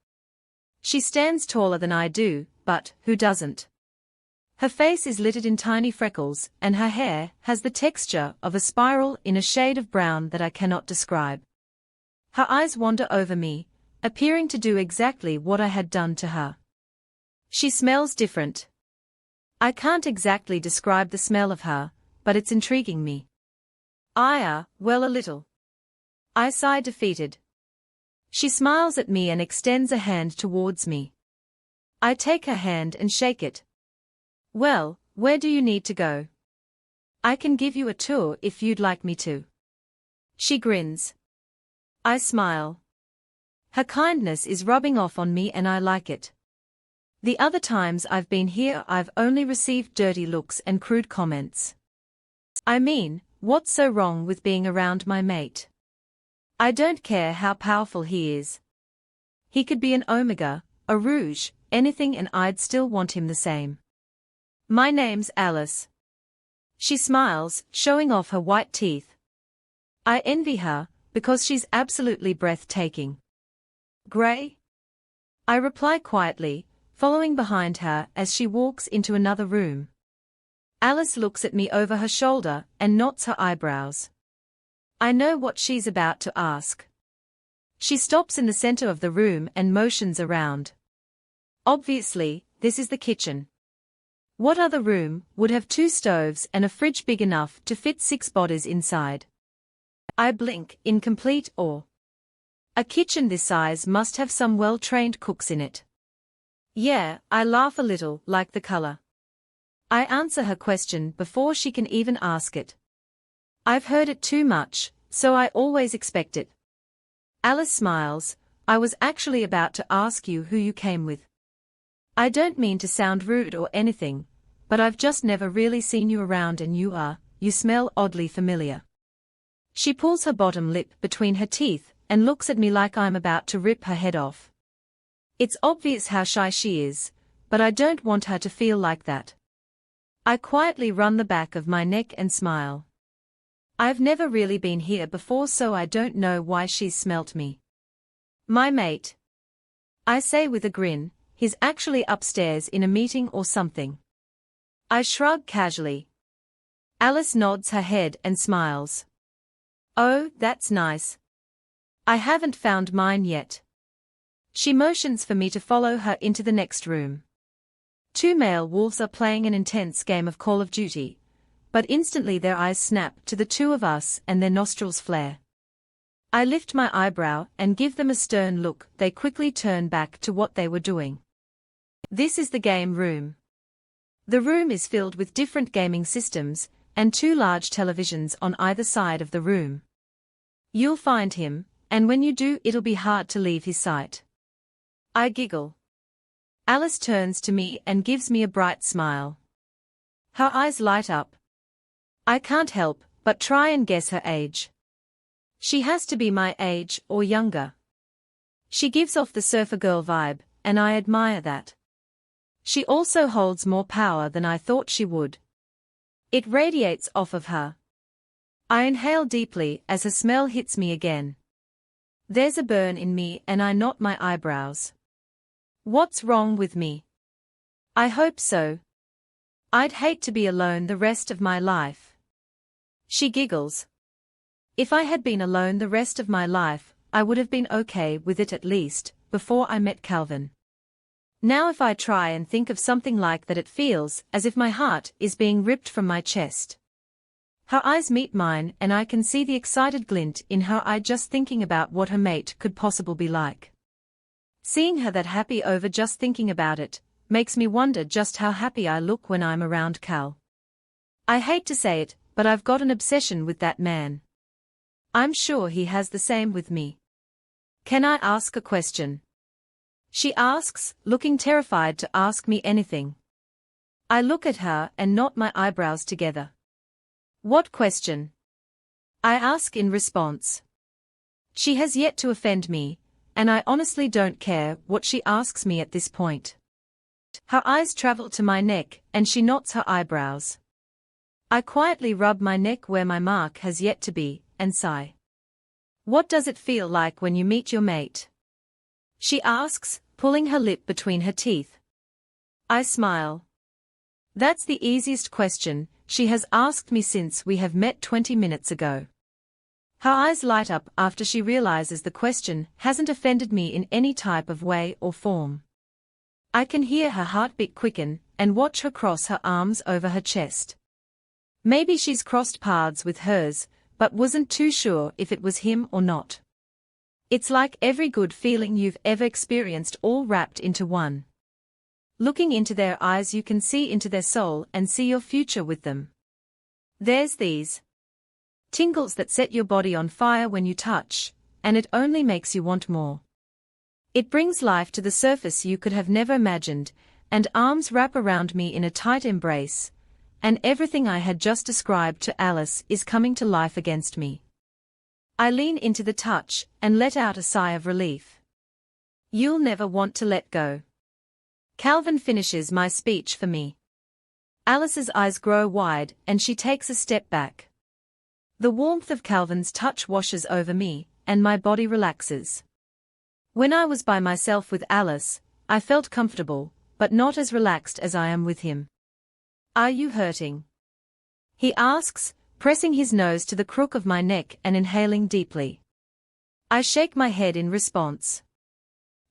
She stands taller than I do, but who doesn't? Her face is littered in tiny freckles, and her hair has the texture of a spiral in a shade of brown that I cannot describe. Her eyes wander over me, appearing to do exactly what I had done to her. She smells different. I can't exactly describe the smell of her, but it's intriguing me. Well, a little. I sigh defeated. She smiles at me and extends a hand towards me. I take her hand and shake it. Well, where do you need to go? I can give you a tour if you'd like me to. She grins. I smile. Her kindness is rubbing off on me and I like it. The other times I've been here I've only received dirty looks and crude comments. I mean, what's so wrong with being around my mate? I don't care how powerful he is. He could be an Omega, a Rouge, anything, and I'd still want him the same. My name's Alice. She smiles, showing off her white teeth. I envy her, because she's absolutely breathtaking. Gray? I reply quietly, following behind her as she walks into another room. Alice looks at me over her shoulder and knots her eyebrows. I know what she's about to ask. She stops in the center of the room and motions around. Obviously, this is the kitchen. What other room would have 2 stoves and a fridge big enough to fit 6 bodies inside? I blink in complete awe. A kitchen this size must have some well-trained cooks in it. Yeah, I laugh a little, like the color. I answer her question before she can even ask it. I've heard it too much, so I always expect it. Alice smiles. I was actually about to ask you who you came with. I don't mean to sound rude or anything, but I've just never really seen you around and you smell oddly familiar. She pulls her bottom lip between her teeth and looks at me like I'm about to rip her head off. It's obvious how shy she is, but I don't want her to feel like that. I quietly run the back of my neck and smile. I've never really been here before, so I don't know why she's smelt me. My mate, I say with a grin, he's actually upstairs in a meeting or something. I shrug casually. Alice nods her head and smiles. Oh, that's nice. I haven't found mine yet. She motions for me to follow her into the next room. Two male wolves are playing an intense game of Call of Duty, but instantly their eyes snap to the two of us and their nostrils flare. I lift my eyebrow and give them a stern look. They quickly turn back to what they were doing. This is the game room. The room is filled with different gaming systems, and two large televisions on either side of the room. You'll find him, and when you do it'll be hard to leave his sight. I giggle. Alice turns to me and gives me a bright smile. Her eyes light up. I can't help but try and guess her age. She has to be my age or younger. She gives off the surfer girl vibe, and I admire that. She also holds more power than I thought she would. It radiates off of her. I inhale deeply as her smell hits me again. There's a burn in me and I knot my eyebrows. What's wrong with me? I hope so. I'd hate to be alone the rest of my life. She giggles. If I had been alone the rest of my life, I would have been okay with it, at least, before I met Calvin. Now if I try and think of something like that, it feels as if my heart is being ripped from my chest. Her eyes meet mine and I can see the excited glint in her eye just thinking about what her mate could possibly be like. Seeing her that happy over just thinking about it, makes me wonder just how happy I look when I'm around Cal. I hate to say it, but I've got an obsession with that man. I'm sure he has the same with me. Can I ask a question? She asks, looking terrified to ask me anything. I look at her and knot my eyebrows together. What question? I ask in response. She has yet to offend me, and I honestly don't care what she asks me at this point. Her eyes travel to my neck and she knots her eyebrows. I quietly rub my neck where my mark has yet to be, and sigh. What does it feel like when you meet your mate? She asks, pulling her lip between her teeth. I smile. That's the easiest question she has asked me since we have met 20 minutes ago. Her eyes light up after she realizes the question hasn't offended me in any type of way or form. I can hear her heartbeat quicken and watch her cross her arms over her chest. Maybe she's crossed paths with hers, but wasn't too sure if it was him or not. It's like every good feeling you've ever experienced all wrapped into one. Looking into their eyes, you can see into their soul and see your future with them. There's these tingles that set your body on fire when you touch, and it only makes you want more. It brings life to the surface you could have never imagined, and arms wrap around me in a tight embrace, and everything I had just described to Alice is coming to life against me. I lean into the touch and let out a sigh of relief. You'll never want to let go. Calvin finishes my speech for me. Alice's eyes grow wide and she takes a step back. The warmth of Calvin's touch washes over me, and my body relaxes. When I was by myself with Alice, I felt comfortable, but not as relaxed as I am with him. Are you hurting? He asks, pressing his nose to the crook of my neck and inhaling deeply. I shake my head in response.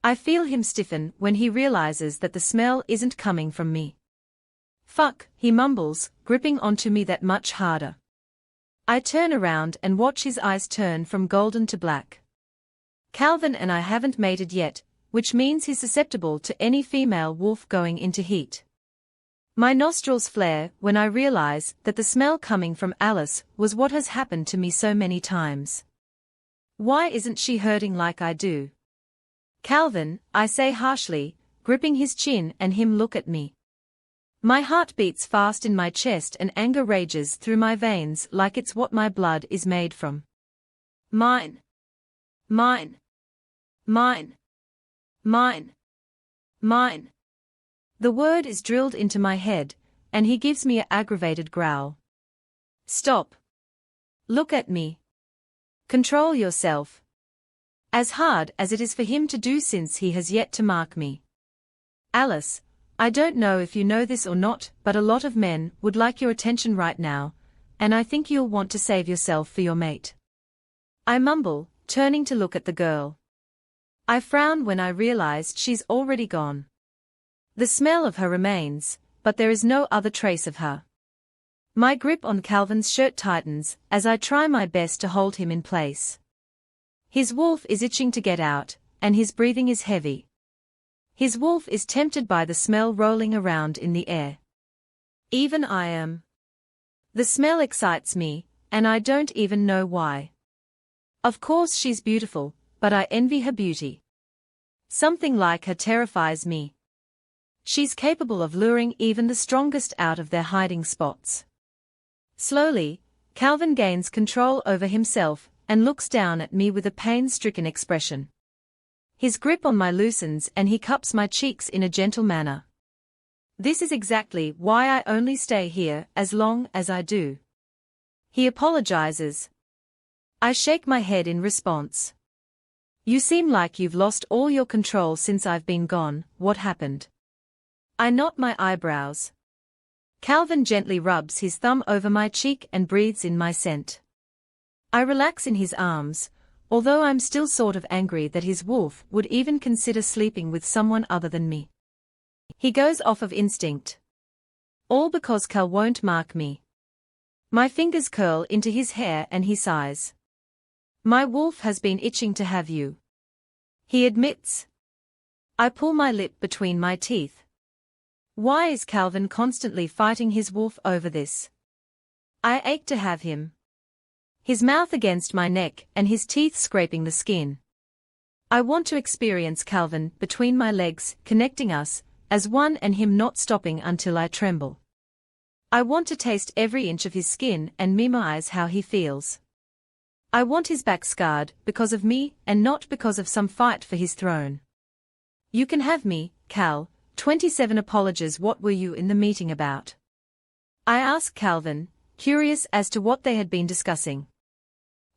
I feel him stiffen when he realizes that the smell isn't coming from me. Fuck, he mumbles, gripping onto me that much harder. I turn around and watch his eyes turn from golden to black. Calvin and I haven't mated yet, which means he's susceptible to any female wolf going into heat. My nostrils flare when I realize that the smell coming from Alice was what has happened to me so many times. Why isn't she hurting like I do? Calvin, I say harshly, gripping his chin and him look at me. My heart beats fast in my chest and anger rages through my veins like it's what my blood is made from. Mine. Mine. Mine. Mine. Mine. The word is drilled into my head, and he gives me an aggravated growl. Stop. Look at me. Control yourself. As hard as it is for him to do since he has yet to mark me. Alice, I don't know if you know this or not, but a lot of men would like your attention right now, and I think you'll want to save yourself for your mate. I mumble, turning to look at the girl. I frown when I realize she's already gone. The smell of her remains, but there is no other trace of her. My grip on Calvin's shirt tightens as I try my best to hold him in place. His wolf is itching to get out, and his breathing is heavy. His wolf is tempted by the smell rolling around in the air. Even I am. The smell excites me, and I don't even know why. Of course she's beautiful, but I envy her beauty. Something like her terrifies me. She's capable of luring even the strongest out of their hiding spots. Slowly, Calvin gains control over himself and looks down at me with a pain-stricken expression. His grip on my loosens and he cups my cheeks in a gentle manner. This is exactly why I only stay here as long as I do. He apologizes. I shake my head in response. You seem like you've lost all your control since I've been gone. What happened? I knot my eyebrows. Calvin gently rubs his thumb over my cheek and breathes in my scent. I relax in his arms, although I'm still sort of angry that his wolf would even consider sleeping with someone other than me. He goes off of instinct. All because Cal won't mark me. My fingers curl into his hair and he sighs. My wolf has been itching to have you. He admits. I pull my lip between my teeth. Why is Calvin constantly fighting his wolf over this? I ache to have him. His mouth against my neck and his teeth scraping the skin. I want to experience Calvin between my legs, connecting us as one and him not stopping until I tremble. I want to taste every inch of his skin and memorize how he feels. I want his back scarred because of me and not because of some fight for his throne. You can have me, Cal. 27 Apologies. What were you in the meeting about? I ask Calvin, curious as to what they had been discussing.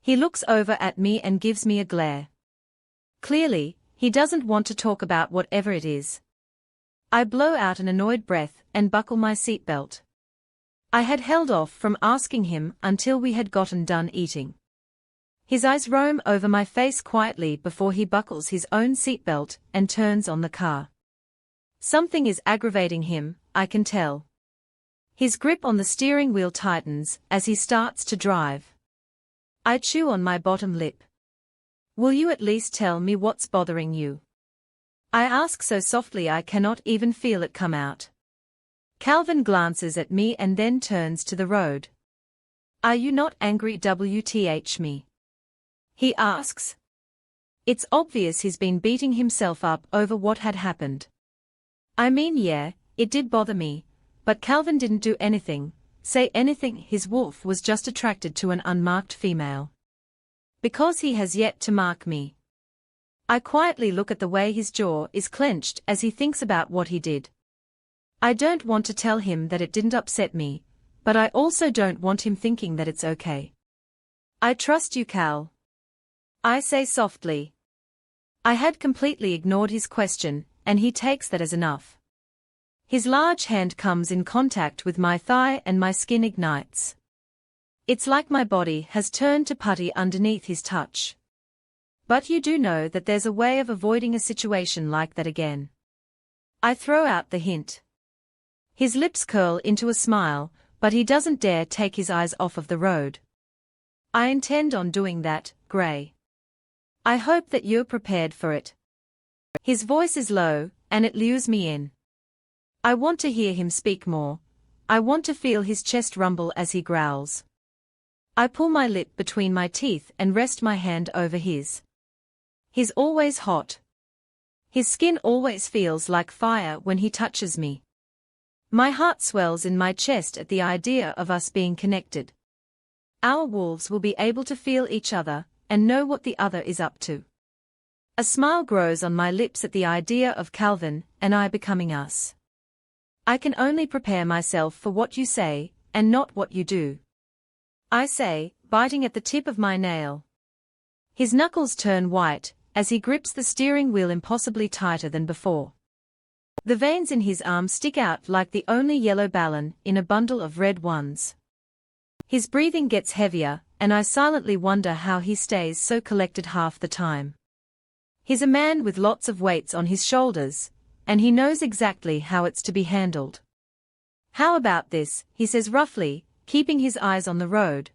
He looks over at me and gives me a glare. Clearly, he doesn't want to talk about whatever it is. I blow out an annoyed breath and buckle my seatbelt. I had held off from asking him until we had gotten done eating. His eyes roam over my face quietly before he buckles his own seatbelt and turns on the car. Something is aggravating him, I can tell. His grip on the steering wheel tightens as he starts to drive. I chew on my bottom lip. Will you at least tell me what's bothering you? I ask so softly I cannot even feel it come out. Calvin glances at me and then turns to the road. Are you not angry? WTH me? He asks. It's obvious he's been beating himself up over what had happened. I mean, yeah, it did bother me, but Calvin didn't do anything, say anything. His wolf was just attracted to an unmarked female. Because he has yet to mark me. I quietly look at the way his jaw is clenched as he thinks about what he did. I don't want to tell him that it didn't upset me, but I also don't want him thinking that it's okay. I trust you, Cal. I say softly. I had completely ignored his question, and he takes that as enough. His large hand comes in contact with my thigh and my skin ignites. It's like my body has turned to putty underneath his touch. But you do know that there's a way of avoiding a situation like that again. I throw out the hint. His lips curl into a smile, but he doesn't dare take his eyes off of the road. I intend on doing that, Gray. I hope that you're prepared for it. His voice is low, and it lures me in. I want to hear him speak more. I want to feel his chest rumble as he growls. I pull my lip between my teeth and rest my hand over his. He's always hot. His skin always feels like fire when he touches me. My heart swells in my chest at the idea of us being connected. Our wolves will be able to feel each other and know what the other is up to. A smile grows on my lips at the idea of Calvin and I becoming us. I can only prepare myself for what you say, and not what you do. I say, biting at the tip of my nail. His knuckles turn white, as he grips the steering wheel impossibly tighter than before. The veins in his arm stick out like the only yellow ballon in a bundle of red ones. His breathing gets heavier, and I silently wonder how he stays so collected half the time. He's a man with lots of weights on his shoulders, and he knows exactly how it's to be handled. How about this, he says roughly, keeping his eyes on the road.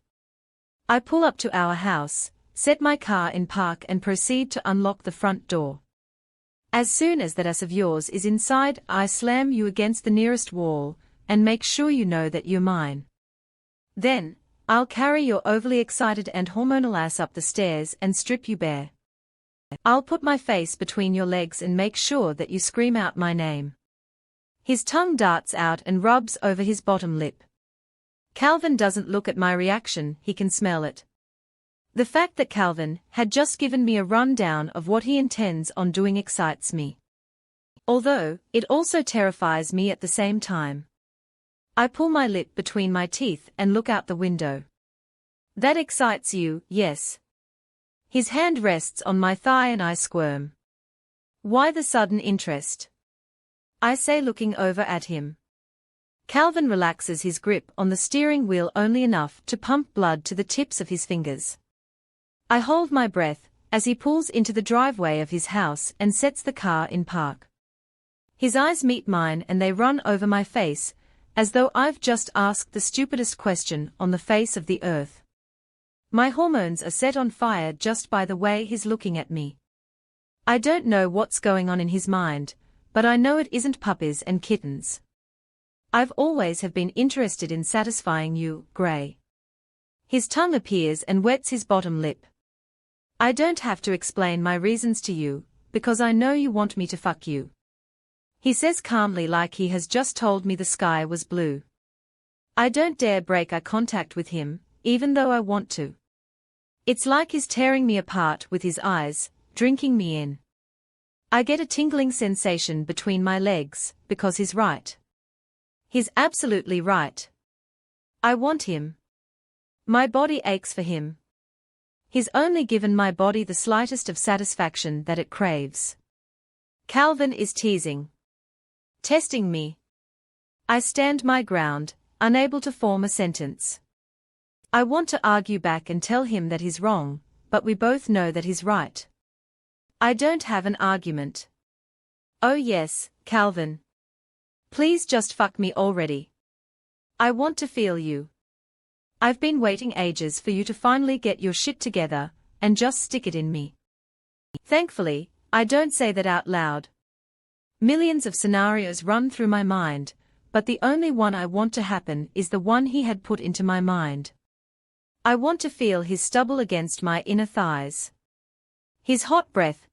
I pull up to our house, set my car in park and proceed to unlock the front door. As soon as that ass of yours is inside, I slam you against the nearest wall, and make sure you know that you're mine. Then, I'll carry your overly excited and hormonal ass up the stairs and strip you bare. I'll put my face between your legs and make sure that you scream out my name. His tongue darts out and rubs over his bottom lip. Calvin doesn't look at my reaction, he can smell it. The fact that Calvin had just given me a rundown of what he intends on doing excites me. Although, it also terrifies me at the same time. I pull my lip between my teeth and look out the window. That excites you, yes. His hand rests on my thigh and I squirm. Why the sudden interest? I say, looking over at him. Calvin relaxes his grip on the steering wheel only enough to pump blood to the tips of his fingers. I hold my breath as he pulls into the driveway of his house and sets the car in park. His eyes meet mine and they run over my face, as though I've just asked the stupidest question on the face of the earth. My hormones are set on fire just by the way he's looking at me. I don't know what's going on in his mind, but I know it isn't puppies and kittens. I've always have been interested in satisfying you, Gray. His tongue appears and wets his bottom lip. I don't have to explain my reasons to you, because I know you want me to fuck you. He says calmly, like he has just told me the sky was blue. I don't dare break eye contact with him, even though I want to. It's like he's tearing me apart with his eyes, drinking me in. I get a tingling sensation between my legs, because he's right. He's absolutely right. I want him. My body aches for him. He's only given my body the slightest of satisfaction that it craves. Calvin is teasing. Testing me. I stand my ground, unable to form a sentence. I want to argue back and tell him that he's wrong, but we both know that he's right. I don't have an argument. Oh yes, Calvin. Please just fuck me already. I want to feel you. I've been waiting ages for you to finally get your shit together, and just stick it in me. Thankfully, I don't say that out loud. Millions of scenarios run through my mind, but the only one I want to happen is the one he had put into my mind. I want to feel his stubble against my inner thighs. His hot breath.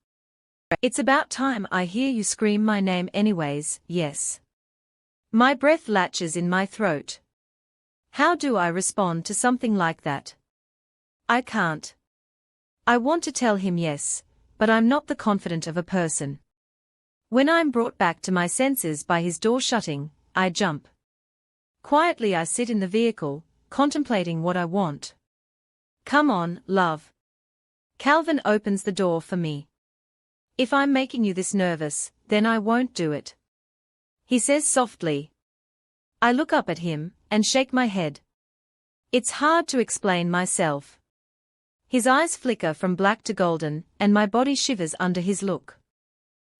It's about time I hear you scream my name anyways, yes. My breath latches in my throat. How do I respond to something like that? I can't. I want to tell him yes, but I'm not the confident of a person. When I'm brought back to my senses by his door shutting, I jump. Quietly I sit in the vehicle, contemplating what I want. Come on, love. Calvin opens the door for me. If I'm making you this nervous, then I won't do it. He says softly. I look up at him, and shake my head. It's hard to explain myself. His eyes flicker from black to golden, and my body shivers under his look.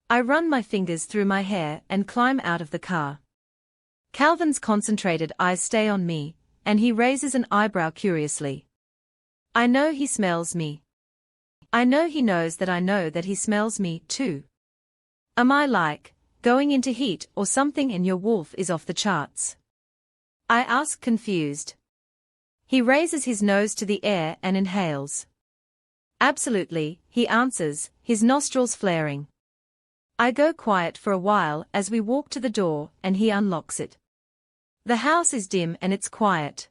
I run my fingers through my hair and climb out of the car. Calvin's concentrated eyes stay on me, and he raises an eyebrow curiously. I know he smells me. I know he knows that I know that he smells me, too. Am I like, going into heat or something and your wolf is off the charts? I ask confused. He raises his nose to the air and inhales. Absolutely, he answers, his nostrils flaring. I go quiet for a while as we walk to the door and he unlocks it. The house is dim and it's quiet.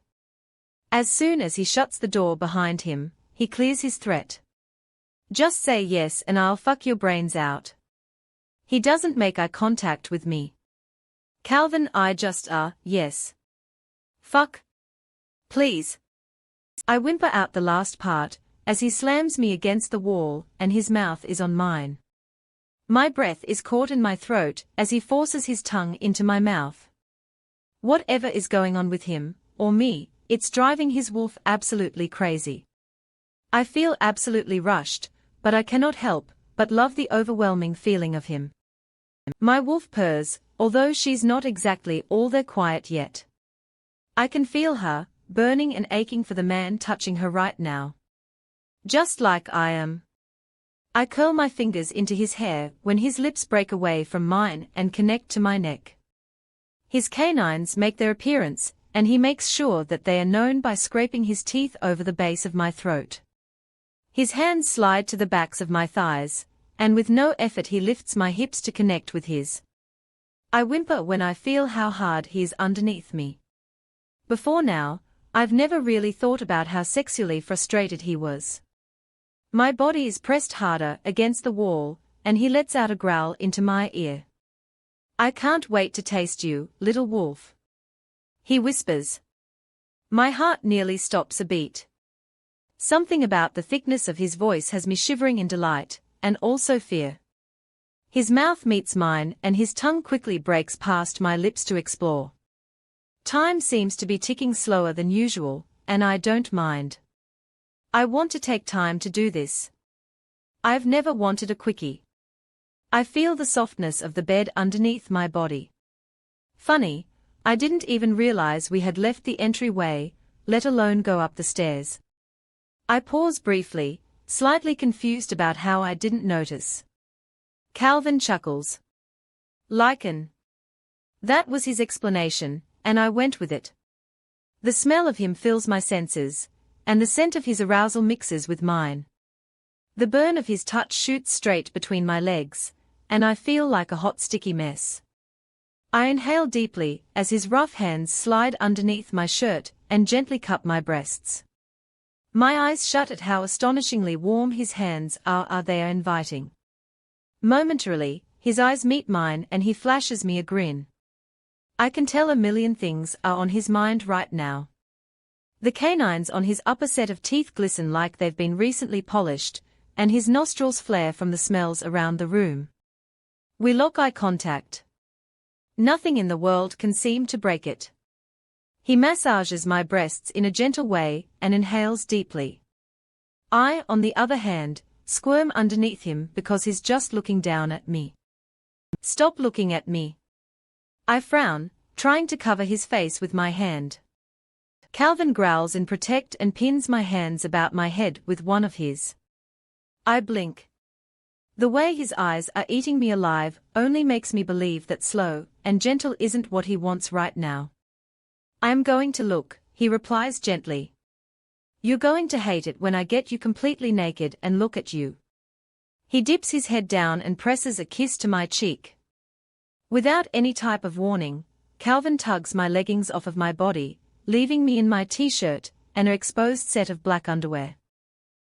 As soon as he shuts the door behind him, he clears his threat. Just say yes and I'll fuck your brains out. He doesn't make eye contact with me. Calvin, I just yes. Fuck. Please. I whimper out the last part, as he slams me against the wall and his mouth is on mine. My breath is caught in my throat as he forces his tongue into my mouth. Whatever is going on with him, or me, it's driving his wolf absolutely crazy. I feel absolutely rushed, but I cannot help but love the overwhelming feeling of him. My wolf purrs, although she's not exactly all that quiet yet. I can feel her, burning and aching for the man touching her right now. Just like I am. I curl my fingers into his hair when his lips break away from mine and connect to my neck. His canines make their appearance, and he makes sure that they are known by scraping his teeth over the base of my throat. His hands slide to the backs of my thighs, and with no effort he lifts my hips to connect with his. I whimper when I feel how hard he is underneath me. Before now, I've never really thought about how sexually frustrated he was. My body is pressed harder against the wall, and he lets out a growl into my ear. I can't wait to taste you, little wolf. He whispers. My heart nearly stops a beat. Something about the thickness of his voice has me shivering in delight, and also fear. His mouth meets mine and his tongue quickly breaks past my lips to explore. Time seems to be ticking slower than usual, and I don't mind. I want to take time to do this. I've never wanted a quickie. I feel the softness of the bed underneath my body. Funny, I didn't even realize we had left the entryway, let alone go up the stairs. I pause briefly, slightly confused about how I didn't notice. Calvin chuckles. Lycan. That was his explanation, and I went with it. The smell of him fills my senses, and the scent of his arousal mixes with mine. The burn of his touch shoots straight between my legs, and I feel like a hot sticky mess. I inhale deeply as his rough hands slide underneath my shirt and gently cup my breasts. My eyes shut at how astonishingly warm his hands are. They are inviting. Momentarily, his eyes meet mine and he flashes me a grin. I can tell a million things are on his mind right now. The canines on his upper set of teeth glisten like they've been recently polished, and his nostrils flare from the smells around the room. We lock eye contact. Nothing in the world can seem to break it. He massages my breasts in a gentle way and inhales deeply. I, on the other hand, squirm underneath him because he's just looking down at me. Stop looking at me. I frown, trying to cover his face with my hand. Calvin growls in protest and pins my hands about my head with one of his. I blink. The way his eyes are eating me alive only makes me believe that slow and gentle isn't what he wants right now. I'm going to look, he replies gently. You're going to hate it when I get you completely naked and look at you. He dips his head down and presses a kiss to my cheek. Without any type of warning, Calvin tugs my leggings off of my body, leaving me in my t-shirt and an exposed set of black underwear.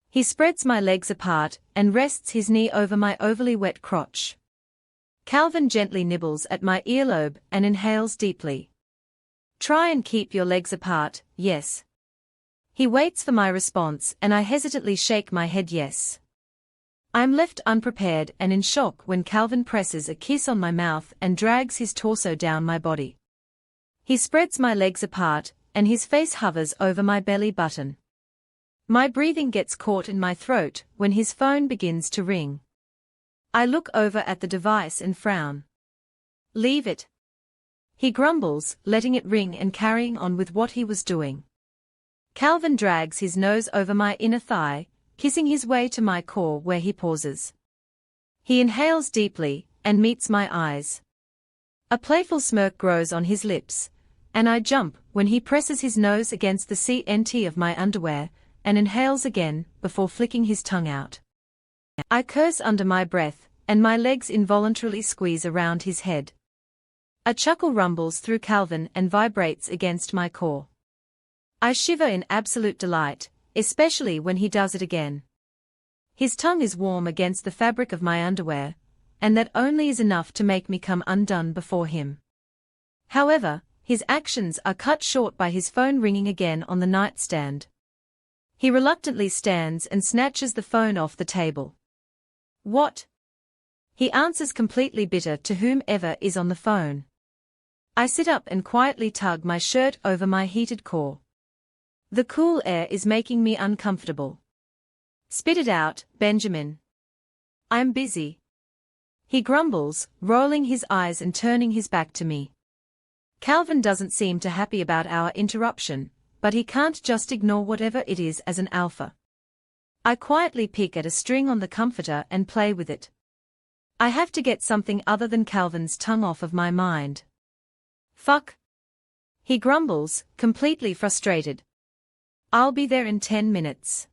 He spreads my legs apart and rests his knee over my overly wet crotch. Calvin gently nibbles at my earlobe and inhales deeply. Try and keep your legs apart, yes. He waits for my response and I hesitantly shake my head yes. I'm left unprepared and in shock when Calvin presses a kiss on my mouth and drags his torso down my body. He spreads my legs apart, and his face hovers over my belly button. My breathing gets caught in my throat when his phone begins to ring. I look over at the device and frown. Leave it. He grumbles, letting it ring and carrying on with what he was doing. Calvin drags his nose over my inner thigh, kissing his way to my core where he pauses. He inhales deeply, and meets my eyes. A playful smirk grows on his lips, and I jump when he presses his nose against the CNT of my underwear and inhales again before flicking his tongue out. I curse under my breath, and my legs involuntarily squeeze around his head. A chuckle rumbles through Calvin and vibrates against my core. I shiver in absolute delight, especially when he does it again. His tongue is warm against the fabric of my underwear, and that only is enough to make me come undone before him. However, his actions are cut short by his phone ringing again on the nightstand. He reluctantly stands and snatches the phone off the table. "What?" He answers completely bitter to whomever is on the phone. I sit up and quietly tug my shirt over my heated core. The cool air is making me uncomfortable. "Spit it out, Benjamin. I'm busy." He grumbles, rolling his eyes and turning his back to me. Calvin doesn't seem too happy about our interruption, but he can't just ignore whatever it is as an alpha. I quietly pick at a string on the comforter and play with it. I have to get something other than Calvin's tongue off of my mind. "Fuck," he grumbles, completely frustrated. "I'll be there in 10 minutes.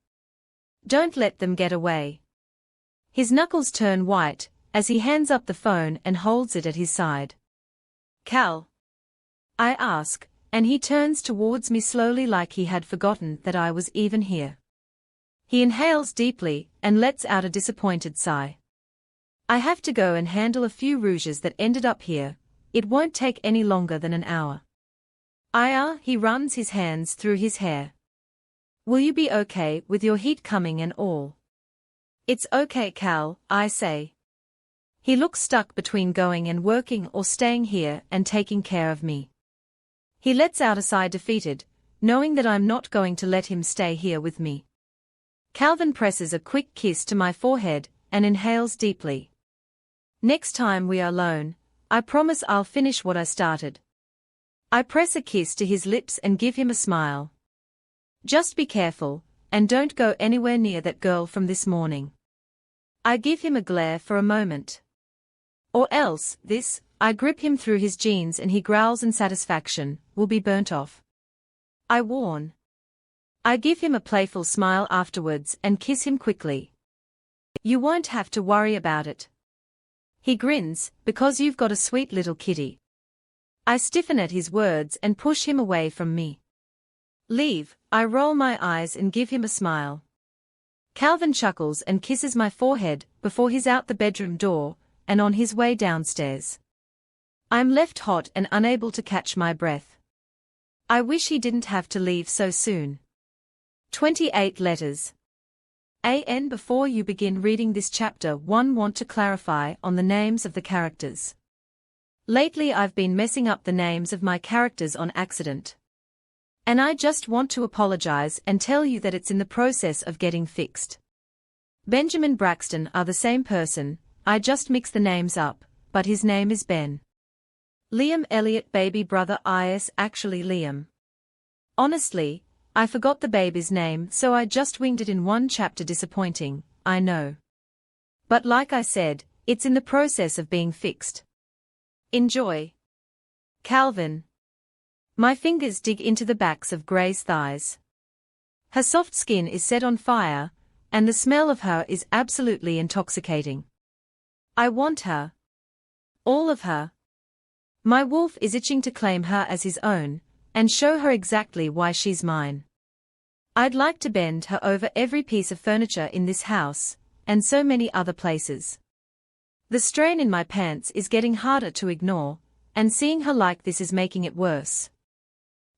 Don't let them get away." His knuckles turn white as he hands up the phone and holds it at his side. "Cal?" I ask, and he turns towards me slowly like he had forgotten that I was even here. He inhales deeply and lets out a disappointed sigh. "I have to go and handle a few rouges that ended up here. It won't take any longer than an hour." He runs his hands through his hair. "Will you be okay with your heat coming and all?" "It's okay, Cal," I say. He looks stuck between going and working or staying here and taking care of me. He lets out a sigh defeated, knowing that I'm not going to let him stay here with me. Calvin presses a quick kiss to my forehead and inhales deeply. "Next time we are alone, I promise I'll finish what I started." I press a kiss to his lips and give him a smile. "Just be careful, and don't go anywhere near that girl from this morning." I give him a glare for a moment. "Or else, this," I grip him through his jeans and he growls in satisfaction, "will be burnt off." I warn. I give him a playful smile afterwards and kiss him quickly. "You won't have to worry about it." He grins, "because you've got a sweet little kitty." I stiffen at his words and push him away from me. "Leave," I roll my eyes and give him a smile. Calvin chuckles and kisses my forehead before he's out the bedroom door and on his way downstairs. I'm left hot and unable to catch my breath. I wish he didn't have to leave so soon. 28 letters. Before you begin reading this chapter, one want to clarify on the names of the characters. Lately I've been messing up the names of my characters on accident. And I just want to apologize and tell you that it's in the process of getting fixed. Benjamin Braxton are the same person, I just mix the names up, but his name is Ben. Liam Elliot baby brother is actually Liam. Honestly, I forgot the baby's name so I just winged it in one chapter. Disappointing, I know. But like I said, it's in the process of being fixed. Enjoy. Calvin. My fingers dig into the backs of Gray's thighs. Her soft skin is set on fire, and the smell of her is absolutely intoxicating. I want her. All of her. My wolf is itching to claim her as his own, and show her exactly why she's mine. I'd like to bend her over every piece of furniture in this house, and so many other places. The strain in my pants is getting harder to ignore, and seeing her like this is making it worse.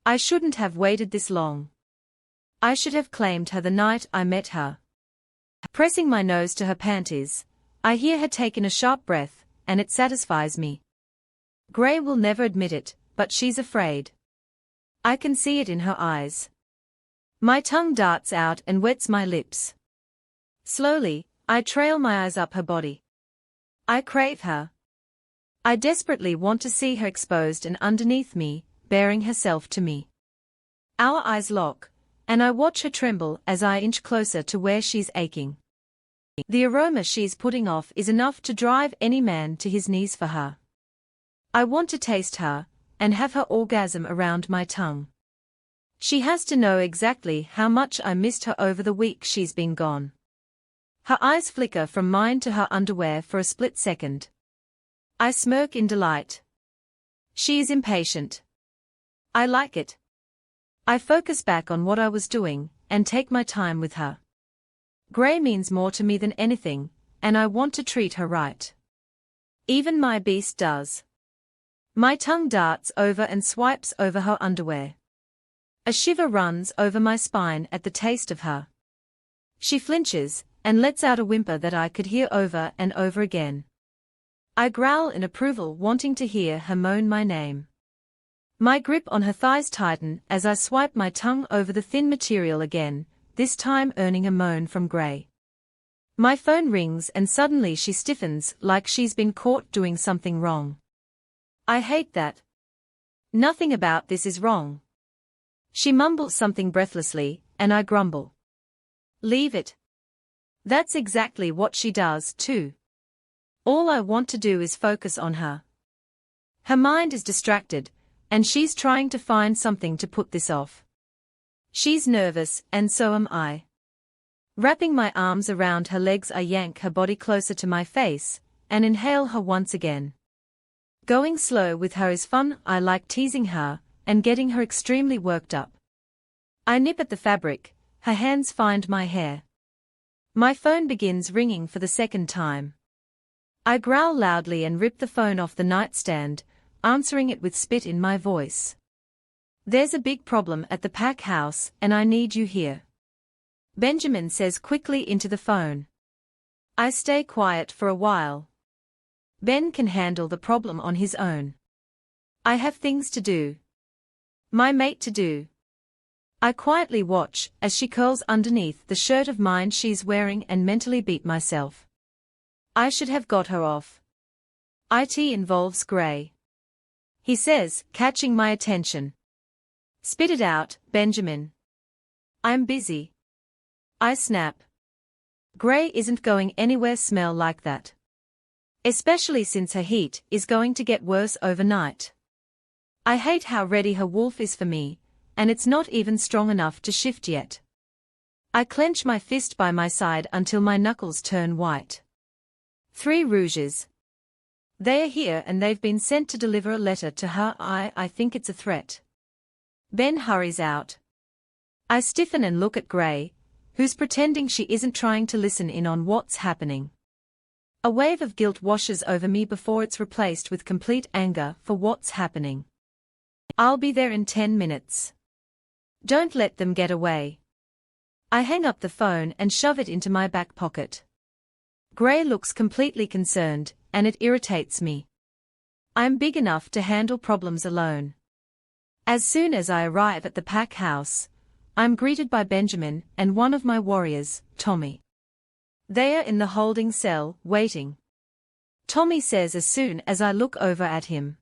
I shouldn't have waited this long. I should have claimed her the night I met her. Pressing my nose to her panties, I hear her take in a sharp breath, and it satisfies me. Gray will never admit it, but she's afraid. I can see it in her eyes. My tongue darts out and wets my lips. Slowly, I trail my eyes up her body. I crave her. I desperately want to see her exposed and underneath me, bearing herself to me. Our eyes lock, and I watch her tremble as I inch closer to where she's aching. The aroma she's putting off is enough to drive any man to his knees for her. I want to taste her, and have her orgasm around my tongue. She has to know exactly how much I missed her over the week she's been gone. Her eyes flicker from mine to her underwear for a split second. I smirk in delight. She is impatient. I like it. I focus back on what I was doing, and take my time with her. Grey means more to me than anything, and I want to treat her right. Even my beast does. My tongue darts over and swipes over her underwear. A shiver runs over my spine at the taste of her. She flinches, and lets out a whimper that I could hear over and over again. I growl in approval, wanting to hear her moan my name. My grip on her thighs tighten as I swipe my tongue over the thin material again, this time earning a moan from Grey. My phone rings and suddenly she stiffens like she's been caught doing something wrong. I hate that. Nothing about this is wrong. She mumbles something breathlessly, and I grumble. Leave it. That's exactly what she does, too. All I want to do is focus on her. Her mind is distracted, and she's trying to find something to put this off. She's nervous, and so am I. Wrapping my arms around her legs, I yank her body closer to my face, and inhale her once again. Going slow with her is fun. I like teasing her, and getting her extremely worked up. I nip at the fabric, her hands find my hair. My phone begins ringing for the second time. I growl loudly and rip the phone off the nightstand, answering it with spit in my voice. There's a big problem at the pack house, and I need you here. Benjamin says quickly into the phone. I stay quiet for a while. Ben can handle the problem on his own. I have things to do. My mate to do. I quietly watch as she curls underneath the shirt of mine she's wearing and mentally beat myself. I should have got her off. It involves Grey. He says, catching my attention. Spit it out, Benjamin. I'm busy. I snap. Grey isn't going anywhere smell like that. Especially since her heat is going to get worse overnight. I hate how ready her wolf is for me, and it's not even strong enough to shift yet. I clench my fist by my side until my knuckles turn white. 3 rouges. They are here and they've been sent to deliver a letter to her. I think it's a threat. Ben hurries out. I stiffen and look at Grey, who's pretending she isn't trying to listen in on what's happening. A wave of guilt washes over me before it's replaced with complete anger for what's happening. I'll be there in 10 minutes. Don't let them get away. I hang up the phone and shove it into my back pocket. Grey looks completely concerned, and it irritates me. I'm big enough to handle problems alone. As soon as I arrive at the pack house, I'm greeted by Benjamin and one of my warriors, Tommy. They are in the holding cell, waiting. Tommy says as soon as I look over at him.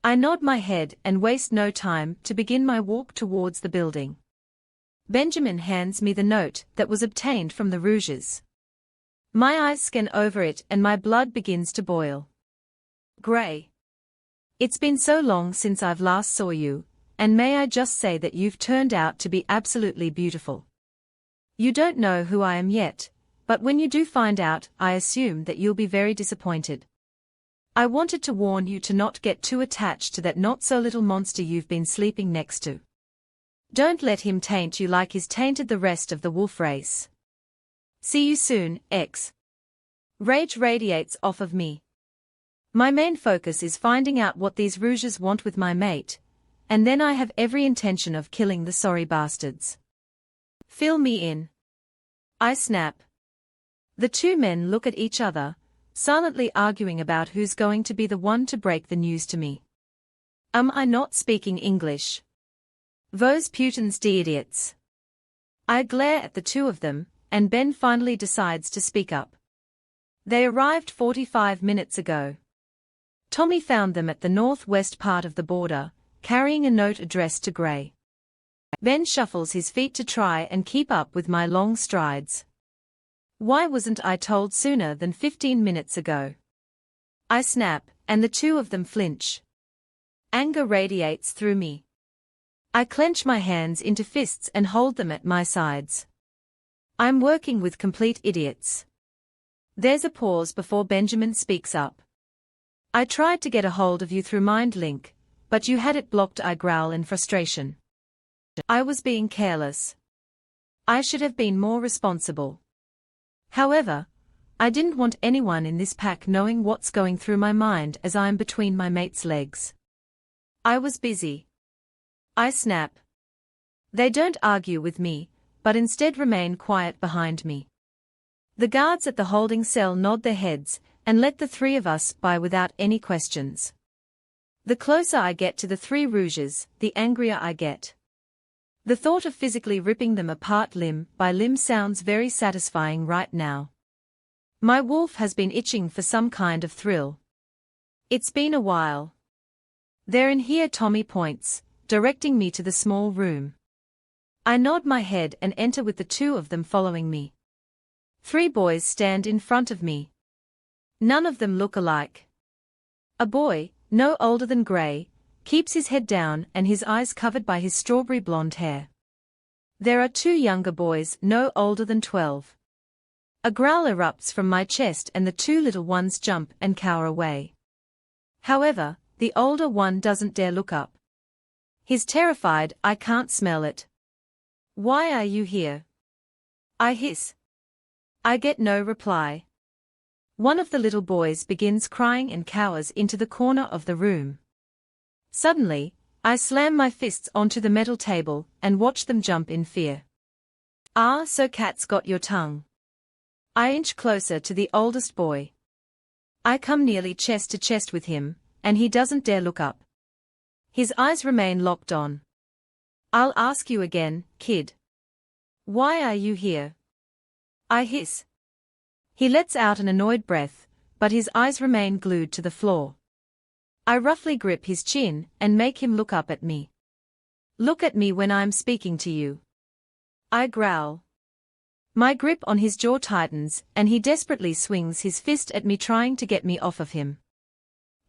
I nod my head and waste no time to begin my walk towards the building. Benjamin hands me the note that was obtained from the Rouges. My eyes scan over it and my blood begins to boil. Grey. It's been so long since I've last saw you, and may I just say that you've turned out to be absolutely beautiful. You don't know who I am yet, but when you do find out, I assume that you'll be very disappointed. I wanted to warn you to not get too attached to that not-so-little monster you've been sleeping next to. Don't let him taint you like he's tainted the rest of the wolf race. See you soon, X. Rage radiates off of me. My main focus is finding out what these Rouges want with my mate, and then I have every intention of killing the sorry bastards. Fill me in. I snap. The 2 men look at each other, silently arguing about who's going to be the one to break the news to me. Am I not speaking English? Vos putains d'idiots. I glare at the 2 of them, and Ben finally decides to speak up. They arrived 45 minutes ago. Tommy found them at the northwest part of the border, carrying a note addressed to Grey. Ben shuffles his feet to try and keep up with my long strides. Why wasn't I told sooner than 15 minutes ago? I snap, and the two of them flinch. Anger radiates through me. I clench my hands into fists and hold them at my sides. I'm working with complete idiots. There's a pause before Benjamin speaks up. I tried to get a hold of you through MindLink, but you had it blocked. I growl in frustration. I was being careless. I should have been more responsible. However, I didn't want anyone in this pack knowing what's going through my mind as I'm between my mate's legs. I was busy. I snap. They don't argue with me, but instead remain quiet behind me. The guards at the holding cell nod their heads and let the three of us by without any questions. The closer I get to the three Rouges, the angrier I get. The thought of physically ripping them apart limb by limb sounds very satisfying right now. My wolf has been itching for some kind of thrill. It's been a while. They're in here, Tommy points, directing me to the small room. I nod my head and enter with the two of them following me. Three boys stand in front of me. None of them look alike. A boy, no older than Gray, keeps his head down and his eyes covered by his strawberry blonde hair. There are two younger boys no older than 12. A growl erupts from my chest and the two little ones jump and cower away. However, the older one doesn't dare look up. He's terrified. I can't smell it. Why are you here? I hiss. I get no reply. One of the little boys begins crying and cowers into the corner of the room. Suddenly, I slam my fists onto the metal table and watch them jump in fear. Ah, so cat's got your tongue. I inch closer to the oldest boy. I come nearly chest to chest with him, and he doesn't dare look up. His eyes remain locked on. I'll ask you again, kid. Why are you here? I hiss. He lets out an annoyed breath, but his eyes remain glued to the floor. I roughly grip his chin and make him look up at me. Look at me when I'm speaking to you. I growl. My grip on his jaw tightens and he desperately swings his fist at me, trying to get me off of him.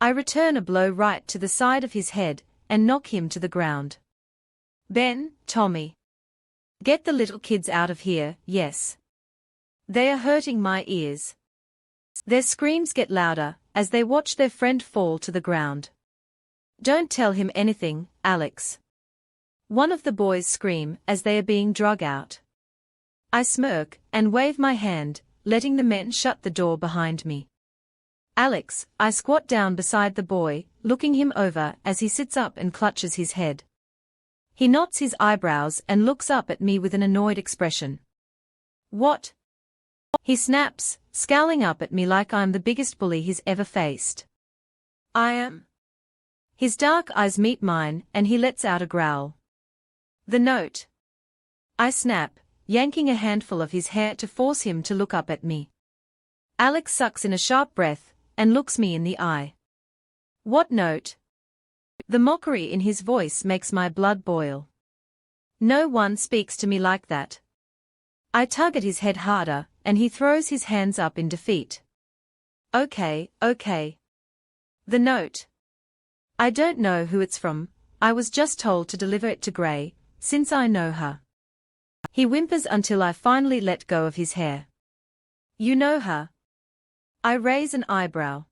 I return a blow right to the side of his head and knock him to the ground. Ben, Tommy. Get the little kids out of here, yes. They are hurting my ears. Their screams get louder as they watch their friend fall to the ground. Don't tell him anything, Alex. One of the boys scream as they are being dragged out. I smirk and wave my hand, letting the men shut the door behind me. Alex, I squat down beside the boy, looking him over as he sits up and clutches his head. He knots his eyebrows and looks up at me with an annoyed expression. What? He snaps, scowling up at me like I'm the biggest bully he's ever faced. I am. His dark eyes meet mine and he lets out a growl. The note. I snap, yanking a handful of his hair to force him to look up at me. Alex sucks in a sharp breath and looks me in the eye. What note? The mockery in his voice makes my blood boil. No one speaks to me like that. I tug at his head harder, and he throws his hands up in defeat. Okay. The note. I don't know who it's from, I was just told to deliver it to Gray, since I know her. He whimpers until I finally let go of his hair. You know her? I raise an eyebrow.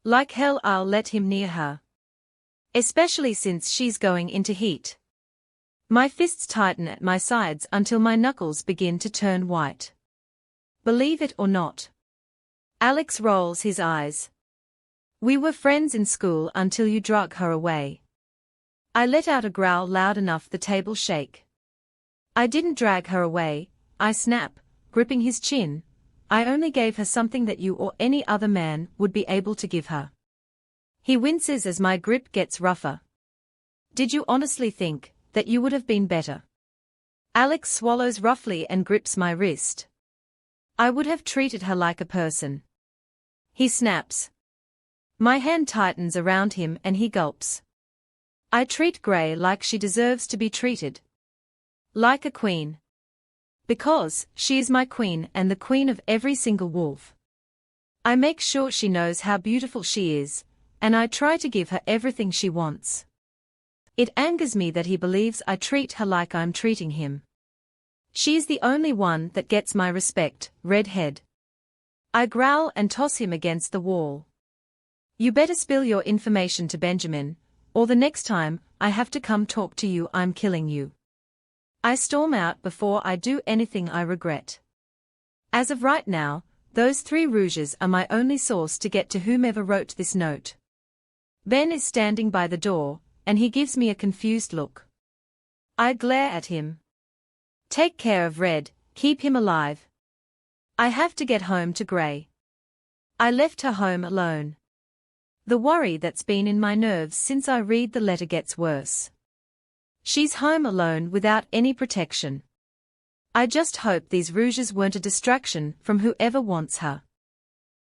Like hell I'll let him near her. Especially since she's going into heat. My fists tighten at my sides until my knuckles begin to turn white. Believe it or not. Alex rolls his eyes. We were friends in school until you drug her away. I let out a growl loud enough the table shake. I didn't drag her away, I snap, gripping his chin. I only gave her something that you or any other man would be able to give her. He winces as my grip gets rougher. Did you honestly think that you would have been better? Alex swallows roughly and grips my wrist. I would have treated her like a person. He snaps. My hand tightens around him and he gulps. I treat Gray like she deserves to be treated. Like a queen. Because she is my queen and the queen of every single wolf. I make sure she knows how beautiful she is, and I try to give her everything she wants. It angers me that he believes I treat her like I'm treating him. She is the only one that gets my respect, redhead. I growl and toss him against the wall. You better spill your information to Benjamin, or the next time I have to come talk to you I'm killing you. I storm out before I do anything I regret. As of right now, those 3 rouges are my only source to get to whomever wrote this note. Ben is standing by the door, and he gives me a confused look. I glare at him. Take care of Red, keep him alive. I have to get home to Grey. I left her home alone. The worry that's been in my nerves since I read the letter gets worse. She's home alone without any protection. I just hope these rouges weren't a distraction from whoever wants her.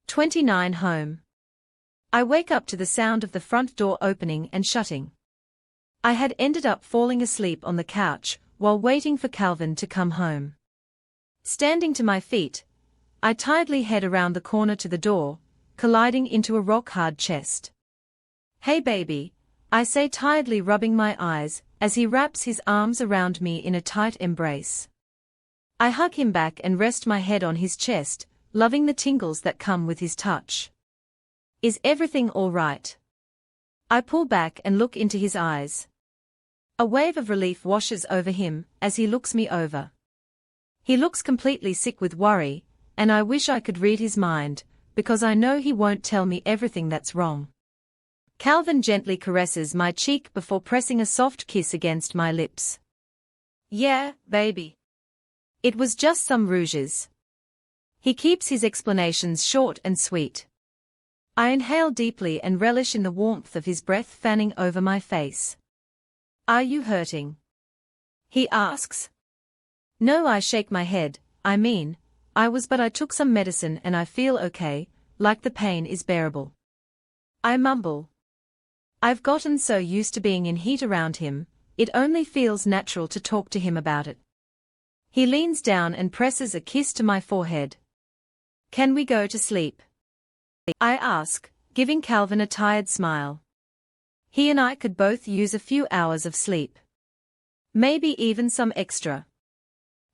29 Home. I wake up to the sound of the front door opening and shutting. I had ended up falling asleep on the couch while waiting for Calvin to come home. Standing to my feet, I tiredly head around the corner to the door, colliding into a rock-hard chest. Hey baby, I say tiredly, rubbing my eyes as he wraps his arms around me in a tight embrace. I hug him back and rest my head on his chest, loving the tingles that come with his touch. Is everything all right? I pull back and look into his eyes. A wave of relief washes over him as he looks me over. He looks completely sick with worry, and I wish I could read his mind, because I know he won't tell me everything that's wrong. Calvin gently caresses my cheek before pressing a soft kiss against my lips. Yeah, baby. It was just some rouges. He keeps his explanations short and sweet. I inhale deeply and relish in the warmth of his breath fanning over my face. Are you hurting? He asks. No, I shake my head. I mean, but I took some medicine and I feel okay, like the pain is bearable. I mumble. I've gotten so used to being in heat around him, it only feels natural to talk to him about it. He leans down and presses a kiss to my forehead. Can we go to sleep? I ask, giving Calvin a tired smile. He and I could both use a few hours of sleep. Maybe even some extra.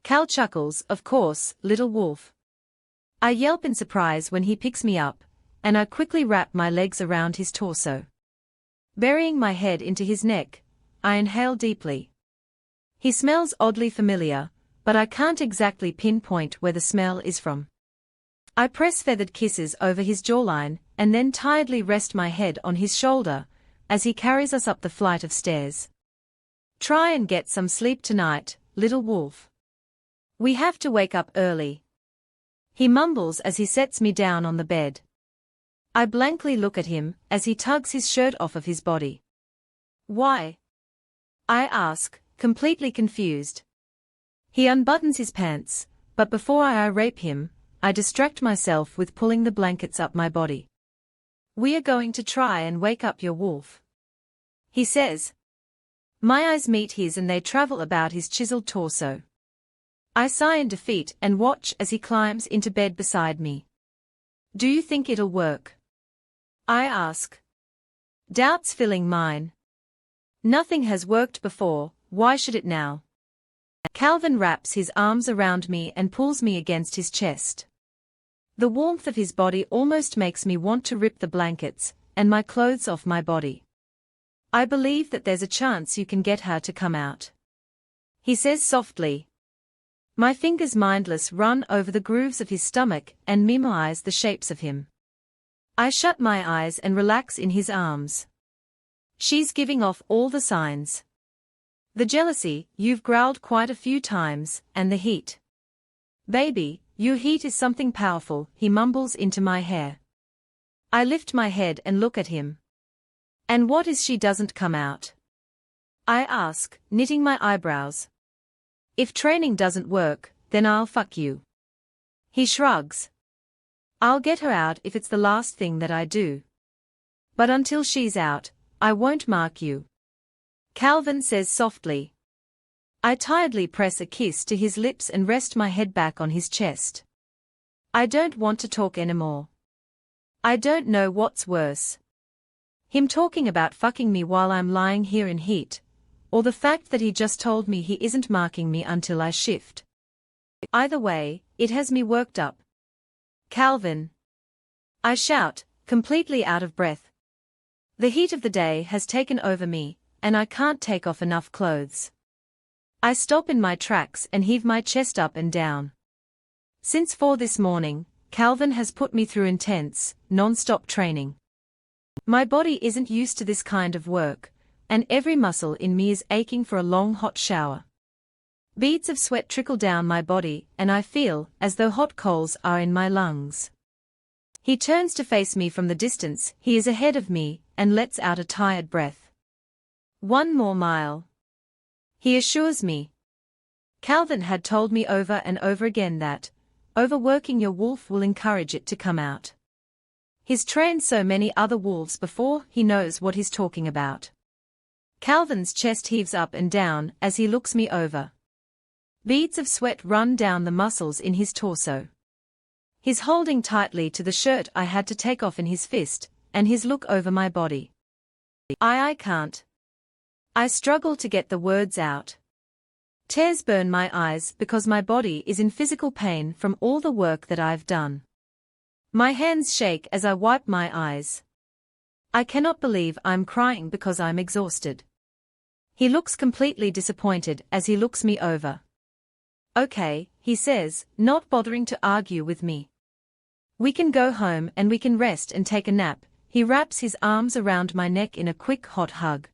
Cal chuckles, of course, little wolf. I yelp in surprise when he picks me up, and I quickly wrap my legs around his torso. Burying my head into his neck, I inhale deeply. He smells oddly familiar, but I can't exactly pinpoint where the smell is from. I press feathered kisses over his jawline, and then tiredly rest my head on his shoulder, as he carries us up the flight of stairs. Try and get some sleep tonight, little wolf. We have to wake up early. He mumbles as he sets me down on the bed. I blankly look at him as he tugs his shirt off of his body. Why? I ask, completely confused. He unbuttons his pants, but before I rape him, I distract myself with pulling the blankets up my body. We are going to try and wake up your wolf, he says. My eyes meet his and they travel about his chiseled torso. I sigh in defeat and watch as he climbs into bed beside me. Do you think it'll work? I ask. Doubts filling mine. Nothing has worked before, why should it now? Calvin wraps his arms around me and pulls me against his chest. The warmth of his body almost makes me want to rip the blankets and my clothes off my body. I believe that there's a chance you can get her to come out, he says softly. My fingers mindless run over the grooves of his stomach and mimetize the shapes of him. I shut my eyes and relax in his arms. She's giving off all the signs. The jealousy, you've growled quite a few times, and the heat. Baby, your heat is something powerful, he mumbles into my hair. I lift my head and look at him. And what is she doesn't come out? I ask, knitting my eyebrows. If training doesn't work, then I'll fuck you. He shrugs. I'll get her out if it's the last thing that I do. But until she's out, I won't mark you. Calvin says softly. I tiredly press a kiss to his lips and rest my head back on his chest. I don't want to talk anymore. I don't know what's worse. Him talking about fucking me while I'm lying here in heat, or the fact that he just told me he isn't marking me until I shift. Either way, it has me worked up. Calvin! I shout, completely out of breath. The heat of the day has taken over me, and I can't take off enough clothes. I stop in my tracks and heave my chest up and down. Since 4 this morning, Calvin has put me through intense, non-stop training. My body isn't used to this kind of work, and every muscle in me is aching for a long hot shower. Beads of sweat trickle down my body and I feel as though hot coals are in my lungs. He turns to face me from the distance. He is ahead of me and lets out a tired breath. 1 more mile. He assures me. Calvin had told me over and over again that overworking your wolf will encourage it to come out. He's trained so many other wolves before, he knows what he's talking about. Calvin's chest heaves up and down as he looks me over. Beads of sweat run down the muscles in his torso. He's holding tightly to the shirt I had to take off in his fist, and his look over my body. I can't. I struggle to get the words out. Tears burn my eyes because my body is in physical pain from all the work that I've done. My hands shake as I wipe my eyes. I cannot believe I'm crying because I'm exhausted. He looks completely disappointed as he looks me over. Okay, he says, not bothering to argue with me. We can go home and we can rest and take a nap. He wraps his arms around my neck in a quick hot hug.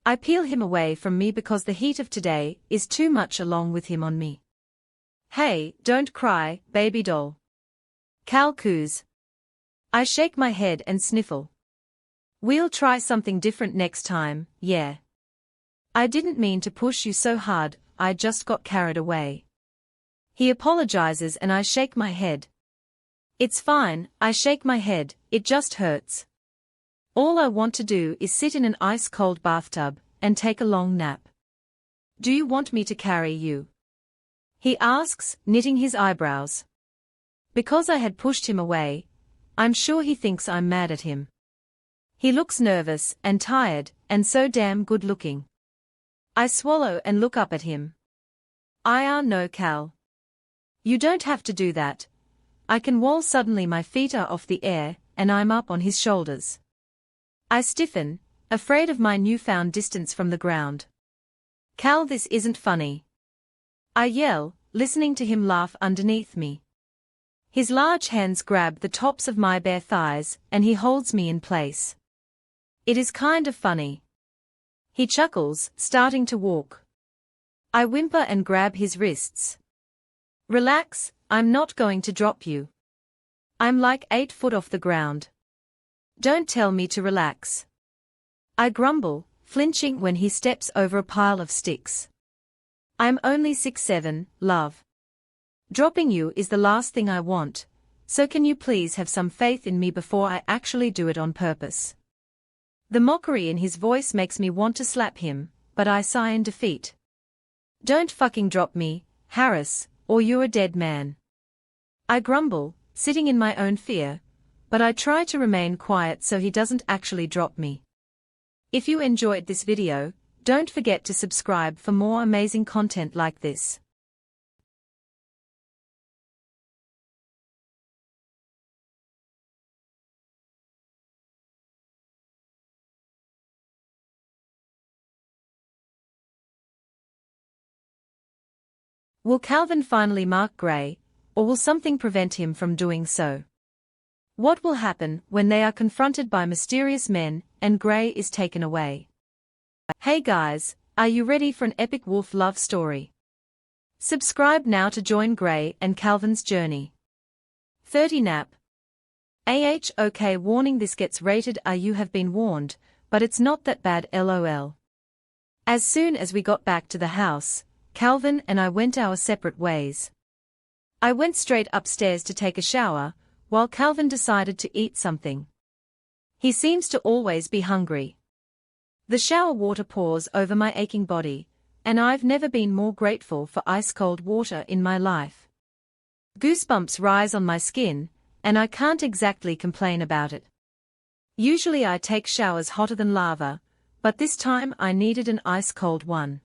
I peel him away from me because the heat of today is too much along with him on me. Hey, don't cry, baby doll. Cal coos. I shake my head and sniffle. We'll try something different next time, yeah. I didn't mean to push you so hard, I just got carried away. He apologizes and I shake my head. It's fine, I shake my head, it just hurts. All I want to do is sit in an ice-cold bathtub and take a long nap. Do you want me to carry you? He asks, knitting his eyebrows. Because I had pushed him away, I'm sure he thinks I'm mad at him. He looks nervous and tired and so damn good-looking. I swallow and look up at him. No, Cal. You don't have to do that. I can wall. Suddenly my feet are off the air, and I'm up on his shoulders. I stiffen, afraid of my newfound distance from the ground. Cal, this isn't funny. I yell, listening to him laugh underneath me. His large hands grab the tops of my bare thighs, and he holds me in place. It is kind of funny. He chuckles, starting to walk. I whimper and grab his wrists. Relax, I'm not going to drop you. I'm like 8 foot off the ground. Don't tell me to relax. I grumble, flinching when he steps over a pile of sticks. I'm only 6'7", love. Dropping you is the last thing I want, so can you please have some faith in me before I actually do it on purpose? The mockery in his voice makes me want to slap him, but I sigh in defeat. Don't fucking drop me, Harris, or you're a dead man. I grumble, sitting in my own fear, but I try to remain quiet so he doesn't actually drop me. If you enjoyed this video, don't forget to subscribe for more amazing content like this. Will Calvin finally mark Gray, or will something prevent him from doing so? What will happen when they are confronted by mysterious men and Gray is taken away? Hey guys, are you ready for an epic wolf love story? Subscribe now to join Gray and Calvin's journey. 30 nap. Okay, warning, this gets rated R. You have been warned, but it's not that bad, lol. As soon as we got back to the house, Calvin and I went our separate ways. I went straight upstairs to take a shower, while Calvin decided to eat something. He seems to always be hungry. The shower water pours over my aching body, and I've never been more grateful for ice-cold water in my life. Goosebumps rise on my skin, and I can't exactly complain about it. Usually I take showers hotter than lava, but this time I needed an ice-cold one.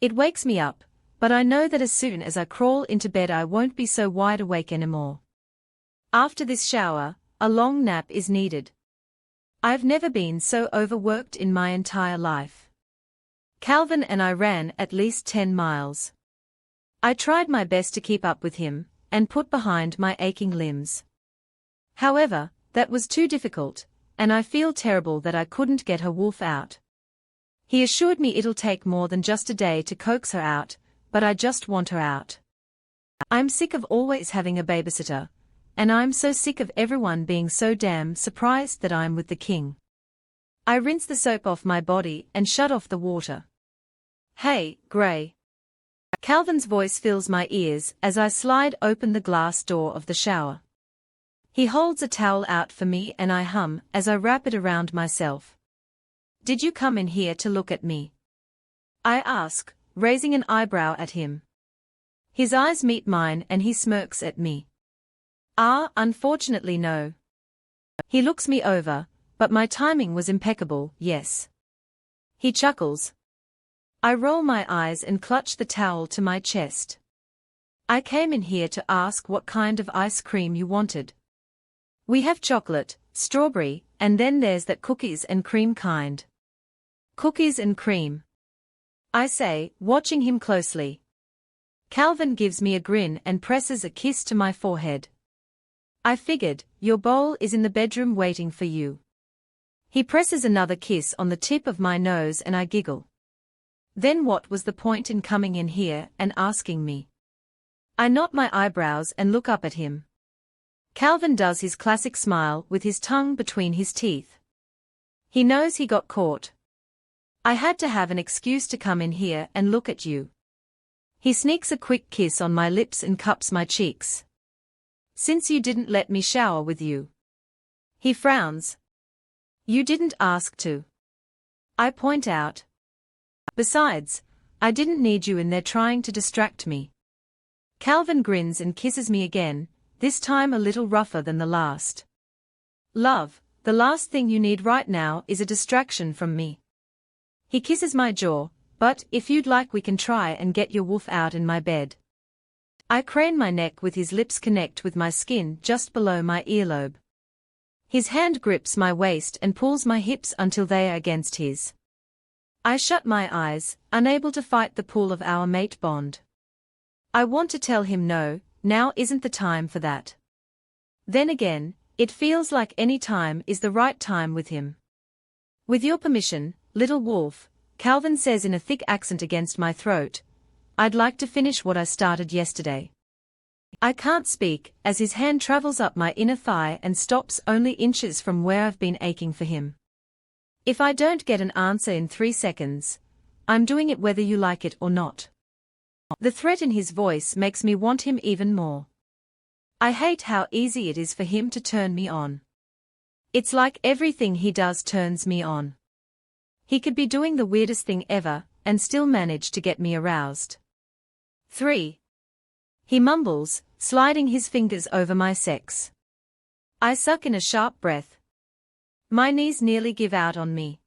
It wakes me up, but I know that as soon as I crawl into bed I won't be so wide awake anymore. After this shower, a long nap is needed. I've never been so overworked in my entire life. Calvin and I ran at least 10 miles. I tried my best to keep up with him, and put behind my aching limbs. However, that was too difficult, and I feel terrible that I couldn't get her wolf out. He assured me it'll take more than just a day to coax her out, but I just want her out. I'm sick of always having a babysitter, and I'm so sick of everyone being so damn surprised that I'm with the king. I rinse the soap off my body and shut off the water. Hey, Gray. Calvin's voice fills my ears as I slide open the glass door of the shower. He holds a towel out for me and I hum as I wrap it around myself. Did you come in here to look at me? I ask, raising an eyebrow at him. His eyes meet mine and he smirks at me. Unfortunately no. He looks me over, but my timing was impeccable, yes. He chuckles. I roll my eyes and clutch the towel to my chest. I came in here to ask what kind of ice cream you wanted. We have chocolate, strawberry, and then there's that cookies and cream kind. Cookies and cream, I say, watching him closely. Calvin gives me a grin and presses a kiss to my forehead. I figured, your bowl is in the bedroom waiting for you. He presses another kiss on the tip of my nose and I giggle. Then what was the point in coming in here and asking me? I knot my eyebrows and look up at him. Calvin does his classic smile with his tongue between his teeth. He knows he got caught. I had to have an excuse to come in here and look at you. He sneaks a quick kiss on my lips and cups my cheeks. Since you didn't let me shower with you. He frowns. You didn't ask to. I point out. Besides, I didn't need you in there trying to distract me. Calvin grins and kisses me again, this time a little rougher than the last. Love, the last thing you need right now is a distraction from me. He kisses my jaw, but if you'd like we can try and get your wolf out in my bed. I crane my neck with his lips connect with my skin just below my earlobe. His hand grips my waist and pulls my hips until they are against his. I shut my eyes, unable to fight the pull of our mate bond. I want to tell him no, now isn't the time for that. Then again, it feels like any time is the right time with him. With your permission, little wolf, Calvin says in a thick accent against my throat, I'd like to finish what I started yesterday. I can't speak, as his hand travels up my inner thigh and stops only inches from where I've been aching for him. If I don't get an answer in 3 seconds, I'm doing it whether you like it or not. The threat in his voice makes me want him even more. I hate how easy it is for him to turn me on. It's like everything he does turns me on. He could be doing the weirdest thing ever, and still manage to get me aroused. 3. He mumbles, sliding his fingers over my sex. I suck in a sharp breath. My knees nearly give out on me.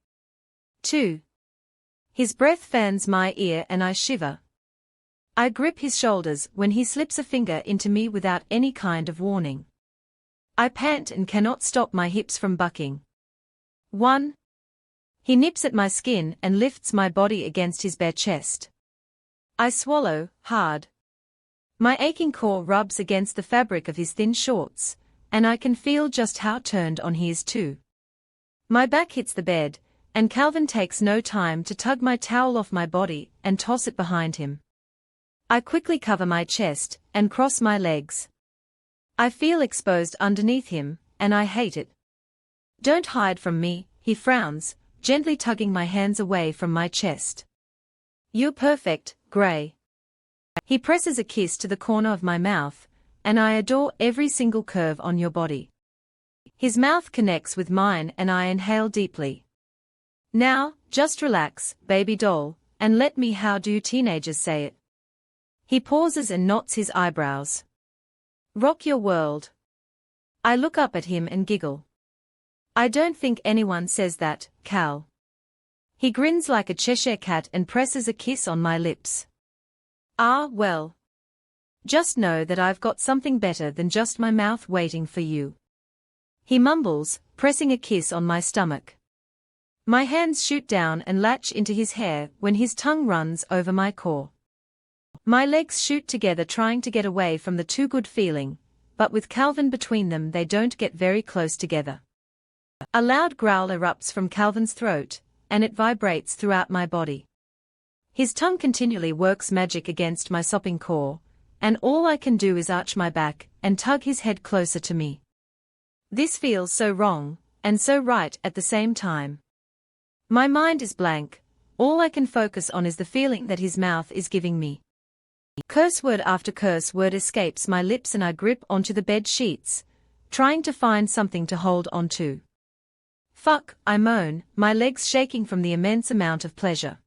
2. His breath fans my ear and I shiver. I grip his shoulders when he slips a finger into me without any kind of warning. I pant and cannot stop my hips from bucking. 1. He nips at my skin and lifts my body against his bare chest. I swallow, hard. My aching core rubs against the fabric of his thin shorts, and I can feel just how turned on he is too. My back hits the bed, and Calvin takes no time to tug my towel off my body and toss it behind him. I quickly cover my chest and cross my legs. I feel exposed underneath him, and I hate it. Don't hide from me, he frowns, gently tugging my hands away from my chest. You're perfect, Gray. He presses a kiss to the corner of my mouth, and I adore every single curve on your body. His mouth connects with mine and I inhale deeply. Now, just relax, baby doll, and let me, how do teenagers say it? He pauses and knots his eyebrows. Rock your world. I look up at him and giggle. I don't think anyone says that, Cal. He grins like a Cheshire cat and presses a kiss on my lips. Ah, well. Just know that I've got something better than just my mouth waiting for you. He mumbles, pressing a kiss on my stomach. My hands shoot down and latch into his hair when his tongue runs over my core. My legs shoot together trying to get away from the too good feeling, but with Calvin between them they don't get very close together. A loud growl erupts from Calvin's throat, and it vibrates throughout my body. His tongue continually works magic against my sopping core, and all I can do is arch my back and tug his head closer to me. This feels so wrong, and so right at the same time. My mind is blank, all I can focus on is the feeling that his mouth is giving me. Curse word after curse word escapes my lips and I grip onto the bed sheets, trying to find something to hold onto. Fuck, I moan, my legs shaking from the immense amount of pleasure.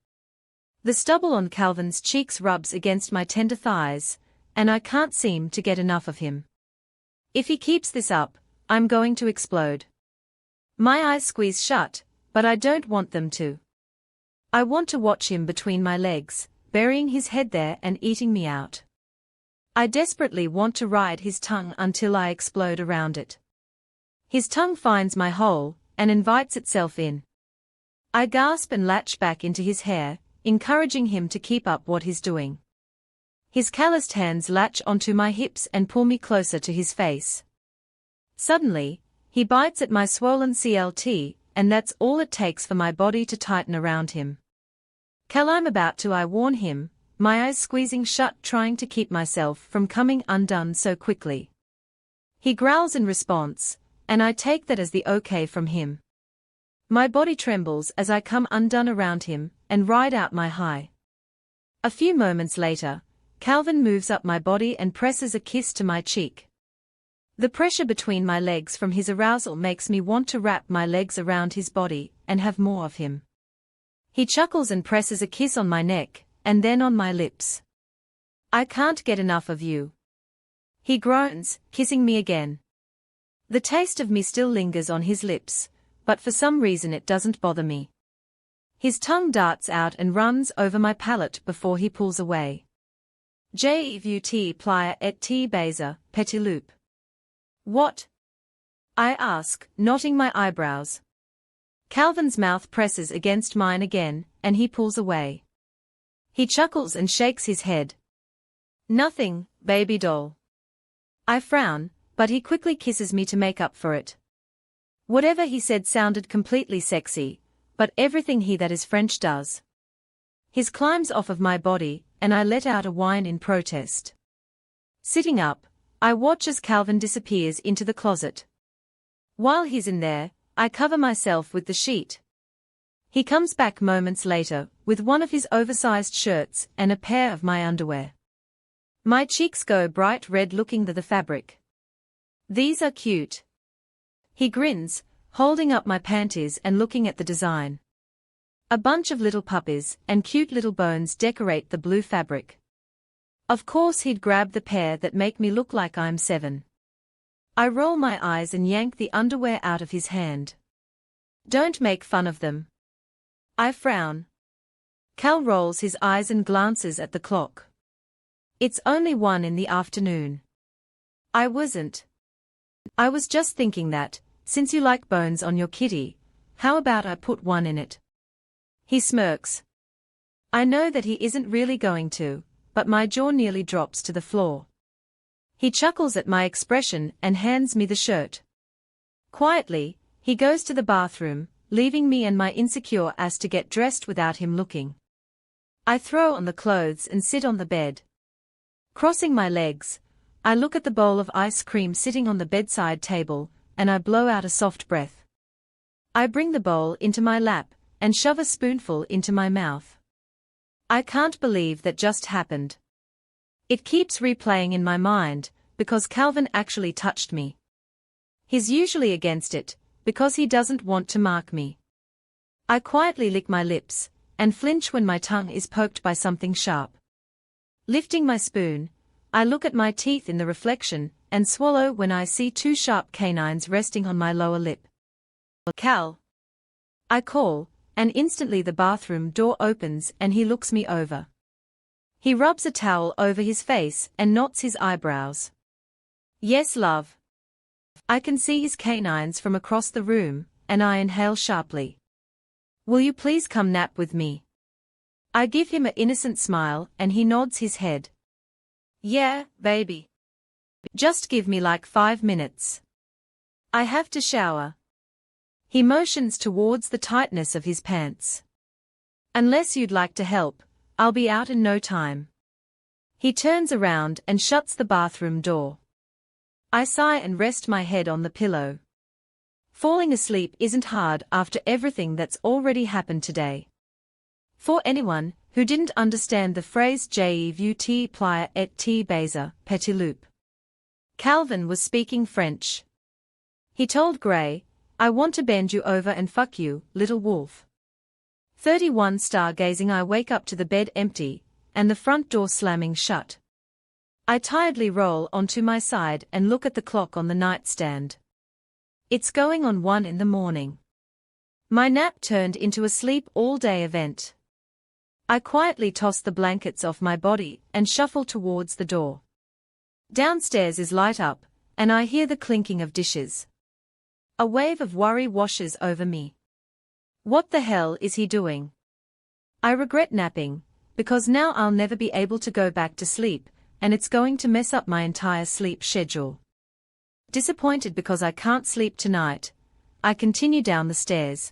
The stubble on Calvin's cheeks rubs against my tender thighs, and I can't seem to get enough of him. If he keeps this up, I'm going to explode. My eyes squeeze shut, but I don't want them to. I want to watch him between my legs, burying his head there and eating me out. I desperately want to ride his tongue until I explode around it. His tongue finds my hole, and invites itself in. I gasp and latch back into his hair, encouraging him to keep up what he's doing. His calloused hands latch onto my hips and pull me closer to his face. Suddenly, he bites at my swollen CLT, and that's all it takes for my body to tighten around him. Cal, I'm about to, I warn him, my eyes squeezing shut trying to keep myself from coming undone so quickly. He growls in response, and I take that as the okay from him. My body trembles as I come undone around him, and ride out my high. A few moments later, Calvin moves up my body and presses a kiss to my cheek. The pressure between my legs from his arousal makes me want to wrap my legs around his body, and have more of him. He chuckles and presses a kiss on my neck, and then on my lips. I can't get enough of you. He groans, kissing me again. The taste of me still lingers on his lips, but for some reason it doesn't bother me. His tongue darts out and runs over my palate before he pulls away. Je plier et te baiser, petit loup. What? I ask, knotting my eyebrows. Calvin's mouth presses against mine again, and he pulls away. He chuckles and shakes his head. Nothing, baby doll. I frown, but he quickly kisses me to make up for it. Whatever he said sounded completely sexy, but everything he that is French does. His climbs off of my body, and I let out a whine in protest. Sitting up, I watch as Calvin disappears into the closet. While he's in there, I cover myself with the sheet. He comes back moments later, with one of his oversized shirts and a pair of my underwear. My cheeks go bright red looking at the fabric. These are cute. He grins, holding up my panties and looking at the design. A bunch of little puppies and cute little bones decorate the blue fabric. Of course he'd grab the pair that make me look like I'm 7. I roll my eyes and yank the underwear out of his hand. Don't make fun of them. I frown. Cal rolls his eyes and glances at the clock. It's only 1 in the afternoon. I wasn't. I was just thinking that, since you like bones on your kitty, how about I put one in it? He smirks. I know that he isn't really going to, but my jaw nearly drops to the floor. He chuckles at my expression and hands me the shirt. Quietly, he goes to the bathroom, leaving me and my insecure ass to get dressed without him looking. I throw on the clothes and sit on the bed. Crossing my legs, I look at the bowl of ice cream sitting on the bedside table, and I blow out a soft breath. I bring the bowl into my lap, and shove a spoonful into my mouth. I can't believe that just happened. It keeps replaying in my mind, because Calvin actually touched me. He's usually against it, because he doesn't want to mark me. I quietly lick my lips, and flinch when my tongue is poked by something sharp. Lifting my spoon, I look at my teeth in the reflection, and swallow when I see two sharp canines resting on my lower lip. Cal! I call, and instantly the bathroom door opens and he looks me over. He rubs a towel over his face and knots his eyebrows. Yes, love. I can see his canines from across the room, and I inhale sharply. Will you please come nap with me? I give him an innocent smile and he nods his head. Yeah, baby. Just give me like 5 minutes. I have to shower. He motions towards the tightness of his pants. Unless you'd like to help, I'll be out in no time. He turns around and shuts the bathroom door. I sigh and rest my head on the pillow. Falling asleep isn't hard after everything that's already happened today. For anyone who didn't understand the phrase je vu te plier et te baiser, petit loup, Calvin was speaking French. He told Gray, I want to bend you over and fuck you, little wolf. 31 stargazing. I wake up to the bed empty, and the front door slamming shut. I tiredly roll onto my side and look at the clock on the nightstand. It's going on 1 in the morning. My nap turned into a sleep-all-day event. I quietly toss the blankets off my body and shuffle towards the door. Downstairs is light up, and I hear the clinking of dishes. A wave of worry washes over me. What the hell is he doing? I regret napping, because now I'll never be able to go back to sleep, and it's going to mess up my entire sleep schedule. Disappointed because I can't sleep tonight, I continue down the stairs.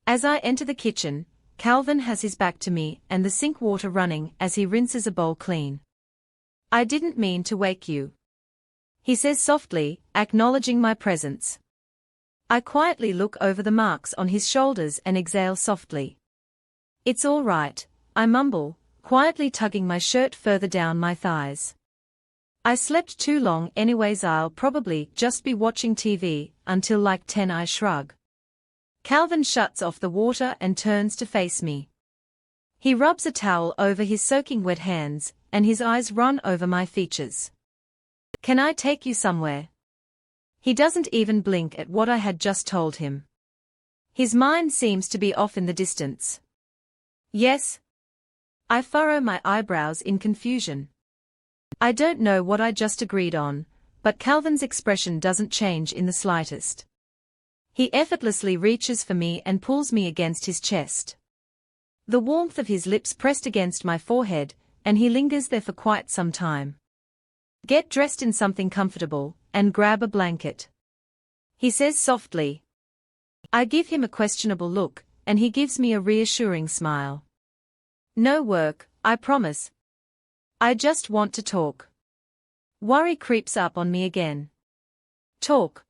As I enter the kitchen, Calvin has his back to me and the sink water running as he rinses a bowl clean. I didn't mean to wake you, he says softly, acknowledging my presence. I quietly look over the marks on his shoulders and exhale softly. It's all right, I mumble, quietly tugging my shirt further down my thighs. I slept too long anyways. I'll probably just be watching TV until like 10. I shrug. Calvin shuts off the water and turns to face me. He rubs a towel over his soaking wet hands, and his eyes run over my features. Can I take you somewhere? He doesn't even blink at what I had just told him. His mind seems to be off in the distance. Yes. I furrow my eyebrows in confusion. I don't know what I just agreed on, but Calvin's expression doesn't change in the slightest. He effortlessly reaches for me and pulls me against his chest. The warmth of his lips pressed against my forehead, and he lingers there for quite some time. Get dressed in something comfortable, and grab a blanket, he says softly. I give him a questionable look, and he gives me a reassuring smile. No work, I promise. I just want to talk. Worry creeps up on me again. Talk?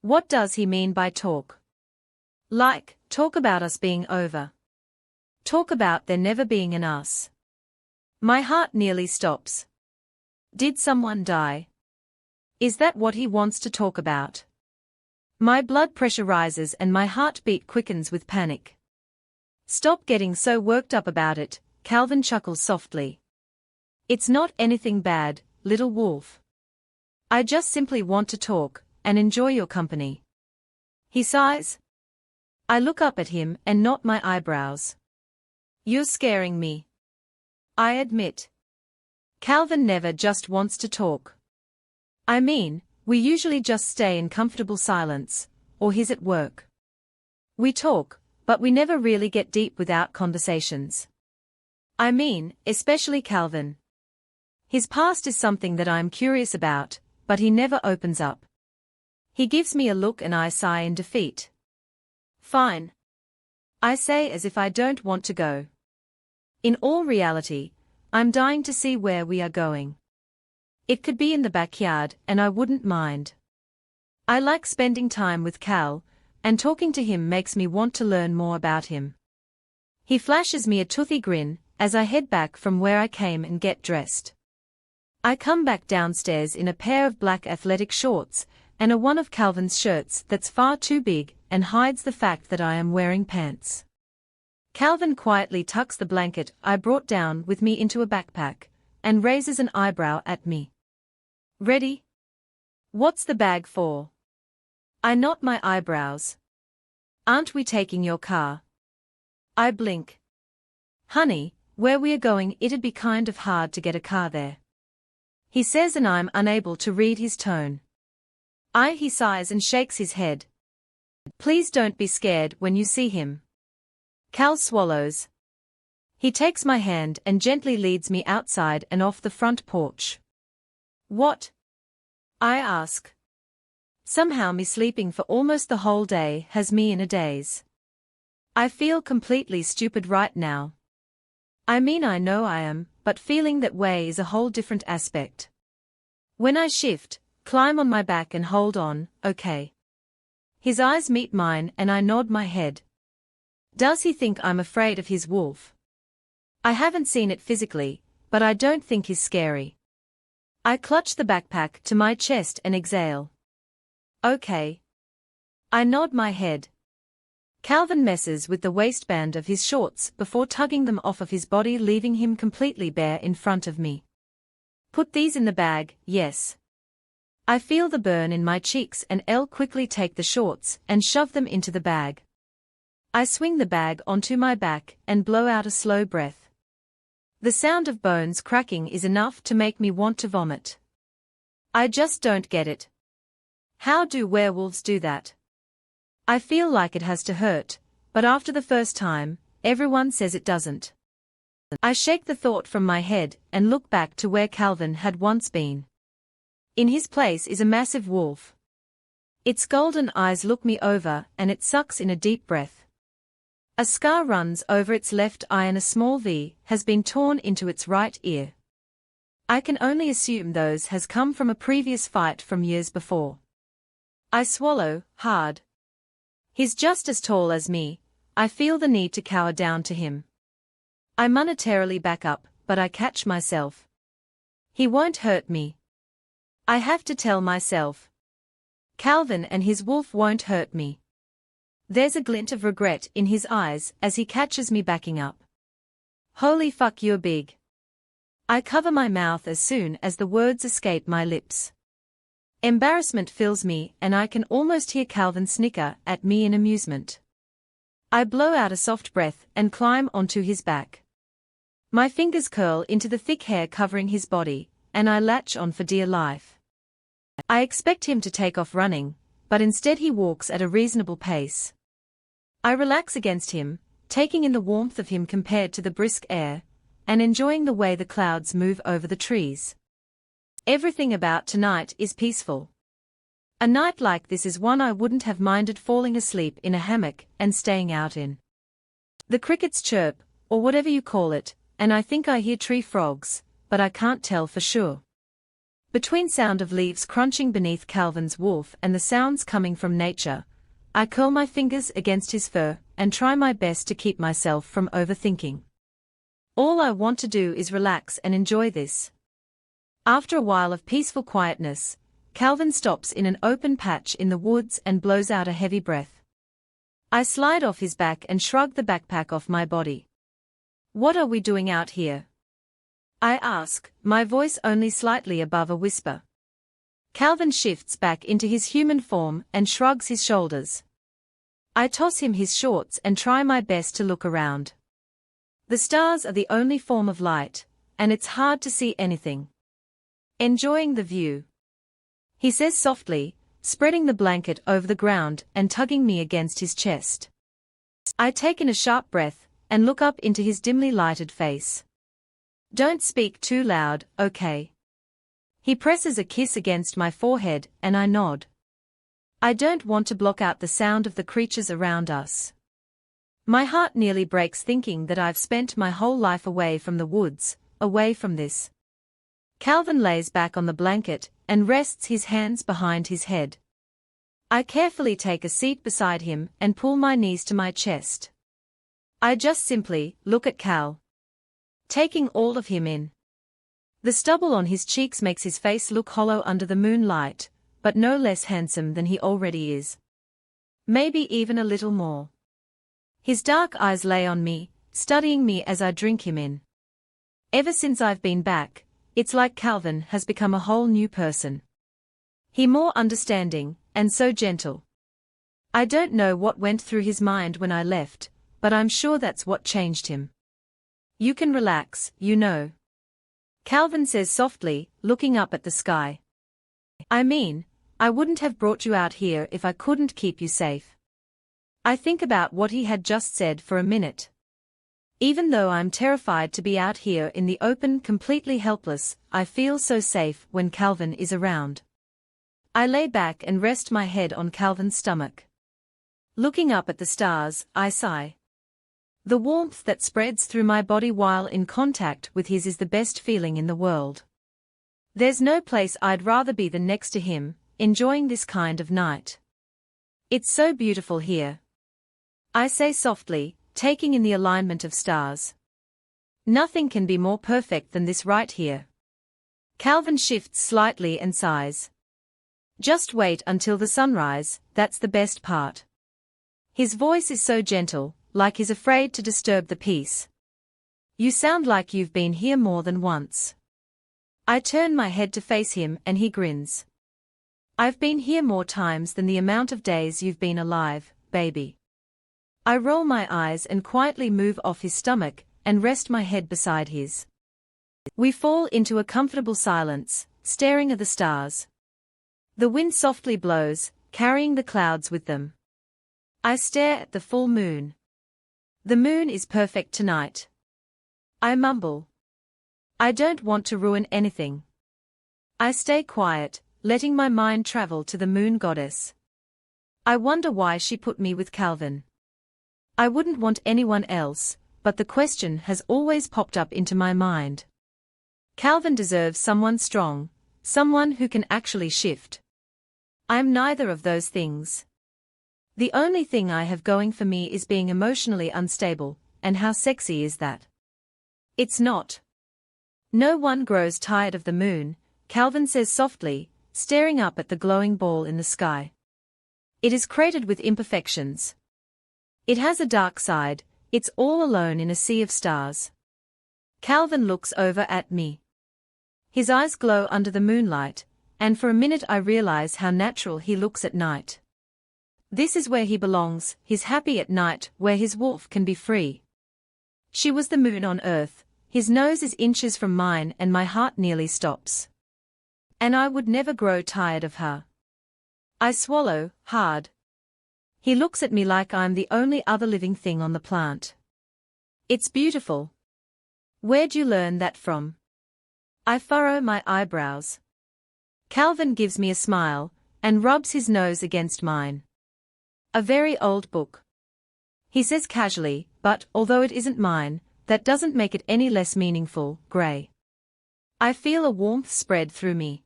What does he mean by talk? Like, talk about us being over. Talk about there never being an us. My heart nearly stops. Did someone die? Is that what he wants to talk about? My blood pressure rises and my heartbeat quickens with panic. Stop getting so worked up about it, Calvin chuckles softly. It's not anything bad, little wolf. I just simply want to talk, and enjoy your company. He sighs. I look up at him and knot my eyebrows. You're scaring me, I admit. Calvin never just wants to talk. I mean, we usually just stay in comfortable silence, or he's at work. We talk, but we never really get deep without conversations. I mean, especially Calvin. His past is something that I'm curious about, but he never opens up. He gives me a look and I sigh in defeat. Fine, I say as if I don't want to go. In all reality, I'm dying to see where we are going. It could be in the backyard and I wouldn't mind. I like spending time with Cal, and talking to him makes me want to learn more about him. He flashes me a toothy grin as I head back from where I came and get dressed. I come back downstairs in a pair of black athletic shorts and one of Calvin's shirts that's far too big and hides the fact that I am wearing pants. Calvin quietly tucks the blanket I brought down with me into a backpack, and raises an eyebrow at me. Ready? What's the bag for? I knot my eyebrows. Aren't we taking your car? I blink. Honey, where we are going it'd be kind of hard to get a car there. He says, and I'm unable to read his tone. He sighs and shakes his head. Please don't be scared when you see him. Cal swallows. He takes my hand and gently leads me outside and off the front porch. What? I ask. Somehow me sleeping for almost the whole day has me in a daze. I feel completely stupid right now. I mean, I know I am, but feeling that way is a whole different aspect. When I shift, climb on my back and hold on, okay. His eyes meet mine and I nod my head. Does he think I'm afraid of his wolf? I haven't seen it physically, but I don't think he's scary. I clutch the backpack to my chest and exhale. Okay. I nod my head. Calvin messes with the waistband of his shorts before tugging them off of his body, leaving him completely bare in front of me. Put these in the bag, yes. I feel the burn in my cheeks and I'll quickly take the shorts and shove them into the bag. I swing the bag onto my back and blow out a slow breath. The sound of bones cracking is enough to make me want to vomit. I just don't get it. How do werewolves do that? I feel like it has to hurt, but after the first time, everyone says it doesn't. I shake the thought from my head and look back to where Calvin had once been. In his place is a massive wolf. Its golden eyes look me over and it sucks in a deep breath. A scar runs over its left eye and a small V has been torn into its right ear. I can only assume those has come from a previous fight from years before. I swallow hard. He's just as tall as me. I feel the need to cower down to him. I monetarily back up, but I catch myself. He won't hurt me. I have to tell myself. Calvin and his wolf won't hurt me. There's a glint of regret in his eyes as he catches me backing up. Holy fuck, you're big. I cover my mouth as soon as the words escape my lips. Embarrassment fills me and I can almost hear Calvin snicker at me in amusement. I blow out a soft breath and climb onto his back. My fingers curl into the thick hair covering his body, and I latch on for dear life. I expect him to take off running, but instead he walks at a reasonable pace. I relax against him, taking in the warmth of him compared to the brisk air, and enjoying the way the clouds move over the trees. Everything about tonight is peaceful. A night like this is one I wouldn't have minded falling asleep in a hammock and staying out in. The crickets chirp, or whatever you call it, and I think I hear tree frogs, but I can't tell for sure. Between sound of leaves crunching beneath Calvin's wolf and the sounds coming from nature, I curl my fingers against his fur and try my best to keep myself from overthinking. All I want to do is relax and enjoy this. After a while of peaceful quietness, Calvin stops in an open patch in the woods and blows out a heavy breath. I slide off his back and shrug the backpack off my body. What are we doing out here? I ask, my voice only slightly above a whisper. Calvin shifts back into his human form and shrugs his shoulders. I toss him his shorts and try my best to look around. The stars are the only form of light, and it's hard to see anything. Enjoying the view? He says softly, spreading the blanket over the ground and tugging me against his chest. I take in a sharp breath and look up into his dimly lighted face. Don't speak too loud, okay? He presses a kiss against my forehead and I nod. I don't want to block out the sound of the creatures around us. My heart nearly breaks thinking that I've spent my whole life away from the woods, away from this. Calvin lays back on the blanket and rests his hands behind his head. I carefully take a seat beside him and pull my knees to my chest. I just simply look at Cal, taking all of him in. The stubble on his cheeks makes his face look hollow under the moonlight, but no less handsome than he already is. Maybe even a little more. His dark eyes lay on me, studying me as I drink him in. Ever since I've been back, it's like Calvin has become a whole new person. He more understanding, and so gentle. I don't know what went through his mind when I left, but I'm sure that's what changed him. You can relax, you know. Calvin says softly, looking up at the sky. I mean, I wouldn't have brought you out here if I couldn't keep you safe. I think about what he had just said for a minute. Even though I'm terrified to be out here in the open completely helpless, I feel so safe when Calvin is around. I lay back and rest my head on Calvin's stomach. Looking up at the stars, I sigh. The warmth that spreads through my body while in contact with his is the best feeling in the world. There's no place I'd rather be than next to him, enjoying this kind of night. It's so beautiful here. I say softly, taking in the alignment of stars. Nothing can be more perfect than this right here. Calvin shifts slightly and sighs. Just wait until the sunrise, that's the best part. His voice is so gentle, like he's afraid to disturb the peace. You sound like you've been here more than once. I turn my head to face him and he grins. I've been here more times than the amount of days you've been alive, baby. I roll my eyes and quietly move off his stomach and rest my head beside his. We fall into a comfortable silence, staring at the stars. The wind softly blows, carrying the clouds with them. I stare at the full moon. The moon is perfect tonight. I mumble. I don't want to ruin anything. I stay quiet, letting my mind travel to the moon goddess. I wonder why she put me with Calvin. I wouldn't want anyone else, but the question has always popped up into my mind. Calvin deserves someone strong, someone who can actually shift. I'm neither of those things. The only thing I have going for me is being emotionally unstable, and how sexy is that? It's not. No one grows tired of the moon, Calvin says softly, staring up at the glowing ball in the sky. It is cratered with imperfections. It has a dark side, it's all alone in a sea of stars. Calvin looks over at me. His eyes glow under the moonlight, and for a minute I realize how natural he looks at night. This is where he belongs, he's happy at night, where his wolf can be free. She was the moon on earth, his nose is inches from mine and my heart nearly stops. And I would never grow tired of her. I swallow, hard. He looks at me like I'm the only other living thing on the planet. It's beautiful. Where'd you learn that from? I furrow my eyebrows. Calvin gives me a smile, and rubs his nose against mine. A very old book. He says casually, but, although it isn't mine, that doesn't make it any less meaningful, Gray. I feel a warmth spread through me.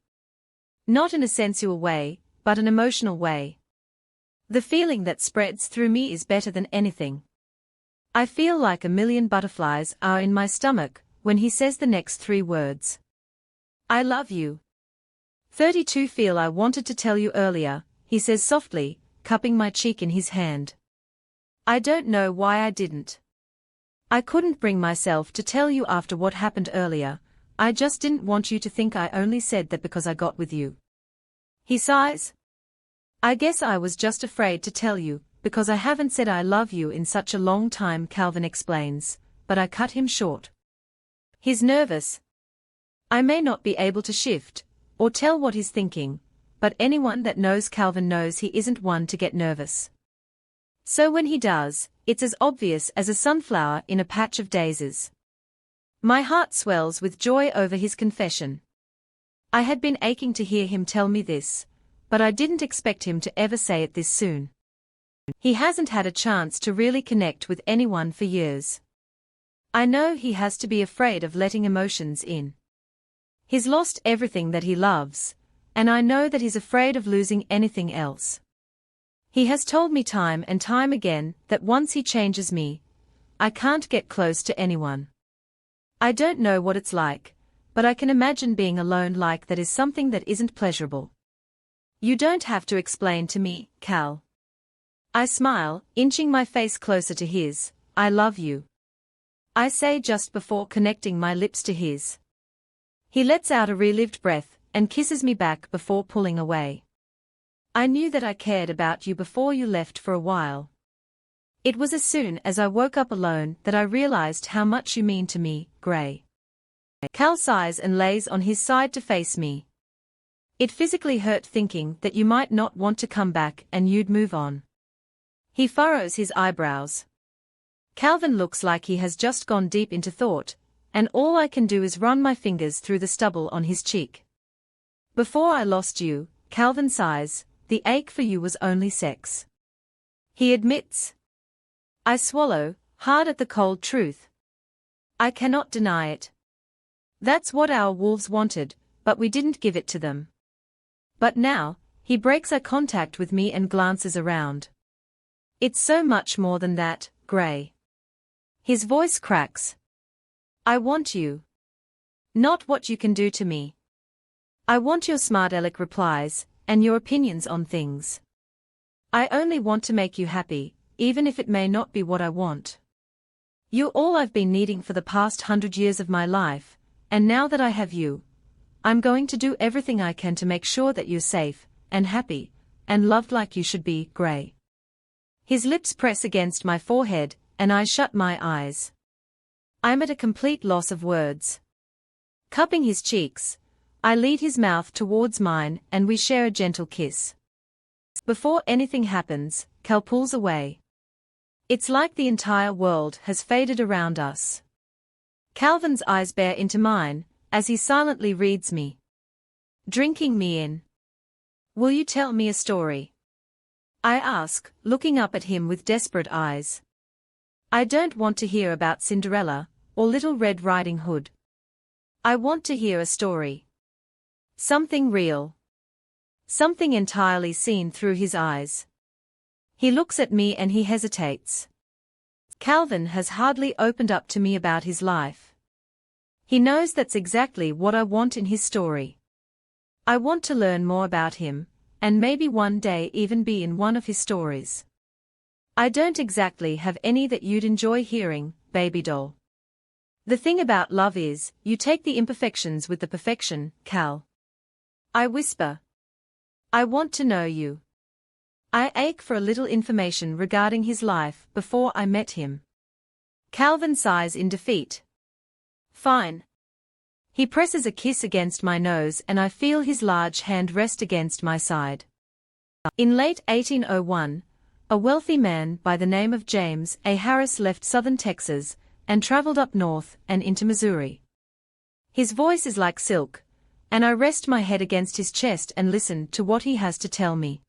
Not in a sensual way, but an emotional way. The feeling that spreads through me is better than anything. I feel like a million butterflies are in my stomach when he says the next 3 words. I love you. 32 Feel I wanted to tell you earlier, he says softly, cupping my cheek in his hand. I don't know why I didn't. I couldn't bring myself to tell you after what happened earlier, I just didn't want you to think I only said that because I got with you. He sighs. I guess I was just afraid to tell you, because I haven't said I love you in such a long time, Calvin explains, but I cut him short. He's nervous. I may not be able to shift, or tell what he's thinking, but anyone that knows Calvin knows he isn't one to get nervous. So when he does, it's as obvious as a sunflower in a patch of daisies. My heart swells with joy over his confession. I had been aching to hear him tell me this, but I didn't expect him to ever say it this soon. He hasn't had a chance to really connect with anyone for years. I know he has to be afraid of letting emotions in. He's lost everything that he loves, and I know that he's afraid of losing anything else. He has told me time and time again that once he changes me, I can't get close to anyone. I don't know what it's like, but I can imagine being alone like that is something that isn't pleasurable. You don't have to explain to me, Cal. I smile, inching my face closer to his. I love you. I say just before connecting my lips to his. He lets out a relived breath and kisses me back before pulling away. I knew that I cared about you before you left for a while. It was as soon as I woke up alone that I realized how much you mean to me, Gray. Cal sighs and lays on his side to face me. It physically hurt thinking that you might not want to come back and you'd move on. He furrows his eyebrows. Calvin looks like he has just gone deep into thought, and all I can do is run my fingers through the stubble on his cheek. Before I lost you, Calvin sighs, the ache for you was only sex. He admits. I swallow, hard at the cold truth. I cannot deny it. That's what our wolves wanted, but we didn't give it to them. But now, he breaks eye contact with me and glances around. It's so much more than that, Gray. His voice cracks. I want you. Not what you can do to me. I want your smart aleck replies, and your opinions on things. I only want to make you happy, even if it may not be what I want. You're all I've been needing for the past 100 years of my life, and now that I have you, I'm going to do everything I can to make sure that you're safe, and happy, and loved like you should be, Gray. His lips press against my forehead, and I shut my eyes. I'm at a complete loss of words. Cupping his cheeks, I lead his mouth towards mine and we share a gentle kiss. Before anything happens, Cal pulls away. It's like the entire world has faded around us. Calvin's eyes bear into mine, as he silently reads me. Drinking me in. Will you tell me a story? I ask, looking up at him with desperate eyes. I don't want to hear about Cinderella, or Little Red Riding Hood. I want to hear a story. Something real. Something entirely seen through his eyes. He looks at me and he hesitates. Calvin has hardly opened up to me about his life. He knows that's exactly what I want in his story. I want to learn more about him, and maybe one day even be in one of his stories. I don't exactly have any that you'd enjoy hearing, baby doll. The thing about love is, you take the imperfections with the perfection, Cal. I whisper. I want to know you. I ache for a little information regarding his life before I met him. Calvin sighs in defeat. Fine. He presses a kiss against my nose and I feel his large hand rest against my side. In late 1801, a wealthy man by the name of James A. Harris left southern Texas and traveled up north and into Missouri. His voice is like silk, and I rest my head against his chest and listen to what he has to tell me.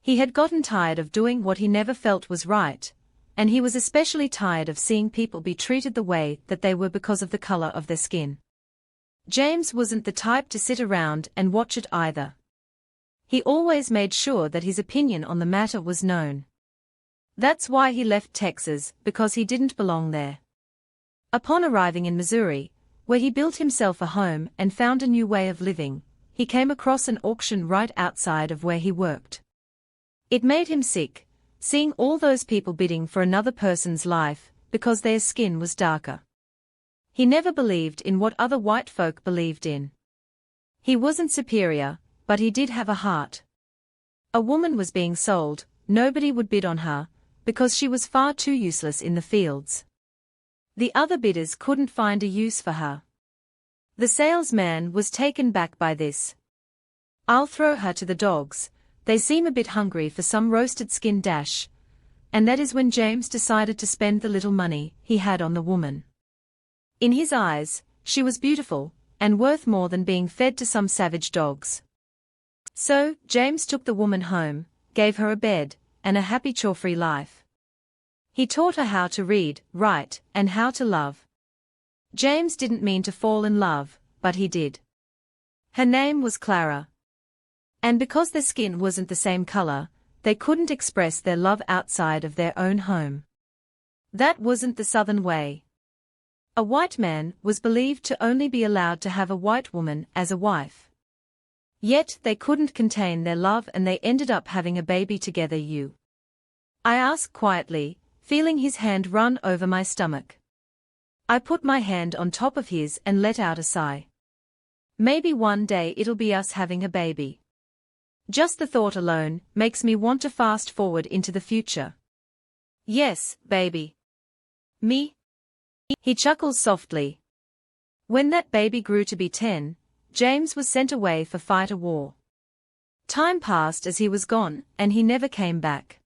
He had gotten tired of doing what he never felt was right, and he was especially tired of seeing people be treated the way that they were because of the color of their skin. James wasn't the type to sit around and watch it either. He always made sure that his opinion on the matter was known. That's why he left Texas, because he didn't belong there. Upon arriving in Missouri, where he built himself a home and found a new way of living, he came across an auction right outside of where he worked. It made him sick, seeing all those people bidding for another person's life, because their skin was darker. He never believed in what other white folk believed in. He wasn't superior, but he did have a heart. A woman was being sold, nobody would bid on her, because she was far too useless in the fields. The other bidders couldn't find a use for her. The salesman was taken back by this. I'll throw her to the dogs, they seem a bit hungry for some roasted skin dash. And that is when James decided to spend the little money he had on the woman. In his eyes, she was beautiful, and worth more than being fed to some savage dogs. So, James took the woman home, gave her a bed, and a happy chore-free life. He taught her how to read, write, and how to love. James didn't mean to fall in love, but he did. Her name was Clara. And because their skin wasn't the same color, they couldn't express their love outside of their own home. That wasn't the Southern way. A white man was believed to only be allowed to have a white woman as a wife. Yet they couldn't contain their love and they ended up having a baby together. I ask quietly, feeling his hand run over my stomach. I put my hand on top of his and let out a sigh. Maybe one day it'll be us having a baby. Just the thought alone makes me want to fast forward into the future. Yes, baby. Me? He chuckles softly. When that baby grew to be 10, James was sent away for fight a war. Time passed as he was gone, and he never came back.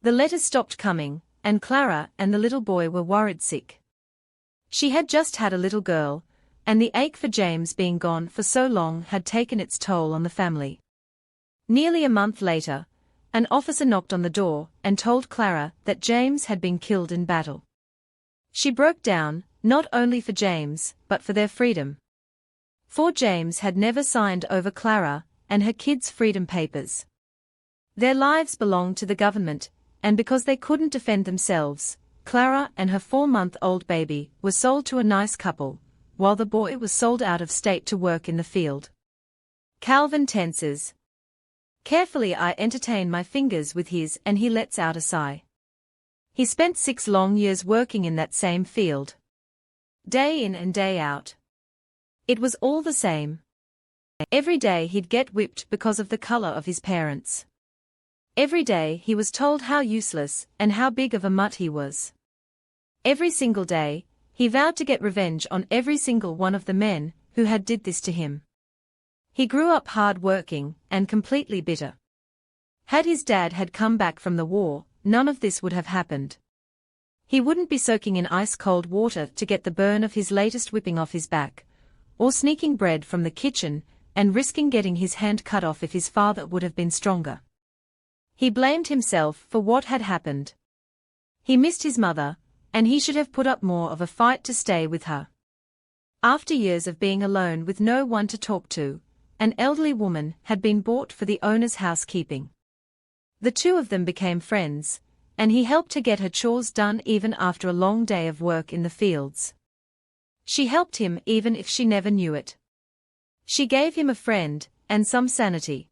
The letters stopped coming, and Clara and the little boy were worried sick. She had just had a little girl, and the ache for James being gone for so long had taken its toll on the family. Nearly a month later, an officer knocked on the door and told Clara that James had been killed in battle. She broke down, not only for James, but for their freedom. For James had never signed over Clara and her kids' freedom papers. Their lives belonged to the government, and because they couldn't defend themselves, Clara and her 4-month-old baby were sold to a nice couple, while the boy was sold out of state to work in the field. Calvin tenses. Carefully I entertain my fingers with his and he lets out a sigh. He spent 6 long years working in that same field. Day in and day out. It was all the same. Every day he'd get whipped because of the color of his parents. Every day he was told how useless and how big of a mutt he was. Every single day, he vowed to get revenge on every single one of the men who had did this to him. He grew up hard-working and completely bitter. Had his dad had come back from the war, none of this would have happened. He wouldn't be soaking in ice-cold water to get the burn of his latest whipping off his back, or sneaking bread from the kitchen and risking getting his hand cut off if his father would have been stronger. He blamed himself for what had happened. He missed his mother, and he should have put up more of a fight to stay with her. After years of being alone with no one to talk to, an elderly woman had been bought for the owner's housekeeping. The two of them became friends, and he helped her get her chores done even after a long day of work in the fields. She helped him even if she never knew it. She gave him a friend, and some sanity.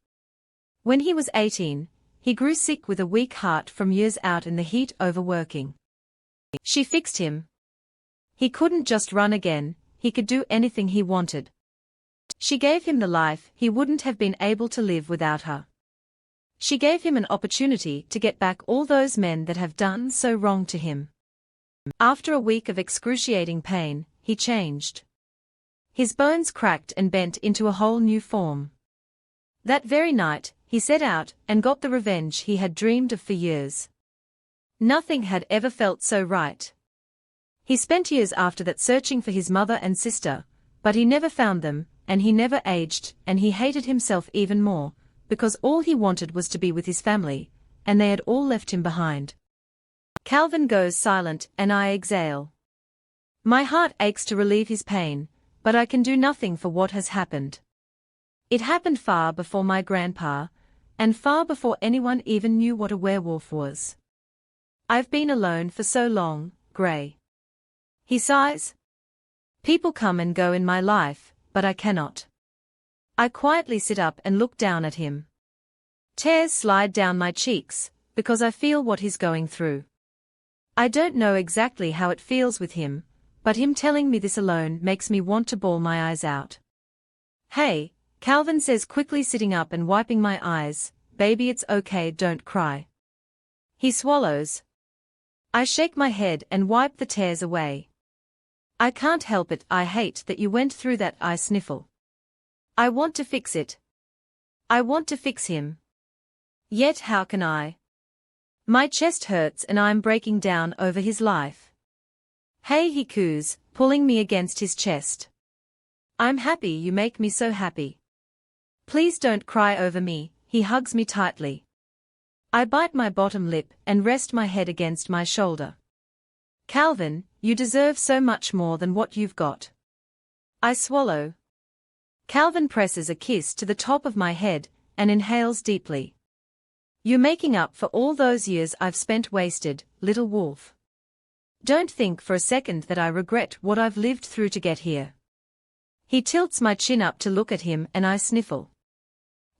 When he was 18, he grew sick with a weak heart from years out in the heat overworking. She fixed him. He couldn't just run again, he could do anything he wanted. She gave him the life he wouldn't have been able to live without her. She gave him an opportunity to get back all those men that have done so wrong to him. After a week of excruciating pain, he changed. His bones cracked and bent into a whole new form. That very night, he set out and got the revenge he had dreamed of for years. Nothing had ever felt so right. He spent years after that searching for his mother and sister, but he never found them, and he never aged, and he hated himself even more, because all he wanted was to be with his family, and they had all left him behind. Calvin goes silent, and I exhale. My heart aches to relieve his pain, but I can do nothing for what has happened. It happened far before my grandpa, and far before anyone even knew what a werewolf was. I've been alone for so long, Gray. He sighs. People come and go in my life, but I cannot. I quietly sit up and look down at him. Tears slide down my cheeks, because I feel what he's going through. I don't know exactly how it feels with him, but him telling me this alone makes me want to bawl my eyes out. Hey, Calvin says quickly, sitting up and wiping my eyes, baby, it's okay, don't cry. He swallows. I shake my head and wipe the tears away. I can't help it, I hate that you went through that, I sniffle. I want to fix it. I want to fix him. Yet how can I? My chest hurts and I'm breaking down over his life. Hey, he coos, pulling me against his chest. I'm happy, you make me so happy. Please don't cry over me, he hugs me tightly. I bite my bottom lip and rest my head against my shoulder. Calvin, you deserve so much more than what you've got. I swallow. Calvin presses a kiss to the top of my head and inhales deeply. You're making up for all those years I've spent wasted, little wolf. Don't think for a second that I regret what I've lived through to get here. He tilts my chin up to look at him and I sniffle.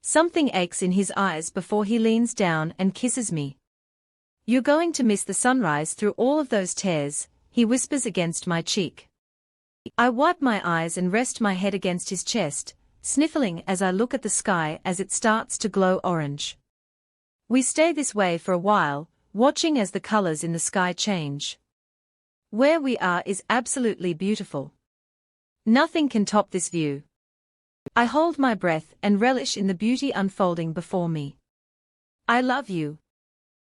Something aches in his eyes before he leans down and kisses me. You're going to miss the sunrise through all of those tears, he whispers against my cheek. I wipe my eyes and rest my head against his chest, sniffling as I look at the sky as it starts to glow orange. We stay this way for a while, watching as the colors in the sky change. Where we are is absolutely beautiful. Nothing can top this view. I hold my breath and relish in the beauty unfolding before me. I love you.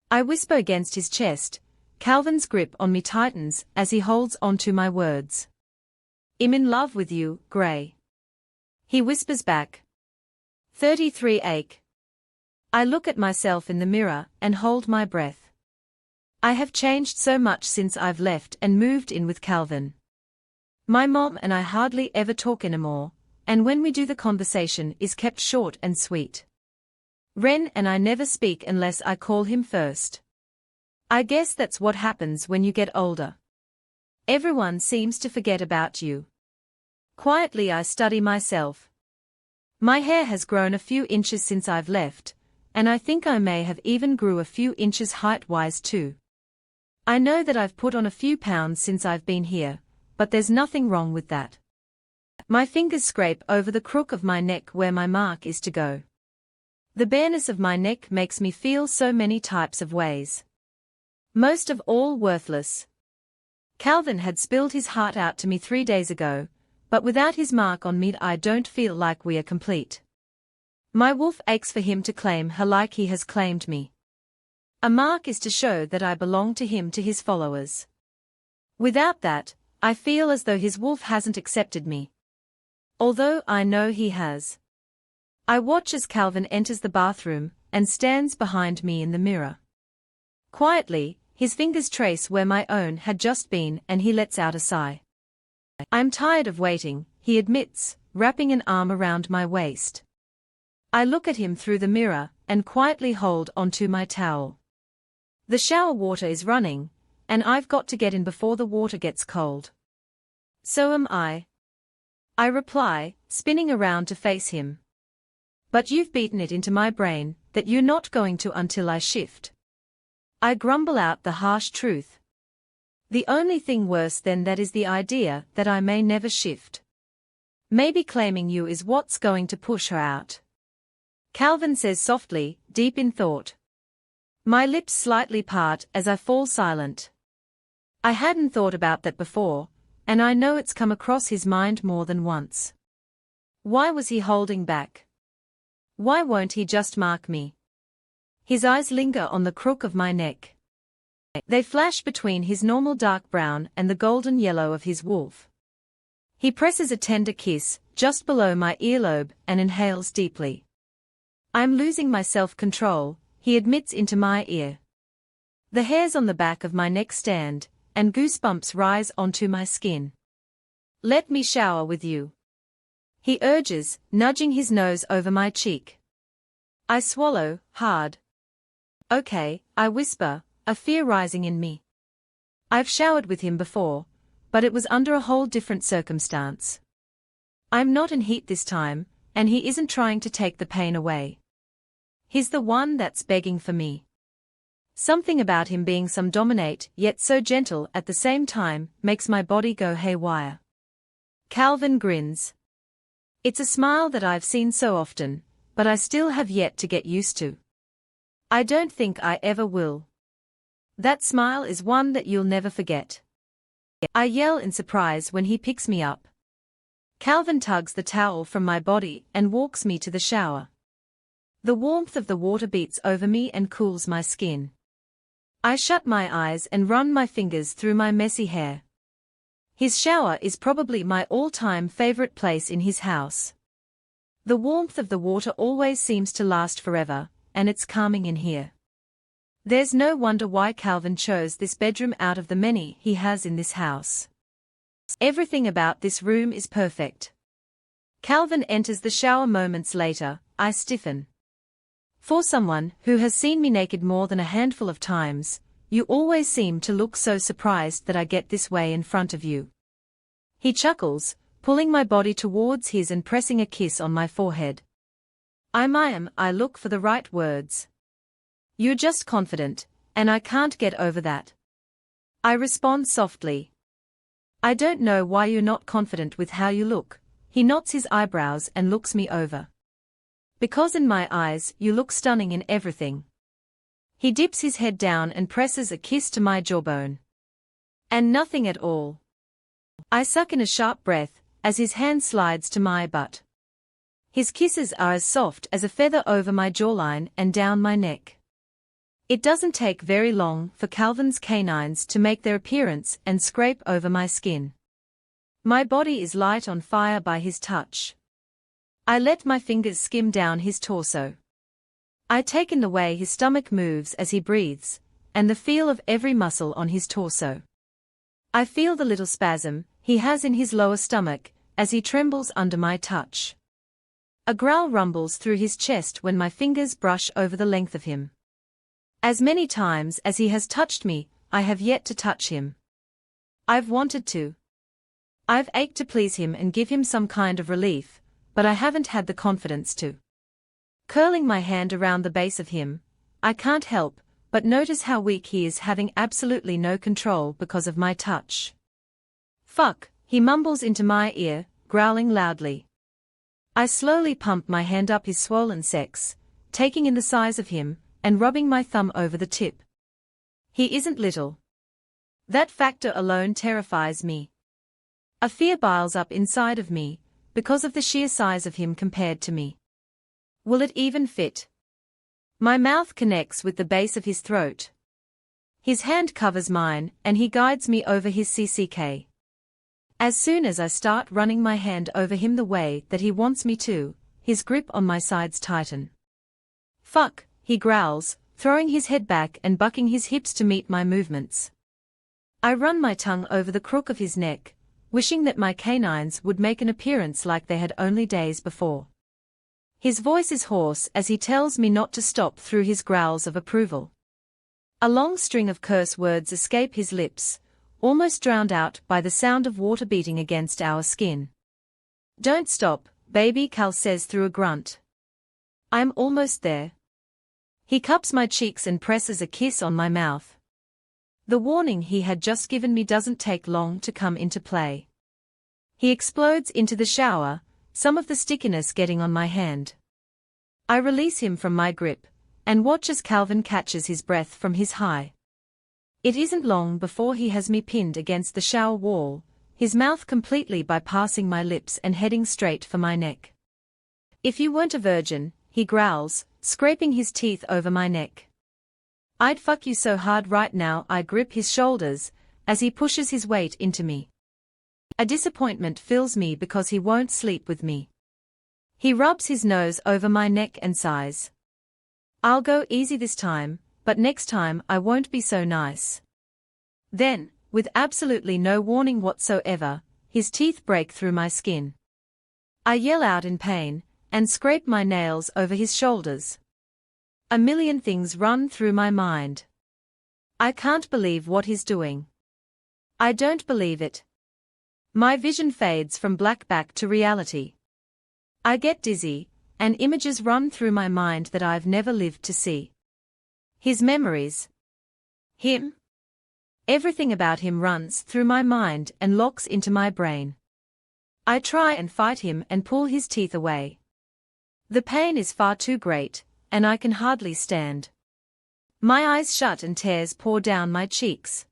I whisper against his chest. Calvin's grip on me tightens as he holds onto my words. I'm in love with you, Gray. He whispers back. 33 ache. I look at myself in the mirror and hold my breath. I have changed so much since I've left and moved in with Calvin. My mom and I hardly ever talk anymore, and when we do the conversation is kept short and sweet. Ren and I never speak unless I call him first. I guess that's what happens when you get older. Everyone seems to forget about you. Quietly I study myself. My hair has grown a few inches since I've left, and I think I may have even grew a few inches height-wise too. I know that I've put on a few pounds since I've been here, but there's nothing wrong with that. My fingers scrape over the crook of my neck where my mark is to go. The bareness of my neck makes me feel so many types of ways. Most of all worthless. Calvin had spilled his heart out to me 3 days ago, but without his mark on me I don't feel like we are complete. My wolf aches for him to claim her like he has claimed me. A mark is to show that I belong to him, to his followers. Without that, I feel as though his wolf hasn't accepted me. Although I know he has. I watch as Calvin enters the bathroom and stands behind me in the mirror. Quietly, his fingers trace where my own had just been and he lets out a sigh. I'm tired of waiting, he admits, wrapping an arm around my waist. I look at him through the mirror and quietly hold onto my towel. The shower water is running, and I've got to get in before the water gets cold. So am I. I reply, spinning around to face him. But you've beaten it into my brain that you're not going to until I shift. I grumble out the harsh truth. The only thing worse than that is the idea that I may never shift. Maybe claiming you is what's going to push her out. Calvin says softly, deep in thought. My lips slightly part as I fall silent. I hadn't thought about that before, and I know it's come across his mind more than once. Why was he holding back? Why won't he just mark me? His eyes linger on the crook of my neck. They flash between his normal dark brown and the golden yellow of his wolf. He presses a tender kiss just below my earlobe and inhales deeply. I'm losing my self-control, he admits into my ear. The hairs on the back of my neck stand, and goosebumps rise onto my skin. Let me shower with you, he urges, nudging his nose over my cheek. I swallow, hard. Okay, I whisper, a fear rising in me. I've showered with him before, but it was under a whole different circumstance. I'm not in heat this time, and he isn't trying to take the pain away. He's the one that's begging for me. Something about him being some dominate yet so gentle at the same time makes my body go haywire. Calvin grins. It's a smile that I've seen so often, but I still have yet to get used to. I don't think I ever will. That smile is one that you'll never forget. I yell in surprise when he picks me up. Calvin tugs the towel from my body and walks me to the shower. The warmth of the water beats over me and cools my skin. I shut my eyes and run my fingers through my messy hair. His shower is probably my all-time favorite place in his house. The warmth of the water always seems to last forever, and it's calming in here. There's no wonder why Calvin chose this bedroom out of the many he has in this house. Everything about this room is perfect. Calvin enters the shower moments later. I stiffen. For someone who has seen me naked more than a handful of times, you always seem to look so surprised that I get this way in front of you. He chuckles, pulling my body towards his and pressing a kiss on my forehead. I look for the right words. You're just confident, and I can't get over that. I respond softly. I don't know why you're not confident with how you look. He knots his eyebrows and looks me over. Because in my eyes, you look stunning in everything. He dips his head down and presses a kiss to my jawbone. And nothing at all. I suck in a sharp breath, as his hand slides to my butt. His kisses are as soft as a feather over my jawline and down my neck. It doesn't take very long for Calvin's canines to make their appearance and scrape over my skin. My body is light on fire by his touch. I let my fingers skim down his torso. I take in the way his stomach moves as he breathes, and the feel of every muscle on his torso. I feel the little spasm he has in his lower stomach as he trembles under my touch. A growl rumbles through his chest when my fingers brush over the length of him. As many times as he has touched me, I have yet to touch him. I've wanted to. I've ached to please him and give him some kind of relief, but I haven't had the confidence to. Curling my hand around the base of him, I can't help but notice how weak he is, having absolutely no control because of my touch. Fuck, he mumbles into my ear, growling loudly. I slowly pump my hand up his swollen sex, taking in the size of him, and rubbing my thumb over the tip. He isn't little. That factor alone terrifies me. A fear boils up inside of me, because of the sheer size of him compared to me. Will it even fit? My mouth connects with the base of his throat. His hand covers mine, and he guides me over his CCK. As soon as I start running my hand over him the way that he wants me to, his grip on my sides tighten. Fuck, he growls, throwing his head back and bucking his hips to meet my movements. I run my tongue over the crook of his neck, wishing that my canines would make an appearance like they had only days before. His voice is hoarse as he tells me not to stop through his growls of approval. A long string of curse words escape his lips, almost drowned out by the sound of water beating against our skin. Don't stop, baby, Cal says through a grunt. I'm almost there. He cups my cheeks and presses a kiss on my mouth. The warning he had just given me doesn't take long to come into play. He explodes into the shower, some of the stickiness getting on my hand. I release him from my grip, and watch as Calvin catches his breath from his high. It isn't long before he has me pinned against the shower wall, his mouth completely bypassing my lips and heading straight for my neck. If you weren't a virgin, he growls, scraping his teeth over my neck. I'd fuck you so hard right now. I grip his shoulders, as he pushes his weight into me. A disappointment fills me because he won't sleep with me. He rubs his nose over my neck and sighs. I'll go easy this time, but next time I won't be so nice. Then, with absolutely no warning whatsoever, his teeth break through my skin. I yell out in pain, and scrape my nails over his shoulders. A million things run through my mind. I can't believe what he's doing. I don't believe it. My vision fades from black back to reality. I get dizzy, and images run through my mind that I've never lived to see. His memories. Him. Everything about him runs through my mind and locks into my brain. I try and fight him and pull his teeth away. The pain is far too great, and I can hardly stand. My eyes shut and tears pour down my cheeks.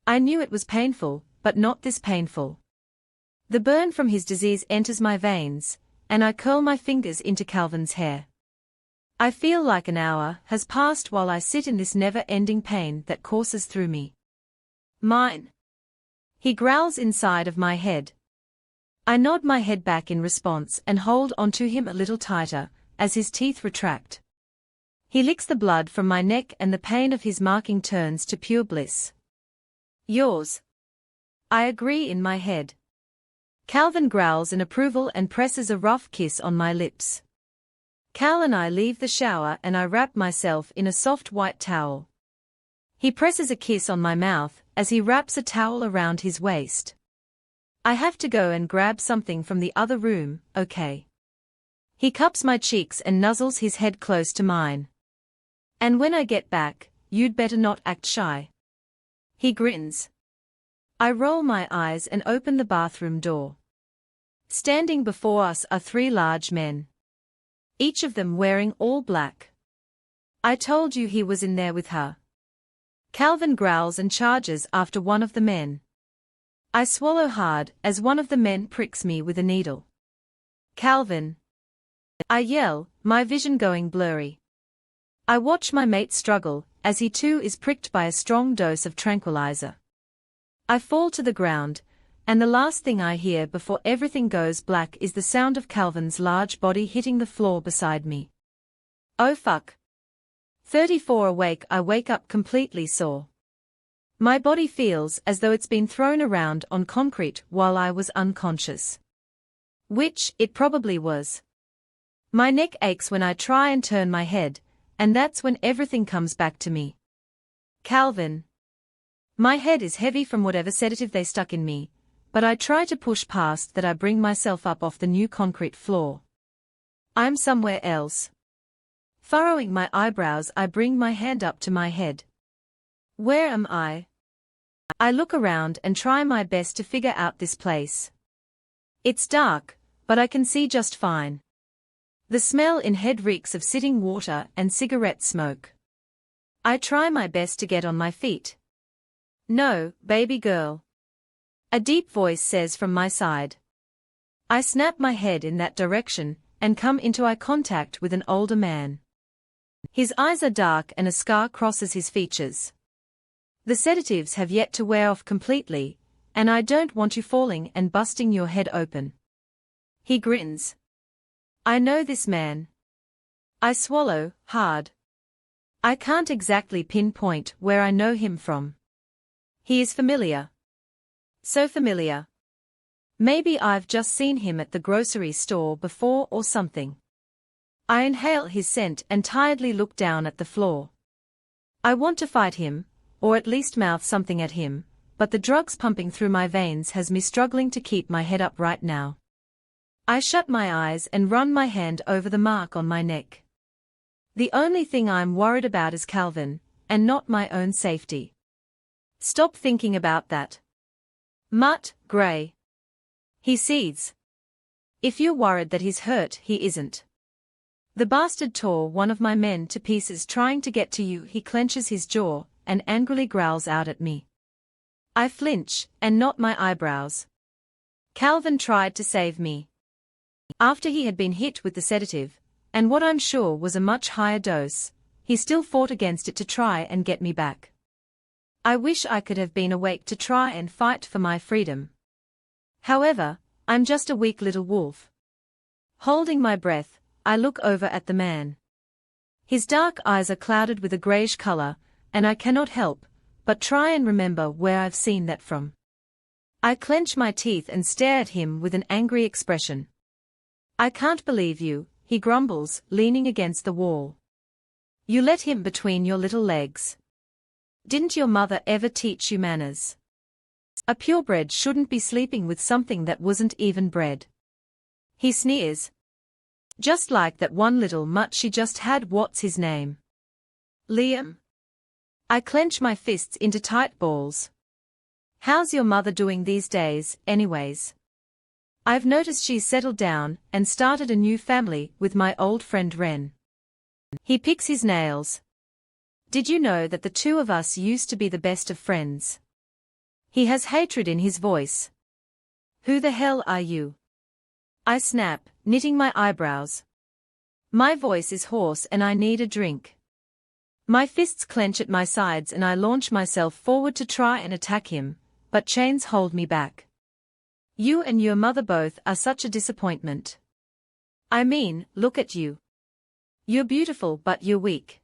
I knew it was painful, but not this painful. The burn from his disease enters my veins, and I curl my fingers into Calvin's hair. I feel like an hour has passed while I sit in this never-ending pain that courses through me. Mine. He growls inside of my head. I nod my head back in response and hold onto him a little tighter, as his teeth retract. He licks the blood from my neck and the pain of his marking turns to pure bliss. Yours. I agree in my head. Calvin growls in approval and presses a rough kiss on my lips. Cal and I leave the shower and I wrap myself in a soft white towel. He presses a kiss on my mouth as he wraps a towel around his waist. I have to go and grab something from the other room, okay? He cups my cheeks and nuzzles his head close to mine. And when I get back, you'd better not act shy. He grins. I roll my eyes and open the bathroom door. Standing before us are 3 large men. Each of them wearing all black. I told you he was in there with her. Calvin growls and charges after one of the men. I swallow hard as one of the men pricks me with a needle. Calvin! I yell, my vision going blurry. I watch my mate struggle, as he too is pricked by a strong dose of tranquilizer. I fall to the ground, and the last thing I hear before everything goes black is the sound of Calvin's large body hitting the floor beside me. Oh fuck. 34 awake, I wake up completely sore. My body feels as though it's been thrown around on concrete while I was unconscious. Which, it probably was. My neck aches when I try and turn my head, and that's when everything comes back to me. Calvin. My head is heavy from whatever sedative they stuck in me, but I try to push past that. I bring myself up off the new concrete floor. I'm somewhere else. Furrowing my eyebrows, I bring my hand up to my head. Where am I? I look around and try my best to figure out this place. It's dark, but I can see just fine. The smell in head reeks of sitting water and cigarette smoke. I try my best to get on my feet. No, baby girl. A deep voice says from my side. I snap my head in that direction and come into eye contact with an older man. His eyes are dark and a scar crosses his features. The sedatives have yet to wear off completely, and I don't want you falling and busting your head open. He grins. I know this man. I swallow hard. I can't exactly pinpoint where I know him from. He is familiar. So familiar. Maybe I've just seen him at the grocery store before or something. I inhale his scent and tiredly look down at the floor. I want to fight him, or at least mouth something at him, but the drugs pumping through my veins has me struggling to keep my head up right now. I shut my eyes and run my hand over the mark on my neck. The only thing I'm worried about is Calvin, and not my own safety. Stop thinking about that. Mutt, Gray. He seethes. If you're worried that he's hurt, he isn't. The bastard tore one of my men to pieces trying to get to you. He clenches his jaw and angrily growls out at me. I flinch and knot my eyebrows. Calvin tried to save me. After he had been hit with the sedative, and what I'm sure was a much higher dose, he still fought against it to try and get me back. I wish I could have been awake to try and fight for my freedom. However, I'm just a weak little wolf. Holding my breath, I look over at the man. His dark eyes are clouded with a greyish color, and I cannot help but try and remember where I've seen that from. I clench my teeth and stare at him with an angry expression. I can't believe you, he grumbles, leaning against the wall. You let him between your little legs. Didn't your mother ever teach you manners? A purebred shouldn't be sleeping with something that wasn't even bred. He sneers. Just like that one little mutt she just had. What's his name? Liam. I clench my fists into tight balls. How's your mother doing these days, anyways? I've noticed she's settled down and started a new family with my old friend Ren. He picks his nails. Did you know that the two of us used to be the best of friends? He has hatred in his voice. Who the hell are you? I snap, knitting my eyebrows. My voice is hoarse and I need a drink. My fists clench at my sides and I launch myself forward to try and attack him, but chains hold me back. You and your mother both are such a disappointment. I mean, look at you. You're beautiful but you're weak.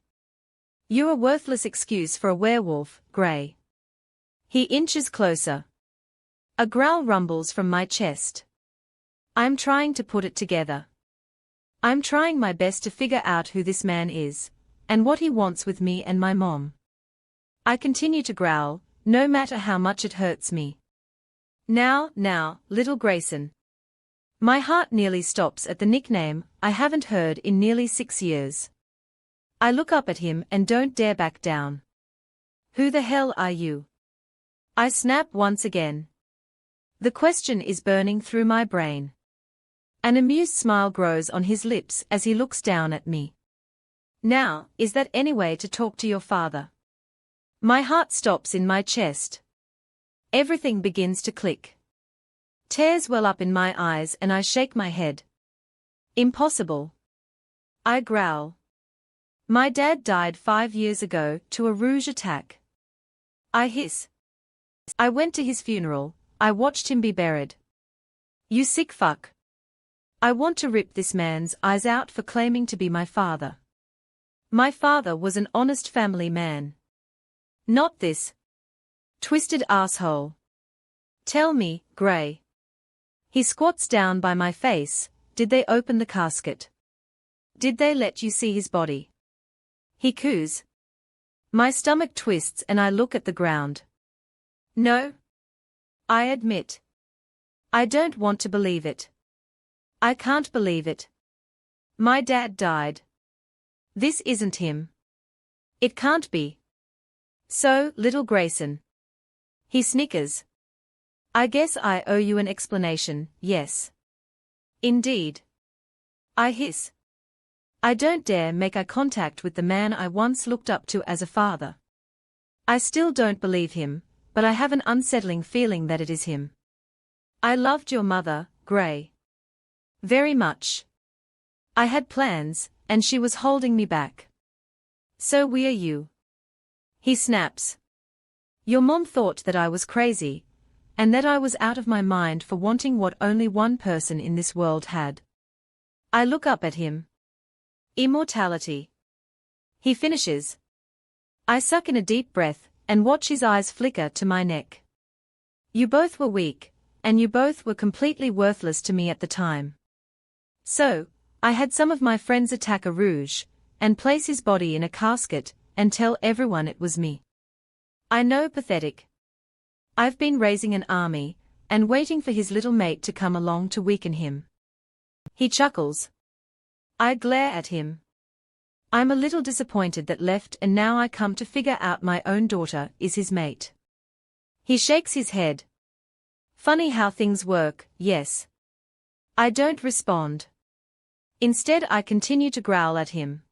You're a worthless excuse for a werewolf, Gray. He inches closer. A growl rumbles from my chest. I'm trying to put it together. I'm trying my best to figure out who this man is, and what he wants with me and my mom. I continue to growl, no matter how much it hurts me. Now, little Grayson. My heart nearly stops at the nickname I haven't heard in nearly 6 years. I look up at him and don't dare back down. Who the hell are you? I snap once again. The question is burning through my brain. An amused smile grows on his lips as he looks down at me. Now, is that any way to talk to your father? My heart stops in my chest. Everything begins to click. Tears well up in my eyes and I shake my head. Impossible. I growl. My dad died 5 years ago to a rouge attack. I hiss. I went to his funeral, I watched him be buried. You sick fuck. I want to rip this man's eyes out for claiming to be my father. My father was an honest family man. Not this twisted asshole. Tell me, Gray. He squats down by my face. Did they open the casket? Did they let you see his body? He coos. My stomach twists and I look at the ground. No. I admit. I don't want to believe it. I can't believe it. My dad died. This isn't him. It can't be. So, little Grayson. He snickers. I guess I owe you an explanation, yes. Indeed. I hiss. I don't dare make eye contact with the man I once looked up to as a father. I still don't believe him, but I have an unsettling feeling that it is him. I loved your mother, Gray. Very much. I had plans, and she was holding me back. So are you. He snaps. Your mom thought that I was crazy, and that I was out of my mind for wanting what only one person in this world had. I look up at him. Immortality. He finishes. I suck in a deep breath, and watch his eyes flicker to my neck. You both were weak, and you both were completely worthless to me at the time. So, I had some of my friends attack a rouge, and place his body in a casket, and tell everyone it was me. I know, pathetic. I've been raising an army, and waiting for his little mate to come along to weaken him. He chuckles. I glare at him. I'm a little disappointed that left and now I come to figure out my own daughter is his mate. He shakes his head. Funny how things work, yes. I don't respond. Instead I continue to growl at him.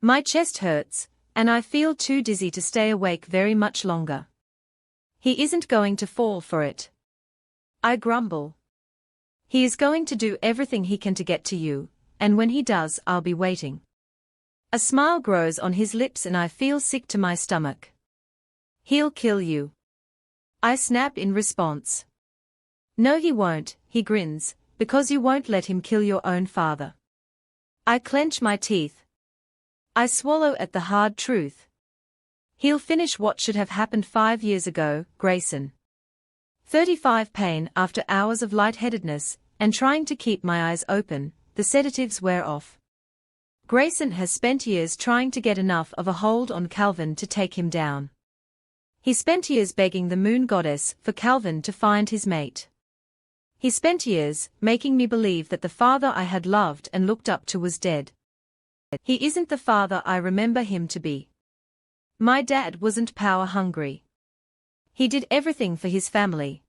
My chest hurts, and I feel too dizzy to stay awake very much longer. He isn't going to fall for it. I grumble. He is going to do everything he can to get to you, and when he does I'll be waiting. A smile grows on his lips and I feel sick to my stomach. He'll kill you. I snap in response. No he won't, he grins, because you won't let him kill your own father. I clench my teeth. I swallow at the hard truth. He'll finish what should have happened 5 years ago, Grayson. 35 pain after hours of lightheadedness, and trying to keep my eyes open, the sedatives wear off. Grayson has spent years trying to get enough of a hold on Calvin to take him down. He spent years begging the moon goddess for Calvin to find his mate. He spent years making me believe that the father I had loved and looked up to was dead. He isn't the father I remember him to be. My dad wasn't power-hungry. He did everything for his family.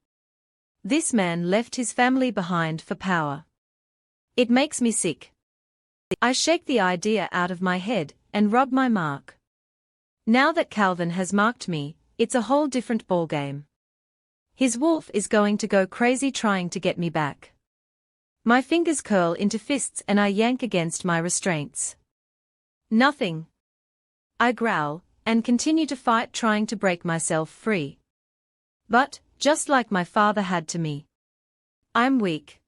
This man left his family behind for power. It makes me sick. I shake the idea out of my head and rub my mark. Now that Calvin has marked me, it's a whole different ballgame. His wolf is going to go crazy trying to get me back. My fingers curl into fists and I yank against my restraints. Nothing. I growl, and continue to fight trying to break myself free. But, just like my father had to me, I'm weak.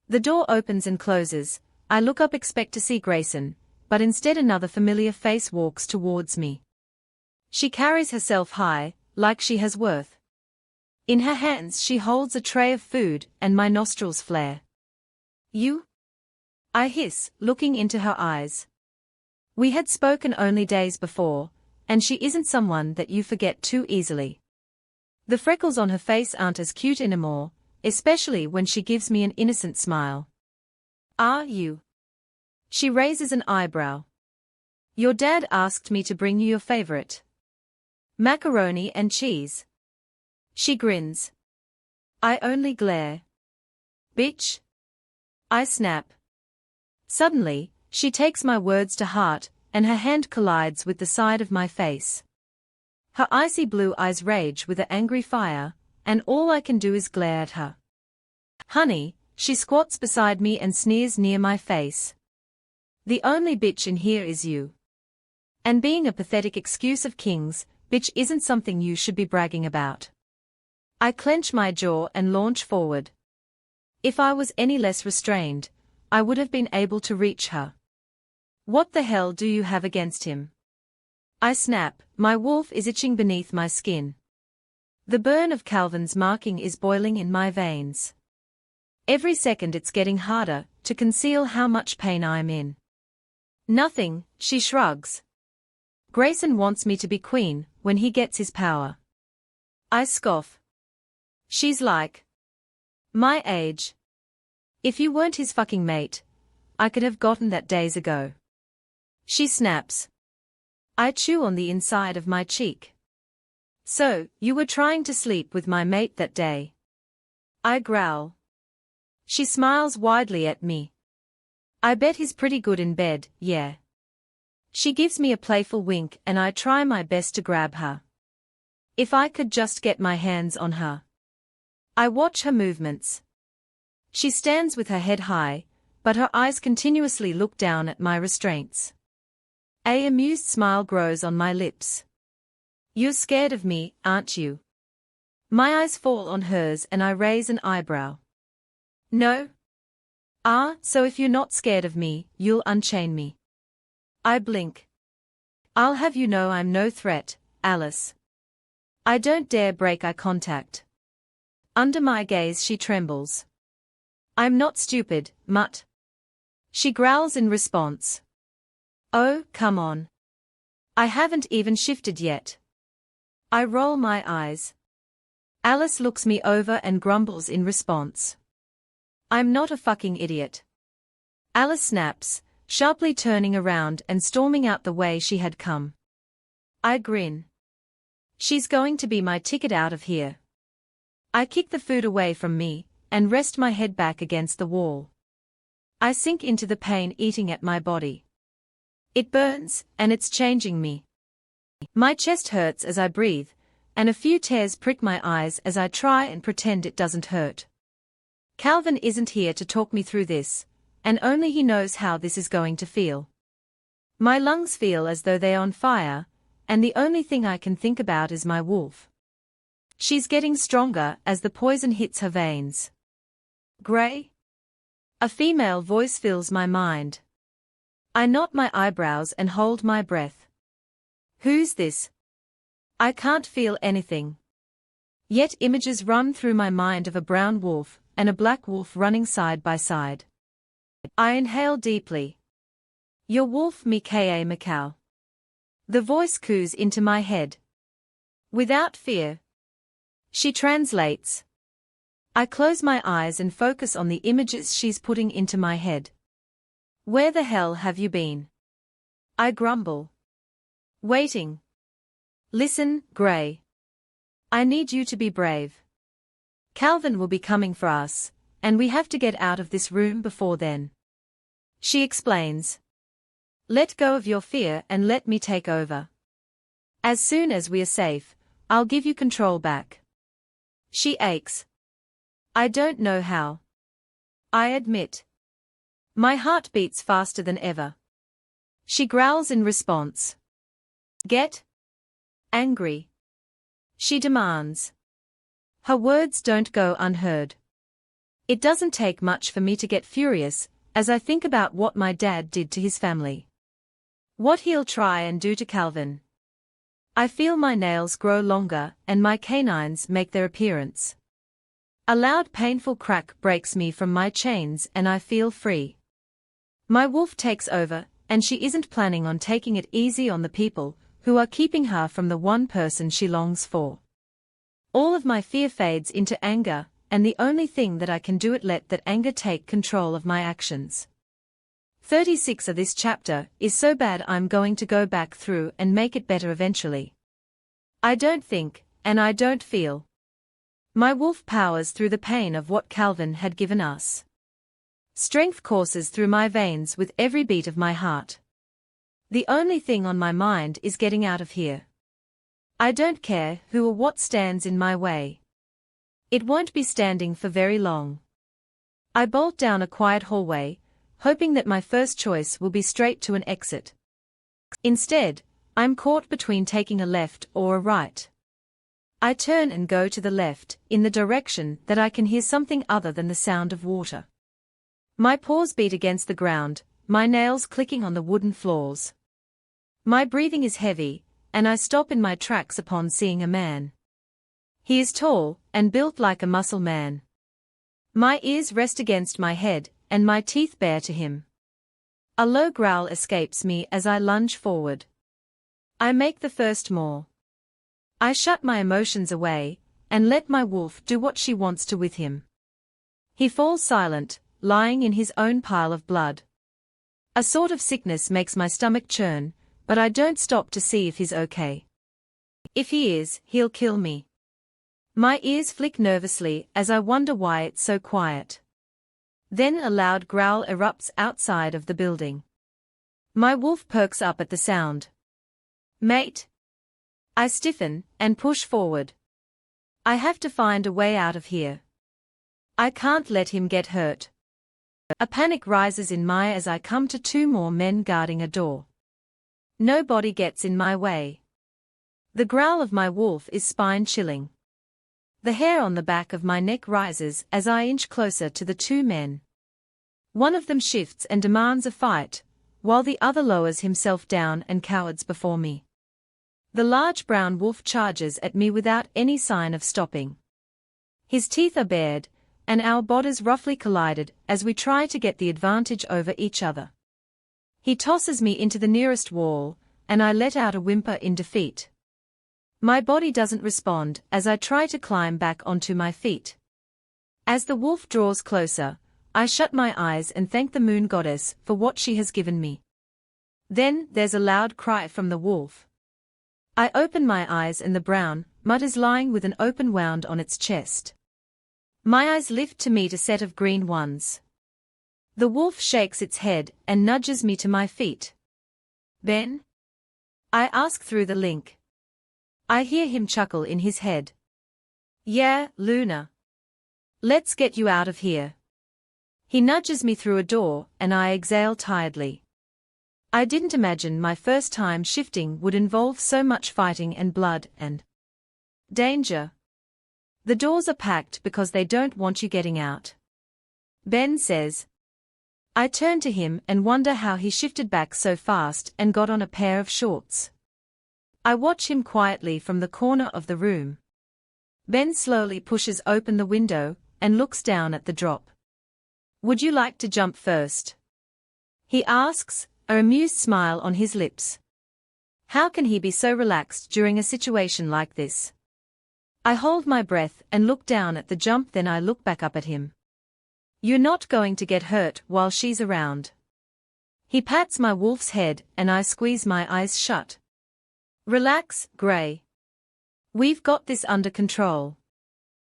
The door opens and closes. I look up, expect to see Grayson, but instead another familiar face walks towards me. She carries herself high, like she has worth. In her hands she holds a tray of food, and my nostrils flare. You? I hiss, looking into her eyes. We had spoken only days before, and she isn't someone that you forget too easily. The freckles on her face aren't as cute anymore, especially when she gives me an innocent smile. Are you? She raises an eyebrow. Your dad asked me to bring you your favorite Macaroni and cheese. She grins. I only glare. Bitch. I snap. Suddenly, she takes my words to heart, and her hand collides with the side of my face. Her icy blue eyes rage with an angry fire, and all I can do is glare at her. Honey, she squats beside me and sneers near my face. The only bitch in here is you. And being a pathetic excuse of kings, bitch isn't something you should be bragging about. I clench my jaw and launch forward. If I was any less restrained, I would have been able to reach her. What the hell do you have against him? I snap, my wolf is itching beneath my skin. The burn of Calvin's marking is boiling in my veins. Every second it's getting harder to conceal how much pain I'm in. Nothing, she shrugs. Grayson wants me to be queen when he gets his power. I scoff. She's like my age. If you weren't his fucking mate, I could have gotten that days ago. She snaps. I chew on the inside of my cheek. So, you were trying to sleep with my mate that day. I growl. She smiles widely at me. I bet he's pretty good in bed, yeah. She gives me a playful wink and I try my best to grab her. If I could just get my hands on her. I watch her movements. She stands with her head high, but her eyes continuously look down at my restraints. An amused smile grows on my lips. You're scared of me, aren't you? My eyes fall on hers and I raise an eyebrow. No? Ah, so if you're not scared of me, you'll unchain me. I blink. I'll have you know I'm no threat, Alice. I don't dare break eye contact. Under my gaze she trembles. I'm not stupid, mutt. She growls in response. Oh, come on. I haven't even shifted yet. I roll my eyes. Alice looks me over and grumbles in response. I'm not a fucking idiot. Alice snaps, sharply turning around and storming out the way she had come. I grin. She's going to be my ticket out of here. I kick the food away from me and rest my head back against the wall. I sink into the pain eating at my body. It burns, and it's changing me. My chest hurts as I breathe, and a few tears prick my eyes as I try and pretend it doesn't hurt. Calvin isn't here to talk me through this, and only he knows how this is going to feel. My lungs feel as though they're on fire, and the only thing I can think about is my wolf. She's getting stronger as the poison hits her veins. Gray? A female voice fills my mind. I knot my eyebrows and hold my breath. Who's this? I can't feel anything. Yet images run through my mind of a brown wolf and a black wolf running side by side. I inhale deeply. Your wolf me ka Macau. The voice coos into my head. Without fear. She translates. I close my eyes and focus on the images she's putting into my head. Where the hell have you been? I grumble. Waiting. Listen, Gray. I need you to be brave. Calvin will be coming for us, and we have to get out of this room before then. She explains. Let go of your fear and let me take over. As soon as we are safe, I'll give you control back. She aches. I don't know how. I admit. My heart beats faster than ever. She growls in response. Get angry. She demands. Her words don't go unheard. It doesn't take much for me to get furious, as I think about what my dad did to his family. What he'll try and do to Calvin. I feel my nails grow longer and my canines make their appearance. A loud painful crack breaks me from my chains and I feel free. My wolf takes over, and she isn't planning on taking it easy on the people who are keeping her from the one person she longs for. All of my fear fades into anger, and the only thing that I can do is let that anger take control of my actions. 36 of this chapter is so bad I'm going to go back through and make it better eventually. I don't think, and I don't feel. My wolf powers through the pain of what Calvin had given us. Strength courses through my veins with every beat of my heart. The only thing on my mind is getting out of here. I don't care who or what stands in my way. It won't be standing for very long. I bolt down a quiet hallway, hoping that my first choice will be straight to an exit. Instead, I'm caught between taking a left or a right. I turn and go to the left, in the direction that I can hear something other than the sound of water. My paws beat against the ground, my nails clicking on the wooden floors. My breathing is heavy, and I stop in my tracks upon seeing a man. He is tall, and built like a muscle man. My ears rest against my head, and my teeth bare to him. A low growl escapes me as I lunge forward. I make the first more. I shut my emotions away, and let my wolf do what she wants to with him. He falls silent, lying in his own pile of blood. A sort of sickness makes my stomach churn, but I don't stop to see if he's okay. If he is, he'll kill me. My ears flick nervously as I wonder why it's so quiet. Then a loud growl erupts outside of the building. My wolf perks up at the sound. Mate! I stiffen and push forward. I have to find a way out of here. I can't let him get hurt. A panic rises in me as I come to two more men guarding a door. Nobody gets in my way. The growl of my wolf is spine-chilling. The hair on the back of my neck rises as I inch closer to the two men. One of them shifts and demands a fight, while the other lowers himself down and cowers before me. The large brown wolf charges at me without any sign of stopping. His teeth are bared, and our bodies roughly collided as we try to get the advantage over each other. He tosses me into the nearest wall, and I let out a whimper in defeat. My body doesn't respond as I try to climb back onto my feet. As the wolf draws closer, I shut my eyes and thank the moon goddess for what she has given me. Then there's a loud cry from the wolf. I open my eyes and the brown mud is lying with an open wound on its chest. My eyes lift to meet a set of green ones. The wolf shakes its head and nudges me to my feet. Ben? I ask through the link. I hear him chuckle in his head. Yeah, Luna. Let's get you out of here. He nudges me through a door and I exhale tiredly. I didn't imagine my first time shifting would involve so much fighting and blood and danger. The doors are packed because they don't want you getting out. Ben says. I turn to him and wonder how he shifted back so fast and got on a pair of shorts. I watch him quietly from the corner of the room. Ben slowly pushes open the window and looks down at the drop. Would you like to jump first? He asks, an amused smile on his lips. How can he be so relaxed during a situation like this? I hold my breath and look down at the jump, then I look back up at him. You're not going to get hurt while she's around. He pats my wolf's head and I squeeze my eyes shut. Relax, Gray. We've got this under control.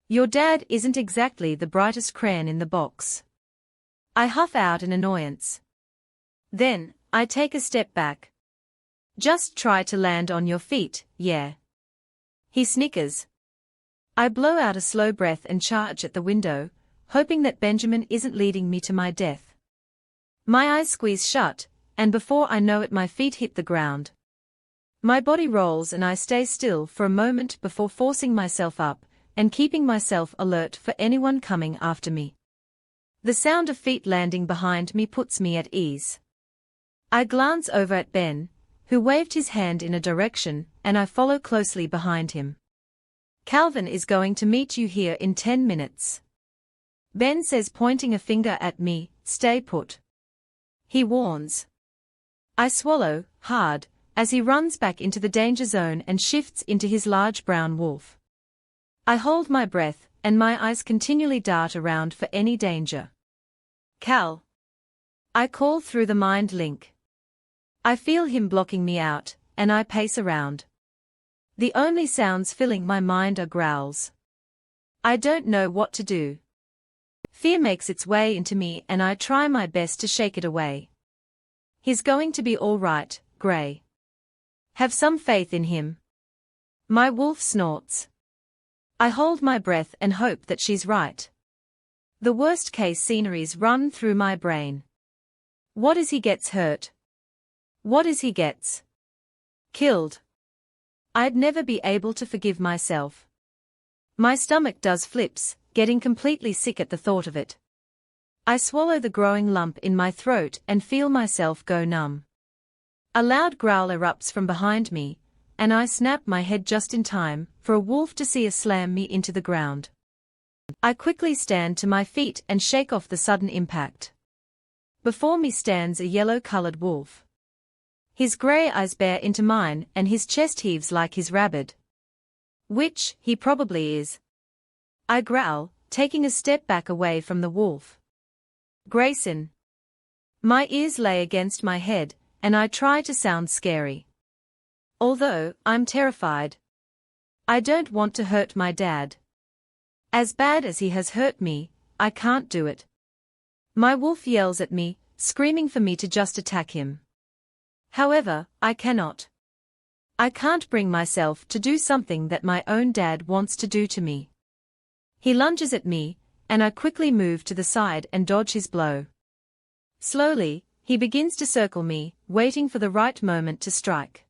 Your dad isn't exactly the brightest crayon in the box. I huff out in annoyance. Then, I take a step back. Just try to land on your feet, yeah. He snickers. I blow out a slow breath and charge at the window, hoping that Benjamin isn't leading me to my death. My eyes squeeze shut, and before I know it my feet hit the ground. My body rolls and I stay still for a moment before forcing myself up, and keeping myself alert for anyone coming after me. The sound of feet landing behind me puts me at ease. I glance over at Ben, who waved his hand in a direction, and I follow closely behind him. Calvin is going to meet you here in 10 minutes. Ben says, pointing a finger at me, stay put. He warns. I swallow, hard, as he runs back into the danger zone and shifts into his large brown wolf. I hold my breath, and my eyes continually dart around for any danger. Cal. I call through the mind link. I feel him blocking me out, and I pace around. The only sounds filling my mind are growls. I don't know what to do. Fear makes its way into me and I try my best to shake it away. He's going to be all right, Gray. Have some faith in him. My wolf snorts. I hold my breath and hope that she's right. The worst-case sceneries run through my brain. What if he gets hurt? What if he gets killed? I'd never be able to forgive myself. My stomach does flips, getting completely sick at the thought of it. I swallow the growing lump in my throat and feel myself go numb. A loud growl erupts from behind me, and I snap my head just in time for a wolf to see slam me into the ground. I quickly stand to my feet and shake off the sudden impact. Before me stands a yellow-colored wolf. His grey eyes bear into mine and his chest heaves like he's rabid. Which he probably is. I growl, taking a step back away from the wolf. Grayson. My ears lay against my head, and I try to sound scary. Although I'm terrified. I don't want to hurt my dad. As bad as he has hurt me, I can't do it. My wolf yells at me, screaming for me to just attack him. However, I cannot. I can't bring myself to do something that my own dad wants to do to me. He lunges at me, and I quickly move to the side and dodge his blow. Slowly, he begins to circle me, waiting for the right moment to strike.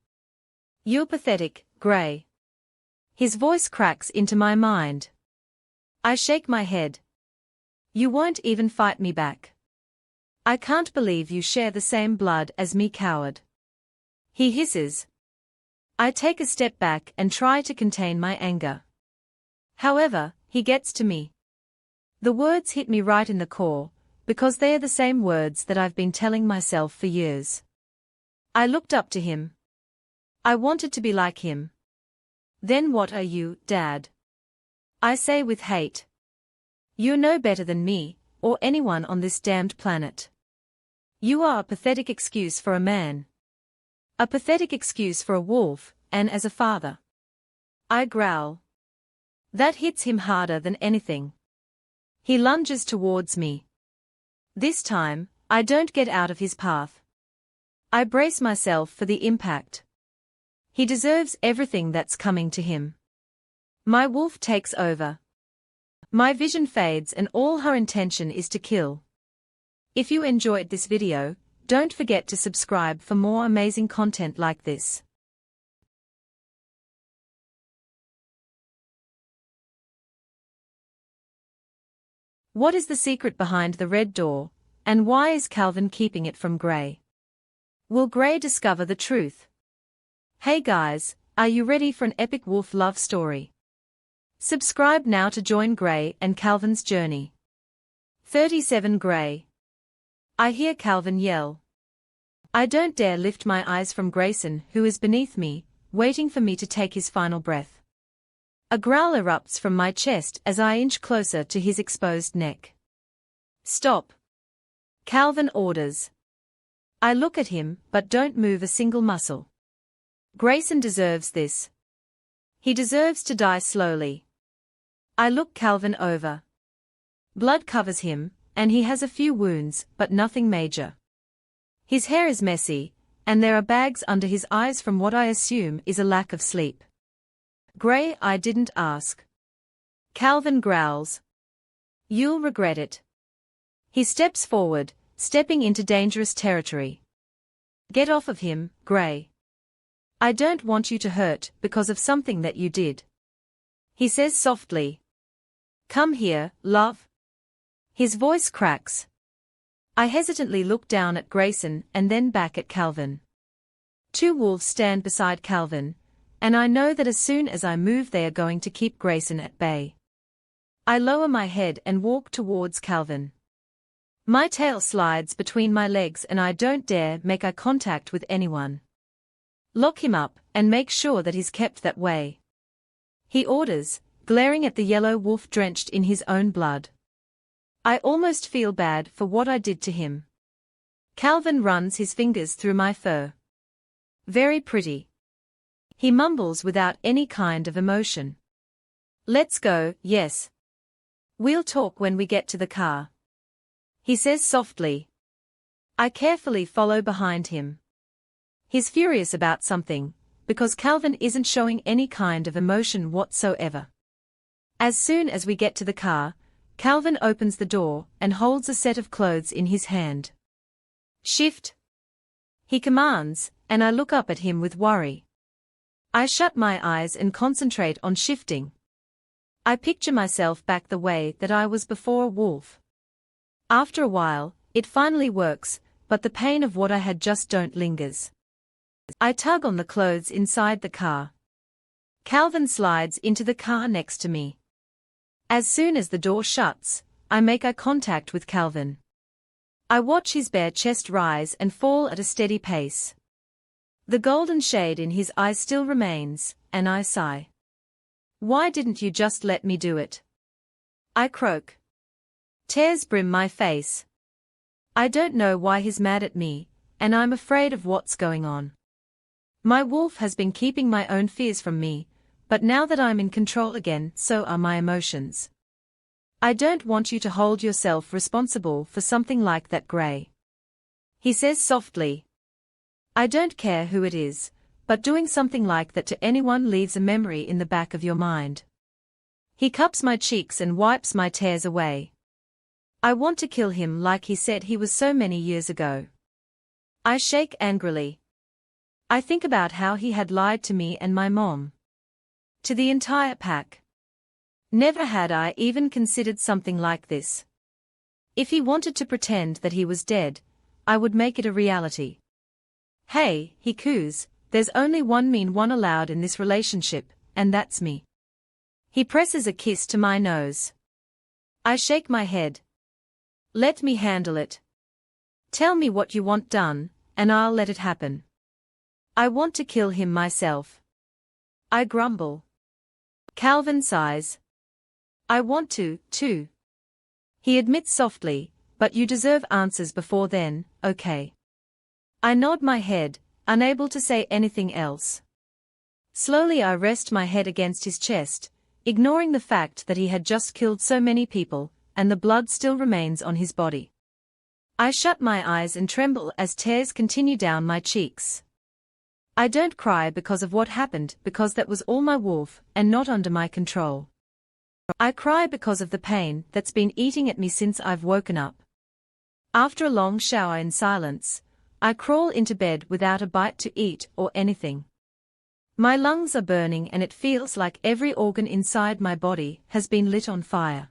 You're pathetic, Gray. His voice cracks into my mind. I shake my head. You won't even fight me back. I can't believe you share the same blood as me, coward. He hisses. I take a step back and try to contain my anger. However, he gets to me. The words hit me right in the core, because they are the same words that I've been telling myself for years. I looked up to him. I wanted to be like him. Then what are you, Dad? I say with hate. You're no better than me, or anyone on this damned planet. You are a pathetic excuse for a man. A pathetic excuse for a wolf, and as a father. I growl. That hits him harder than anything. He lunges towards me. This time, I don't get out of his path. I brace myself for the impact. He deserves everything that's coming to him. My wolf takes over. My vision fades and all her intention is to kill. If you enjoyed this video, don't forget to subscribe for more amazing content like this. What is the secret behind the red door, and why is Calvin keeping it from Gray? Will Gray discover the truth? Hey guys, are you ready for an epic wolf love story? Subscribe now to join Gray and Calvin's journey. 37 Gray. I hear Calvin yell. I don't dare lift my eyes from Grayson, who is beneath me, waiting for me to take his final breath. A growl erupts from my chest as I inch closer to his exposed neck. Stop! Calvin orders. I look at him, but don't move a single muscle. Grayson deserves this. He deserves to die slowly. I look Calvin over. Blood covers him, and he has a few wounds, but nothing major. His hair is messy, and there are bags under his eyes from what I assume is a lack of sleep. Gray, I didn't ask. Calvin growls. You'll regret it. He steps forward, stepping into dangerous territory. Get off of him, Gray. I don't want you to hurt because of something that you did. He says softly. Come here, love. His voice cracks. I hesitantly look down at Grayson and then back at Calvin. Two wolves stand beside Calvin, and I know that as soon as I move they are going to keep Grayson at bay. I lower my head and walk towards Calvin. My tail slides between my legs and I don't dare make eye contact with anyone. Lock him up and make sure that he's kept that way. He orders, glaring at the yellow wolf drenched in his own blood. I almost feel bad for what I did to him. Calvin runs his fingers through my fur. Very pretty. He mumbles without any kind of emotion. Let's go, yes. We'll talk when we get to the car. He says softly. I carefully follow behind him. He's furious about something, because Calvin isn't showing any kind of emotion whatsoever. As soon as we get to the car, Calvin opens the door and holds a set of clothes in his hand. Shift, he commands, and I look up at him with worry. I shut my eyes and concentrate on shifting. I picture myself back the way that I was before a wolf. After a while, it finally works, but the pain of what I had just don't lingers. I tug on the clothes inside the car. Calvin slides into the car next to me. As soon as the door shuts, I make eye contact with Calvin. I watch his bare chest rise and fall at a steady pace. The golden shade in his eyes still remains, and I sigh. Why didn't you just let me do it? I croak. Tears brim my face. I don't know why he's mad at me, and I'm afraid of what's going on. My wolf has been keeping my own fears from me, but now that I'm in control again, so are my emotions. I don't want you to hold yourself responsible for something like that, Gray. He says softly. I don't care who it is, but doing something like that to anyone leaves a memory in the back of your mind. He cups my cheeks and wipes my tears away. I want to kill him like he said he was so many years ago. I shake angrily. I think about how he had lied to me and my mom. To the entire pack. Never had I even considered something like this. If he wanted to pretend that he was dead, I would make it a reality. Hey, he coos, there's only one mean one allowed in this relationship, and that's me. He presses a kiss to my nose. I shake my head. Let me handle it. Tell me what you want done, and I'll let it happen. I want to kill him myself. I grumble. Calvin sighs. I want to, too. He admits softly, but you deserve answers before then, okay? I nod my head, unable to say anything else. Slowly I rest my head against his chest, ignoring the fact that he had just killed so many people, and the blood still remains on his body. I shut my eyes and tremble as tears continue down my cheeks. I don't cry because of what happened, because that was all my wolf and not under my control. I cry because of the pain that's been eating at me since I've woken up. After a long shower in silence, I crawl into bed without a bite to eat or anything. My lungs are burning and it feels like every organ inside my body has been lit on fire.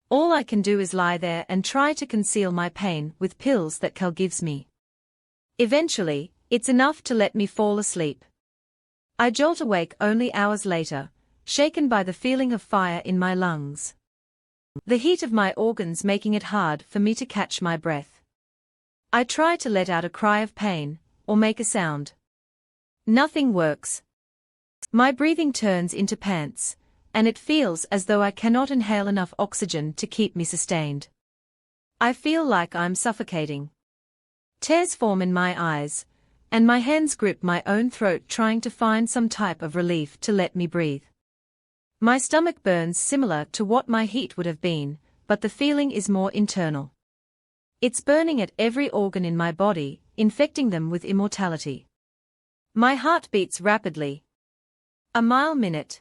All I can do is lie there and try to conceal my pain with pills that Cal gives me. Eventually, it's enough to let me fall asleep. I jolt awake only hours later, shaken by the feeling of fire in my lungs. The heat of my organs making it hard for me to catch my breath. I try to let out a cry of pain, or make a sound. Nothing works. My breathing turns into pants, and it feels as though I cannot inhale enough oxygen to keep me sustained. I feel like I'm suffocating. Tears form in my eyes, and my hands grip my own throat trying to find some type of relief to let me breathe. My stomach burns similar to what my heat would have been, but the feeling is more internal. It's burning at every organ in my body, infecting them with immortality. My heart beats rapidly. A mile minute.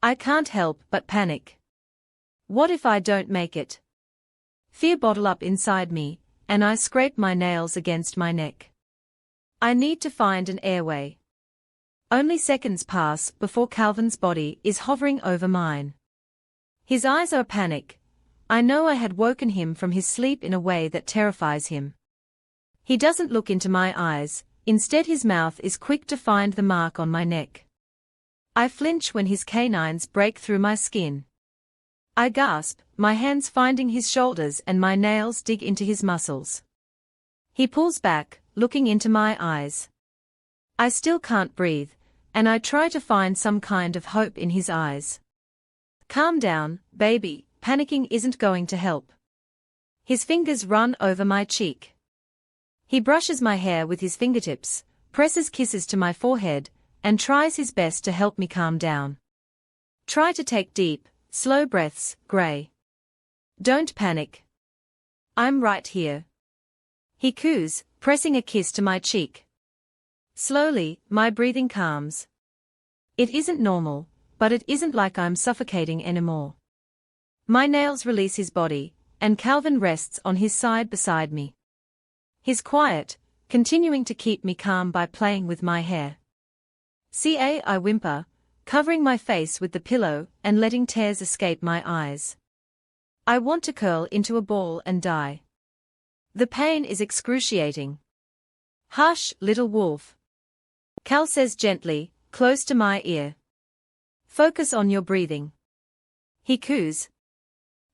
I can't help but panic. What if I don't make it? Fear bottle up inside me, and I scrape my nails against my neck. I need to find an airway. Only seconds pass before Calvin's body is hovering over mine. His eyes are panic. I know I had woken him from his sleep in a way that terrifies him. He doesn't look into my eyes, instead his mouth is quick to find the mark on my neck. I flinch when his canines break through my skin. I gasp, my hands finding his shoulders and my nails dig into his muscles. He pulls back, looking into my eyes. I still can't breathe, and I try to find some kind of hope in his eyes. Calm down, baby, panicking isn't going to help. His fingers run over my cheek. He brushes my hair with his fingertips, presses kisses to my forehead, and tries his best to help me calm down. Try to take deep, slow breaths, Gray. Don't panic. I'm right here. He coos, pressing a kiss to my cheek. Slowly, my breathing calms. It isn't normal, but it isn't like I'm suffocating anymore. My nails release his body, and Calvin rests on his side beside me. He's quiet, continuing to keep me calm by playing with my hair. I whimper, covering my face with the pillow and letting tears escape my eyes. I want to curl into a ball and die. The pain is excruciating. Hush, little wolf. Cal says gently, close to my ear. Focus on your breathing. He coos.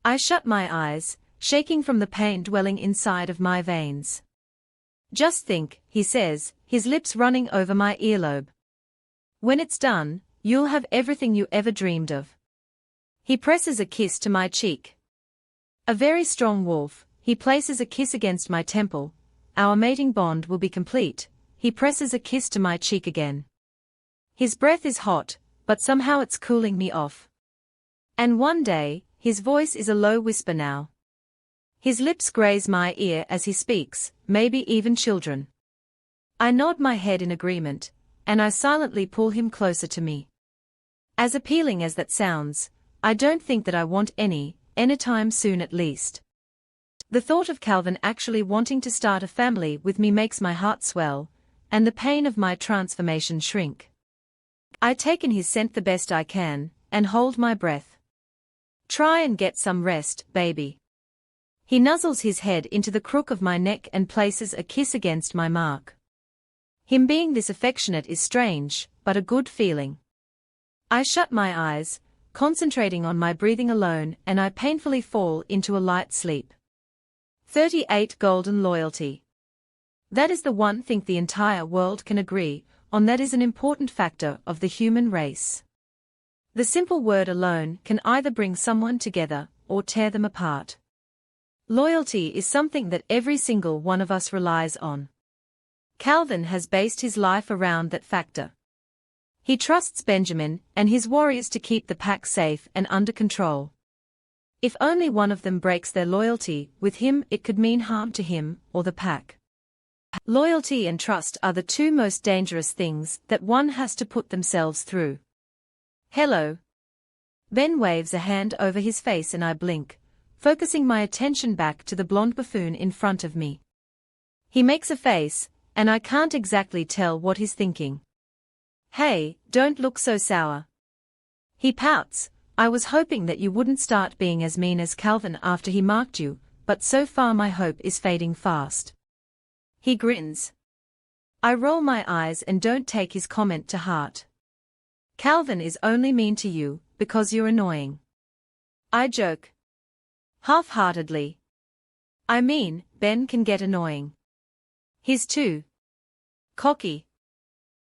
I shut my eyes, shaking from the pain dwelling inside of my veins. Just think, he says, his lips running over my earlobe. When it's done, you'll have everything you ever dreamed of. He presses a kiss to my cheek. A very strong wolf, he places a kiss against my temple. Our mating bond will be complete. He presses a kiss to my cheek again. His breath is hot, but somehow it's cooling me off. And one day, his voice is a low whisper now. His lips graze my ear as he speaks, maybe even children. I nod my head in agreement, and I silently pull him closer to me. As appealing as that sounds, I don't think that I want anytime soon at least. The thought of Calvin actually wanting to start a family with me makes my heart swell, and the pain of my transformation shrink. I take in his scent the best I can, and hold my breath. Try and get some rest, baby. He nuzzles his head into the crook of my neck and places a kiss against my mark. Him being this affectionate is strange, but a good feeling. I shut my eyes, concentrating on my breathing alone, and I painfully fall into a light sleep. 38 Golden loyalty. That is the one thing the entire world can agree on, that is an important factor of the human race. The simple word alone can either bring someone together or tear them apart. Loyalty is something that every single one of us relies on. Calvin has based his life around that factor. He trusts Benjamin and his warriors to keep the pack safe and under control. If only one of them breaks their loyalty with him, it could mean harm to him or the pack. Loyalty and trust are the two most dangerous things that one has to put themselves through. Hello. Ben waves a hand over his face and I blink, focusing my attention back to the blonde buffoon in front of me. He makes a face, and I can't exactly tell what he's thinking. Hey, don't look so sour. He pouts. I was hoping that you wouldn't start being as mean as Calvin after he marked you, but so far my hope is fading fast. He grins. I roll my eyes and don't take his comment to heart. Calvin is only mean to you because you're annoying. I joke. Half-heartedly. I mean, Ben can get annoying. He's too cocky.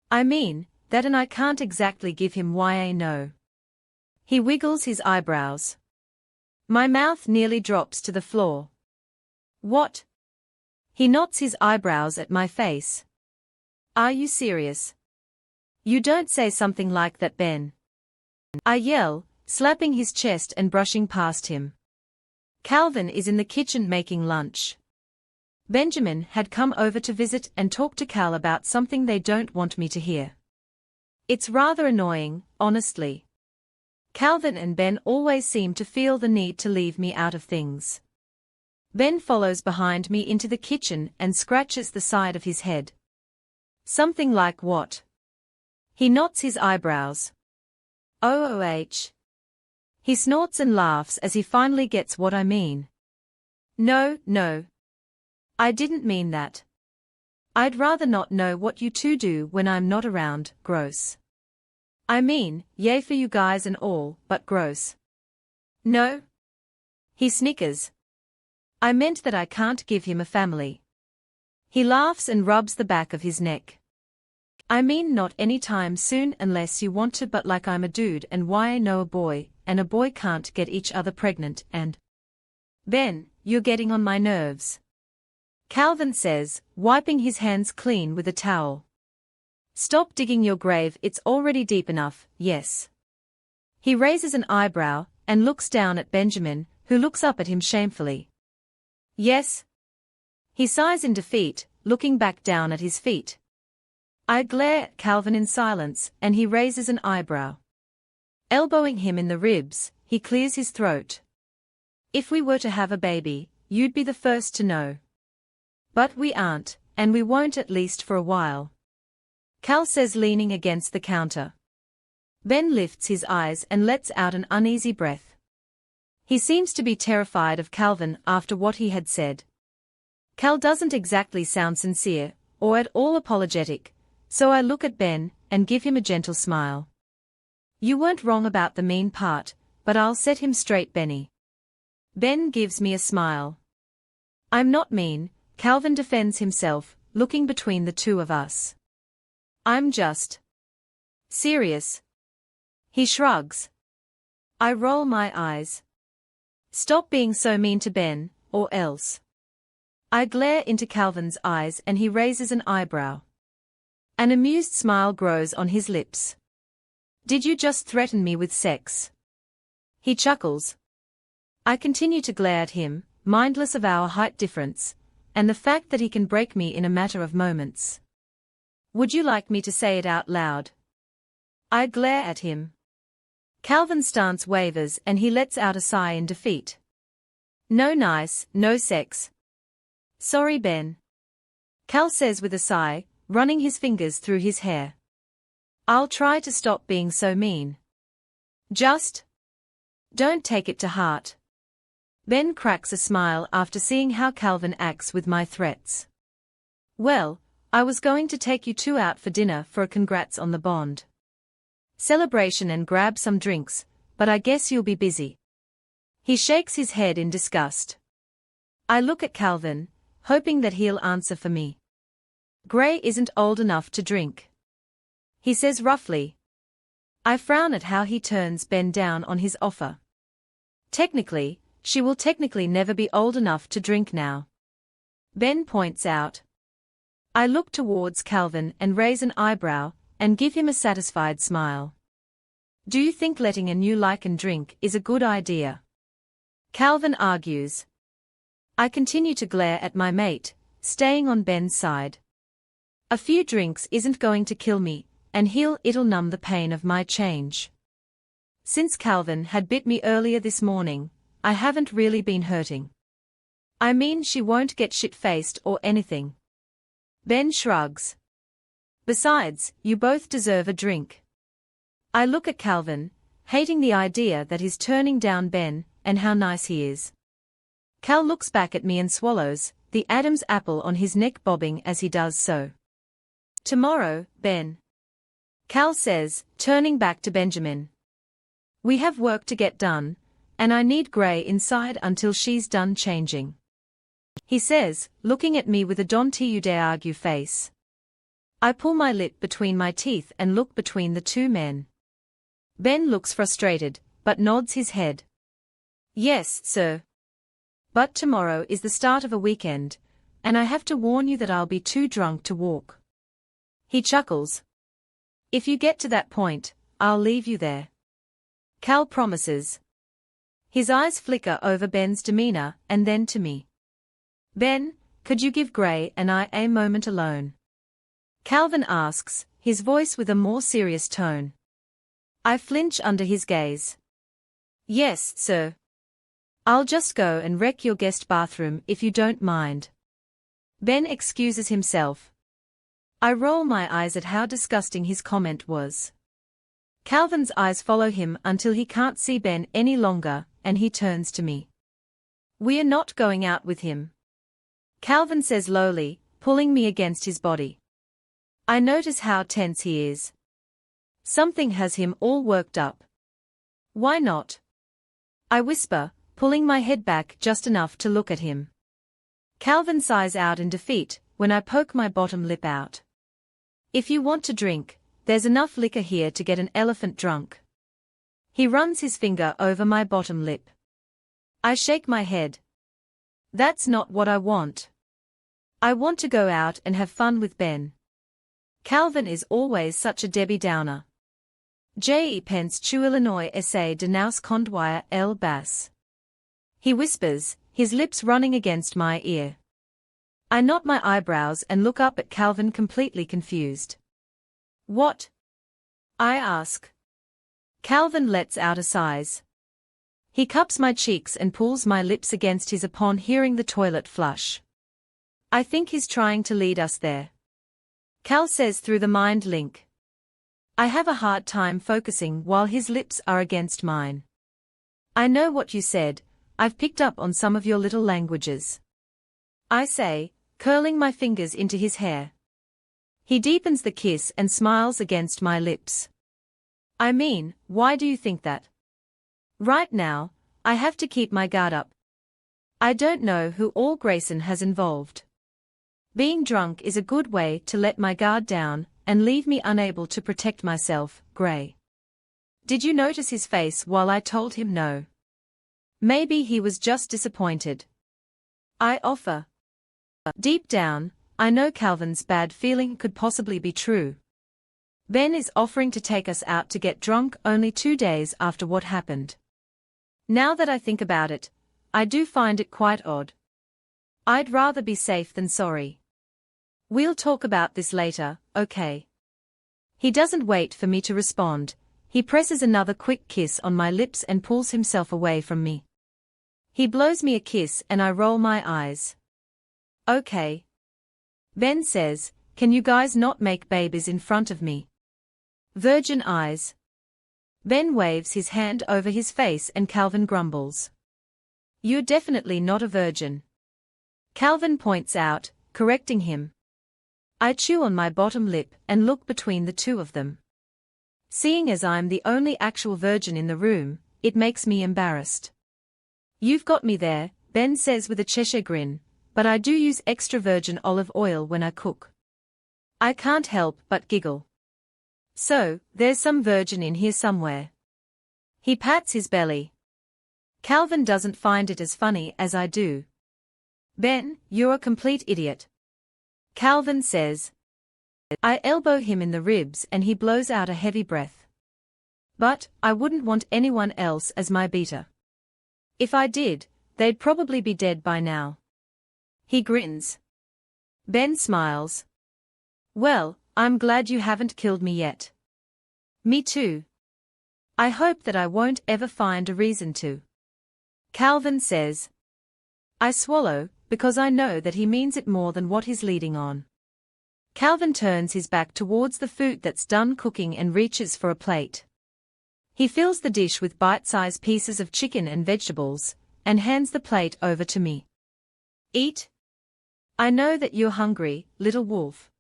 I mean, that, and I can't exactly give him why. No. He wiggles his eyebrows. My mouth nearly drops to the floor. What? He knots his eyebrows at my face. Are you serious? You don't say something like that, Ben. I yell, slapping his chest and brushing past him. Calvin is in the kitchen making lunch. Benjamin had come over to visit and talk to Cal about something they don't want me to hear. It's rather annoying, honestly. Calvin and Ben always seem to feel the need to leave me out of things. Ben follows behind me into the kitchen and scratches the side of his head. Something like what? He knots his eyebrows. OOH. He snorts and laughs as he finally gets what I mean. No. I didn't mean that. I'd rather not know what you two do when I'm not around, gross. I mean, yay for you guys and all, but gross. No? He snickers. I meant that I can't give him a family. He laughs and rubs the back of his neck. I mean not anytime soon unless you want to, but like I'm a dude and why I know a boy, and a boy can't get each other pregnant and… Ben, you're getting on my nerves. Calvin says, wiping his hands clean with a towel. Stop digging your grave, it's already deep enough, yes. He raises an eyebrow and looks down at Benjamin, who looks up at him shamefully. Yes? He sighs in defeat, looking back down at his feet. I glare at Calvin in silence, and he raises an eyebrow. Elbowing him in the ribs, he clears his throat. If we were to have a baby, you'd be the first to know. But we aren't, and we won't at least for a while. Cal says, leaning against the counter. Ben lifts his eyes and lets out an uneasy breath. He seems to be terrified of Calvin after what he had said. Cal doesn't exactly sound sincere, or at all apologetic, so I look at Ben and give him a gentle smile. You weren't wrong about the mean part, but I'll set him straight, Benny. Ben gives me a smile. I'm not mean, Calvin defends himself, looking between the two of us. I'm just serious. He shrugs. I roll my eyes. Stop being so mean to Ben, or else. I glare into Calvin's eyes and he raises an eyebrow. An amused smile grows on his lips. Did you just threaten me with sex? He chuckles. I continue to glare at him, mindless of our height difference, and the fact that he can break me in a matter of moments. Would you like me to say it out loud? I glare at him. Calvin's stance wavers and he lets out a sigh in defeat. No nice, no sex. Sorry, Ben. Cal says with a sigh, running his fingers through his hair. I'll try to stop being so mean. Just don't take it to heart. Ben cracks a smile after seeing how Calvin acts with my threats. Well, I was going to take you two out for dinner for a congrats on the bond celebration and grab some drinks, but I guess you'll be busy. He shakes his head in disgust. I look at Calvin, hoping that he'll answer for me. Gray isn't old enough to drink. He says roughly. I frown at how he turns Ben down on his offer. Technically, she will technically never be old enough to drink now. Ben points out. I look towards Calvin and raise an eyebrow, and give him a satisfied smile. Do you think letting a new Lycan drink is a good idea? Calvin argues. I continue to glare at my mate, staying on Ben's side. A few drinks isn't going to kill me, and it'll numb the pain of my change. Since Calvin had bit me earlier this morning, I haven't really been hurting. I mean, she won't get shit-faced or anything. Ben shrugs. Besides, you both deserve a drink. I look at Calvin, hating the idea that he's turning down Ben, and how nice he is. Cal looks back at me and swallows, the Adam's apple on his neck bobbing as he does so. Tomorrow, Ben. Cal says, turning back to Benjamin. We have work to get done, and I need Gray inside until she's done changing. He says, looking at me with a don't you dare argue face. I pull my lip between my teeth and look between the two men. Ben looks frustrated, but nods his head. Yes, sir. But tomorrow is the start of a weekend, and I have to warn you that I'll be too drunk to walk. He chuckles. If you get to that point, I'll leave you there. Cal promises. His eyes flicker over Ben's demeanor and then to me. Ben, could you give Gray and I a moment alone? Calvin asks, his voice with a more serious tone. I flinch under his gaze. Yes, sir. I'll just go and wreck your guest bathroom if you don't mind. Ben excuses himself. I roll my eyes at how disgusting his comment was. Calvin's eyes follow him until he can't see Ben any longer, and he turns to me. We're not going out with him. Calvin says lowly, pulling me against his body. I notice how tense he is. Something has him all worked up. Why not? I whisper, pulling my head back just enough to look at him. Calvin sighs out in defeat when I poke my bottom lip out. If you want to drink, there's enough liquor here to get an elephant drunk. He runs his finger over my bottom lip. I shake my head. That's not what I want. I want to go out and have fun with Ben. Calvin is always such a Debbie Downer. Je pense tu Illinois essaie de nous conduire el basse. He whispers, his lips running against my ear. I knot my eyebrows and look up at Calvin completely confused. What? I ask. Calvin lets out a sigh. He cups my cheeks and pulls my lips against his upon hearing the toilet flush. I think he's trying to lead us there. Cal says through the mind link. I have a hard time focusing while his lips are against mine. I know what you said, I've picked up on some of your little languages. I say, curling my fingers into his hair. He deepens the kiss and smiles against my lips. I mean, why do you think that? Right now, I have to keep my guard up. I don't know who all Grayson has involved. Being drunk is a good way to let my guard down and leave me unable to protect myself, Gray. Did you notice his face while I told him no? Maybe he was just disappointed. I offer. Deep down, I know Calvin's bad feeling could possibly be true. Ben is offering to take us out to get drunk only 2 days after what happened. Now that I think about it, I do find it quite odd. I'd rather be safe than sorry. We'll talk about this later, okay? He doesn't wait for me to respond, he presses another quick kiss on my lips and pulls himself away from me. He blows me a kiss and I roll my eyes. Okay. Ben says, can you guys not make babies in front of me? Virgin eyes. Ben waves his hand over his face and Calvin grumbles. You're definitely not a virgin. Calvin points out, correcting him. I chew on my bottom lip and look between the two of them. Seeing as I'm the only actual virgin in the room, it makes me embarrassed. You've got me there, Ben says with a Cheshire grin, but I do use extra virgin olive oil when I cook. I can't help but giggle. So, there's some virgin in here somewhere. He pats his belly. Calvin doesn't find it as funny as I do. Ben, you're a complete idiot. Calvin says. I elbow him in the ribs and he blows out a heavy breath. But, I wouldn't want anyone else as my beater. If I did, they'd probably be dead by now. He grins. Ben smiles. Well, I'm glad you haven't killed me yet. Me too. I hope that I won't ever find a reason to. Calvin says. I swallow, because I know that he means it more than what he's leading on. Calvin turns his back towards the food that's done cooking and reaches for a plate. He fills the dish with bite-sized pieces of chicken and vegetables, and hands the plate over to me. Eat. I know that you're hungry, little wolf.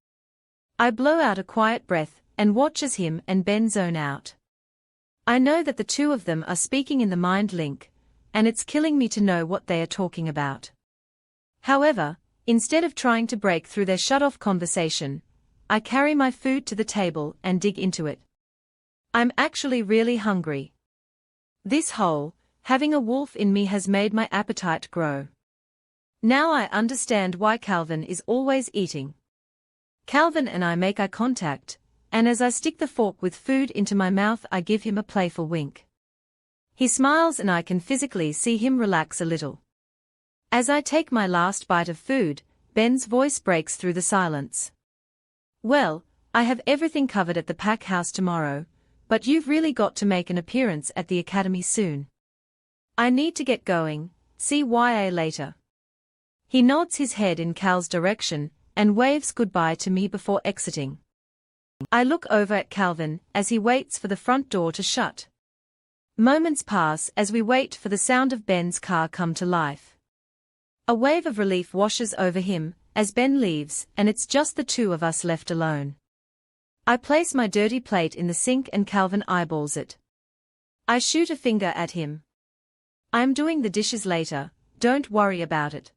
I blow out a quiet breath and watch as him and Ben zone out. I know that the two of them are speaking in the mind link, and it's killing me to know what they are talking about. However, instead of trying to break through their shut-off conversation, I carry my food to the table and dig into it. I'm actually really hungry. This whole, having a wolf in me has made my appetite grow. Now I understand why Calvin is always eating. Calvin and I make eye contact, and as I stick the fork with food into my mouth I give him a playful wink. He smiles and I can physically see him relax a little. As I take my last bite of food, Ben's voice breaks through the silence. Well, I have everything covered at the pack house tomorrow, but you've really got to make an appearance at the academy soon. I need to get going, see YA later. He nods his head in Cal's direction, and waves goodbye to me before exiting. I look over at Calvin as he waits for the front door to shut. Moments pass as we wait for the sound of Ben's car come to life. A wave of relief washes over him as Ben leaves and it's just the two of us left alone. I place my dirty plate in the sink and Calvin eyeballs it. I shoot a finger at him. I'm doing the dishes later, don't worry about it.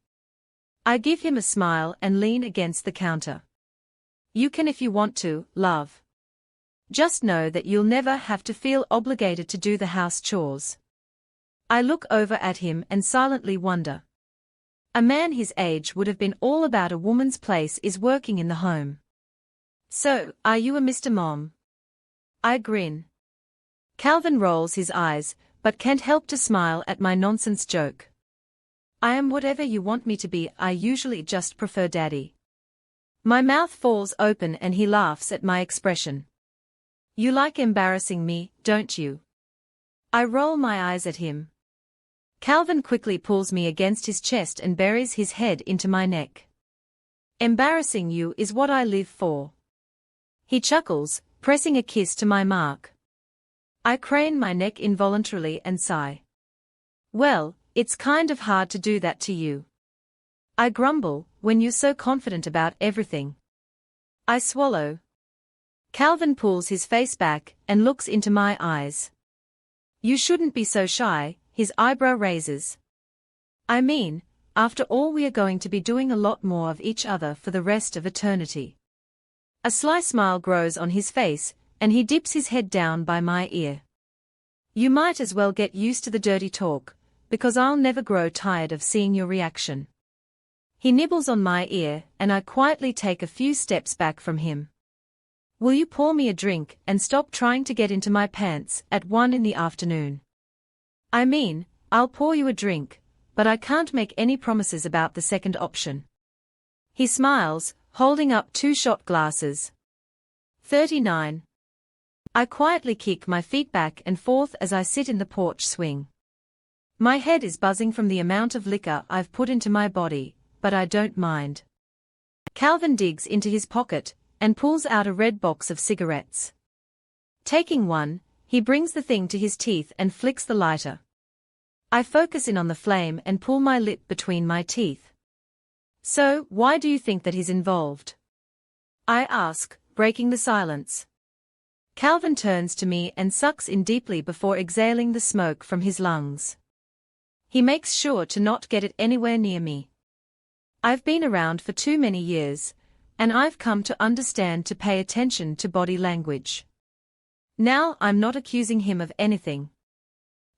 I give him a smile and lean against the counter. You can if you want to, love. Just know that you'll never have to feel obligated to do the house chores. I look over at him and silently wonder. A man his age would have been all about a woman's place is working in the home. So, are you a Mr. Mom? I grin. Calvin rolls his eyes, but can't help to smile at my nonsense joke. I am whatever you want me to be, I usually just prefer Daddy. My mouth falls open and he laughs at my expression. You like embarrassing me, don't you? I roll my eyes at him. Calvin quickly pulls me against his chest and buries his head into my neck. Embarrassing you is what I live for. He chuckles, pressing a kiss to my mark. I crane my neck involuntarily and sigh. Well, it's kind of hard to do that to you. I grumble, when you're so confident about everything. I swallow. Calvin pulls his face back and looks into my eyes. You shouldn't be so shy, his eyebrow raises. I mean, after all we are going to be doing a lot more of each other for the rest of eternity. A sly smile grows on his face, and he dips his head down by my ear. You might as well get used to the dirty talk, because I'll never grow tired of seeing your reaction. He nibbles on my ear, and I quietly take a few steps back from him. Will you pour me a drink and stop trying to get into my pants at 1 in the afternoon? I mean, I'll pour you a drink, but I can't make any promises about the second option. He smiles, holding up 2 shot glasses. 39. I quietly kick my feet back and forth as I sit in the porch swing. My head is buzzing from the amount of liquor I've put into my body, but I don't mind. Calvin digs into his pocket and pulls out a red box of cigarettes. Taking one, he brings the thing to his teeth and flicks the lighter. I focus in on the flame and pull my lip between my teeth. So, why do you think that he's involved? I ask, breaking the silence. Calvin turns to me and sucks in deeply before exhaling the smoke from his lungs. He makes sure to not get it anywhere near me. I've been around for too many years, and I've come to understand to pay attention to body language. Now I'm not accusing him of anything.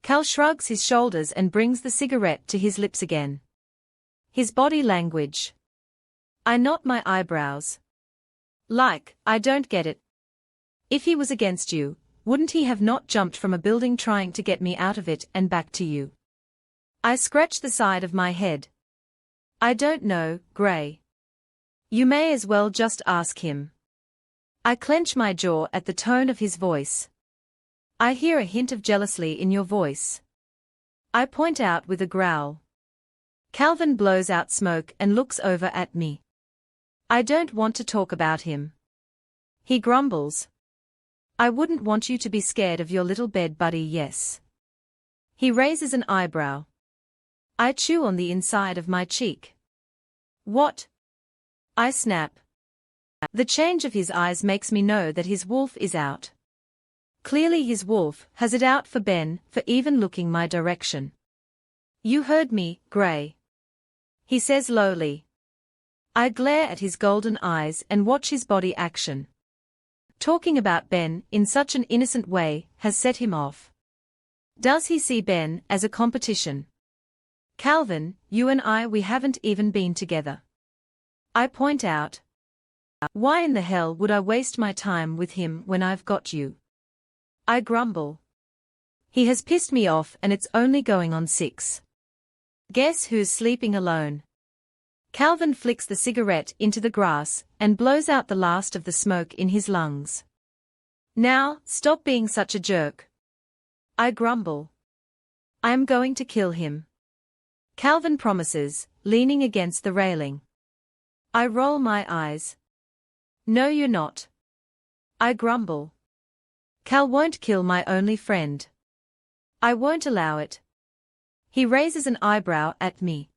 Cal shrugs his shoulders and brings the cigarette to his lips again. His body language. I knot my eyebrows. Like, I don't get it. If he was against you, wouldn't he have not jumped from a building trying to get me out of it and back to you? I scratch the side of my head. I don't know, Gray. You may as well just ask him. I clench my jaw at the tone of his voice. I hear a hint of jealousy in your voice. I point out with a growl. Calvin blows out smoke and looks over at me. I don't want to talk about him. He grumbles. I wouldn't want you to be scared of your little bed buddy, yes. He raises an eyebrow. I chew on the inside of my cheek. What? I snap. The change of his eyes makes me know that his wolf is out. Clearly his wolf has it out for Ben for even looking my direction. You heard me, Gray. He says lowly. I glare at his golden eyes and watch his body action. Talking about Ben in such an innocent way has set him off. Does he see Ben as a competition? Calvin, you and we haven't even been together. I point out. Why in the hell would I waste my time with him when I've got you? I grumble. He has pissed me off and it's only going on 6. Guess who's sleeping alone? Calvin flicks the cigarette into the grass and blows out the last of the smoke in his lungs. Now, stop being such a jerk. I grumble. I am going to kill him. Calvin promises, leaning against the railing. I roll my eyes. No, you're not. I grumble. Cal won't kill my only friend. I won't allow it. He raises an eyebrow at me.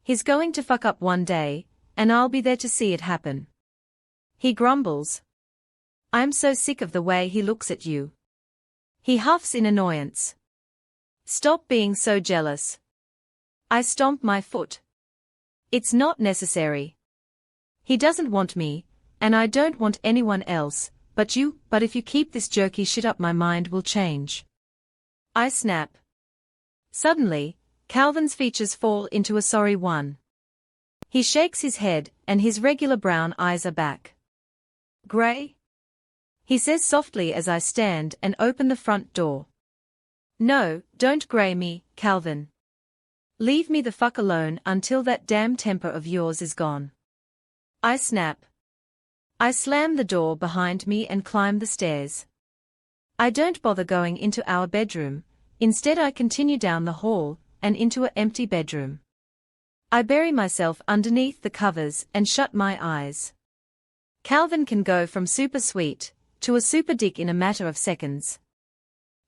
He's going to fuck up one day, and I'll be there to see it happen. He grumbles. I'm so sick of the way he looks at you. He huffs in annoyance. Stop being so jealous. I stomp my foot. It's not necessary. He doesn't want me, and I don't want anyone else, but if you keep this jerky shit up my mind will change. I snap. Suddenly, Calvin's features fall into a sorry one. He shakes his head, and his regular brown eyes are back. Gray? He says softly as I stand and open the front door. No, don't gray me, Calvin. Leave me the fuck alone until that damn temper of yours is gone. I snap. I slam the door behind me and climb the stairs. I don't bother going into our bedroom, instead I continue down the hall and into an empty bedroom. I bury myself underneath the covers and shut my eyes. Calvin can go from super sweet to a super dick in a matter of seconds.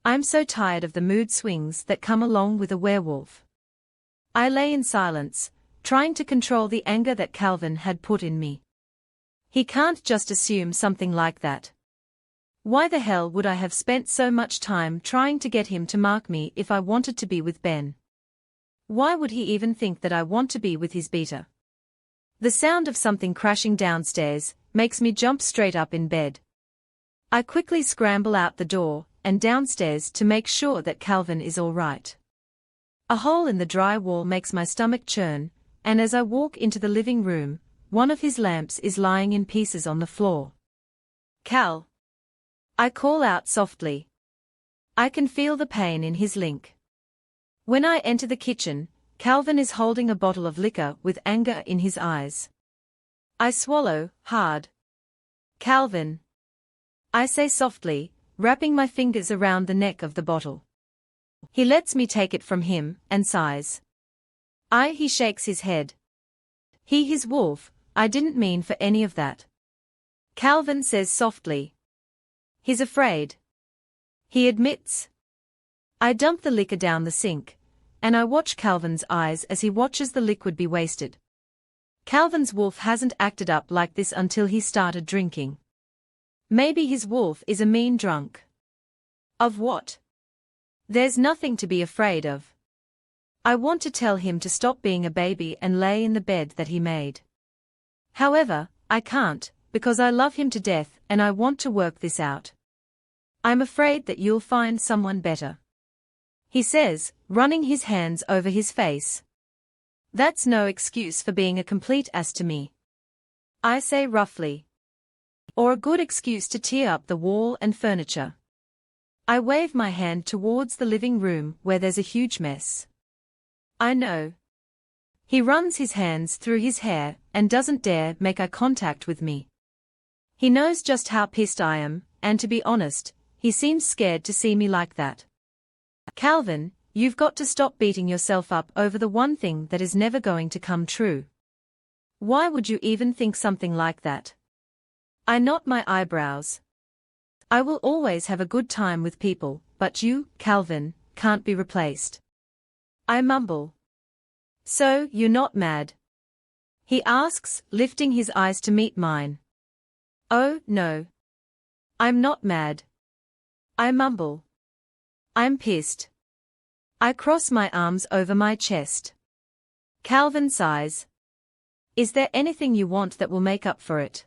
I'm so tired of the mood swings that come along with a werewolf. I lay in silence, trying to control the anger that Calvin had put in me. He can't just assume something like that. Why the hell would I have spent so much time trying to get him to mark me if I wanted to be with Ben? Why would he even think that I want to be with his beater? The sound of something crashing downstairs makes me jump straight up in bed. I quickly scramble out the door and downstairs to make sure that Calvin is all right. A hole in the drywall makes my stomach churn, and as I walk into the living room, one of his lamps is lying in pieces on the floor. Cal. I call out softly. I can feel the pain in his link. When I enter the kitchen, Calvin is holding a bottle of liquor with anger in his eyes. I swallow hard. Calvin. I say softly, wrapping my fingers around the neck of the bottle. He lets me take it from him and sighs. He shakes his head. His wolf, I didn't mean for any of that. Calvin says softly. He's afraid. He admits. I dump the liquor down the sink, and I watch Calvin's eyes as he watches the liquid be wasted. Calvin's wolf hasn't acted up like this until he started drinking. Maybe his wolf is a mean drunk. Of what? There's nothing to be afraid of. I want to tell him to stop being a baby and lay in the bed that he made. However, I can't, because I love him to death and I want to work this out. I'm afraid that you'll find someone better. He says, running his hands over his face. That's no excuse for being a complete ass to me. I say roughly. Or a good excuse to tear up the wall and furniture. I wave my hand towards the living room where there's a huge mess. I know. He runs his hands through his hair and doesn't dare make eye contact with me. He knows just how pissed I am, and to be honest, he seems scared to see me like that. Calvin, you've got to stop beating yourself up over the one thing that is never going to come true. Why would you even think something like that? I knot my eyebrows. I will always have a good time with people, but you, Calvin, can't be replaced. I mumble. So, you're not mad? He asks, lifting his eyes to meet mine. Oh, no. I'm not mad. I mumble. I'm pissed. I cross my arms over my chest. Calvin sighs. Is there anything you want that will make up for it?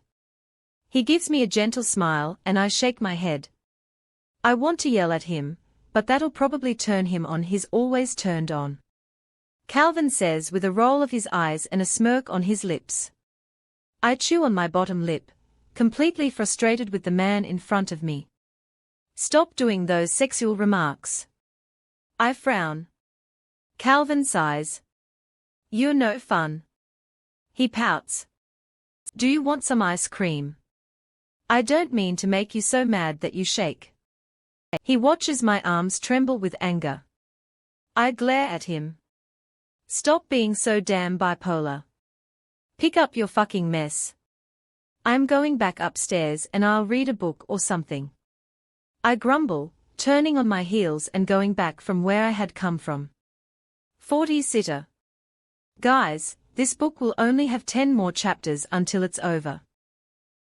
He gives me a gentle smile and I shake my head. I want to yell at him, but that'll probably turn him on. He's always turned on. Calvin says with a roll of his eyes and a smirk on his lips. I chew on my bottom lip, completely frustrated with the man in front of me. Stop doing those sexual remarks. I frown. Calvin sighs. You're no fun. He pouts. Do you want some ice cream? I don't mean to make you so mad that you shake. He watches my arms tremble with anger. I glare at him. Stop being so damn bipolar. Pick up your fucking mess. I'm going back upstairs and I'll read a book or something. I grumble, turning on my heels and going back from where I had come from. 40 sitter. Guys, this book will only have 10 more chapters until it's over.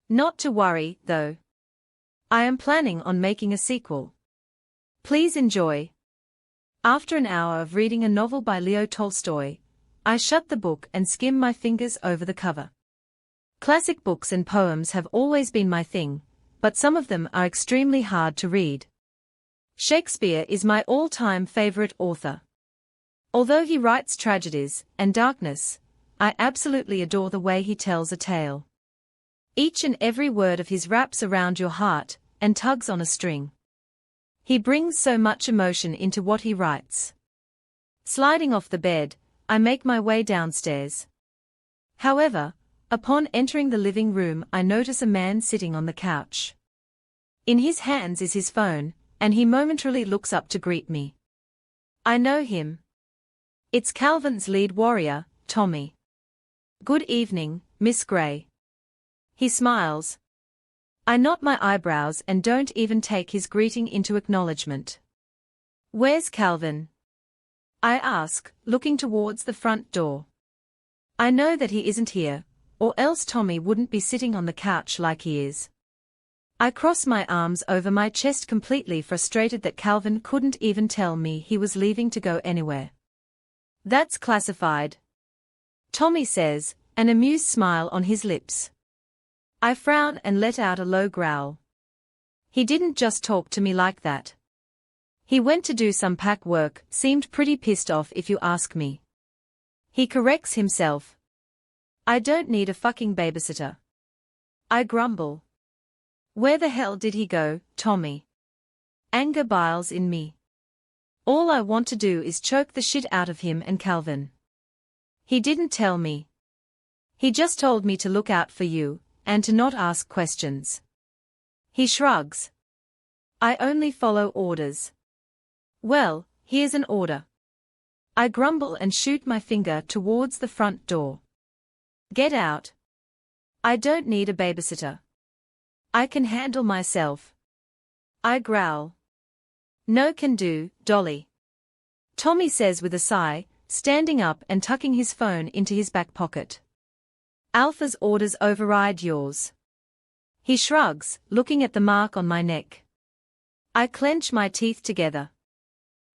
Not to worry, though. I am planning on making a sequel. Please enjoy. After an hour of reading a novel by Leo Tolstoy, I shut the book and skim my fingers over the cover. Classic books and poems have always been my thing, but some of them are extremely hard to read. Shakespeare is my all-time favorite author. Although he writes tragedies and darkness, I absolutely adore the way he tells a tale. Each and every word of his wraps around your heart and tugs on a string. He brings so much emotion into what he writes. Sliding off the bed, I make my way downstairs. However, upon entering the living room, I notice a man sitting on the couch. In his hands is his phone, and he momentarily looks up to greet me. I know him. It's Calvin's lead warrior, Tommy. Good evening, Miss Gray. He smiles. I knot my eyebrows and don't even take his greeting into acknowledgement. Where's Calvin? I ask, looking towards the front door. I know that he isn't here, or else Tommy wouldn't be sitting on the couch like he is. I cross my arms over my chest, completely frustrated that Calvin couldn't even tell me he was leaving to go anywhere. That's classified, Tommy says, an amused smile on his lips. I frown and let out a low growl. He didn't just talk to me like that. He went to do some pack work, seemed pretty pissed off if you ask me. He corrects himself. I don't need a fucking babysitter. I grumble. Where the hell did he go, Tommy? Anger biles in me. All I want to do is choke the shit out of him and Calvin. He didn't tell me. He just told me to look out for you, and to not ask questions. He shrugs. I only follow orders. Well, here's an order. I grumble and shoot my finger towards the front door. Get out. I don't need a babysitter. I can handle myself. I growl. No can do, Dolly. Tommy says with a sigh, standing up and tucking his phone into his back pocket. Alpha's orders override yours. He shrugs, looking at the mark on my neck. I clench my teeth together.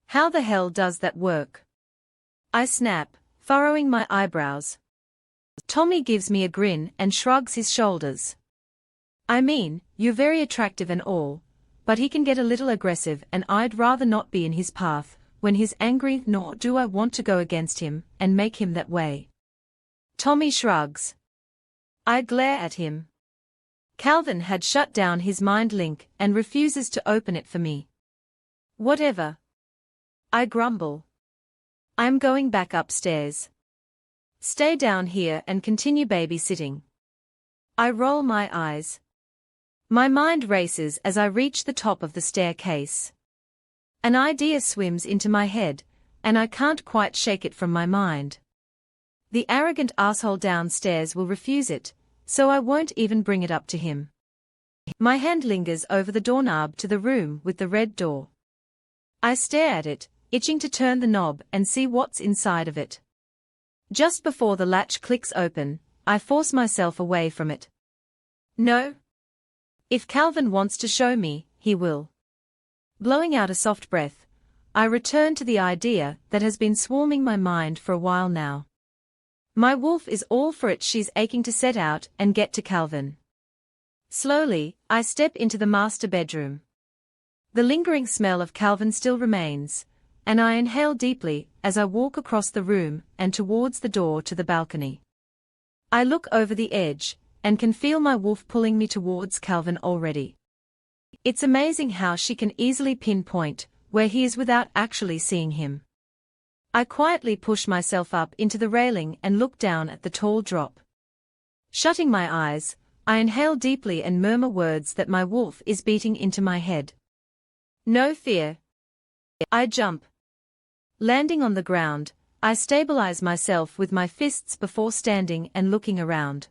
How the hell does that work? I snap, furrowing my eyebrows. Tommy gives me a grin and shrugs his shoulders. I mean, you're very attractive and all, but he can get a little aggressive and I'd rather not be in his path when he's angry, nor do I want to go against him and make him that way. Tommy shrugs. I glare at him. Calvin had shut down his mind link and refuses to open it for me. Whatever. I grumble. I'm going back upstairs. Stay down here and continue babysitting. I roll my eyes. My mind races as I reach the top of the staircase. An idea swims into my head, and I can't quite shake it from my mind. The arrogant asshole downstairs will refuse it, so I won't even bring it up to him. My hand lingers over the doorknob to the room with the red door. I stare at it, itching to turn the knob and see what's inside of it. Just before the latch clicks open, I force myself away from it. No. If Calvin wants to show me, he will. Blowing out a soft breath, I return to the idea that has been swarming my mind for a while now. My wolf is all for it. She's aching to set out and get to Calvin. Slowly, I step into the master bedroom. The lingering smell of Calvin still remains, and I inhale deeply as I walk across the room and towards the door to the balcony. I look over the edge, and can feel my wolf pulling me towards Calvin already. It's amazing how she can easily pinpoint where he is without actually seeing him. I quietly push myself up into the railing and look down at the tall drop. Shutting my eyes, I inhale deeply and murmur words that my wolf is beating into my head. No fear. I jump. Landing on the ground, I stabilize myself with my fists before standing and looking around.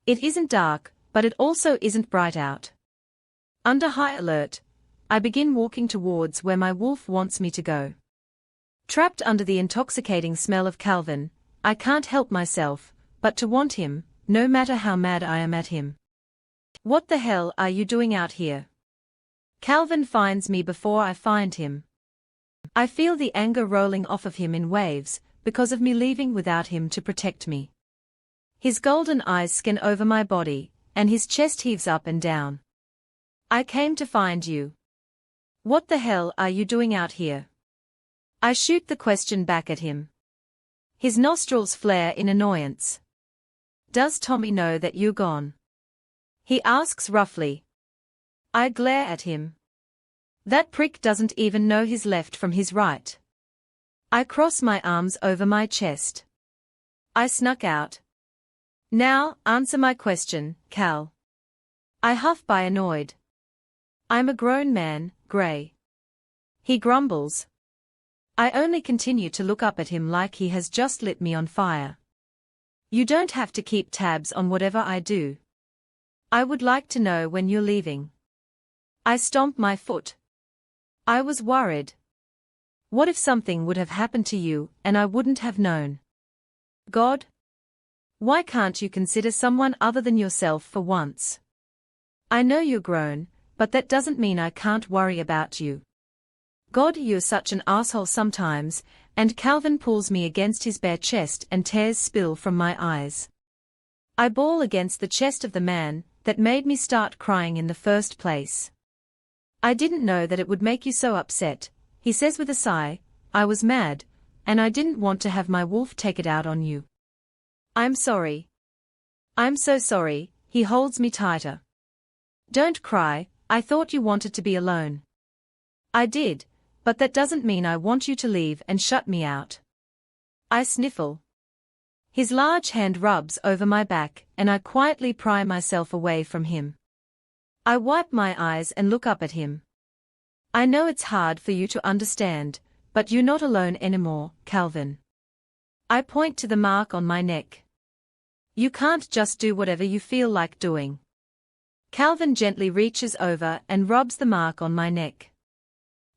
It isn't dark, but it also isn't bright out. Under high alert, I begin walking towards where my wolf wants me to go. Trapped under the intoxicating smell of Calvin, I can't help myself but to want him, no matter how mad I am at him. What the hell are you doing out here? Calvin finds me before I find him. I feel the anger rolling off of him in waves because of me leaving without him to protect me. His golden eyes scan over my body, and his chest heaves up and down. I came to find you. What the hell are you doing out here? I shoot the question back at him. His nostrils flare in annoyance. Does Tommy know that you're gone? He asks roughly. I glare at him. That prick doesn't even know his left from his right. I cross my arms over my chest. I snuck out. Now, answer my question, Cal. I huff by annoyed. I'm a grown man, Gray. He grumbles. I only continue to look up at him like he has just lit me on fire. You don't have to keep tabs on whatever I do. I would like to know when you're leaving. I stomp my foot. I was worried. What if something would have happened to you and I wouldn't have known? God? Why can't you consider someone other than yourself for once? I know you're grown, but that doesn't mean I can't worry about you. God, you're such an asshole sometimes, and Calvin pulls me against his bare chest and tears spill from my eyes. I bawl against the chest of the man that made me start crying in the first place. I didn't know that it would make you so upset, he says with a sigh. I was mad, and I didn't want to have my wolf take it out on you. I'm sorry. I'm so sorry, he holds me tighter. Don't cry, I thought you wanted to be alone. I did, but that doesn't mean I want you to leave and shut me out. I sniffle. His large hand rubs over my back and I quietly pry myself away from him. I wipe my eyes and look up at him. I know it's hard for you to understand, but you're not alone anymore, Calvin. I point to the mark on my neck. You can't just do whatever you feel like doing. Calvin gently reaches over and rubs the mark on my neck.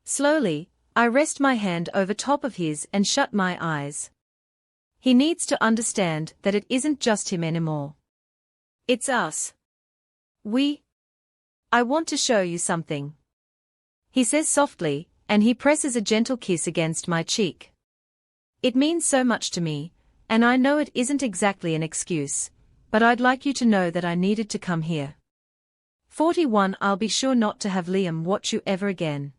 Slowly, I rest my hand over top of his and shut my eyes. He needs to understand that it isn't just him anymore. It's us. I want to show you something. He says softly, and he presses a gentle kiss against my cheek. It means so much to me, and I know it isn't exactly an excuse, but I'd like you to know that I needed to come here. 41 I'll be sure not to have Liam watch you ever again.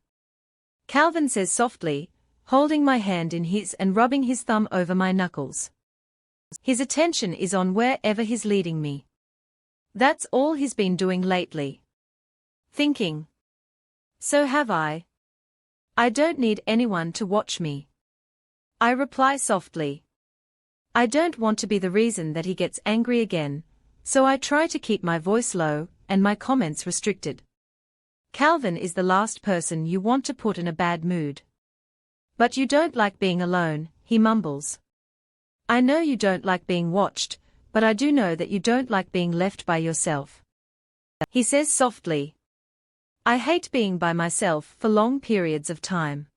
Calvin says softly, holding my hand in his and rubbing his thumb over my knuckles. His attention is on wherever he's leading me. That's all he's been doing lately. Thinking. So have I. I don't need anyone to watch me. I reply softly. I don't want to be the reason that he gets angry again, so I try to keep my voice low and my comments restricted. Calvin is the last person you want to put in a bad mood. But you don't like being alone, he mumbles. I know you don't like being watched, but I do know that you don't like being left by yourself. He says softly. I hate being by myself for long periods of time.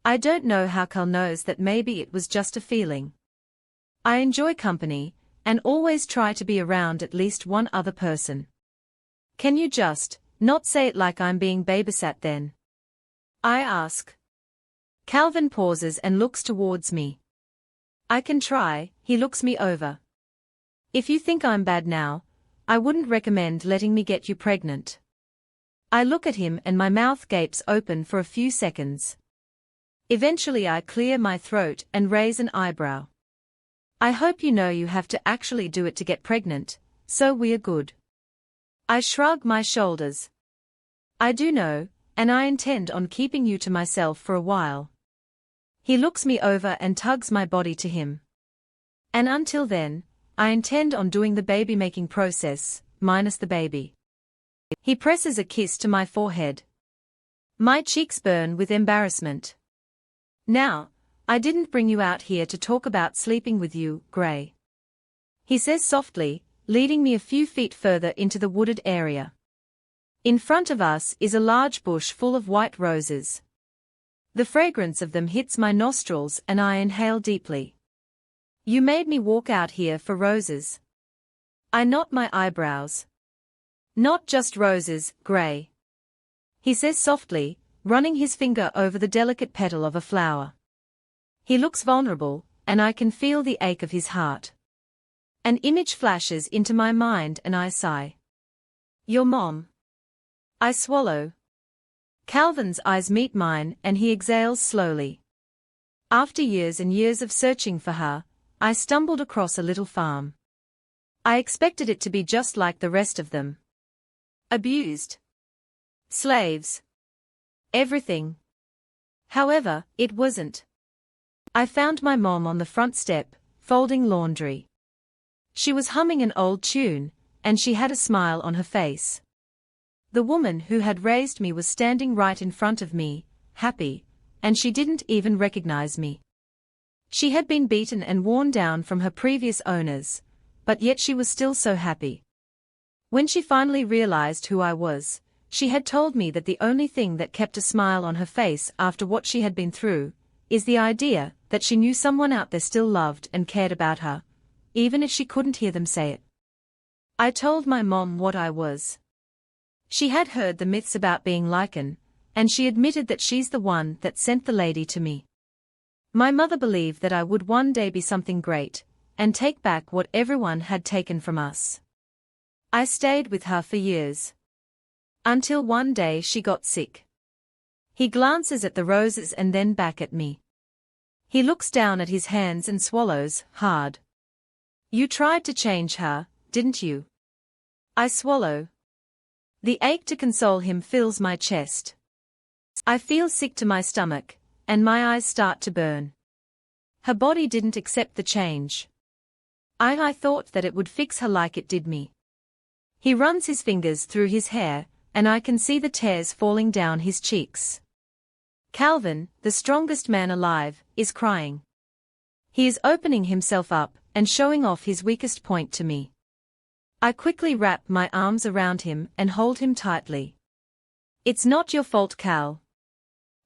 I don't know how Cal knows that. Maybe it was just a feeling. I enjoy company, and always try to be around at least one other person. Can you just not say it like I'm being babysat then? I ask. Calvin pauses and looks towards me. I can try, he looks me over. If you think I'm bad now, I wouldn't recommend letting me get you pregnant. I look at him and my mouth gapes open for a few seconds. Eventually I clear my throat and raise an eyebrow. I hope you know you have to actually do it to get pregnant, so we're good. I shrug my shoulders. I do know, and I intend on keeping you to myself for a while. He looks me over and tugs my body to him. And until then, I intend on doing the baby-making process, minus the baby. He presses a kiss to my forehead. My cheeks burn with embarrassment. Now, I didn't bring you out here to talk about sleeping with you, Gray. He says softly, leading me a few feet further into the wooded area. In front of us is a large bush full of white roses. The fragrance of them hits my nostrils and I inhale deeply. You made me walk out here for roses. I knot my eyebrows. Not just roses, Gray. He says softly, running his finger over the delicate petal of a flower. He looks vulnerable, and I can feel the ache of his heart. An image flashes into my mind and I sigh. Your mom. I swallow. Calvin's eyes meet mine and he exhales slowly. After years and years of searching for her, I stumbled across a little farm. I expected it to be just like the rest of them, abused. Slaves. Everything. However, it wasn't. I found my mom on the front step, folding laundry. She was humming an old tune, and she had a smile on her face. The woman who had raised me was standing right in front of me, happy, and she didn't even recognize me. She had been beaten and worn down from her previous owners, but yet she was still so happy. When she finally realized who I was, she had told me that the only thing that kept a smile on her face after what she had been through, is the idea that she knew someone out there still loved and cared about her, even if she couldn't hear them say it. I told my mom what I was. She had heard the myths about being Lycan, and she admitted that she's the one that sent the lady to me. My mother believed that I would one day be something great, and take back what everyone had taken from us. I stayed with her for years. Until one day she got sick. He glances at the roses and then back at me. He looks down at his hands and swallows hard. You tried to change her, didn't you? I swallow. The ache to console him fills my chest. I feel sick to my stomach, and my eyes start to burn. Her body didn't accept the change. I thought that it would fix her like it did me. He runs his fingers through his hair, and I can see the tears falling down his cheeks. Calvin, the strongest man alive, is crying. He is opening himself up and showing off his weakest point to me. I quickly wrap my arms around him and hold him tightly. It's not your fault, Cal.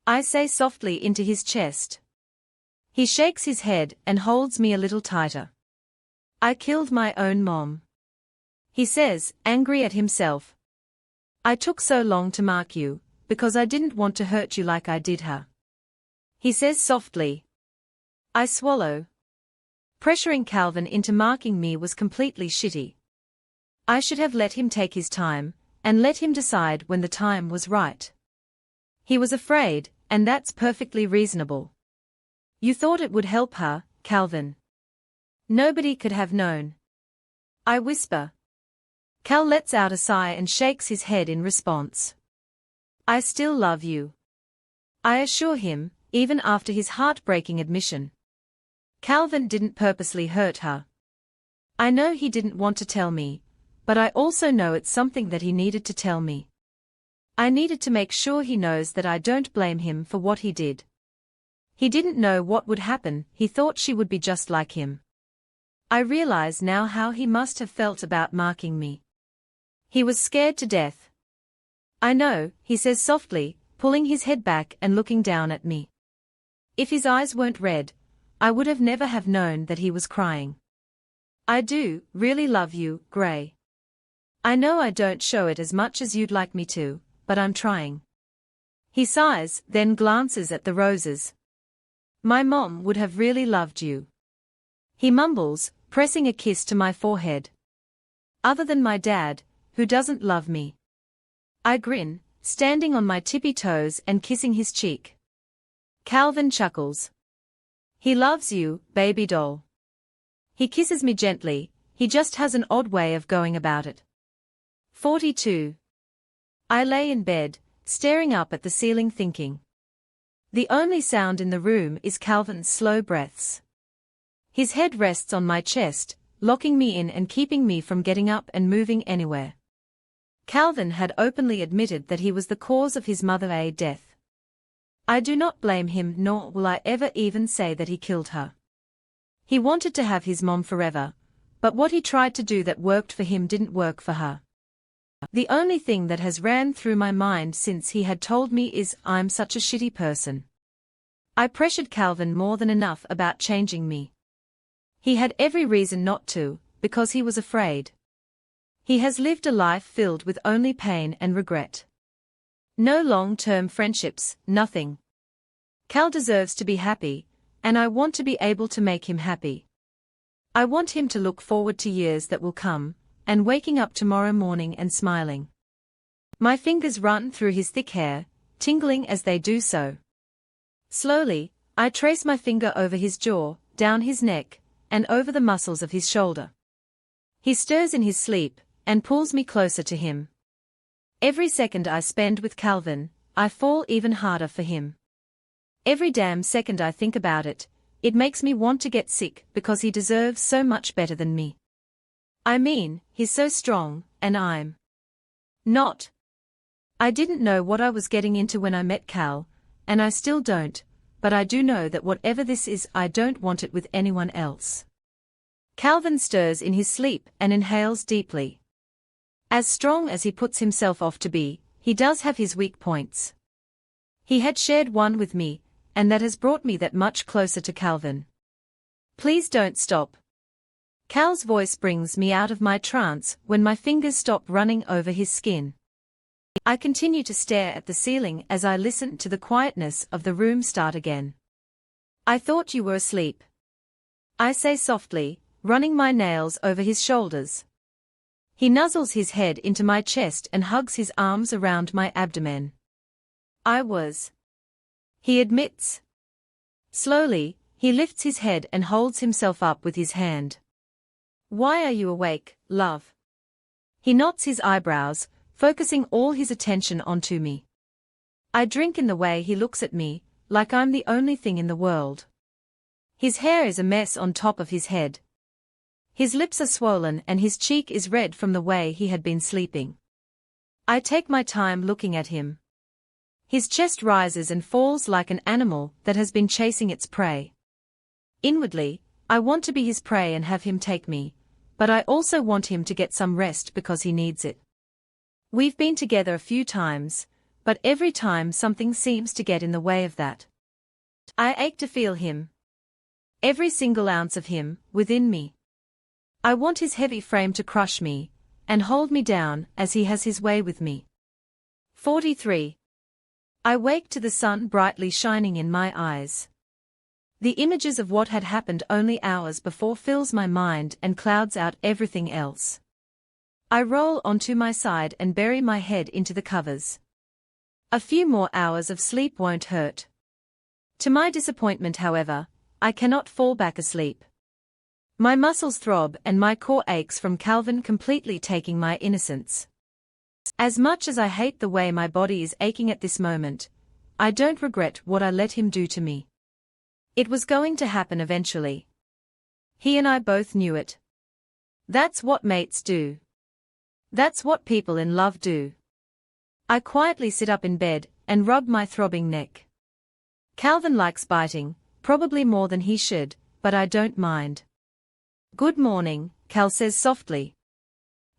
I say softly into his chest. He shakes his head and holds me a little tighter. I killed my own mom. He says, angry at himself. I took so long to mark you, because I didn't want to hurt you like I did her. He says softly. I swallow. Pressuring Calvin into marking me was completely shitty. I should have let him take his time, and let him decide when the time was right. He was afraid, and that's perfectly reasonable. You thought it would help her, Calvin. Nobody could have known. I whisper. Cal lets out a sigh and shakes his head in response. I still love you. I assure him, even after his heartbreaking admission. Calvin didn't purposely hurt her. I know he didn't want to tell me, but I also know it's something that he needed to tell me. I needed to make sure he knows that I don't blame him for what he did. He didn't know what would happen, he thought she would be just like him. I realize now how he must have felt about marking me. He was scared to death. I know, he says softly, pulling his head back and looking down at me. If his eyes weren't red, I would have never have known that he was crying. I do really love you, Gray. I know I don't show it as much as you'd like me to, but I'm trying. He sighs, then glances at the roses. My mom would have really loved you. He mumbles, pressing a kiss to my forehead. Other than my dad, who doesn't love me. I grin, standing on my tippy toes and kissing his cheek. Calvin chuckles. He loves you, baby doll. He kisses me gently, he just has an odd way of going about it. 42. I lay in bed, staring up at the ceiling thinking. The only sound in the room is Calvin's slow breaths. His head rests on my chest, locking me in and keeping me from getting up and moving anywhere. Calvin had openly admitted that he was the cause of his mother's death. I do not blame him, nor will I ever even say that he killed her. He wanted to have his mom forever, but what he tried to do that worked for him didn't work for her. The only thing that has ran through my mind since he had told me is, I'm such a shitty person. I pressured Calvin more than enough about changing me. He had every reason not to, because he was afraid. He has lived a life filled with only pain and regret. No long-term friendships, nothing. Cal deserves to be happy, and I want to be able to make him happy. I want him to look forward to years that will come, and waking up tomorrow morning and smiling. My fingers run through his thick hair, tingling as they do so. Slowly, I trace my finger over his jaw, down his neck, and over the muscles of his shoulder. He stirs in his sleep, and pulls me closer to him. Every second I spend with Calvin, I fall even harder for him. Every damn second I think about it, it makes me want to get sick because he deserves so much better than me. I mean, he's so strong, and I'm not. I didn't know what I was getting into when I met Cal, and I still don't, but I do know that whatever this is, I don't want it with anyone else. Calvin stirs in his sleep and inhales deeply. As strong as he puts himself off to be, he does have his weak points. He had shared one with me, and that has brought me that much closer to Calvin. Please don't stop. Cal's voice brings me out of my trance when my fingers stop running over his skin. I continue to stare at the ceiling as I listen to the quietness of the room start again. I thought you were asleep. I say softly, running my nails over his shoulders. He nuzzles his head into my chest and hugs his arms around my abdomen. I was. He admits. Slowly, he lifts his head and holds himself up with his hand. Why are you awake, love? He knots his eyebrows, focusing all his attention onto me. I drink in the way he looks at me, like I'm the only thing in the world. His hair is a mess on top of his head. His lips are swollen and his cheek is red from the way he had been sleeping. I take my time looking at him. His chest rises and falls like an animal that has been chasing its prey. Inwardly, I want to be his prey and have him take me, but I also want him to get some rest because he needs it. We've been together a few times, but every time something seems to get in the way of that. I ache to feel him. Every single ounce of him, within me. I want his heavy frame to crush me, and hold me down as he has his way with me. 43. I wake to the sun brightly shining in my eyes. The images of what had happened only hours before fills my mind and clouds out everything else. I roll onto my side and bury my head into the covers. A few more hours of sleep won't hurt. To my disappointment, however, I cannot fall back asleep. My muscles throb and my core aches from Calvin completely taking my innocence. As much as I hate the way my body is aching at this moment, I don't regret what I let him do to me. It was going to happen eventually. He and I both knew it. That's what mates do. That's what people in love do. I quietly sit up in bed and rub my throbbing neck. Calvin likes biting, probably more than he should, but I don't mind. Good morning, Cal says softly.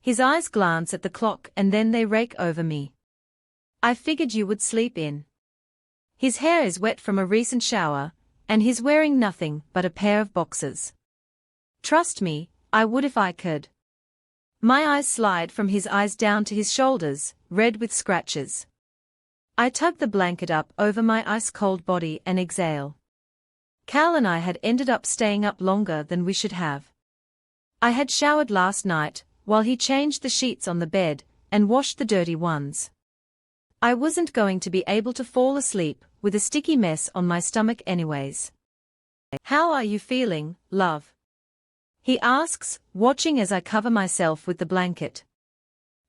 His eyes glance at the clock and then they rake over me. I figured you would sleep in. His hair is wet from a recent shower, and he's wearing nothing but a pair of boxers. Trust me, I would if I could. My eyes slide from his eyes down to his shoulders, red with scratches. I tug the blanket up over my ice-cold body and exhale. Cal and I had ended up staying up longer than we should have. I had showered last night, while he changed the sheets on the bed, and washed the dirty ones. I wasn't going to be able to fall asleep with a sticky mess on my stomach anyways. How are you feeling, love? He asks, watching as I cover myself with the blanket.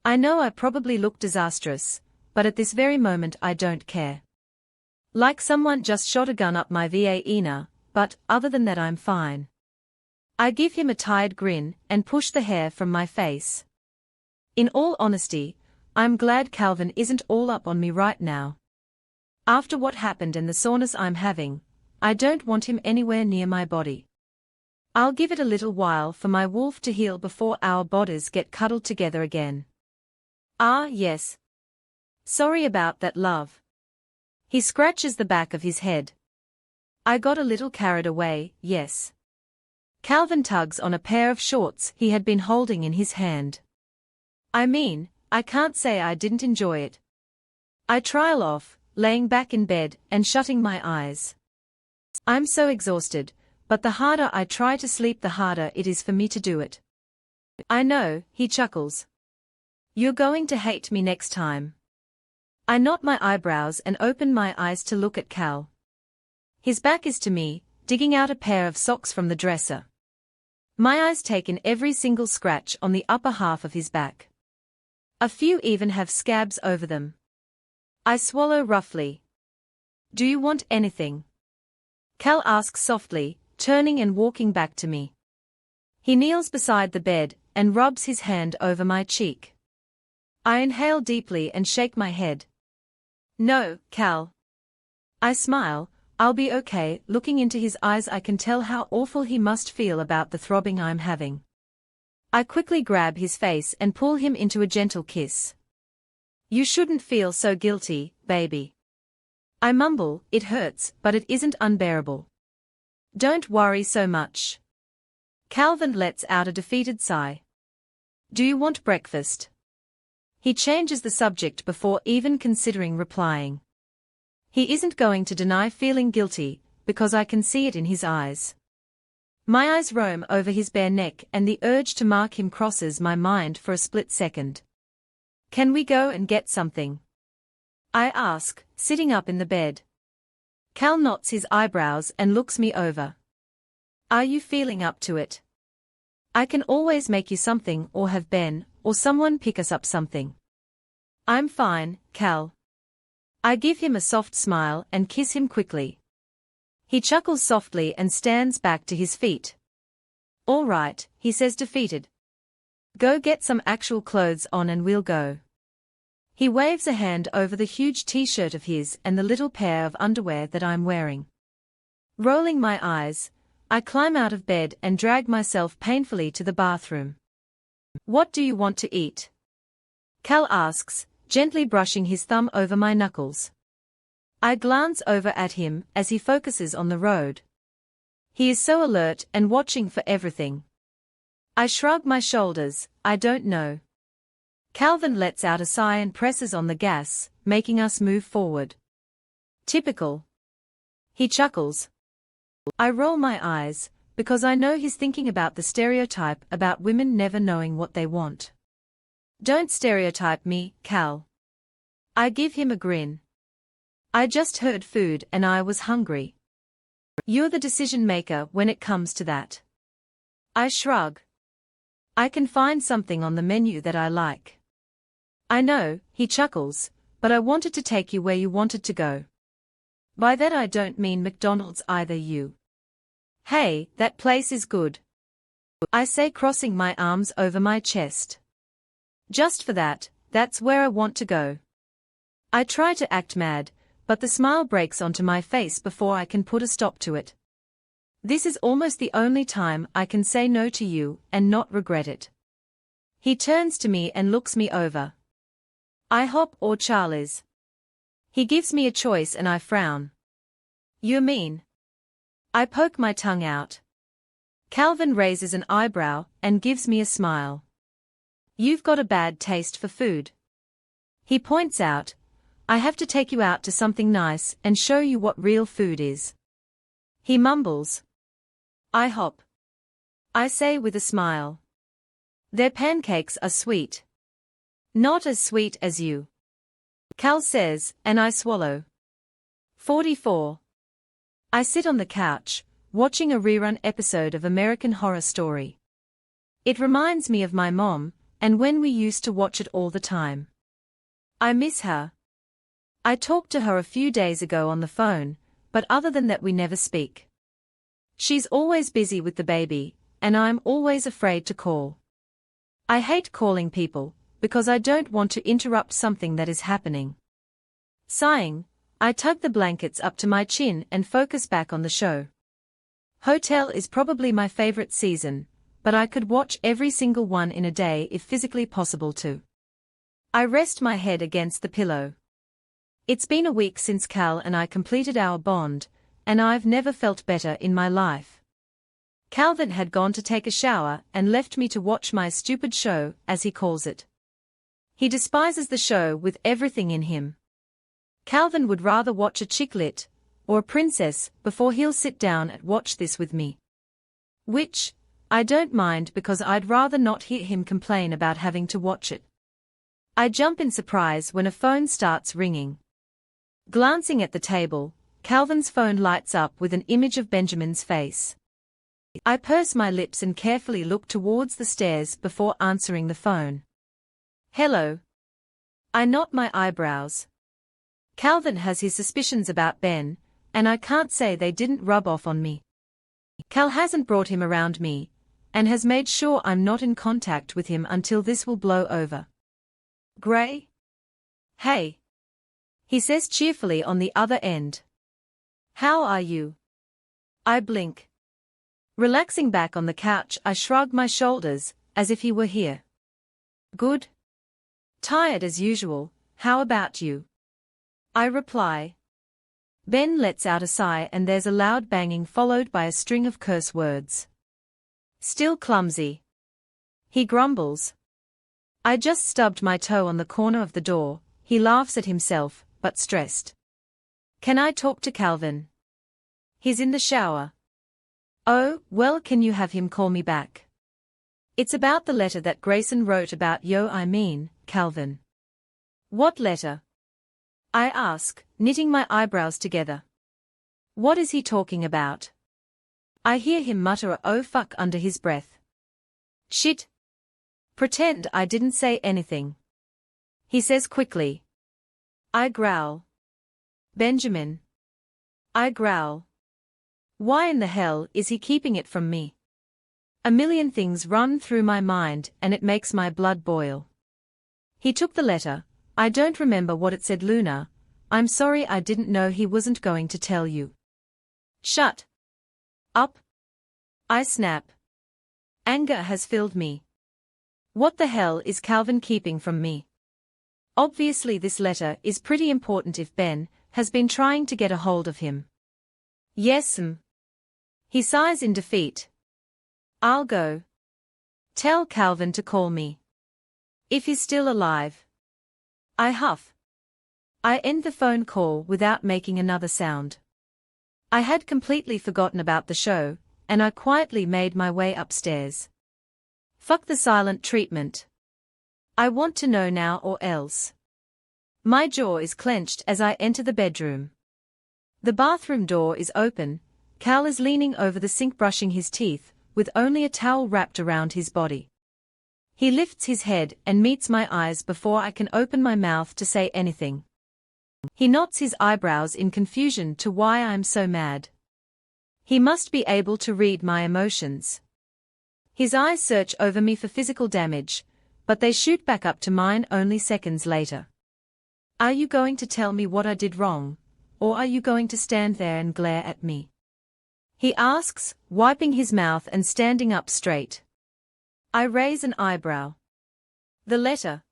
I know I probably look disastrous, but at this very moment I don't care. Like someone just shot a gun up my vagina, but other than that I'm fine. I give him a tired grin and push the hair from my face. In all honesty, I'm glad Calvin isn't all up on me right now. After what happened and the soreness I'm having, I don't want him anywhere near my body. I'll give it a little while for my wolf to heal before our bodies get cuddled together again. Ah, yes. Sorry about that, love. He scratches the back of his head. I got a little carried away, yes. Calvin tugs on a pair of shorts he had been holding in his hand. I mean, I can't say I didn't enjoy it. I trail off, laying back in bed and shutting my eyes. I'm so exhausted, but the harder I try to sleep the harder it is for me to do it. I know, he chuckles. You're going to hate me next time. I knot my eyebrows and open my eyes to look at Cal. His back is to me, digging out a pair of socks from the dresser. My eyes take in every single scratch on the upper half of his back. A few even have scabs over them. I swallow roughly. Do you want anything? Cal asks softly, turning and walking back to me. He kneels beside the bed and rubs his hand over my cheek. I inhale deeply and shake my head. No, Cal. I smile. I'll be okay. Looking into his eyes, I can tell how awful he must feel about the throbbing I'm having. I quickly grab his face and pull him into a gentle kiss. You shouldn't feel so guilty, baby. I mumble, it hurts, but it isn't unbearable. Don't worry so much. Calvin lets out a defeated sigh. Do you want breakfast? He changes the subject before even considering replying. He isn't going to deny feeling guilty, because I can see it in his eyes. My eyes roam over his bare neck and the urge to mark him crosses my mind for a split second. Can we go and get something? I ask, sitting up in the bed. Cal knots his eyebrows and looks me over. Are you feeling up to it? I can always make you something or have Ben or someone pick us up something. I'm fine, Cal. I give him a soft smile and kiss him quickly. He chuckles softly and stands back to his feet. All right, he says defeated. Go get some actual clothes on and we'll go. He waves a hand over the huge t-shirt of his and the little pair of underwear that I'm wearing. Rolling my eyes, I climb out of bed and drag myself painfully to the bathroom. What do you want to eat? Cal asks, gently brushing his thumb over my knuckles. I glance over at him as he focuses on the road. He is so alert and watching for everything. I shrug my shoulders, I don't know. Calvin lets out a sigh and presses on the gas, making us move forward. Typical. He chuckles. I roll my eyes, because I know he's thinking about the stereotype about women never knowing what they want. Don't stereotype me, Cal. I give him a grin. I just heard food and I was hungry. You're the decision maker when it comes to that. I shrug. I can find something on the menu that I like. I know, he chuckles, but I wanted to take you where you wanted to go. By that I don't mean McDonald's either you. Hey, that place is good. I say, crossing my arms over my chest. Just for that, that's where I want to go. I try to act mad, but the smile breaks onto my face before I can put a stop to it. This is almost the only time I can say no to you and not regret it. He turns to me and looks me over. IHOP or Charlie's? He gives me a choice and I frown. You're mean. I poke my tongue out. Calvin raises an eyebrow and gives me a smile. You've got a bad taste for food. He points out, I have to take you out to something nice and show you what real food is. He mumbles. IHOP. I say with a smile. Their pancakes are sweet. Not as sweet as you. Cal says, and I swallow. 44. I sit on the couch, watching a rerun episode of American Horror Story. It reminds me of my mom, and when we used to watch it all the time. I miss her. I talked to her a few days ago on the phone, but other than that we never speak. She's always busy with the baby, and I'm always afraid to call. I hate calling people, because I don't want to interrupt something that is happening. Sighing, I tug the blankets up to my chin and focus back on the show. Hotel is probably my favorite season, but I could watch every single one in a day if physically possible to. I rest my head against the pillow. It's been a week since Cal and I completed our bond, and I've never felt better in my life. Calvin had gone to take a shower and left me to watch my stupid show, as he calls it. He despises the show with everything in him. Calvin would rather watch a chick lit, or a princess, before he'll sit down and watch this with me. Which, I don't mind because I'd rather not hear him complain about having to watch it. I jump in surprise when a phone starts ringing. Glancing at the table, Calvin's phone lights up with an image of Benjamin's face. I purse my lips and carefully look towards the stairs before answering the phone. Hello, I knot my eyebrows. Calvin has his suspicions about Ben, and I can't say they didn't rub off on me. Cal hasn't brought him around me, and has made sure I'm not in contact with him until this will blow over. Gray? Hey. He says cheerfully on the other end. How are you? I blink. Relaxing back on the couch, I shrug my shoulders, as if he were here. Good. Tired as usual, how about you? I reply. Ben lets out a sigh and there's a loud banging followed by a string of curse words. Still clumsy. He grumbles. I just stubbed my toe on the corner of the door. He laughs at himself, but stressed. Can I talk to Calvin? He's in the shower. Oh, well, can you have him call me back? It's about the letter that Grayson wrote about Calvin. What letter? I ask, knitting my eyebrows together. What is he talking about? I hear him mutter a "oh fuck" under his breath. Shit. Pretend I didn't say anything. He says quickly. I growl. Benjamin. I growl. Why in the hell is he keeping it from me? A million things run through my mind and it makes my blood boil. He took the letter. I don't remember what it said. Luna, I'm sorry, I didn't know he wasn't going to tell you. Shut up. I snap. Anger has filled me. What the hell is Calvin keeping from me? Obviously this letter is pretty important if Ben has been trying to get a hold of him. Yes, He sighs in defeat. I'll go. Tell Calvin to call me. If he's still alive. I huff. I end the phone call without making another sound. I had completely forgotten about the show, and I quietly made my way upstairs. Fuck the silent treatment. I want to know now or else. My jaw is clenched as I enter the bedroom. The bathroom door is open. Cal is leaning over the sink brushing his teeth, with only a towel wrapped around his body. He lifts his head and meets my eyes before I can open my mouth to say anything. He knots his eyebrows in confusion to why I'm so mad. He must be able to read my emotions. His eyes search over me for physical damage, but they shoot back up to mine only seconds later. Are you going to tell me what I did wrong, or are you going to stand there and glare at me? He asks, wiping his mouth and standing up straight. I raise an eyebrow. The letter.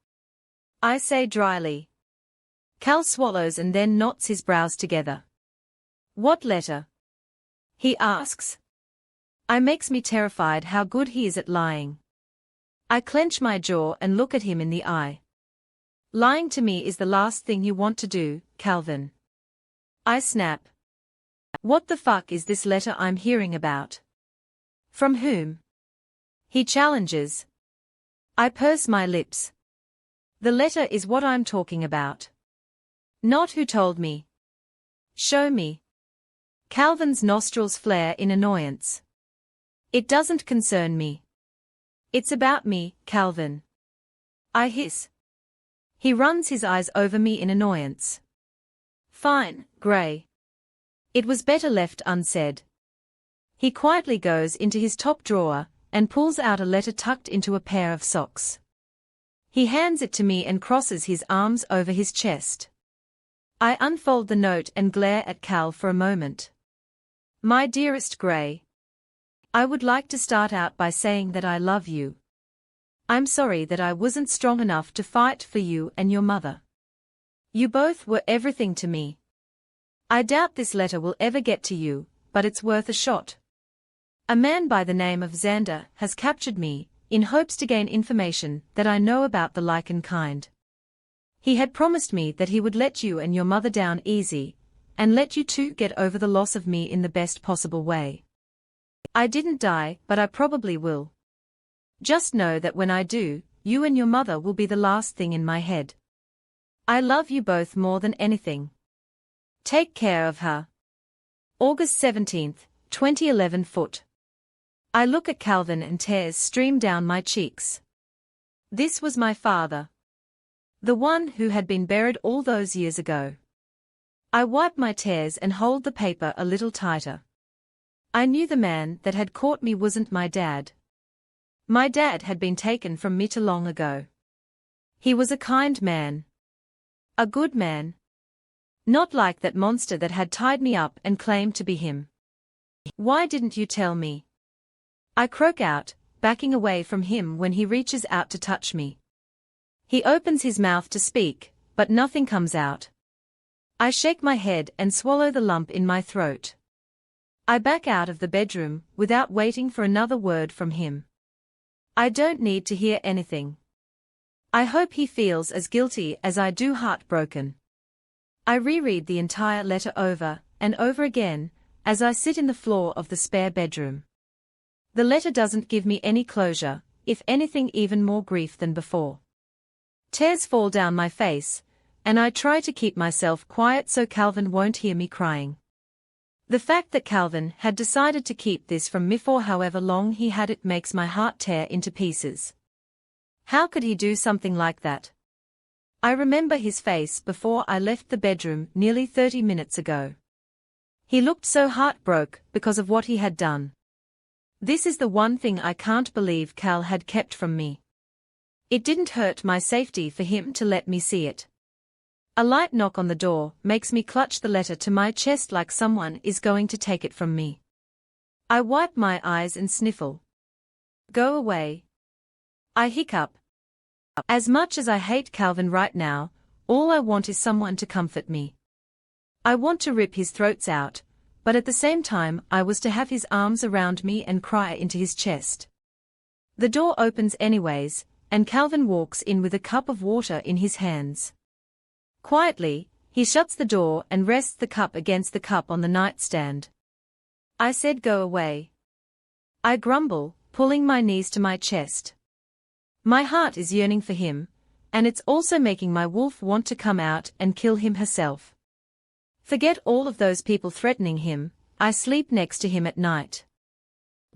I say dryly. Cal swallows and then knots his brows together. What letter? He asks. It makes me terrified how good he is at lying. I clench my jaw and look at him in the eye. Lying to me is the last thing you want to do, Calvin. I snap. What the fuck is this letter I'm hearing about? From whom? He challenges. I purse my lips. The letter is what I'm talking about. Not who told me. Show me. Calvin's nostrils flare in annoyance. It doesn't concern me. It's about me, Calvin. I hiss. He runs his eyes over me in annoyance. Fine, Gray. It was better left unsaid. He quietly goes into his top drawer and pulls out a letter tucked into a pair of socks. He hands it to me and crosses his arms over his chest. I unfold the note and glare at Cal for a moment. My dearest Gray. I would like to start out by saying that I love you. I'm sorry that I wasn't strong enough to fight for you and your mother. You both were everything to me. I doubt this letter will ever get to you, but it's worth a shot. A man by the name of Xander has captured me, in hopes to gain information that I know about the Lycan kind. He had promised me that he would let you and your mother down easy, and let you two get over the loss of me in the best possible way. I didn't die, but I probably will. Just know that when I do, you and your mother will be the last thing in my head. I love you both more than anything. Take care of her. August 17th, 2011 foot. I look at Calvin and tears stream down my cheeks. This was my father. The one who had been buried all those years ago. I wiped my tears and held the paper a little tighter. I knew the man that had caught me wasn't my dad. My dad had been taken from me too long ago. He was a kind man. A good man. Not like that monster that had tied me up and claimed to be him. Why didn't you tell me? I croak out, backing away from him when he reaches out to touch me. He opens his mouth to speak, but nothing comes out. I shake my head and swallow the lump in my throat. I back out of the bedroom without waiting for another word from him. I don't need to hear anything. I hope he feels as guilty as I do, heartbroken. I reread the entire letter over and over again as I sit in the floor of the spare bedroom. The letter doesn't give me any closure, if anything even more grief than before. Tears fall down my face, and I try to keep myself quiet so Calvin won't hear me crying. The fact that Calvin had decided to keep this from me for however long he had it makes my heart tear into pieces. How could he do something like that? I remember his face before I left the bedroom nearly 30 minutes ago. He looked so heartbroken because of what he had done. This is the one thing I can't believe Cal had kept from me. It didn't hurt my safety for him to let me see it. A light knock on the door makes me clutch the letter to my chest like someone is going to take it from me. I wipe my eyes and sniffle. Go away. I hiccup. As much as I hate Calvin right now, all I want is someone to comfort me. I want to rip his throats out, but at the same time I was to have his arms around me and cry into his chest. The door opens anyways, and Calvin walks in with a cup of water in his hands. Quietly, he shuts the door and rests the cup against the cup on the nightstand. I said go away. I grumble, pulling my knees to my chest. My heart is yearning for him, and it's also making my wolf want to come out and kill him herself. Forget all of those people threatening him, I sleep next to him at night.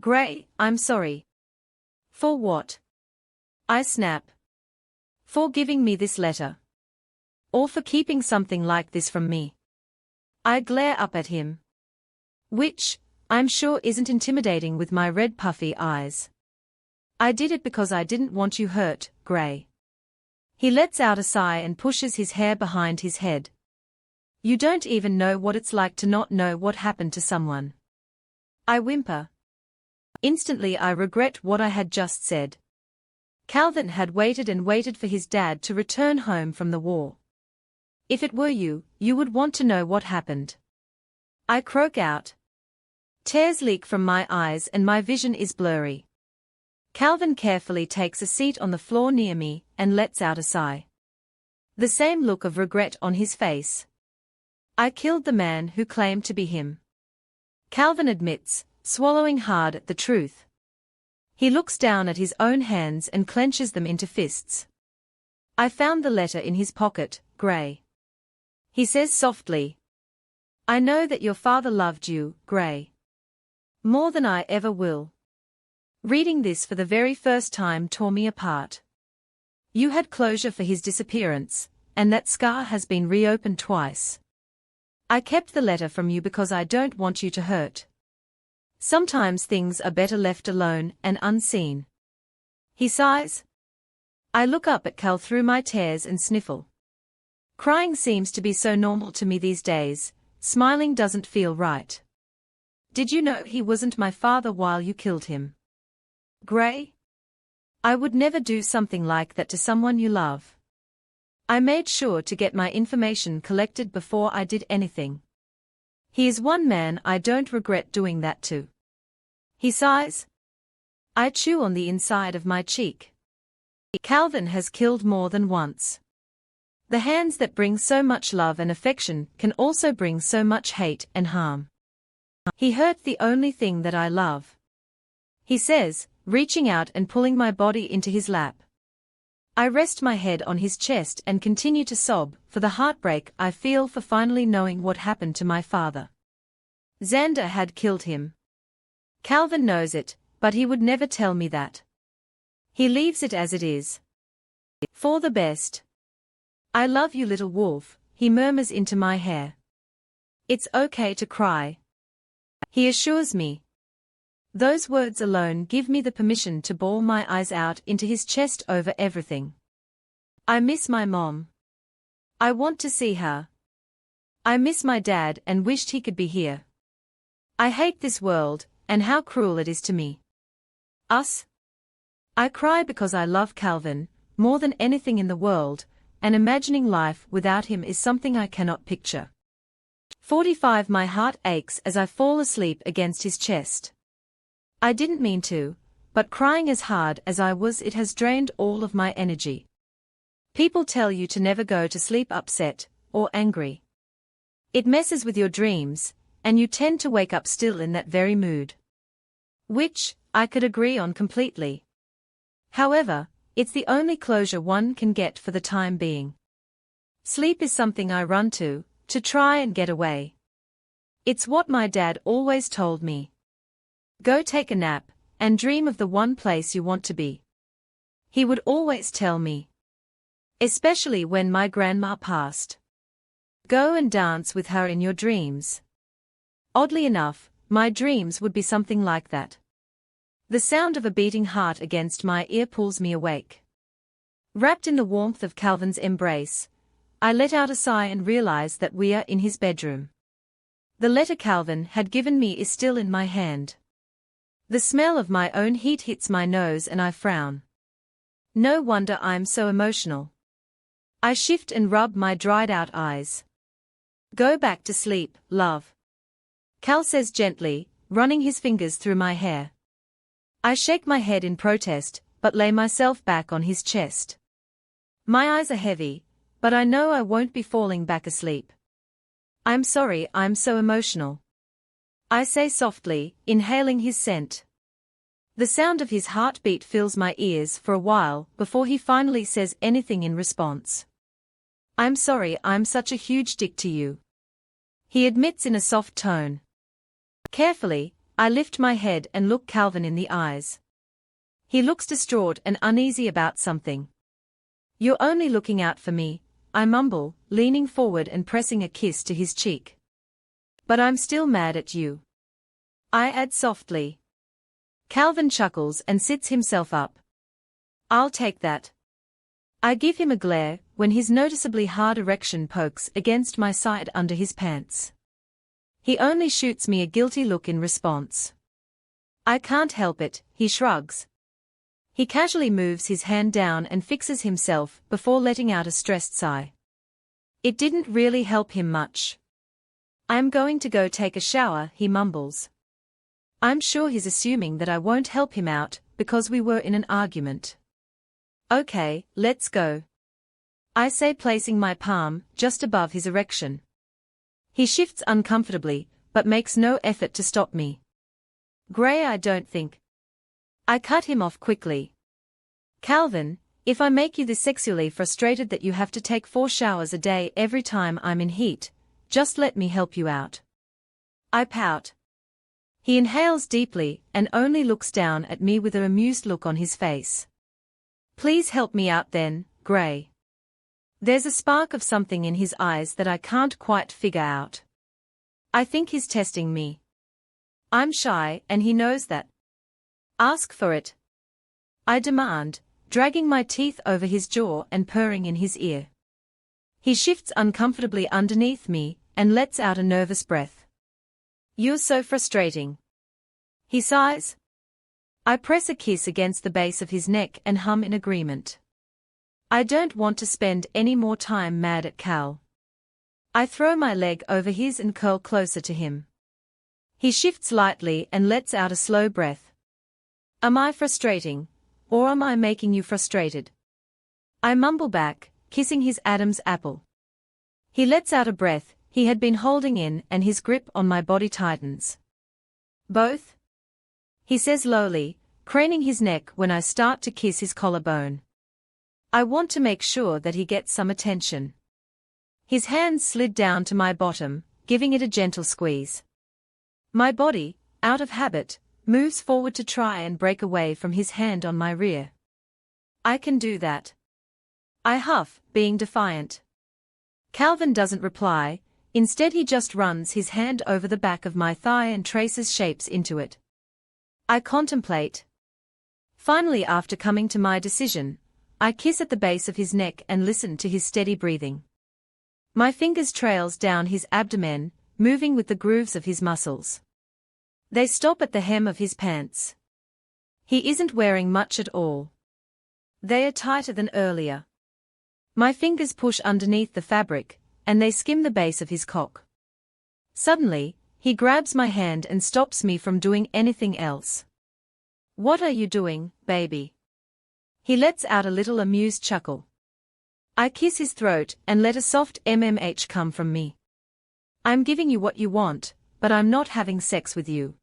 Gray, I'm sorry. For what? I snap. For giving me this letter. Or for keeping something like this from me. I glare up at him. Which, I'm sure isn't intimidating with my red puffy eyes. I did it because I didn't want you hurt, Gray. He lets out a sigh and pushes his hair behind his head. You don't even know what it's like to not know what happened to someone. I whimper. Instantly I regret what I had just said. Calvin had waited and waited for his dad to return home from the war. If it were you, you would want to know what happened. I croak out. Tears leak from my eyes and my vision is blurry. Calvin carefully takes a seat on the floor near me and lets out a sigh. The same look of regret on his face. I killed the man who claimed to be him. Calvin admits, swallowing hard at the truth. He looks down at his own hands and clenches them into fists. I found the letter in his pocket, Gray. He says softly. I know that your father loved you, Gray. More than I ever will. Reading this for the very first time tore me apart. You had closure for his disappearance, and that scar has been reopened twice. I kept the letter from you because I don't want you to hurt. Sometimes things are better left alone and unseen. He sighs. I look up at Cal through my tears and sniffle. Crying seems to be so normal to me these days, smiling doesn't feel right. Did you know he wasn't my father while you killed him? Gray? I would never do something like that to someone you love. I made sure to get my information collected before I did anything. He is one man I don't regret doing that to. He sighs. I chew on the inside of my cheek. Calvin has killed more than once. The hands that bring so much love and affection can also bring so much hate and harm. He hurt the only thing that I love. He says, reaching out and pulling my body into his lap. I rest my head on his chest and continue to sob for the heartbreak I feel for finally knowing what happened to my father. Xander had killed him. Calvin knows it, but he would never tell me that. He leaves it as it is. For the best. I love you, little wolf, he murmurs into my hair. It's okay to cry, he assures me. Those words alone give me the permission to bawl my eyes out into his chest over everything. I miss my mom. I want to see her. I miss my dad and wished he could be here. I hate this world, and how cruel it is to me. Us? I cry because I love Calvin, more than anything in the world, and imagining life without him is something I cannot picture. 45 My heart aches as I fall asleep against his chest. I didn't mean to, but crying as hard as I was, it has drained all of my energy. People tell you to never go to sleep upset or angry. It messes with your dreams, and you tend to wake up still in that very mood. Which, I could agree on completely. However, it's the only closure one can get for the time being. Sleep is something I run to try and get away. It's what my dad always told me. Go take a nap, and dream of the one place you want to be. He would always tell me. Especially when my grandma passed. Go and dance with her in your dreams. Oddly enough, my dreams would be something like that. The sound of a beating heart against my ear pulls me awake. Wrapped in the warmth of Calvin's embrace, I let out a sigh and realize that we are in his bedroom. The letter Calvin had given me is still in my hand. The smell of my own heat hits my nose and I frown. No wonder I'm so emotional. I shift and rub my dried-out eyes. Go back to sleep, love. Cal says gently, running his fingers through my hair. I shake my head in protest, but lay myself back on his chest. My eyes are heavy, but I know I won't be falling back asleep. I'm sorry I'm so emotional. I say softly, inhaling his scent. The sound of his heartbeat fills my ears for a while before he finally says anything in response. I'm sorry I'm such a huge dick to you. He admits in a soft tone. Carefully, I lift my head and look Calvin in the eyes. He looks distraught and uneasy about something. You're only looking out for me, I mumble, leaning forward and pressing a kiss to his cheek. But I'm still mad at you. I add softly. Calvin chuckles and sits himself up. I'll take that. I give him a glare when his noticeably hard erection pokes against my side under his pants. He only shoots me a guilty look in response. I can't help it, he shrugs. He casually moves his hand down and fixes himself before letting out a stressed sigh. It didn't really help him much. I'm going to go take a shower, he mumbles. I'm sure he's assuming that I won't help him out because we were in an argument. Okay, let's go. I say, placing my palm just above his erection. He shifts uncomfortably, but makes no effort to stop me. Gray, I don't think. I cut him off quickly. Calvin, if I make you this sexually frustrated that you have to take 4 showers a day every time I'm in heat, just let me help you out. I pout. He inhales deeply and only looks down at me with an amused look on his face. Please help me out then, Gray. There's a spark of something in his eyes that I can't quite figure out. I think he's testing me. I'm shy and he knows that. Ask for it. I demand, dragging my teeth over his jaw and purring in his ear. He shifts uncomfortably underneath me and lets out a nervous breath. You're so frustrating. He sighs. I press a kiss against the base of his neck and hum in agreement. I don't want to spend any more time mad at Cal. I throw my leg over his and curl closer to him. He shifts lightly and lets out a slow breath. Am I frustrating, or am I making you frustrated? I mumble back, kissing his Adam's apple. He lets out a breath he had been holding in and his grip on my body tightens. Both? He says lowly, craning his neck when I start to kiss his collarbone. I want to make sure that he gets some attention. His hands slid down to my bottom, giving it a gentle squeeze. My body, out of habit, moves forward to try and break away from his hand on my rear. I can do that. I huff, being defiant. Calvin doesn't reply, instead he just runs his hand over the back of my thigh and traces shapes into it. I contemplate. Finally, after coming to my decision, I kiss at the base of his neck and listen to his steady breathing. My fingers trails down his abdomen, moving with the grooves of his muscles. They stop at the hem of his pants. He isn't wearing much at all. They are tighter than earlier. My fingers push underneath the fabric, and they skim the base of his cock. Suddenly, he grabs my hand and stops me from doing anything else. "What are you doing, baby?" He lets out a little amused chuckle. I kiss his throat and let a soft mmh come from me. "I'm giving you what you want, but I'm not having sex with you."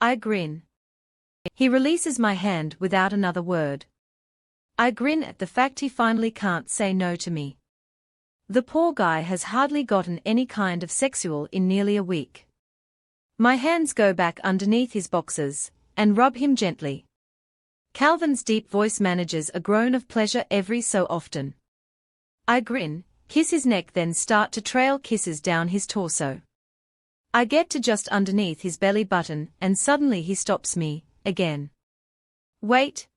I grin. He releases my hand without another word. I grin at the fact he finally can't say no to me. The poor guy has hardly gotten any kind of sexual in nearly a week. My hands go back underneath his boxers, and rub him gently. Calvin's deep voice manages a groan of pleasure every so often. I grin, kiss his neck, then start to trail kisses down his torso. I get to just underneath his belly button and suddenly he stops me, again. "Wait."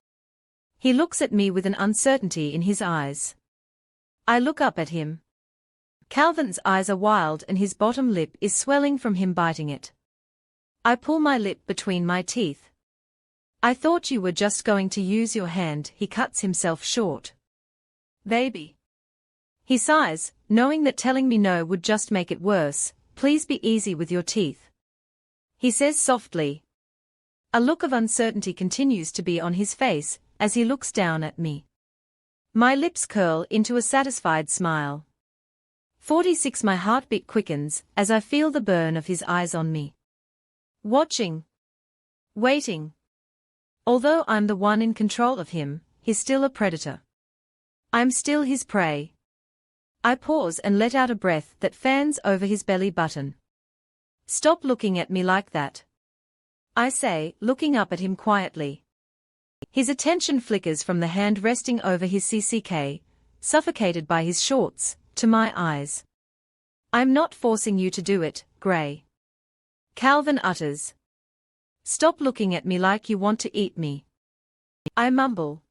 He looks at me with an uncertainty in his eyes. I look up at him. Calvin's eyes are wild and his bottom lip is swelling from him biting it. I pull my lip between my teeth. "I thought you were just going to use your hand," he cuts himself short. "Baby." He sighs, knowing that telling me no would just make it worse. "Please be easy with your teeth," he says softly. A look of uncertainty continues to be on his face as he looks down at me. My lips curl into a satisfied smile. 46 My heartbeat quickens as I feel the burn of his eyes on me. Watching. Waiting. Although I'm the one in control of him, he's still a predator. I'm still his prey. I pause and let out a breath that fans over his belly button. "Stop looking at me like that," I say, looking up at him quietly. His attention flickers from the hand resting over his CCK, suffocated by his shorts, to my eyes. "I'm not forcing you to do it, Gray," Calvin utters. "Stop looking at me like you want to eat me," I mumble.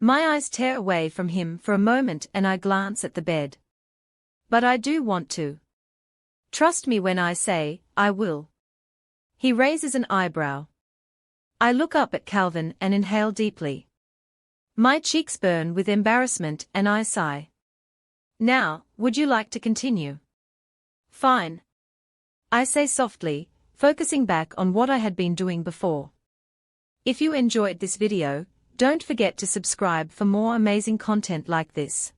My eyes tear away from him for a moment and I glance at the bed. "But I do want to. Trust me when I say, I will." He raises an eyebrow. I look up at Calvin and inhale deeply. My cheeks burn with embarrassment and I sigh. "Now, would you like to continue?" "Fine," I say softly, focusing back on what I had been doing before. If you enjoyed this video, don't forget to subscribe for more amazing content like this.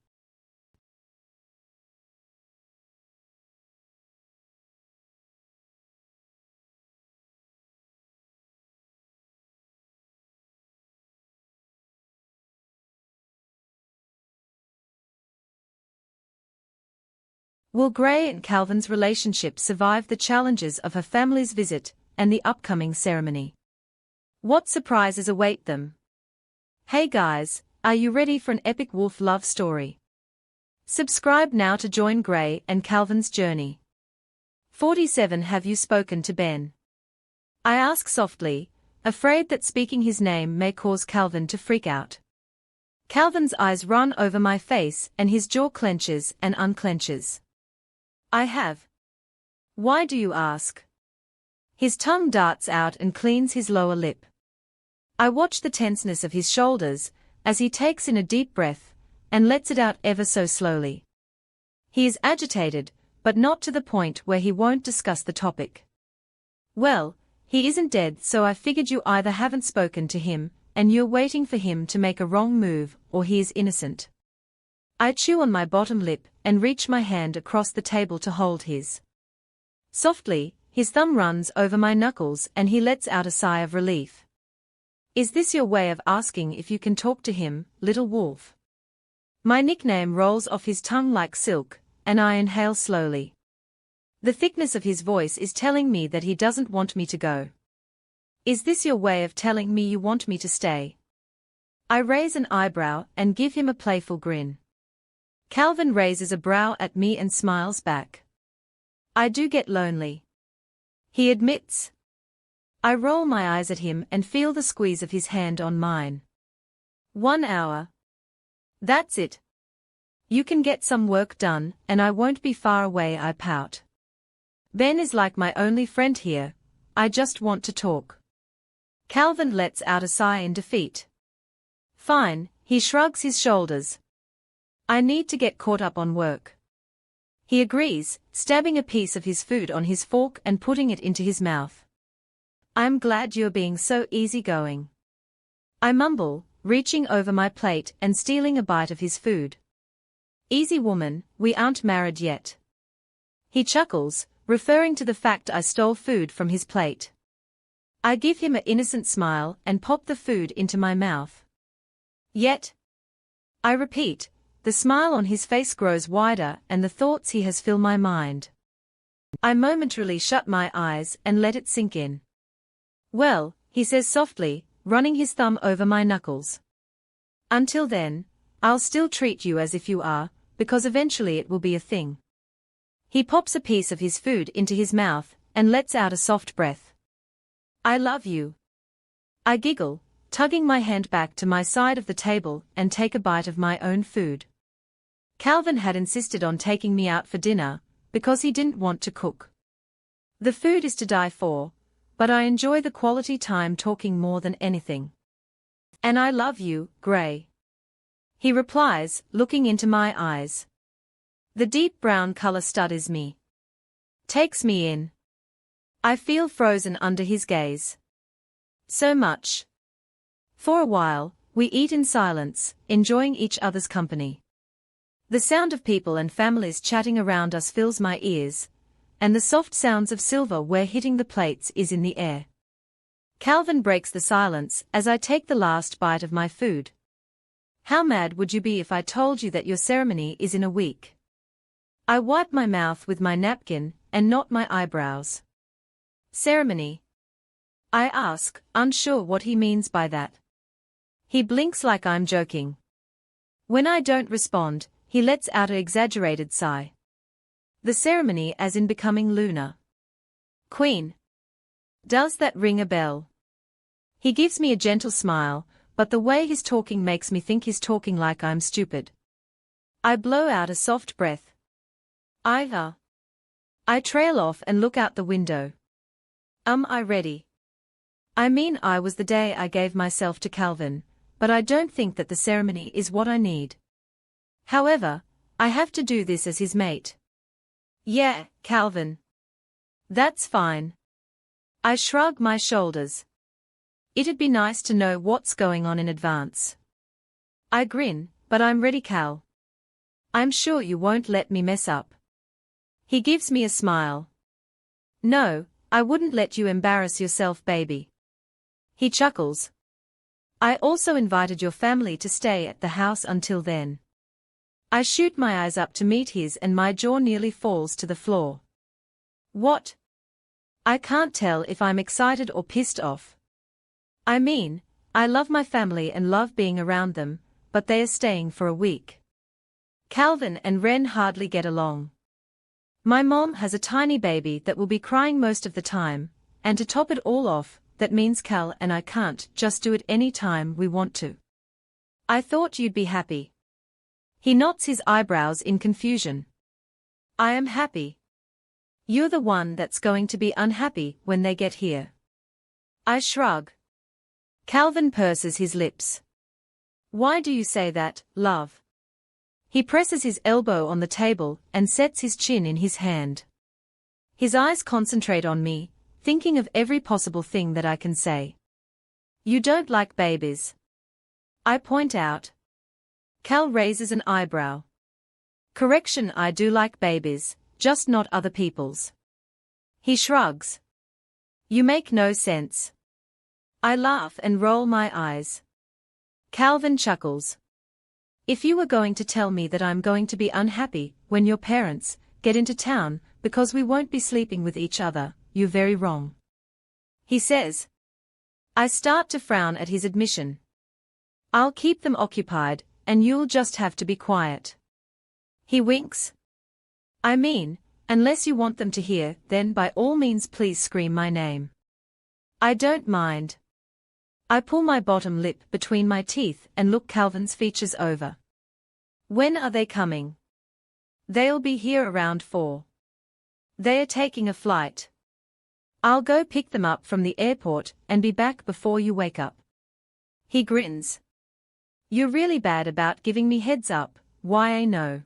Will Gray and Calvin's relationship survive the challenges of her family's visit and the upcoming ceremony? What surprises await them? Hey guys, are you ready for an epic wolf love story? Subscribe now to join Gray and Calvin's journey. 47 Have you spoken to Ben? I ask softly, afraid that speaking his name may cause Calvin to freak out. Calvin's eyes run over my face and his jaw clenches and unclenches. I have. Why do you ask? His tongue darts out and cleans his lower lip. I watch the tenseness of his shoulders as he takes in a deep breath and lets it out ever so slowly. He is agitated, but not to the point where he won't discuss the topic. Well, he isn't dead, so I figured you either haven't spoken to him and you're waiting for him to make a wrong move or he is innocent. I chew on my bottom lip and reach my hand across the table to hold his. Softly, his thumb runs over my knuckles and he lets out a sigh of relief. Is this your way of asking if you can talk to him, little wolf? My nickname rolls off his tongue like silk, and I inhale slowly. The thickness of his voice is telling me that he doesn't want me to go. Is this your way of telling me you want me to stay? I raise an eyebrow and give him a playful grin. Calvin raises a brow at me and smiles back. I do get lonely, he admits. I roll my eyes at him and feel the squeeze of his hand on mine. 1 hour. That's it. You can get some work done, and I won't be far away, I pout. Ben is like my only friend here. I just want to talk. Calvin lets out a sigh in defeat. Fine, he shrugs his shoulders. I need to get caught up on work. He agrees, stabbing a piece of his food on his fork and putting it into his mouth. I'm glad you're being so easygoing, I mumble, reaching over my plate and stealing a bite of his food. Easy woman, we aren't married yet. He chuckles, referring to the fact I stole food from his plate. I give him an innocent smile and pop the food into my mouth. Yet, I repeat, the smile on his face grows wider and the thoughts he has fill my mind. I momentarily shut my eyes and let it sink in. Well, he says softly, running his thumb over my knuckles. Until then, I'll still treat you as if you are, because eventually it will be a thing. He pops a piece of his food into his mouth and lets out a soft breath. I love you. I giggle, tugging my hand back to my side of the table and take a bite of my own food. Calvin had insisted on taking me out for dinner, because he didn't want to cook. The food is to die for, but I enjoy the quality time talking more than anything. And I love you, Gray. He replies, looking into my eyes. The deep brown color studies me. Takes me in. I feel frozen under his gaze. So much. For a while, we eat in silence, enjoying each other's company. The sound of people and families chatting around us fills my ears, and the soft sounds of silverware hitting the plates is in the air. Calvin breaks the silence as I take the last bite of my food. How mad would you be if I told you that your ceremony is in a week? I wipe my mouth with my napkin and knot my eyebrows. Ceremony? I ask, unsure what he means by that. He blinks like I'm joking. When I don't respond, he lets out an exaggerated sigh. The ceremony as in becoming Luna. Queen. Does that ring a bell? He gives me a gentle smile, but the way he's talking makes me think he's talking like I'm stupid. I blow out a soft breath. I trail off and look out the window. I ready? I mean, I was the day I gave myself to Calvin, but I don't think that the ceremony is what I need. However, I have to do this as his mate. Yeah, Calvin. That's fine. I shrug my shoulders. It'd be nice to know what's going on in advance. I grin, but I'm ready, Cal. I'm sure you won't let me mess up. He gives me a smile. No, I wouldn't let you embarrass yourself, baby. He chuckles. I also invited your family to stay at the house until then. I shoot my eyes up to meet his and my jaw nearly falls to the floor. What? I can't tell if I'm excited or pissed off. I mean, I love my family and love being around them, but they are staying for a week. Calvin and Ren hardly get along. My mom has a tiny baby that will be crying most of the time, and to top it all off, that means Cal and I can't just do it any time we want to. I thought you'd be happy. He knots his eyebrows in confusion. I am happy. You're the one that's going to be unhappy when they get here. I shrug. Calvin purses his lips. Why do you say that, love? He presses his elbow on the table and sets his chin in his hand. His eyes concentrate on me, thinking of every possible thing that I can say. You don't like babies. I point out. Cal raises an eyebrow. Correction, I do like babies, just not other people's. He shrugs. You make no sense. I laugh and roll my eyes. Calvin chuckles. If you were going to tell me that I'm going to be unhappy when your parents get into town because we won't be sleeping with each other, you're very wrong. He says. I start to frown at his admission. I'll keep them occupied, and you'll just have to be quiet. He winks. I mean, unless you want them to hear, then by all means please scream my name. I don't mind. I pull my bottom lip between my teeth and look Calvin's features over. When are they coming? They'll be here around 4. They are taking a flight. I'll go pick them up from the airport and be back before you wake up. He grins. You're really bad about giving me heads up, why I know.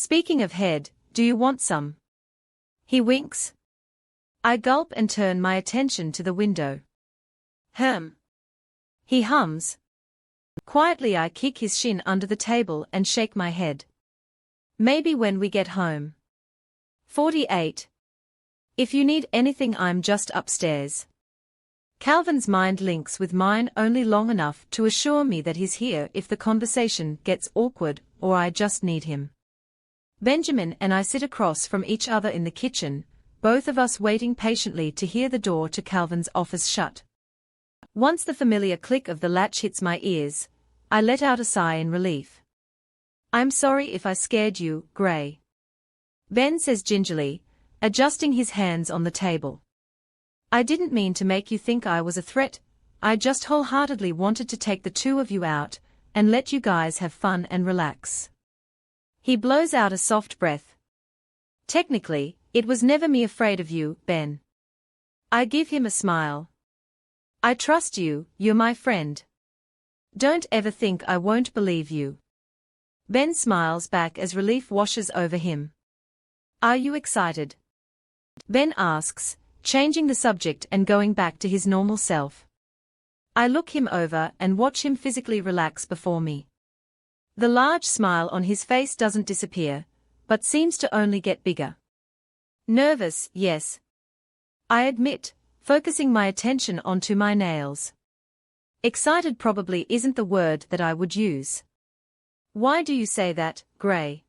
Speaking of head, do you want some? He winks. I gulp and turn my attention to the window. He hums. Quietly I kick his shin under the table and shake my head. Maybe when we get home. 48. If you need anything, I'm just upstairs. Calvin's mind links with mine only long enough to assure me that he's here if the conversation gets awkward or I just need him. Benjamin and I sit across from each other in the kitchen, both of us waiting patiently to hear the door to Calvin's office shut. Once the familiar click of the latch hits my ears, I let out a sigh in relief. I'm sorry if I scared you, Gray. Ben says gingerly, adjusting his hands on the table. I didn't mean to make you think I was a threat, I just wholeheartedly wanted to take the two of you out and let you guys have fun and relax. He blows out a soft breath. Technically, it was never me afraid of you, Ben. I give him a smile. I trust you, you're my friend. Don't ever think I won't believe you. Ben smiles back as relief washes over him. Are you excited? Ben asks, changing the subject and going back to his normal self. I look him over and watch him physically relax before me. The large smile on his face doesn't disappear, but seems to only get bigger. Nervous, yes. I admit, focusing my attention onto my nails. Excited probably isn't the word that I would use. Why do you say that, Gray?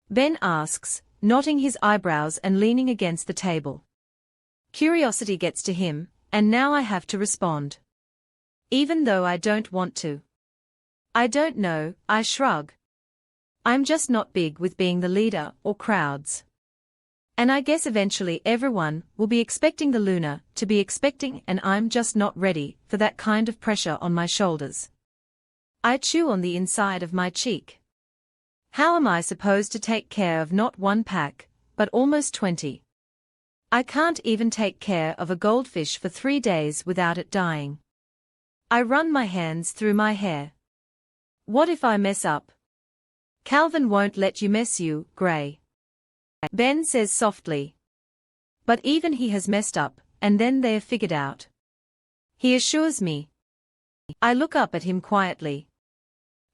Ben asks, knotting his eyebrows and leaning against the table. Curiosity gets to him, and now I have to respond. Even though I don't want to. I don't know, I shrug. I'm just not big with being the leader or crowds. And I guess eventually everyone will be expecting the Luna to be expecting, and I'm just not ready for that kind of pressure on my shoulders. I chew on the inside of my cheek. How am I supposed to take care of not one pack, but almost 20? I can't even take care of a goldfish for 3 days without it dying. I run my hands through my hair. What if I mess up? Calvin won't let you mess you, Gray. Ben says softly. But even he has messed up, and then they're figured out. He assures me. I look up at him quietly.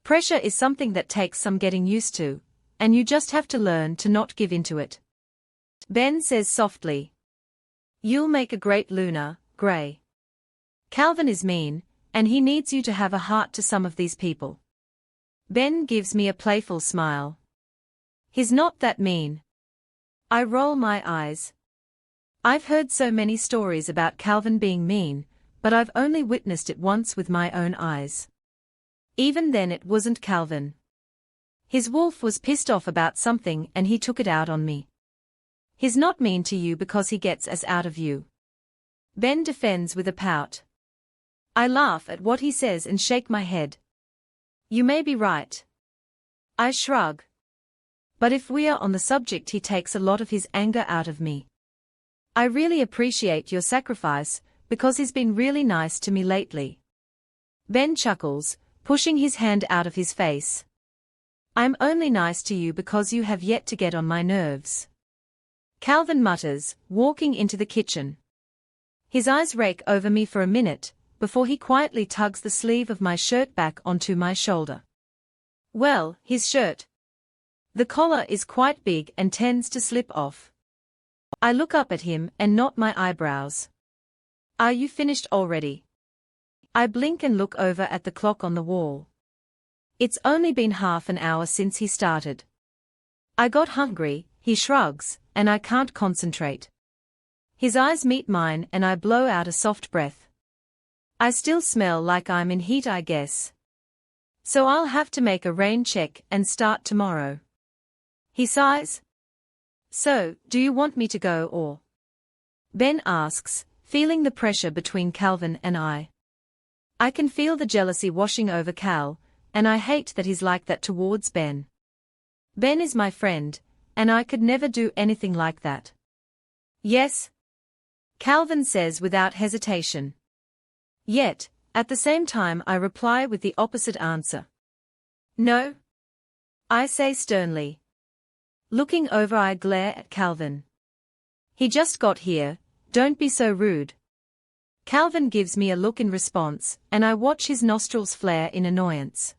Pressure is something that takes some getting used to, and you just have to learn to not give into it. Ben says softly. You'll make a great Luna, Gray. Calvin is mean, and he needs you to have a heart to some of these people. Ben gives me a playful smile. He's not that mean. I roll my eyes. I've heard so many stories about Calvin being mean, but I've only witnessed it once with my own eyes. Even then it wasn't Calvin. His wolf was pissed off about something and he took it out on me. He's not mean to you because he gets us out of you. Ben defends with a pout. I laugh at what he says and shake my head. You may be right. I shrug. But if we are on the subject, he takes a lot of his anger out of me. I really appreciate your sacrifice, because he's been really nice to me lately. Ben chuckles, pushing his hand out of his face. I'm only nice to you because you have yet to get on my nerves. Calvin mutters, walking into the kitchen. His eyes rake over me for a minute, before he quietly tugs the sleeve of my shirt back onto my shoulder. Well, his shirt. The collar is quite big and tends to slip off. I look up at him and knot my eyebrows. Are you finished already? I blink and look over at the clock on the wall. It's only been half an hour since he started. I got hungry, he shrugs, and I can't concentrate. His eyes meet mine and I blow out a soft breath. I still smell like I'm in heat, I guess. So I'll have to make a rain check and start tomorrow. He sighs. So, do you want me to go or? Ben asks, feeling the pressure between Calvin and I. I can feel the jealousy washing over Cal, and I hate that he's like that towards Ben. Ben is my friend, and I could never do anything like that. Yes, Calvin says without hesitation. Yet, at the same time I reply with the opposite answer. No, I say sternly. Looking over I glare at Calvin. He just got here, don't be so rude. Calvin gives me a look in response, and I watch his nostrils flare in annoyance.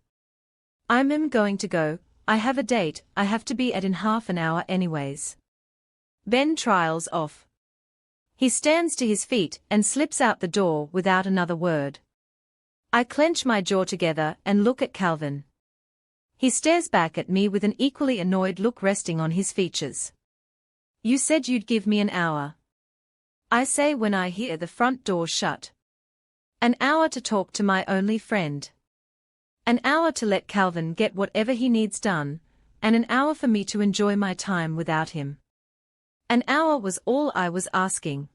I'm going to go, I have a date I have to be at in half an hour anyways. Ben trials off. He stands to his feet and slips out the door without another word. I clench my jaw together and look at Calvin. He stares back at me with an equally annoyed look resting on his features. You said you'd give me an hour. I say when I hear the front door shut. An hour to talk to my only friend. An hour to let Calvin get whatever he needs done, and an hour for me to enjoy my time without him. An hour was all I was asking.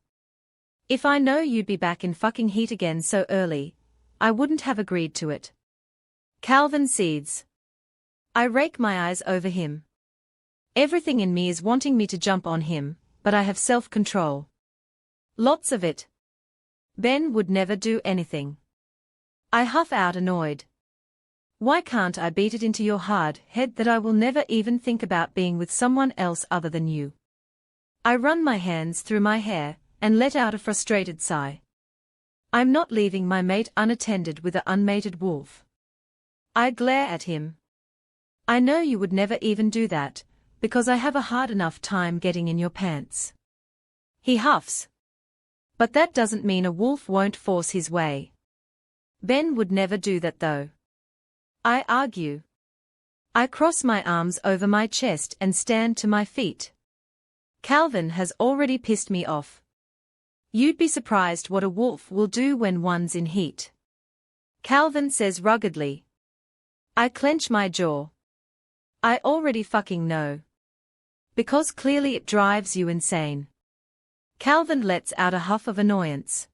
If I know you'd be back in fucking heat again so early, I wouldn't have agreed to it. Calvin seethes. I rake my eyes over him. Everything in me is wanting me to jump on him, but I have self-control. Lots of it. Ben would never do anything. I huff out annoyed. Why can't I beat it into your hard head that I will never even think about being with someone else other than you? I run my hands through my hair, and let out a frustrated sigh. I'm not leaving my mate unattended with an unmated wolf. I glare at him. I know you would never even do that, because I have a hard enough time getting in your pants. He huffs. But that doesn't mean a wolf won't force his way. Ben would never do that though. I argue. I cross my arms over my chest and stand to my feet. Calvin has already pissed me off. You'd be surprised what a wolf will do when one's in heat. Calvin says ruggedly. I clench my jaw. I already fucking know. Because clearly it drives you insane. Calvin lets out a huff of annoyance.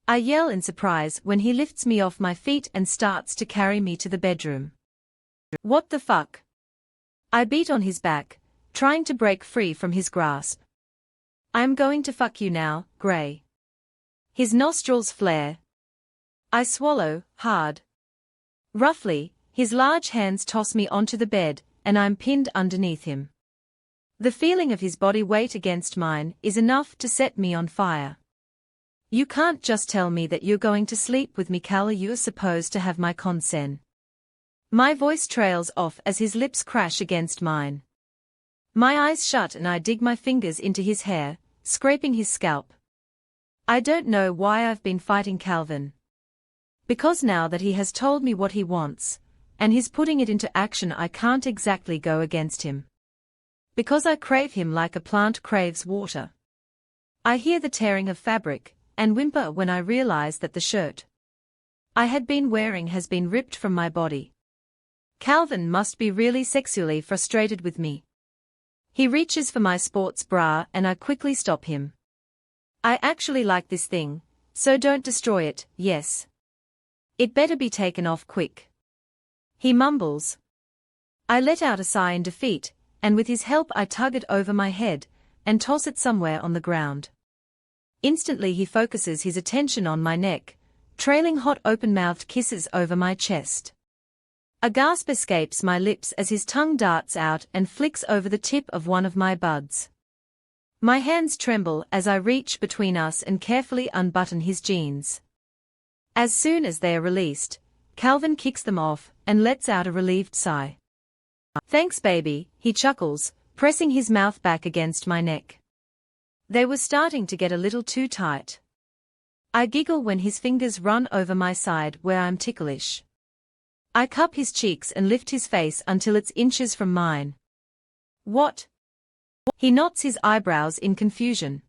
I yell in surprise when he lifts me off my feet and starts to carry me to the bedroom. What the fuck? I beat on his back, trying to break free from his grasp. I'm going to fuck you now, Gray. His nostrils flare. I swallow, hard. Roughly, his large hands toss me onto the bed, and I'm pinned underneath him. The feeling of his body weight against mine is enough to set me on fire. You can't just tell me that you're going to sleep with me, Cal. You're supposed to have my consent. My voice trails off as his lips crash against mine. My eyes shut and I dig my fingers into his hair, scraping his scalp. I don't know why I've been fighting Calvin. Because now that he has told me what he wants, and he's putting it into action, I can't exactly go against him. Because I crave him like a plant craves water. I hear the tearing of fabric, and whimper when I realize that the shirt I had been wearing has been ripped from my body. Calvin must be really sexually frustrated with me. He reaches for my sports bra and I quickly stop him. I actually like this thing, so don't destroy it, yes. It better be taken off quick. He mumbles. I let out a sigh in defeat, and with his help I tug it over my head, and toss it somewhere on the ground. Instantly he focuses his attention on my neck, trailing hot open-mouthed kisses over my chest. A gasp escapes my lips as his tongue darts out and flicks over the tip of one of my buds. My hands tremble as I reach between us and carefully unbutton his jeans. As soon as they are released, Calvin kicks them off and lets out a relieved sigh. Thanks, baby, he chuckles, pressing his mouth back against my neck. They were starting to get a little too tight. I giggle when his fingers run over my side where I'm ticklish. I cup his cheeks and lift his face until it's inches from mine. What? He knots his eyebrows in confusion.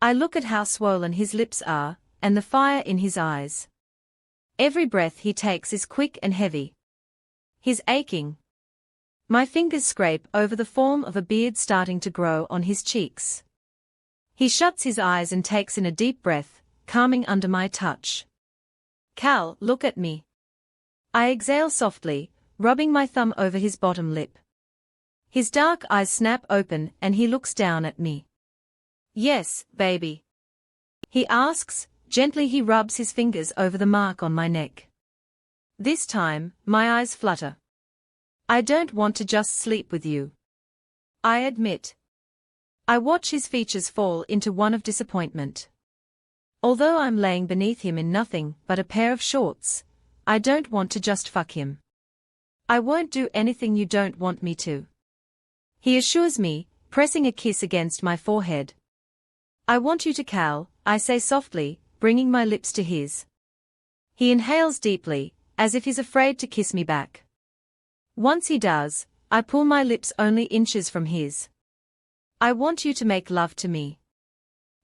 I look at how swollen his lips are, and the fire in his eyes. Every breath he takes is quick and heavy. He's aching. My fingers scrape over the form of a beard starting to grow on his cheeks. He shuts his eyes and takes in a deep breath, calming under my touch. Cal, look at me. I exhale softly, rubbing my thumb over his bottom lip. His dark eyes snap open and he looks down at me. Yes, baby. He asks, gently he rubs his fingers over the mark on my neck. This time, my eyes flutter. I don't want to just sleep with you. I admit. I watch his features fall into one of disappointment. Although I'm laying beneath him in nothing but a pair of shorts, I don't want to just fuck him. I won't do anything you don't want me to. He assures me, pressing a kiss against my forehead. I want you to, Cal, I say softly, bringing my lips to his. He inhales deeply, as if he's afraid to kiss me back. Once he does, I pull my lips only inches from his. I want you to make love to me.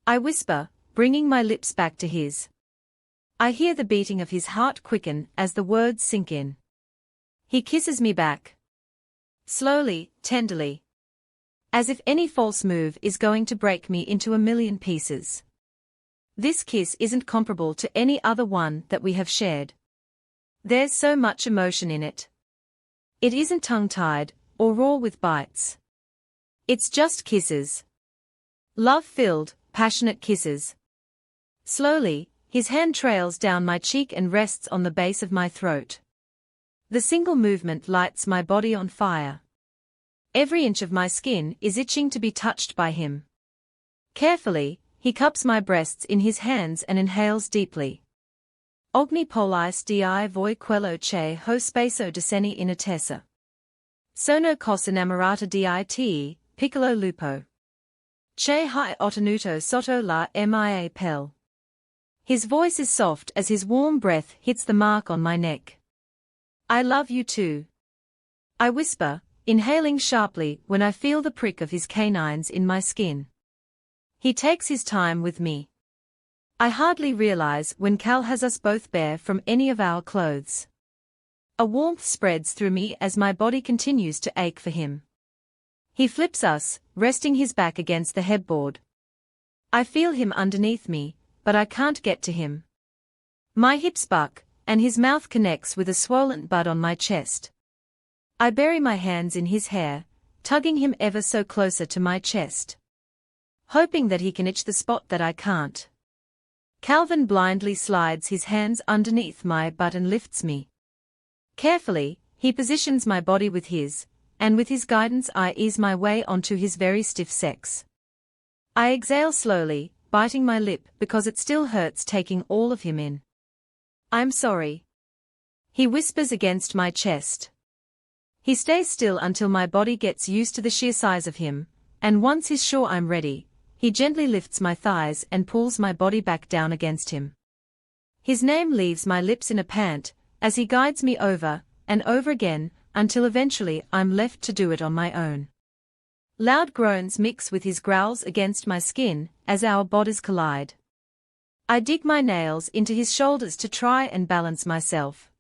I whisper, bringing my lips back to his. I hear the beating of his heart quicken as the words sink in. He kisses me back. Slowly, tenderly. As if any false move is going to break me into a million pieces. This kiss isn't comparable to any other one that we have shared. There's so much emotion in it. It isn't tongue-tied, or raw with bites. It's just kisses. Love-filled, passionate kisses. Slowly, his hand trails down my cheek and rests on the base of my throat. The single movement lights my body on fire. Every inch of my skin is itching to be touched by him. Carefully, he cups my breasts in his hands and inhales deeply. Ogni polis di voi quello che ho spesso deceni in attesa. Sono cos innamorata di te, piccolo lupo. Che hai ottenuto sotto la mia pelle. His voice is soft as his warm breath hits the mark on my neck. I love you too. I whisper, inhaling sharply when I feel the prick of his canines in my skin. He takes his time with me. I hardly realize when Cal has us both bare from any of our clothes. A warmth spreads through me as my body continues to ache for him. He flips us, resting his back against the headboard. I feel him underneath me, but I can't get to him. My hips buck, and his mouth connects with a swollen bud on my chest. I bury my hands in his hair, tugging him ever so closer to my chest. Hoping that he can itch the spot that I can't. Calvin blindly slides his hands underneath my butt and lifts me. Carefully, he positions my body with his, and with his guidance I ease my way onto his very stiff sex. I exhale slowly, biting my lip because it still hurts taking all of him in. I'm sorry. He whispers against my chest. He stays still until my body gets used to the sheer size of him, and once he's sure I'm ready, he gently lifts my thighs and pulls my body back down against him. His name leaves my lips in a pant, as he guides me over and over again, until eventually I'm left to do it on my own. Loud groans mix with his growls against my skin as our bodies collide. I dig my nails into his shoulders to try and balance myself.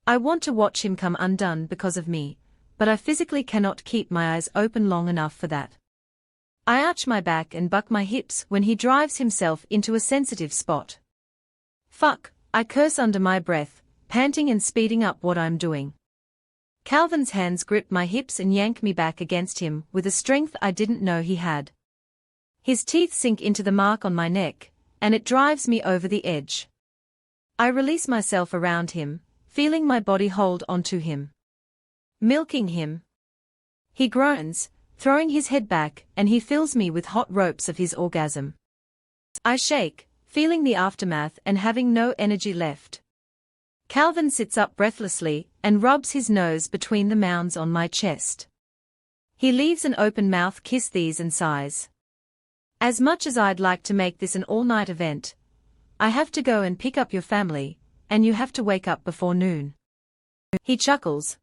I want to watch him come undone because of me, but I physically cannot keep my eyes open long enough for that. I arch my back and buck my hips when he drives himself into a sensitive spot. Fuck, I curse under my breath, panting and speeding up what I'm doing. Calvin's hands grip my hips and yank me back against him with a strength I didn't know he had. His teeth sink into the mark on my neck, and it drives me over the edge. I release myself around him, feeling my body hold onto him. Milking him. He groans, throwing his head back, and he fills me with hot ropes of his orgasm. I shake, feeling the aftermath and having no energy left. Calvin sits up breathlessly and rubs his nose between the mounds on my chest. He leaves an open mouth kiss these and sighs. As much as I'd like to make this an all-night event, I have to go and pick up your family, and you have to wake up before noon. He chuckles.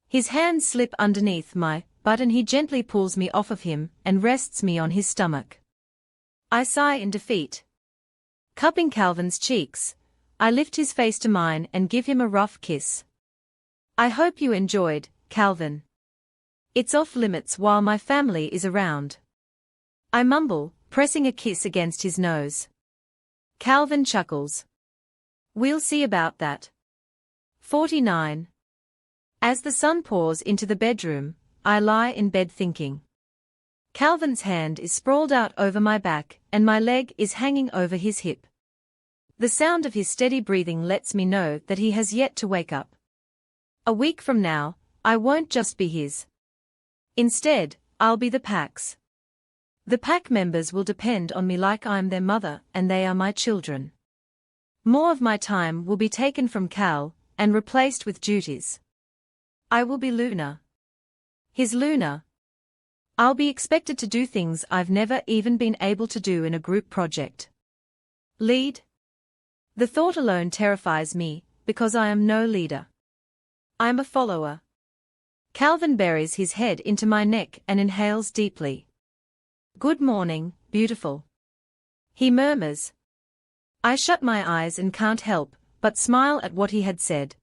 His hands slip underneath my butt and he gently pulls me off of him and rests me on his stomach. I sigh in defeat. Cupping Calvin's cheeks, I lift his face to mine and give him a rough kiss. I hope you enjoyed, Calvin. It's off limits while my family is around. I mumble, pressing a kiss against his nose. Calvin chuckles. We'll see about that. 49. As the sun pours into the bedroom, I lie in bed thinking. Calvin's hand is sprawled out over my back, and my leg is hanging over his hip. The sound of his steady breathing lets me know that he has yet to wake up. A week from now, I won't just be his. Instead, I'll be the pack's. The pack members will depend on me like I'm their mother and they are my children. More of my time will be taken from Cal, and replaced with duties. I will be Luna. His Luna. I'll be expected to do things I've never even been able to do in a group project. Lead? The thought alone terrifies me, because I am no leader. I'm a follower. Calvin buries his head into my neck and inhales deeply. Good morning, beautiful. He murmurs. I shut my eyes and can't help but smile at what he had said.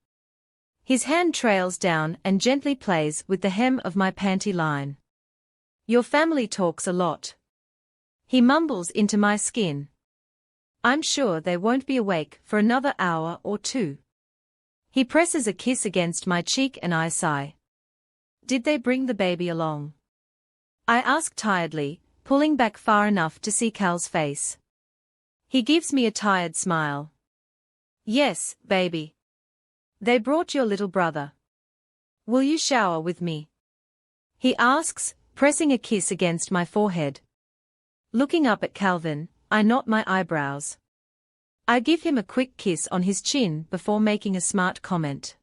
His hand trails down and gently plays with the hem of my panty line. Your family talks a lot. He mumbles into my skin. I'm sure they won't be awake for another hour or two. He presses a kiss against my cheek and I sigh. Did they bring the baby along? I ask tiredly, pulling back far enough to see Cal's face. He gives me a tired smile. Yes, baby. They brought your little brother. Will you shower with me? He asks, pressing a kiss against my forehead. Looking up at Calvin, I knot my eyebrows. I give him a quick kiss on his chin before making a smart comment.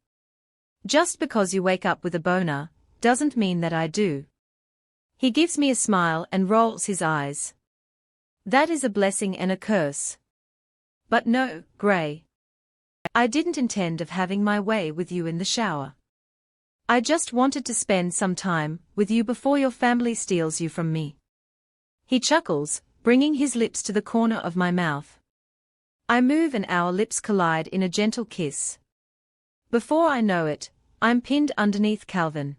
Just because you wake up with a boner, doesn't mean that I do. He gives me a smile and rolls his eyes. That is a blessing and a curse. But no, Gray. I didn't intend of having my way with you in the shower. I just wanted to spend some time with you before your family steals you from me. He chuckles, bringing his lips to the corner of my mouth. I move and our lips collide in a gentle kiss. Before I know it, I'm pinned underneath Calvin.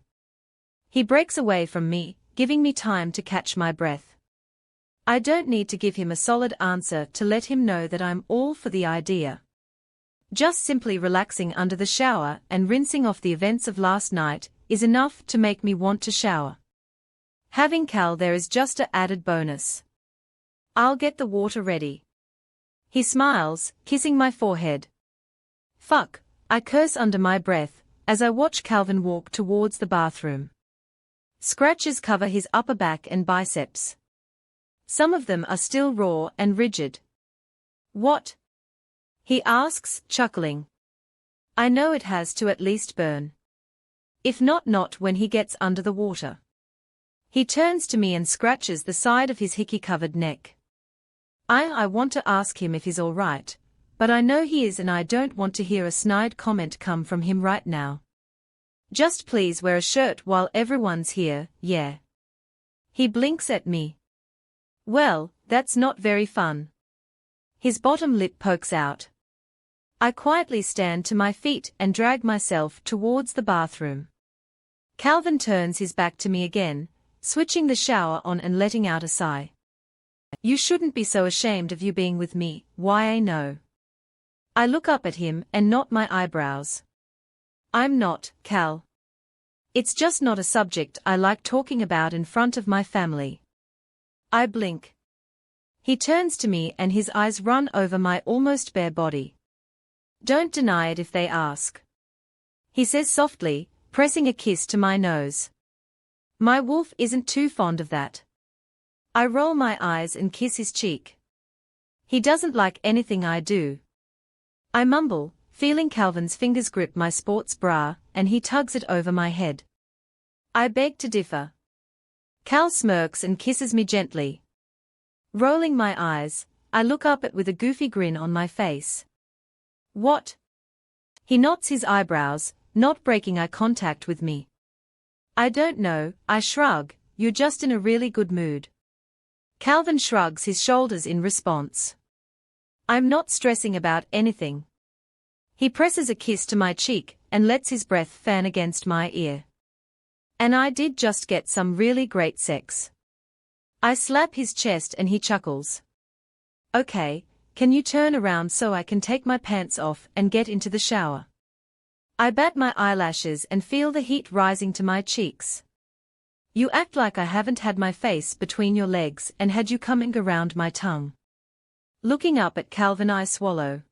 He breaks away from me, giving me time to catch my breath. I don't need to give him a solid answer to let him know that I'm all for the idea. Just simply relaxing under the shower and rinsing off the events of last night is enough to make me want to shower. Having Cal there is just an added bonus. I'll get the water ready. He smiles, kissing my forehead. Fuck, I curse under my breath as I watch Calvin walk towards the bathroom. Scratches cover his upper back and biceps. Some of them are still raw and rigid. What? He asks, chuckling. I know it has to at least burn. If not when he gets under the water. He turns to me and scratches the side of his hickey-covered neck. I want to ask him if he's all right, but I know he is and I don't want to hear a snide comment come from him right now. Just please wear a shirt while everyone's here, yeah. He blinks at me. Well, that's not very fun. His bottom lip pokes out. I quietly stand to my feet and drag myself towards the bathroom. Calvin turns his back to me again, switching the shower on and letting out a sigh. You shouldn't be so ashamed of you being with me, why I know. I look up at him and knot my eyebrows. I'm not, Cal. It's just not a subject I like talking about in front of my family. I blink. He turns to me and his eyes run over my almost bare body. Don't deny it if they ask. He says softly, pressing a kiss to my nose. My wolf isn't too fond of that. I roll my eyes and kiss his cheek. He doesn't like anything I do. I mumble, feeling Calvin's fingers grip my sports bra, and he tugs it over my head. I beg to differ. Cal smirks and kisses me gently. Rolling my eyes, I look up at with a goofy grin on my face. What? He knots his eyebrows, not breaking eye contact with me. I don't know, I shrug, you're just in a really good mood. Calvin shrugs his shoulders in response. I'm not stressing about anything. He presses a kiss to my cheek and lets his breath fan against my ear. And I did just get some really great sex. I slap his chest and he chuckles. Okay, can you turn around so I can take my pants off and get into the shower? I bat my eyelashes and feel the heat rising to my cheeks. You act like I haven't had my face between your legs and had you coming around my tongue. Looking up at Calvin, I swallow.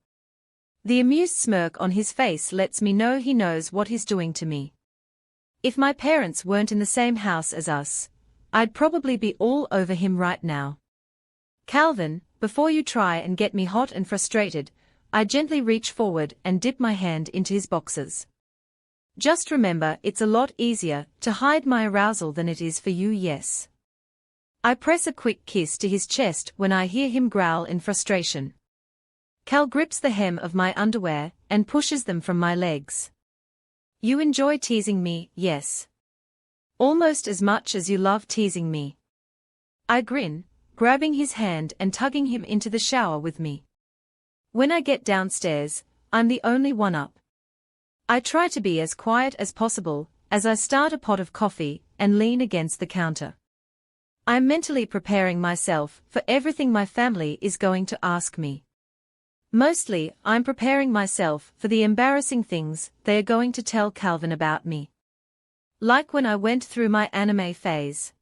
The amused smirk on his face lets me know he knows what he's doing to me. If my parents weren't in the same house as us, I'd probably be all over him right now. Calvin, before you try and get me hot and frustrated, I gently reach forward and dip my hand into his boxers. Just remember, it's a lot easier to hide my arousal than it is for you, yes. I press a quick kiss to his chest when I hear him growl in frustration. Cal grips the hem of my underwear and pushes them from my legs. You enjoy teasing me, yes. Almost as much as you love teasing me. I grin, grabbing his hand and tugging him into the shower with me. When I get downstairs, I'm the only one up. I try to be as quiet as possible as I start a pot of coffee and lean against the counter. I'm mentally preparing myself for everything my family is going to ask me. Mostly, I'm preparing myself for the embarrassing things they are going to tell Calvin about me. Like when I went through my anime phase.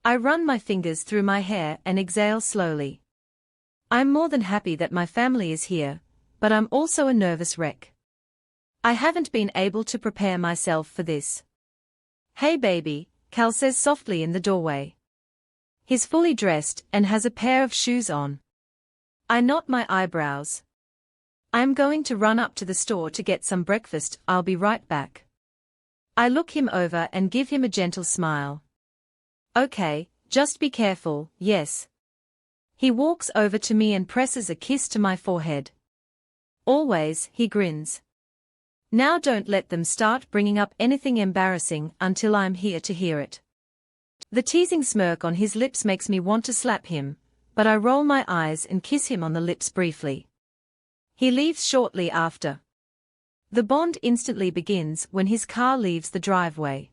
I run my fingers through my hair and exhale slowly. I'm more than happy that my family is here, but I'm also a nervous wreck. I haven't been able to prepare myself for this. Hey baby, Cal says softly in the doorway. He's fully dressed and has a pair of shoes on. I knot my eyebrows. I'm going to run up to the store to get some breakfast, I'll be right back. I look him over and give him a gentle smile. Okay, just be careful, yes. He walks over to me and presses a kiss to my forehead. Always, he grins. Now don't let them start bringing up anything embarrassing until I'm here to hear it. The teasing smirk on his lips makes me want to slap him, but I roll my eyes and kiss him on the lips briefly. He leaves shortly after. The bond instantly begins when his car leaves the driveway.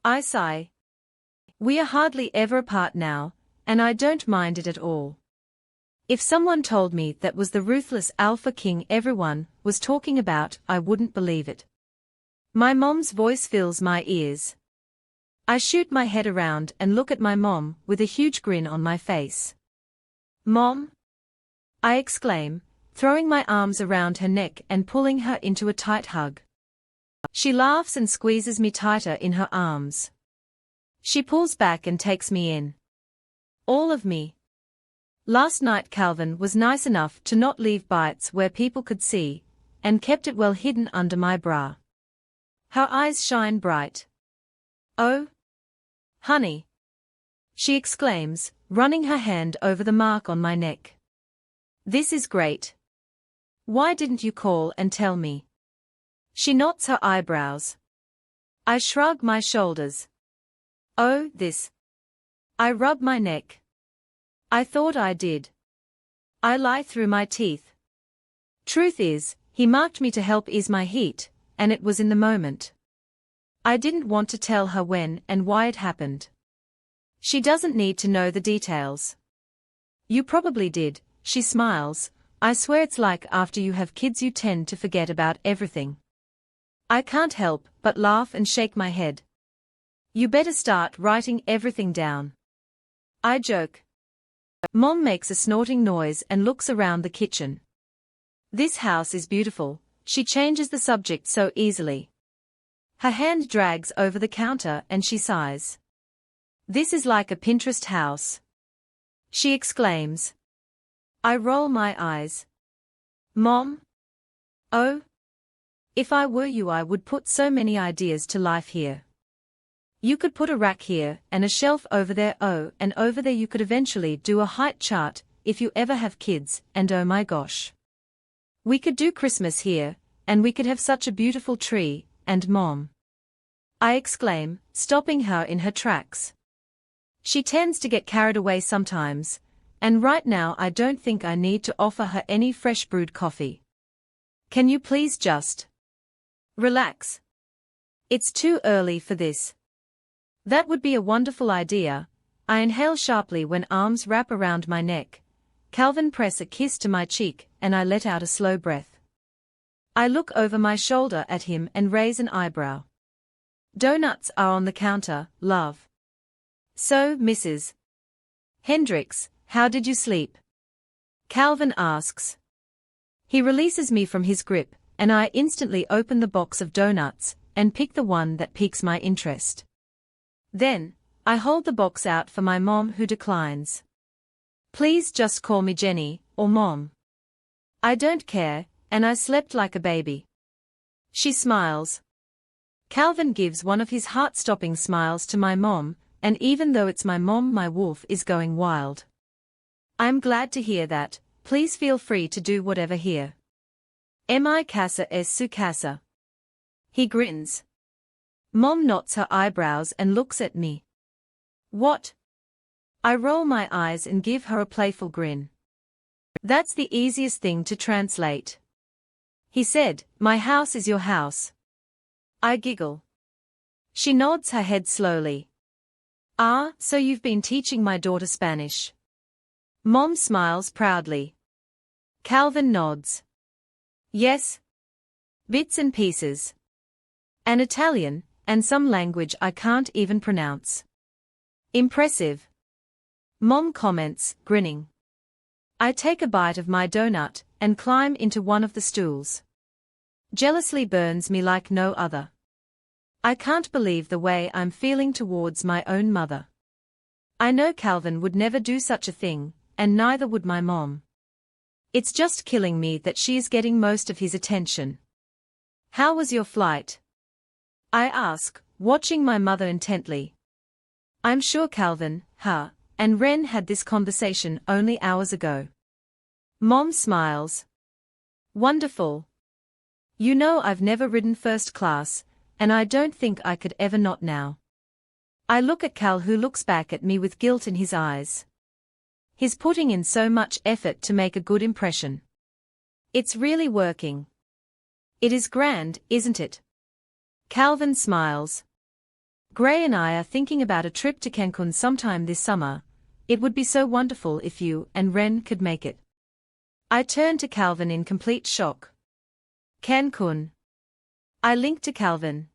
I sigh. We are hardly ever apart now, and I don't mind it at all. If someone told me that was the ruthless alpha king everyone was talking about, I wouldn't believe it. My mom's voice fills my ears. I shoot my head around and look at my mom with a huge grin on my face. Mom? I exclaim, throwing my arms around her neck and pulling her into a tight hug. She laughs and squeezes me tighter in her arms. She pulls back and takes me in. All of me. Last night Calvin was nice enough to not leave bites where people could see, and kept it well hidden under my bra. Her eyes shine bright. Oh? Honey! She exclaims, running her hand over the mark on my neck. This is great. Why didn't you call and tell me? She knots her eyebrows. I shrug my shoulders. Oh, this. I rub my neck. I thought I did. I lie through my teeth. Truth is, he marked me to help ease my heat, and it was in the moment. I didn't want to tell her when and why it happened. She doesn't need to know the details. You probably did, she smiles. I swear it's like after you have kids you tend to forget about everything. I can't help but laugh and shake my head. You better start writing everything down. I joke. Mom makes a snorting noise and looks around the kitchen. This house is beautiful, she changes the subject so easily. Her hand drags over the counter and she sighs. This is like a Pinterest house. She exclaims. I roll my eyes. Mom? Oh? If I were you I would put so many ideas to life here. You could put a rack here and a shelf over there, oh, and over there you could eventually do a height chart if you ever have kids, and oh my gosh. We could do Christmas here, and we could have such a beautiful tree, and Mom. I exclaim, stopping her in her tracks. She tends to get carried away sometimes, and right now I don't think I need to offer her any fresh brewed coffee. Can you please just relax? It's too early for this. That would be a wonderful idea. I inhale sharply when arms wrap around my neck. Calvin press a kiss to my cheek, and I let out a slow breath. I look over my shoulder at him and raise an eyebrow. Donuts are on the counter, love. So, Mrs. Hendricks, how did you sleep? Calvin asks. He releases me from his grip, and I instantly open the box of donuts and pick the one that piques my interest. Then, I hold the box out for my mom, who declines. Please just call me Jenny, or Mom. I don't care, and I slept like a baby. She smiles. Calvin gives one of his heart-stopping smiles to my mom, and even though it's my mom, my wolf is going wild. I'm glad to hear that. Please feel free to do whatever here. Mi casa es su casa. He grins. Mom knots her eyebrows and looks at me. What? I roll my eyes and give her a playful grin. That's the easiest thing to translate. He said, my house is your house. I giggle. She nods her head slowly. Ah, so you've been teaching my daughter Spanish. Mom smiles proudly. Calvin nods. Yes. Bits and pieces. And Italian, and some language I can't even pronounce. Impressive. Mom comments, grinning. I take a bite of my donut and climb into one of the stools. Jealously burns me like no other. I can't believe the way I'm feeling towards my own mother. I know Calvin would never do such a thing, and neither would my mom. It's just killing me that she is getting most of his attention. How was your flight? I ask, watching my mother intently. I'm sure Calvin, and Ren had this conversation only hours ago. Mom smiles. Wonderful. You know I've never ridden first class, and I don't think I could ever not now. I look at Cal, who looks back at me with guilt in his eyes. He's putting in so much effort to make a good impression. It's really working. It is grand, isn't it? Calvin smiles. Gray and I are thinking about a trip to Cancun sometime this summer. It would be so wonderful if you and Ren could make it. I turn to Calvin in complete shock. Cancun. I link to Calvin.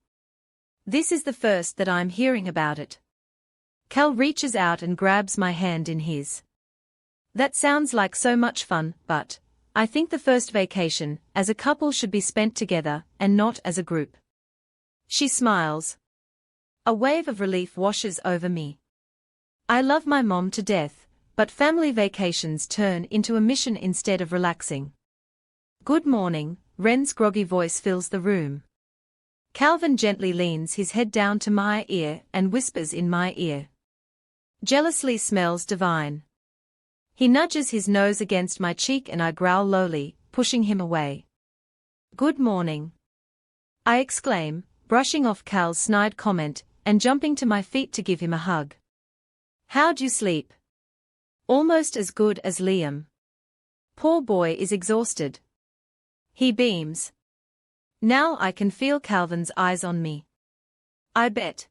This is the first that I'm hearing about it. Cal reaches out and grabs my hand in his. That sounds like so much fun, but I think the first vacation as a couple should be spent together and not as a group. She smiles. A wave of relief washes over me. I love my mom to death, but family vacations turn into a mission instead of relaxing. Good morning, Ren's groggy voice fills the room. Calvin gently leans his head down to my ear and whispers in my ear. Jealously smells divine. He nudges his nose against my cheek and I growl lowly, pushing him away. Good morning. I exclaim, brushing off Cal's snide comment and jumping to my feet to give him a hug. How'd you sleep? Almost as good as Liam. Poor boy is exhausted. He beams. Now I can feel Calvin's eyes on me. I bet.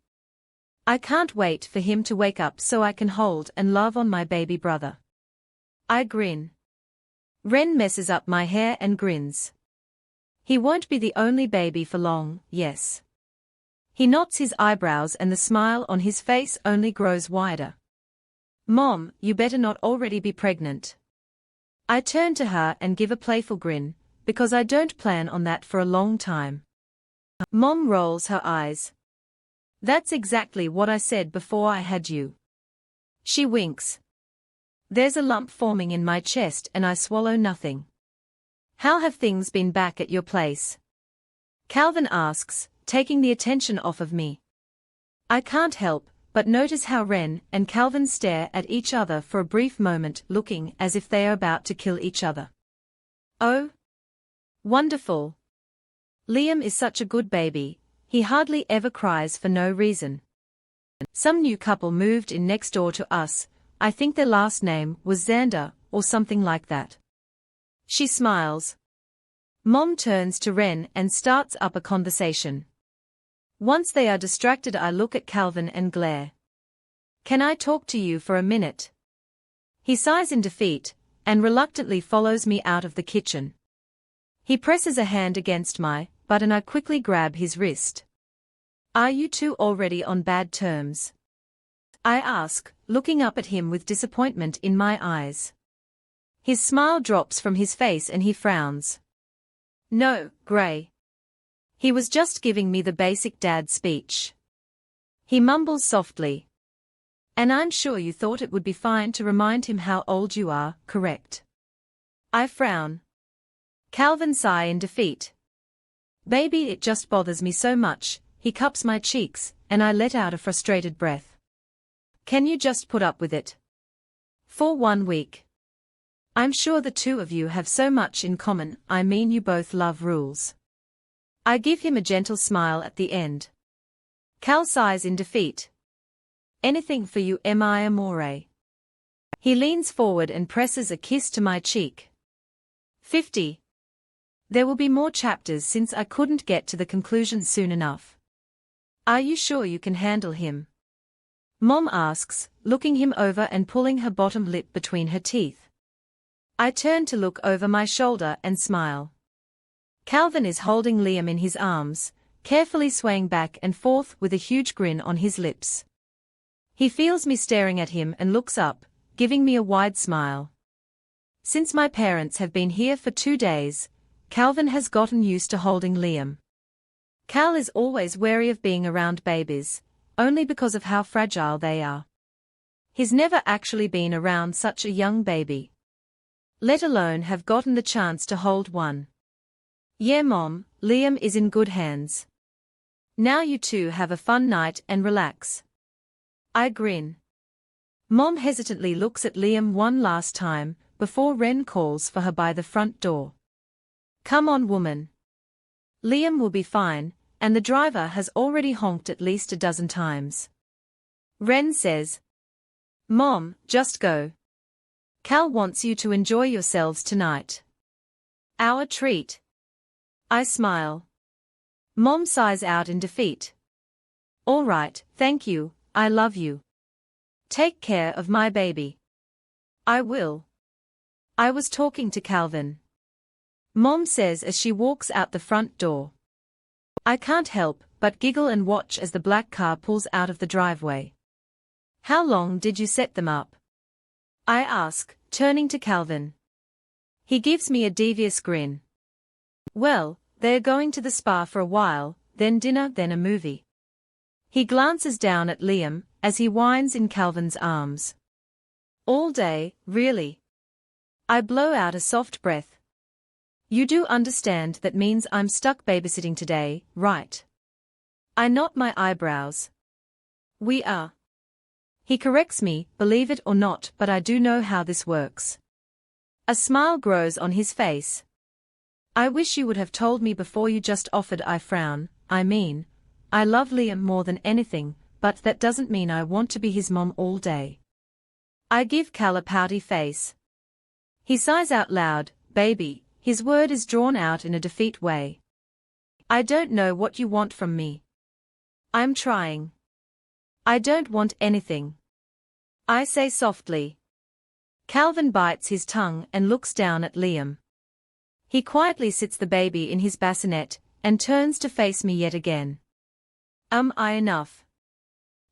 I can't wait for him to wake up so I can hold and love on my baby brother. I grin. Ren messes up my hair and grins. He won't be the only baby for long, yes. He knots his eyebrows and the smile on his face only grows wider. Mom, you better not already be pregnant. I turn to her and give a playful grin, because I don't plan on that for a long time. Mom rolls her eyes. That's exactly what I said before I had you. She winks. There's a lump forming in my chest and I swallow nothing. How have things been back at your place? Calvin asks, taking the attention off of me. I can't help but notice how Ren and Calvin stare at each other for a brief moment, looking as if they are about to kill each other. Oh. Wonderful. Liam is such a good baby, he hardly ever cries for no reason. Some new couple moved in next door to us, I think their last name was Xander, or something like that. She smiles. Mom turns to Ren and starts up a conversation. Once they are distracted, I look at Calvin and glare. Can I talk to you for a minute? He sighs in defeat, and reluctantly follows me out of the kitchen. He presses a hand against my butt and I quickly grab his wrist. Are you two already on bad terms? I ask, looking up at him with disappointment in my eyes. His smile drops from his face and he frowns. No, Gray. He was just giving me the basic dad speech. He mumbles softly. And I'm sure you thought it would be fine to remind him how old you are, correct? I frown. Calvin sigh in defeat. Baby, it just bothers me so much. He cups my cheeks, and I let out a frustrated breath. Can you just put up with it? For 1 week. I'm sure the two of you have so much in common, I mean you both love rules. I give him a gentle smile at the end. Cal sighs in defeat. Anything for you, mi amore. He leans forward and presses a kiss to my cheek. 50. There will be more chapters since I couldn't get to the conclusion soon enough. Are you sure you can handle him? Mom asks, looking him over and pulling her bottom lip between her teeth. I turn to look over my shoulder and smile. Calvin is holding Liam in his arms, carefully swaying back and forth with a huge grin on his lips. He feels me staring at him and looks up, giving me a wide smile. Since my parents have been here for 2 days, Calvin has gotten used to holding Liam. Cal is always wary of being around babies, only because of how fragile they are. He's never actually been around such a young baby, let alone have gotten the chance to hold one. Yeah, Mom, Liam is in good hands. Now you two have a fun night and relax. I grin. Mom hesitantly looks at Liam one last time, before Ren calls for her by the front door. Come on, woman. Liam will be fine, and the driver has already honked at least a dozen times. Ren says. Mom, just go. Cal wants you to enjoy yourselves tonight. Our treat. I smile. Mom sighs out in defeat. All right, thank you, I love you. Take care of my baby. I will. I was talking to Calvin. Mom says as she walks out the front door. I can't help but giggle and watch as the black car pulls out of the driveway. How long did you set them up? I ask, turning to Calvin. He gives me a devious grin. Well, they're going to the spa for a while, then dinner, then a movie. He glances down at Liam, as he whines in Calvin's arms. All day, really? I blow out a soft breath. You do understand that means I'm stuck babysitting today, right? I knot my eyebrows. We are. He corrects me, believe it or not, but I do know how this works. A smile grows on his face. I wish you would have told me before you just offered. I frown. I mean, I love Liam more than anything, but that doesn't mean I want to be his mom all day. I give Cal a pouty face. He sighs out loud, baby, his word is drawn out in a defeat way. I don't know what you want from me. I'm trying. I don't want anything. I say softly. Calvin bites his tongue and looks down at Liam. He quietly sits the baby in his bassinet, and turns to face me yet again. Am I enough?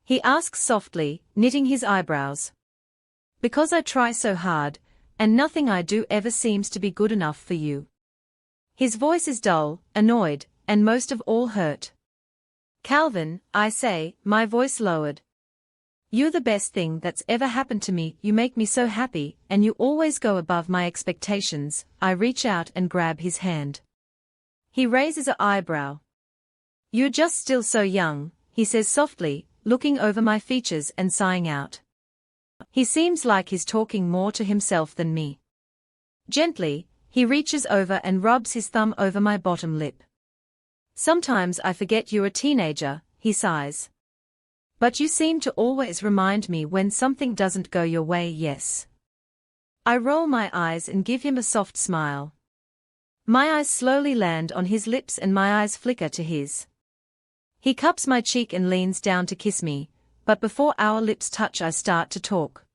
He asks softly, knitting his eyebrows. Because I try so hard, and nothing I do ever seems to be good enough for you. His voice is dull, annoyed, and most of all hurt. Calvin, I say, my voice lowered. You're the best thing that's ever happened to me, you make me so happy, and you always go above my expectations. I reach out and grab his hand. He raises an eyebrow. You're just still so young, he says softly, looking over my features and sighing out. He seems like he's talking more to himself than me. Gently, he reaches over and rubs his thumb over my bottom lip. Sometimes I forget you're a teenager, he sighs. But you seem to always remind me when something doesn't go your way. Yes. I roll my eyes and give him a soft smile. My eyes slowly land on his lips and my eyes flicker to his. He cups my cheek and leans down to kiss me, but before our lips touch I start to talk.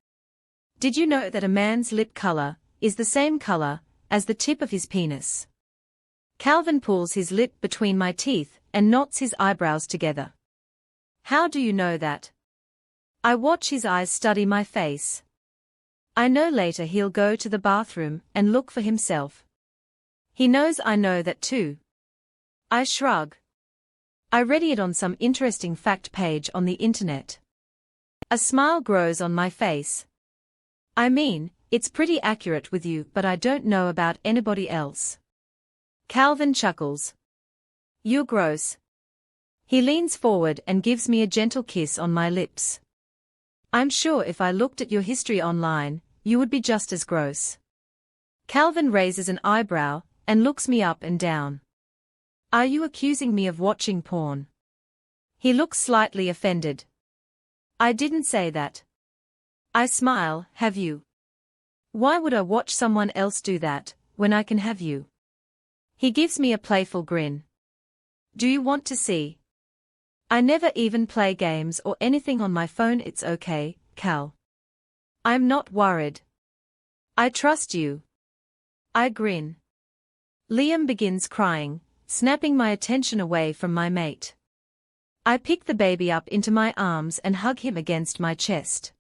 Did you know that a man's lip color is the same color as the tip of his penis? Calvin pulls his lip between my teeth and knots his eyebrows together. How do you know that? I watch his eyes study my face. I know later he'll go to the bathroom and look for himself. He knows I know that too. I shrug. I read it on some interesting fact page on the internet. A smile grows on my face. I mean, it's pretty accurate with you, but I don't know about anybody else. Calvin chuckles. You're gross. He leans forward and gives me a gentle kiss on my lips. I'm sure if I looked at your history online, you would be just as gross. Calvin raises an eyebrow and looks me up and down. Are you accusing me of watching porn? He looks slightly offended. I didn't say that. I smile. Have you? Why would I watch someone else do that, when I can have you? He gives me a playful grin. Do you want to see? I never even play games or anything on my phone. It's okay, Cal. I'm not worried. I trust you. I grin. Liam begins crying, snapping my attention away from my mate. I pick the baby up into my arms and hug him against my chest.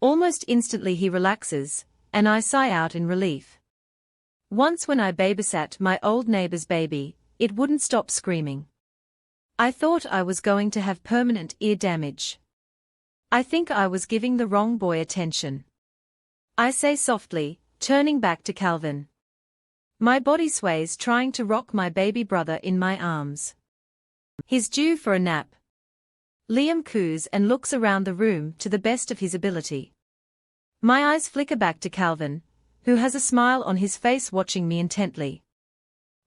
Almost instantly he relaxes, and I sigh out in relief. Once when I babysat my old neighbor's baby, it wouldn't stop screaming. I thought I was going to have permanent ear damage. I think I was giving the wrong boy attention. I say softly, turning back to Calvin. My body sways trying to rock my baby brother in my arms. He's due for a nap. Liam coos and looks around the room to the best of his ability. My eyes flicker back to Calvin, who has a smile on his face watching me intently.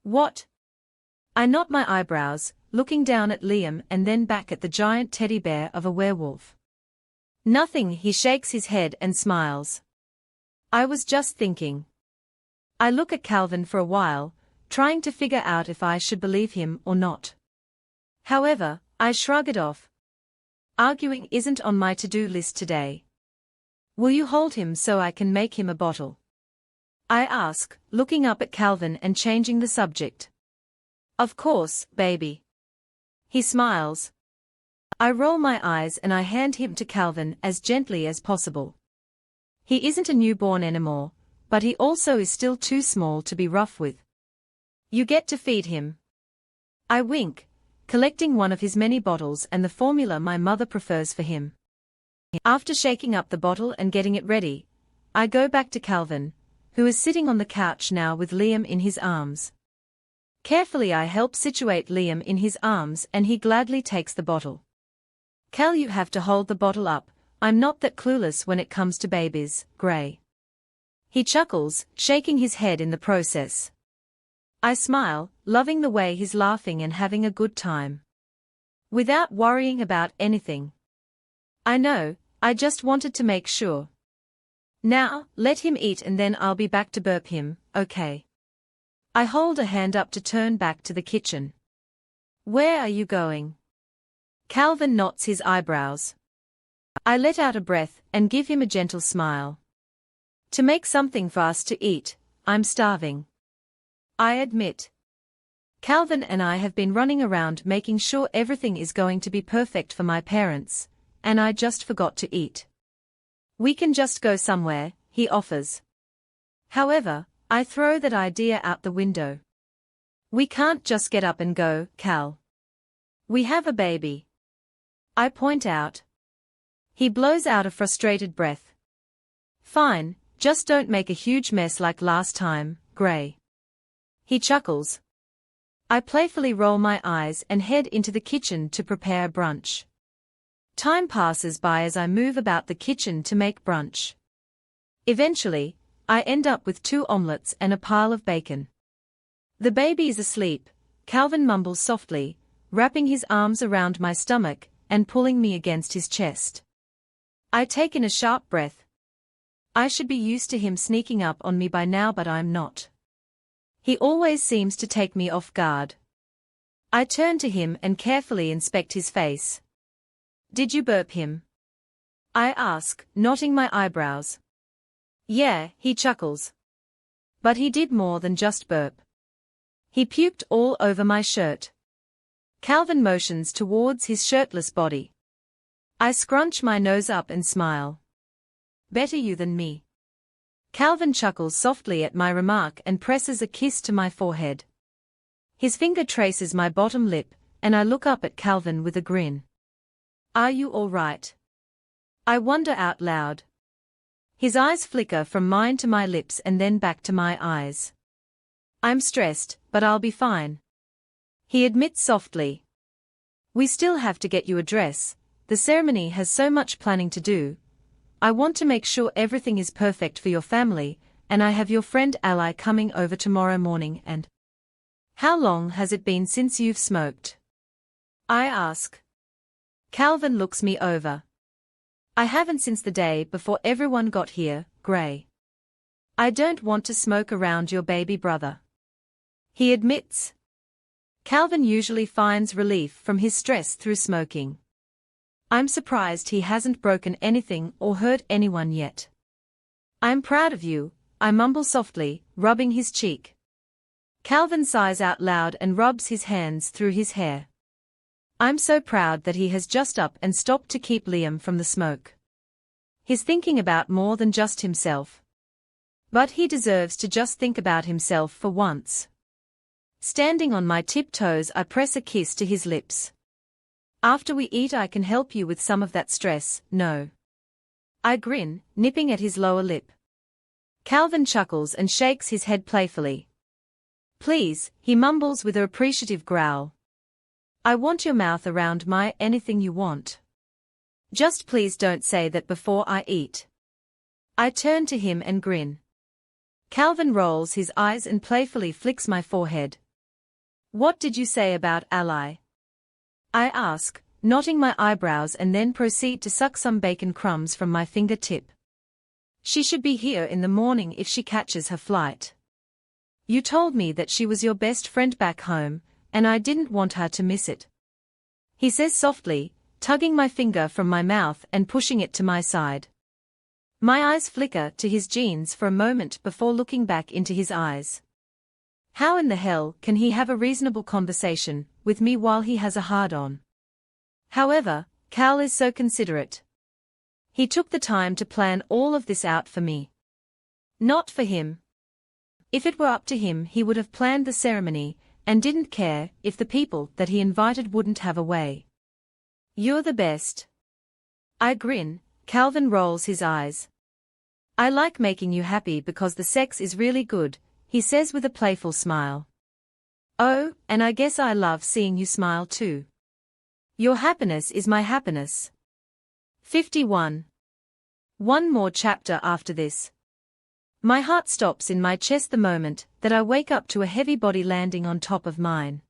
What? I knot my eyebrows, looking down at Liam and then back at the giant teddy bear of a werewolf. Nothing. He shakes his head and smiles. I was just thinking. I look at Calvin for a while, trying to figure out if I should believe him or not. However, I shrug it off. Arguing isn't on my to-do list today. Will you hold him so I can make him a bottle? I ask, looking up at Calvin and changing the subject. Of course, baby. He smiles. I roll my eyes and I hand him to Calvin as gently as possible. He isn't a newborn anymore, but he also is still too small to be rough with. You get to feed him. I wink, collecting one of his many bottles and the formula my mother prefers for him. After shaking up the bottle and getting it ready, I go back to Calvin, who is sitting on the couch now with Liam in his arms. Carefully I help situate Liam in his arms and he gladly takes the bottle. Cal, you have to hold the bottle up. I'm not that clueless when it comes to babies, Gray. He chuckles, shaking his head in the process. I smile, loving the way he's laughing and having a good time. Without worrying about anything. I know, I just wanted to make sure. Now, let him eat and then I'll be back to burp him, okay? I hold a hand up to turn back to the kitchen. Where are you going? Calvin knots his eyebrows. I let out a breath and give him a gentle smile. To make something for us to eat. I'm starving. I admit. Calvin and I have been running around making sure everything is going to be perfect for my parents, and I just forgot to eat. We can just go somewhere, he offers. However, I throw that idea out the window. We can't just get up and go, Cal. We have a baby. I point out. He blows out a frustrated breath. Fine, just don't make a huge mess like last time, Gray. He chuckles. I playfully roll my eyes and head into the kitchen to prepare brunch. Time passes by as I move about the kitchen to make brunch. Eventually, I end up with 2 omelets and a pile of bacon. The baby is asleep, Calvin mumbles softly, wrapping his arms around my stomach and pulling me against his chest. I take in a sharp breath. I should be used to him sneaking up on me by now, but I'm not. He always seems to take me off guard. I turn to him and carefully inspect his face. Did you burp him? I ask, knotting my eyebrows. Yeah, he chuckles. But he did more than just burp. He puked all over my shirt. Calvin motions towards his shirtless body. I scrunch my nose up and smile. Better you than me. Calvin chuckles softly at my remark and presses a kiss to my forehead. His finger traces my bottom lip, and I look up at Calvin with a grin. Are you all right? I wonder out loud. His eyes flicker from mine to my lips and then back to my eyes. I'm stressed, but I'll be fine. He admits softly. We still have to get you a dress. The ceremony has so much planning to do. I want to make sure everything is perfect for your family, and I have your friend Ally coming over tomorrow morning and… How long has it been since you've smoked? I ask. Calvin looks me over. I haven't since the day before everyone got here, Gray. I don't want to smoke around your baby brother. He admits. Calvin usually finds relief from his stress through smoking. I'm surprised he hasn't broken anything or hurt anyone yet. I'm proud of you, I mumble softly, rubbing his cheek. Calvin sighs out loud and rubs his hands through his hair. I'm so proud that he has just up and stopped to keep Liam from the smoke. He's thinking about more than just himself. But he deserves to just think about himself for once. Standing on my tiptoes, I press a kiss to his lips. After we eat, I can help you with some of that stress, no? I grin, nipping at his lower lip. Calvin chuckles and shakes his head playfully. Please, he mumbles with an appreciative growl. I want your mouth around my anything you want. Just please don't say that before I eat. I turn to him and grin. Calvin rolls his eyes and playfully flicks my forehead. What did you say about Ally? I ask, knotting my eyebrows and then proceed to suck some bacon crumbs from my fingertip. She should be here in the morning if she catches her flight. You told me that she was your best friend back home, and I didn't want her to miss it. He says softly, tugging my finger from my mouth and pushing it to my side. My eyes flicker to his jeans for a moment before looking back into his eyes. How in the hell can he have a reasonable conversation with me while he has a hard-on? However, Cal is so considerate. He took the time to plan all of this out for me. Not for him. If it were up to him, he would have planned the ceremony and didn't care if the people that he invited wouldn't have a way. You're the best. I grin. Calvin rolls his eyes. I like making you happy because the sex is really good, he says with a playful smile. Oh, and I guess I love seeing you smile too. Your happiness is my happiness. 51. One more chapter after this. My heart stops in my chest the moment that I wake up to a heavy body landing on top of mine.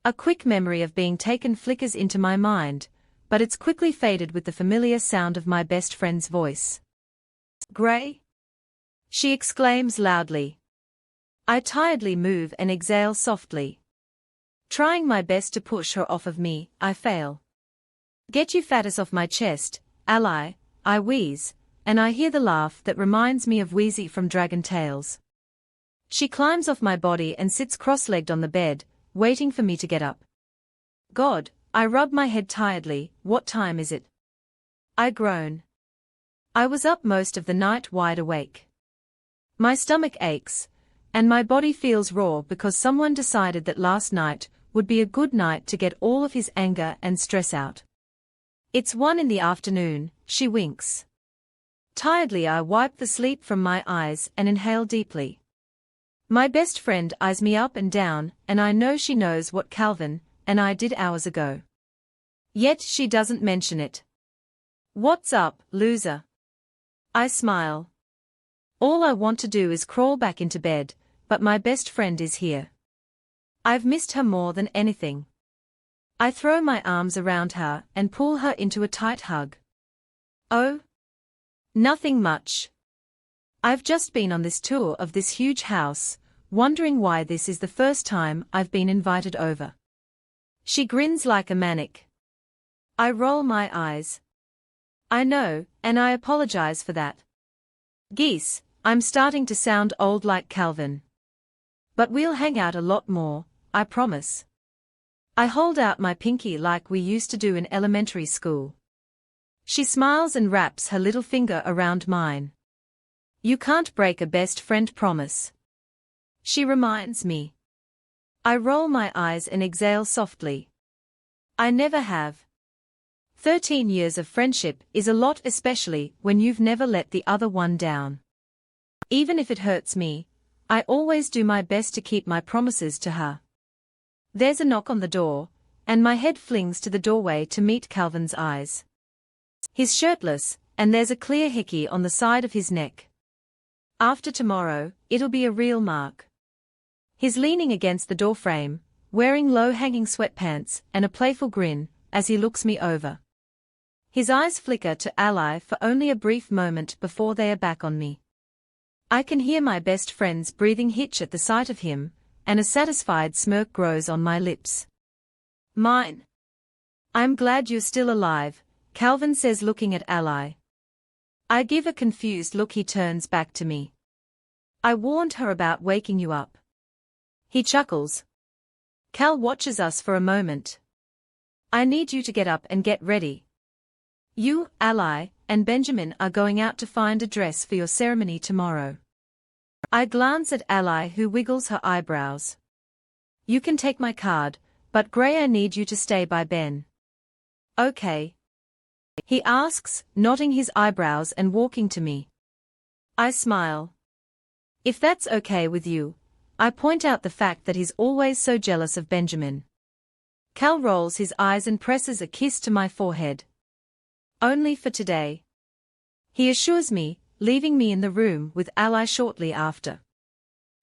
A quick memory of being taken flickers into my mind, but it's quickly faded with the familiar sound of my best friend's voice. Gray? She exclaims loudly. I tiredly move and exhale softly. Trying my best to push her off of me, I fail. Get you fattest off my chest, Ally, I wheeze, and I hear the laugh that reminds me of Wheezy from Dragon Tales. She climbs off my body and sits cross-legged on the bed, waiting for me to get up. God, I rub my head tiredly. What time is it? I groan. I was up most of the night wide awake. My stomach aches, and my body feels raw because someone decided that last night would be a good night to get all of his anger and stress out. It's 1 in the afternoon, she winks. Tiredly I wipe the sleep from my eyes and inhale deeply. My best friend eyes me up and down, and I know she knows what Calvin and I did hours ago. Yet she doesn't mention it. What's up, loser? I smile. All I want to do is crawl back into bed, but my best friend is here. I've missed her more than anything. I throw my arms around her and pull her into a tight hug. Oh? Nothing much. I've just been on this tour of this huge house, wondering why this is the first time I've been invited over. She grins like a maniac. I roll my eyes. I know, and I apologize for that. Geese, I'm starting to sound old like Calvin. But we'll hang out a lot more, I promise. I hold out my pinky like we used to do in elementary school. She smiles and wraps her little finger around mine. You can't break a best friend promise. She reminds me. I roll my eyes and exhale softly. I never have. 13 years of friendship is a lot, especially when you've never let the other one down. Even if it hurts me, I always do my best to keep my promises to her. There's a knock on the door, and my head flings to the doorway to meet Calvin's eyes. He's shirtless, and there's a clear hickey on the side of his neck. After tomorrow, it'll be a real mark. He's leaning against the doorframe, wearing low-hanging sweatpants and a playful grin, as he looks me over. His eyes flicker to Ally for only a brief moment before they are back on me. I can hear my best friend's breathing hitch at the sight of him, and a satisfied smirk grows on my lips. Mine. I'm glad you're still alive, Calvin says, looking at Ally. I give a confused look. He turns back to me. I warned her about waking you up. He chuckles. Cal watches us for a moment. I need you to get up and get ready. You, Ally, and Benjamin are going out to find a dress for your ceremony tomorrow. I glance at Ally, who wiggles her eyebrows. You can take my card, but Gray, I need you to stay by Ben. Okay. He asks, nodding his eyebrows and walking to me. I smile. If that's okay with you, I point out the fact that he's always so jealous of Benjamin. Cal rolls his eyes and presses a kiss to my forehead. Only for today. He assures me, leaving me in the room with Ally shortly after.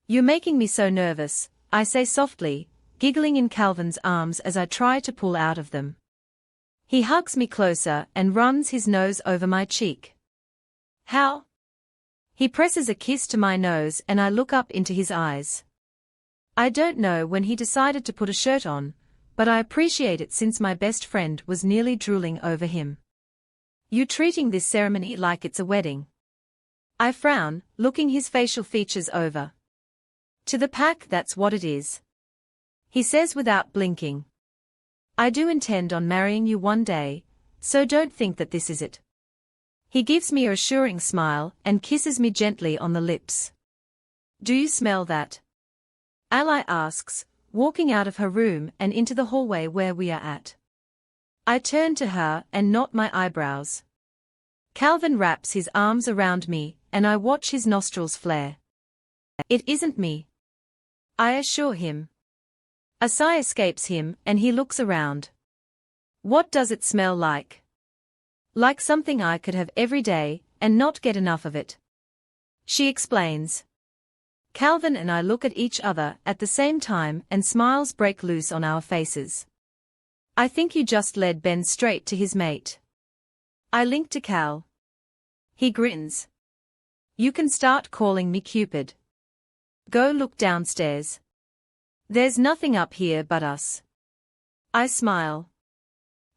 You're making me so nervous, I say softly, giggling in Calvin's arms as I try to pull out of them. He hugs me closer and runs his nose over my cheek. How? He presses a kiss to my nose and I look up into his eyes. I don't know when he decided to put a shirt on, but I appreciate it since my best friend was nearly drooling over him. You treating this ceremony like it's a wedding? I frown, looking his facial features over. To the pack, that's what it is. He says without blinking. I do intend on marrying you one day, so don't think that this is it. He gives me a reassuring smile and kisses me gently on the lips. Do you smell that? Ally asks, walking out of her room and into the hallway where we are at. I turn to her and knot my eyebrows. Calvin wraps his arms around me, and I watch his nostrils flare. It isn't me, I assure him. A sigh escapes him, and he looks around. What does it smell like? Like something I could have every day, and not get enough of it. She explains. Calvin and I look at each other at the same time, and smiles break loose on our faces. I think you just led Ben straight to his mate. I link to Cal. He grins. You can start calling me Cupid. Go look downstairs. There's nothing up here but us. I smile.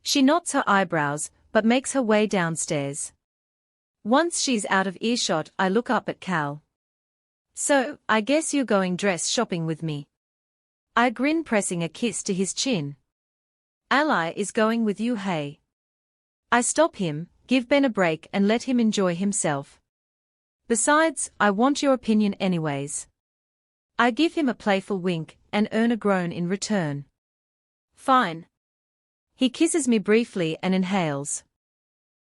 She knots her eyebrows, but makes her way downstairs. Once she's out of earshot, I look up at Cal. So, I guess you're going dress shopping with me. I grin, pressing a kiss to his chin. Ally is going with you, hey? I stop him, give Ben a break and let him enjoy himself. Besides, I want your opinion anyways. I give him a playful wink and earn a groan in return. Fine. He kisses me briefly and inhales.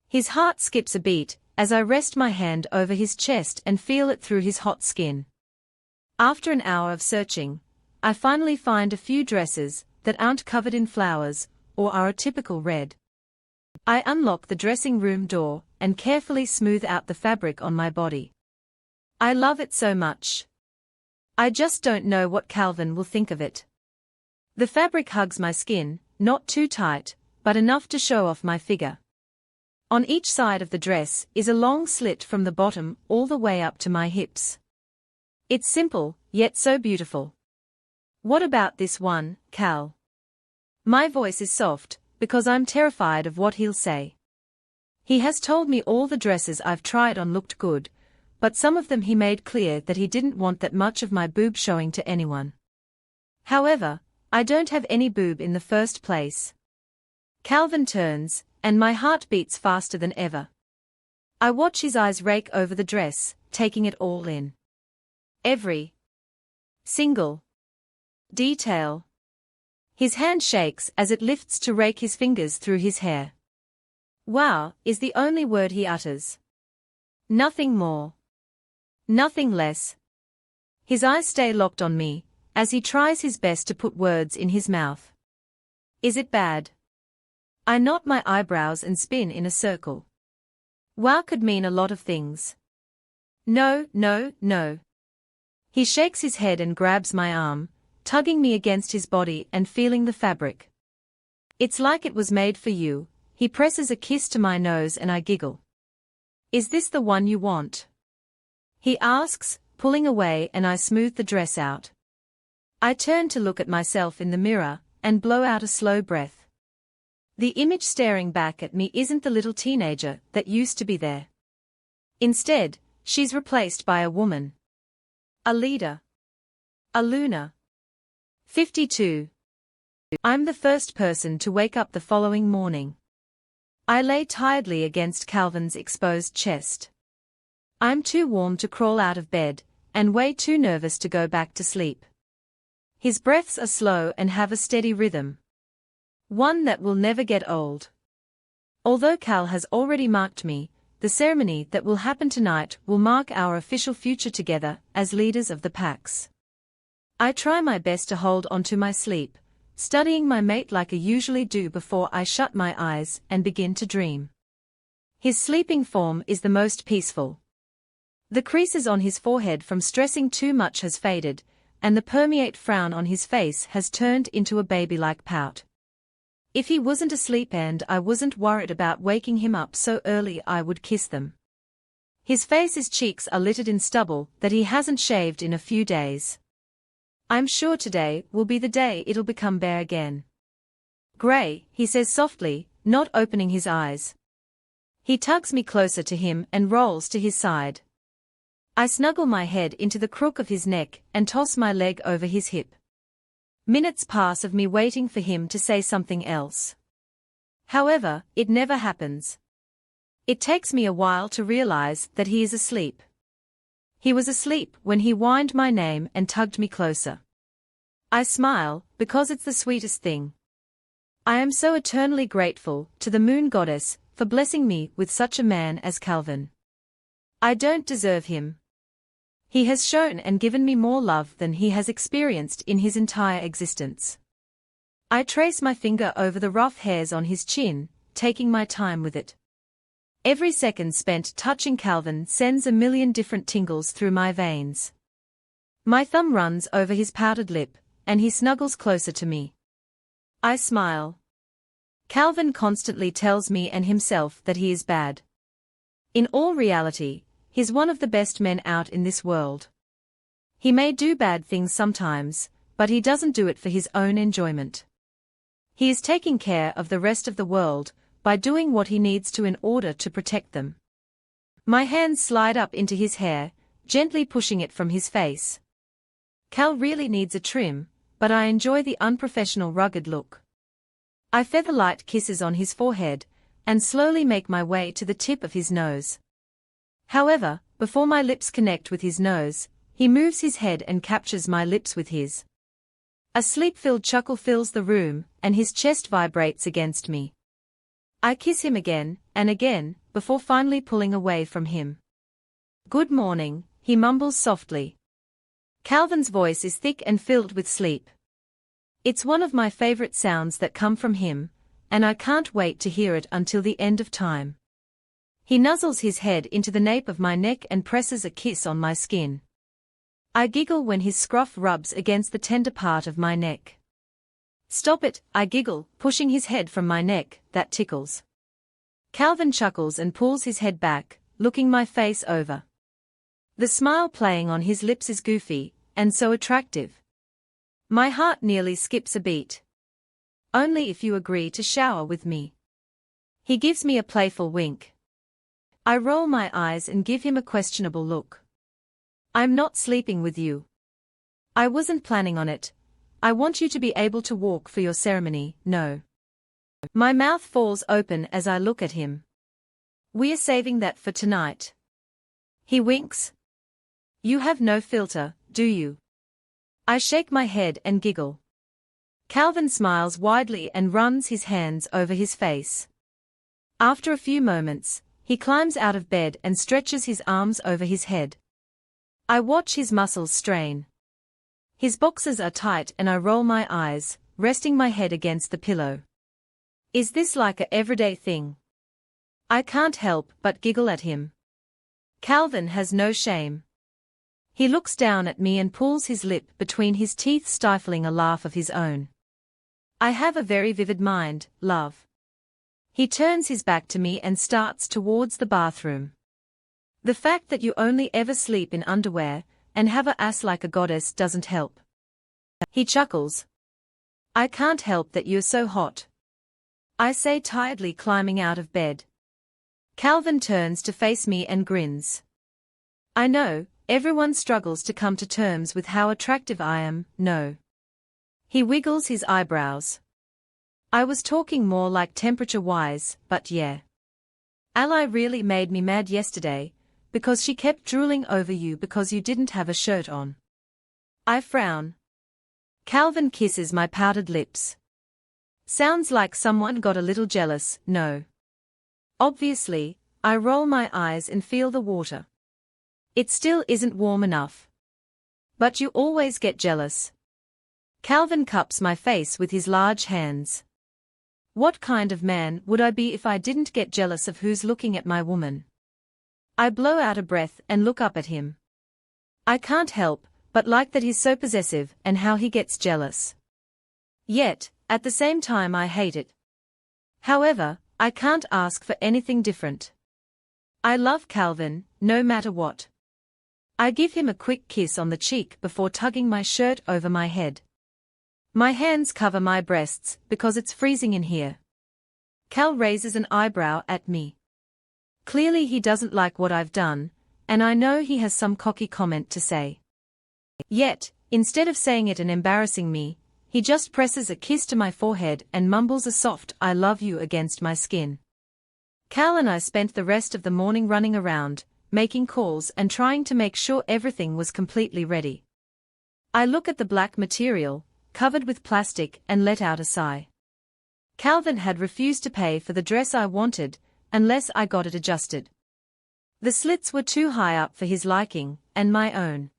His heart skips a beat as I rest my hand over his chest and feel it through his hot skin. After an hour of searching, I finally find a few dresses that aren't covered in flowers or are a typical red. I unlock the dressing room door and carefully smooth out the fabric on my body. I love it so much. I just don't know what Calvin will think of it. The fabric hugs my skin, not too tight, but enough to show off my figure. On each side of the dress is a long slit from the bottom all the way up to my hips. It's simple, yet so beautiful. What about this one, Cal? My voice is soft, because I'm terrified of what he'll say. He has told me all the dresses I've tried on looked good, but some of them he made clear that he didn't want that much of my boob showing to anyone. However, I don't have any boob in the first place. Calvin turns, and my heart beats faster than ever. I watch his eyes rake over the dress, taking it all in. Every single detail. His hand shakes as it lifts to rake his fingers through his hair. Wow is the only word he utters. Nothing more. Nothing less. His eyes stay locked on me, as he tries his best to put words in his mouth. Is it bad? I knot my eyebrows and spin in a circle. Wow could mean a lot of things. No, no, no. He shakes his head and grabs my arm, tugging me against his body and feeling the fabric. It's like it was made for you. He presses a kiss to my nose and I giggle. Is this the one you want? He asks, pulling away, and I smooth the dress out. I turn to look at myself in the mirror, and blow out a slow breath. The image staring back at me isn't the little teenager that used to be there. Instead, she's replaced by a woman. A leader. A Luna. 52. I'm the first person to wake up the following morning. I lay tiredly against Calvin's exposed chest. I'm too warm to crawl out of bed, and way too nervous to go back to sleep. His breaths are slow and have a steady rhythm. One that will never get old. Although Cal has already marked me, the ceremony that will happen tonight will mark our official future together as leaders of the packs. I try my best to hold on to my sleep, studying my mate like I usually do before I shut my eyes and begin to dream. His sleeping form is the most peaceful. The creases on his forehead from stressing too much has faded, and the permeate frown on his face has turned into a baby-like pout. If he wasn't asleep and I wasn't worried about waking him up so early, I would kiss them. His face's cheeks are littered in stubble that he hasn't shaved in a few days. I'm sure today will be the day it'll become bare again. Gray, he says softly, not opening his eyes. He tugs me closer to him and rolls to his side. I snuggle my head into the crook of his neck and toss my leg over his hip. Minutes pass of me waiting for him to say something else. However, it never happens. It takes me a while to realize that he is asleep. He was asleep when he whined my name and tugged me closer. I smile, because it's the sweetest thing. I am so eternally grateful to the moon goddess for blessing me with such a man as Calvin. I don't deserve him. He has shown and given me more love than he has experienced in his entire existence. I trace my finger over the rough hairs on his chin, taking my time with it. Every second spent touching Calvin sends a million different tingles through my veins. My thumb runs over his powdered lip, and he snuggles closer to me. I smile. Calvin constantly tells me and himself that he is bad. In all reality, he's one of the best men out in this world. He may do bad things sometimes, but he doesn't do it for his own enjoyment. He is taking care of the rest of the world by doing what he needs to in order to protect them. My hands slide up into his hair, gently pushing it from his face. Cal really needs a trim, but I enjoy the unprofessional rugged look. I feather light kisses on his forehead, and slowly make my way to the tip of his nose. However, before my lips connect with his nose, he moves his head and captures my lips with his. A sleep-filled chuckle fills the room, and his chest vibrates against me. I kiss him again, and again, before finally pulling away from him. Good morning, he mumbles softly. Calvin's voice is thick and filled with sleep. It's one of my favorite sounds that come from him, and I can't wait to hear it until the end of time. He nuzzles his head into the nape of my neck and presses a kiss on my skin. I giggle when his scruff rubs against the tender part of my neck. Stop it, I giggle, pushing his head from my neck, that tickles. Calvin chuckles and pulls his head back, looking my face over. The smile playing on his lips is goofy, and so attractive. My heart nearly skips a beat. Only if you agree to shower with me. He gives me a playful wink. I roll my eyes and give him a questionable look. I'm not sleeping with you. I wasn't planning on it. I want you to be able to walk for your ceremony, no. My mouth falls open as I look at him. We're saving that for tonight. He winks. You have no filter, do you? I shake my head and giggle. Calvin smiles widely and runs his hands over his face. After a few moments, he climbs out of bed and stretches his arms over his head. I watch his muscles strain. His boxers are tight and I roll my eyes, resting my head against the pillow. Is this like a everyday thing? I can't help but giggle at him. Calvin has no shame. He looks down at me and pulls his lip between his teeth, stifling a laugh of his own. I have a very vivid mind, love. He turns his back to me and starts towards the bathroom. The fact that you only ever sleep in underwear and have a ass like a goddess doesn't help. He chuckles. I can't help that you're so hot. I say tiredly, climbing out of bed. Calvin turns to face me and grins. I know, everyone struggles to come to terms with how attractive I am, no. He wiggles his eyebrows. I was talking more like temperature-wise, but yeah. Ally really made me mad yesterday, because she kept drooling over you because you didn't have a shirt on. I frown. Calvin kisses my powdered lips. Sounds like someone got a little jealous, no. Obviously, I roll my eyes and feel the water. It still isn't warm enough. But you always get jealous. Calvin cups my face with his large hands. What kind of man would I be if I didn't get jealous of who's looking at my woman? I blow out a breath and look up at him. I can't help but like that he's so possessive and how he gets jealous. Yet, at the same time I hate it. However, I can't ask for anything different. I love Calvin, no matter what. I give him a quick kiss on the cheek before tugging my shirt over my head. My hands cover my breasts because it's freezing in here. Cal raises an eyebrow at me. Clearly he doesn't like what I've done, and I know he has some cocky comment to say. Yet, instead of saying it and embarrassing me, he just presses a kiss to my forehead and mumbles a soft "I love you" against my skin. Cal and I spent the rest of the morning running around, making calls and trying to make sure everything was completely ready. I look at the black material, covered with plastic, and let out a sigh. Calvin had refused to pay for the dress I wanted, unless I got it adjusted. The slits were too high up for his liking, and my own.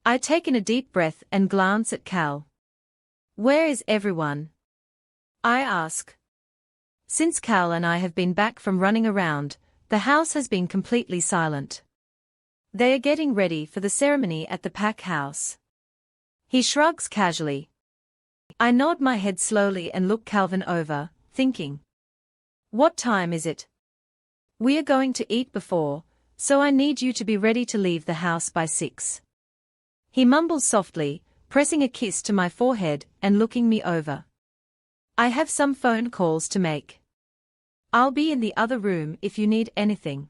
I take in a deep breath and glance at Cal. Where is everyone? I ask. Since Cal and I have been back from running around, the house has been completely silent. They are getting ready for the ceremony at the pack house. He shrugs casually. I nod my head slowly and look Calvin over, thinking. What time is it? We are going to eat before, so I need you to be ready to leave the house by 6. He mumbles softly, pressing a kiss to my forehead and looking me over. I have some phone calls to make. I'll be in the other room if you need anything.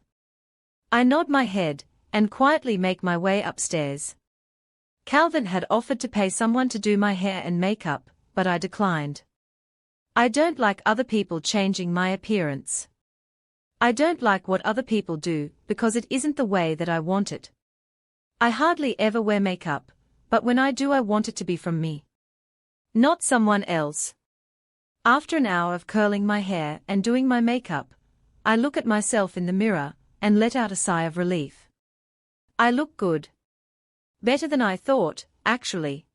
I nod my head and quietly make my way upstairs. Calvin had offered to pay someone to do my hair and makeup, but I declined. I don't like other people changing my appearance. I don't like what other people do because it isn't the way that I want it. I hardly ever wear makeup, but when I do I want it to be from me. Not someone else. After an hour of curling my hair and doing my makeup, I look at myself in the mirror and let out a sigh of relief. I look good. Better than I thought, actually.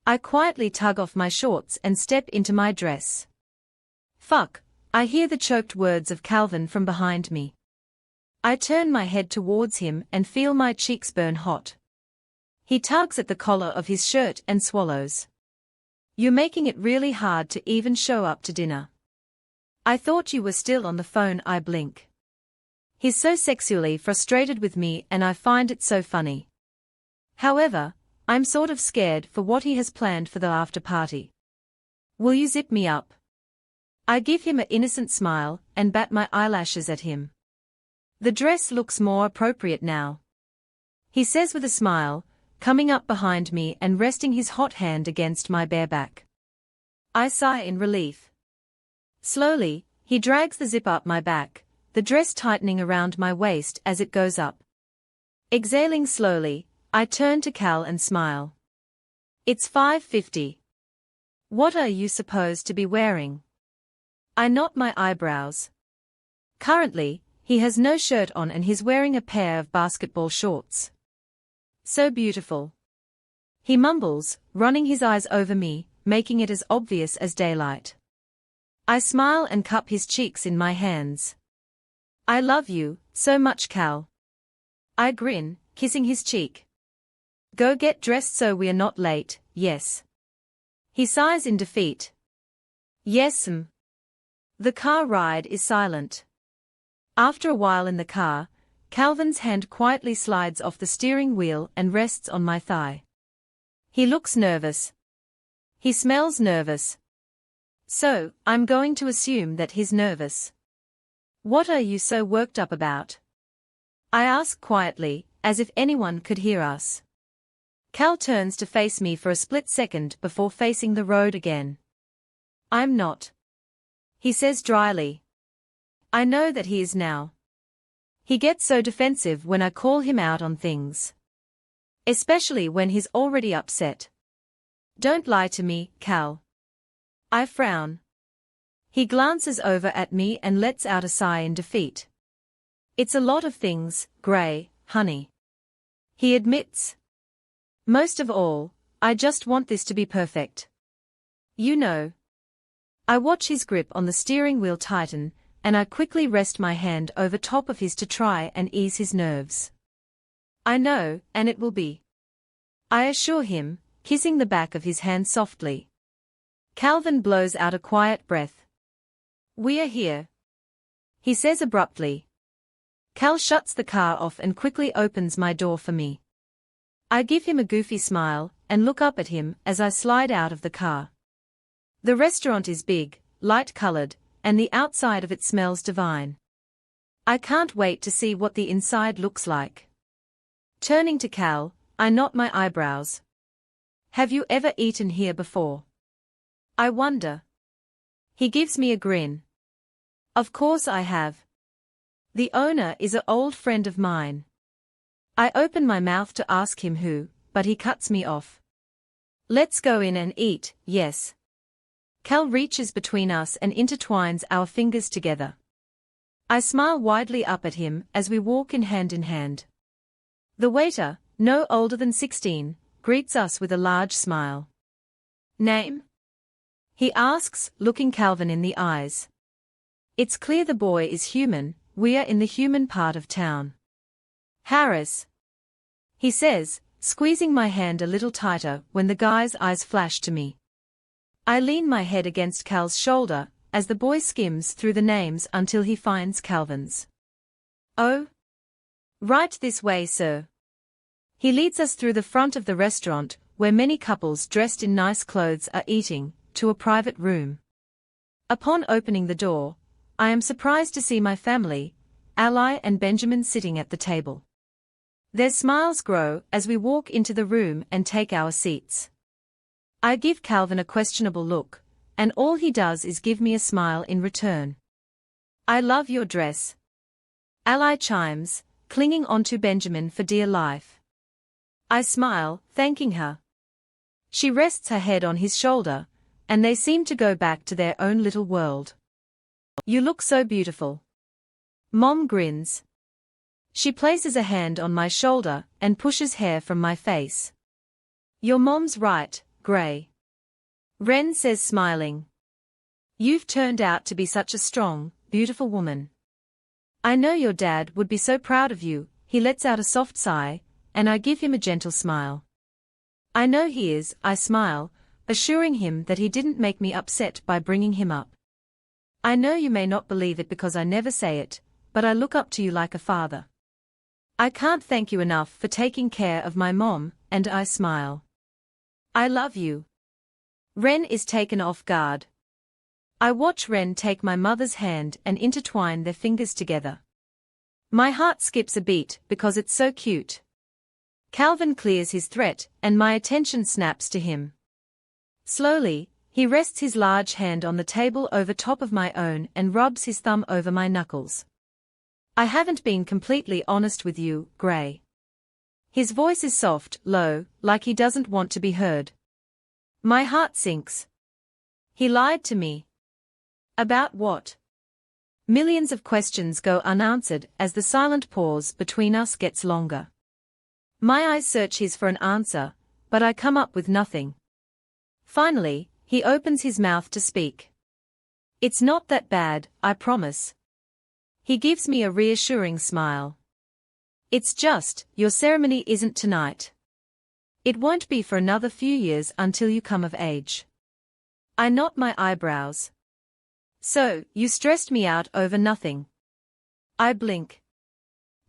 I quietly tug off my shorts and step into my dress. Fuck, I hear the choked words of Calvin from behind me. I turn my head towards him and feel my cheeks burn hot. He tugs at the collar of his shirt and swallows. You're making it really hard to even show up to dinner. I thought you were still on the phone, I blink. He's so sexually frustrated with me and I find it so funny. However, I'm sort of scared for what he has planned for the after party. Will you zip me up? I give him an innocent smile and bat my eyelashes at him. The dress looks more appropriate now, he says with a smile, coming up behind me and resting his hot hand against my bare back. I sigh in relief. Slowly, he drags the zip up my back, the dress tightening around my waist as it goes up. Exhaling slowly, I turn to Cal and smile. It's 5:50. What are you supposed to be wearing? I knot my eyebrows. Currently, he has no shirt on and he's wearing a pair of basketball shorts. So beautiful, he mumbles, running his eyes over me, making it as obvious as daylight. I smile and cup his cheeks in my hands. I love you so much, Cal. I grin, kissing his cheek. Go get dressed so we are not late, yes. He sighs in defeat. Yes, The car ride is silent. After a while in the car, Calvin's hand quietly slides off the steering wheel and rests on my thigh. He looks nervous. He smells nervous. So, I'm going to assume that he's nervous. What are you so worked up about? I ask quietly, as if anyone could hear us. Cal turns to face me for a split second before facing the road again. I'm not, he says dryly. I know that he is now. He gets so defensive when I call him out on things. Especially when he's already upset. Don't lie to me, Cal. I frown. He glances over at me and lets out a sigh in defeat. It's a lot of things, Gray, honey, he admits. Most of all, I just want this to be perfect. You know. I watch his grip on the steering wheel tighten, and I quickly rest my hand over top of his to try and ease his nerves. I know, and it will be. I assure him, kissing the back of his hand softly. Calvin blows out a quiet breath. We are here, he says abruptly. Cal shuts the car off and quickly opens my door for me. I give him a goofy smile and look up at him as I slide out of the car. The restaurant is big, light-colored, and the outside of it smells divine. I can't wait to see what the inside looks like. Turning to Cal, I knot my eyebrows. Have you ever eaten here before? I wonder. He gives me a grin. Of course I have. The owner is an old friend of mine. I open my mouth to ask him who, but he cuts me off. Let's go in and eat, yes. Cal reaches between us and intertwines our fingers together. I smile widely up at him as we walk in hand. The waiter, no older than 16, greets us with a large smile. Name? He asks, looking Calvin in the eyes. It's clear the boy is human, we are in the human part of town. Harris, he says, squeezing my hand a little tighter when the guy's eyes flash to me. I lean my head against Cal's shoulder as the boy skims through the names until he finds Calvin's. Oh? Right this way, sir. He leads us through the front of the restaurant, where many couples dressed in nice clothes are eating, to a private room. Upon opening the door, I am surprised to see my family, Ally and Benjamin sitting at the table. Their smiles grow as we walk into the room and take our seats. I give Calvin a questionable look, and all he does is give me a smile in return. I love your dress, Ally chimes, clinging onto Benjamin for dear life. I smile, thanking her. She rests her head on his shoulder, and they seem to go back to their own little world. You look so beautiful. Mom grins. She places a hand on my shoulder and pushes hair from my face. Your mom's right, Gray. Ren says smiling. You've turned out to be such a strong, beautiful woman. I know your dad would be so proud of you. He lets out a soft sigh, and I give him a gentle smile. I know he is, I smile, assuring him that he didn't make me upset by bringing him up. I know you may not believe it because I never say it, but I look up to you like a father. I can't thank you enough for taking care of my mom, and I smile. I love you. Ren is taken off guard. I watch Ren take my mother's hand and intertwine their fingers together. My heart skips a beat because it's so cute. Calvin clears his threat and my attention snaps to him. Slowly, he rests his large hand on the table over top of my own and rubs his thumb over my knuckles. I haven't been completely honest with you, Gray. His voice is soft, low, like he doesn't want to be heard. My heart sinks. He lied to me. About what? Millions of questions go unanswered as the silent pause between us gets longer. My eyes search his for an answer, but I come up with nothing. Finally, he opens his mouth to speak. It's not that bad, I promise. He gives me a reassuring smile. It's just, your ceremony isn't tonight. It won't be for another few years until you come of age. I knot my eyebrows. So, you stressed me out over nothing. I blink.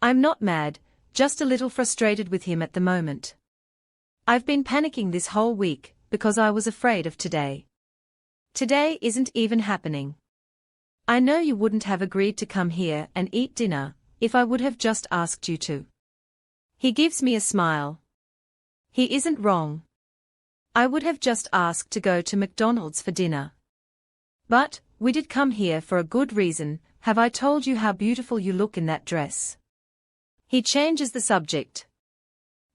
I'm not mad, just a little frustrated with him at the moment. I've been panicking this whole week, because I was afraid of today. Today isn't even happening. I know you wouldn't have agreed to come here and eat dinner, if I would have just asked you to. He gives me a smile. He isn't wrong. I would have just asked to go to McDonald's for dinner. But, we did come here for a good reason. Have I told you how beautiful you look in that dress? He changes the subject.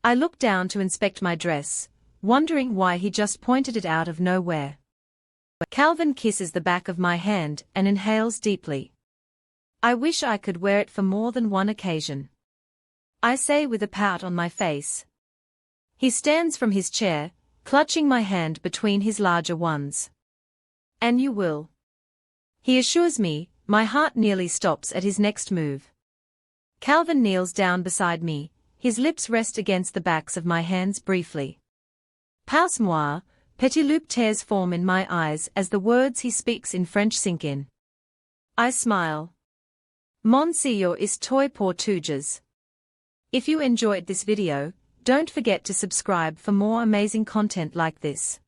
I look down to inspect my dress, wondering why he just pointed it out of nowhere. Calvin kisses the back of my hand and inhales deeply. I wish I could wear it for more than one occasion. I say with a pout on my face. He stands from his chair, clutching my hand between his larger ones. And you will. He assures me. My heart nearly stops at his next move. Calvin kneels down beside me, his lips rest against the backs of my hands briefly. Passe-moi, petit loup tears form in my eyes as the words he speaks in French sink in. I smile. Monsieur is toy portugues. If you enjoyed this video, don't forget to subscribe for more amazing content like this.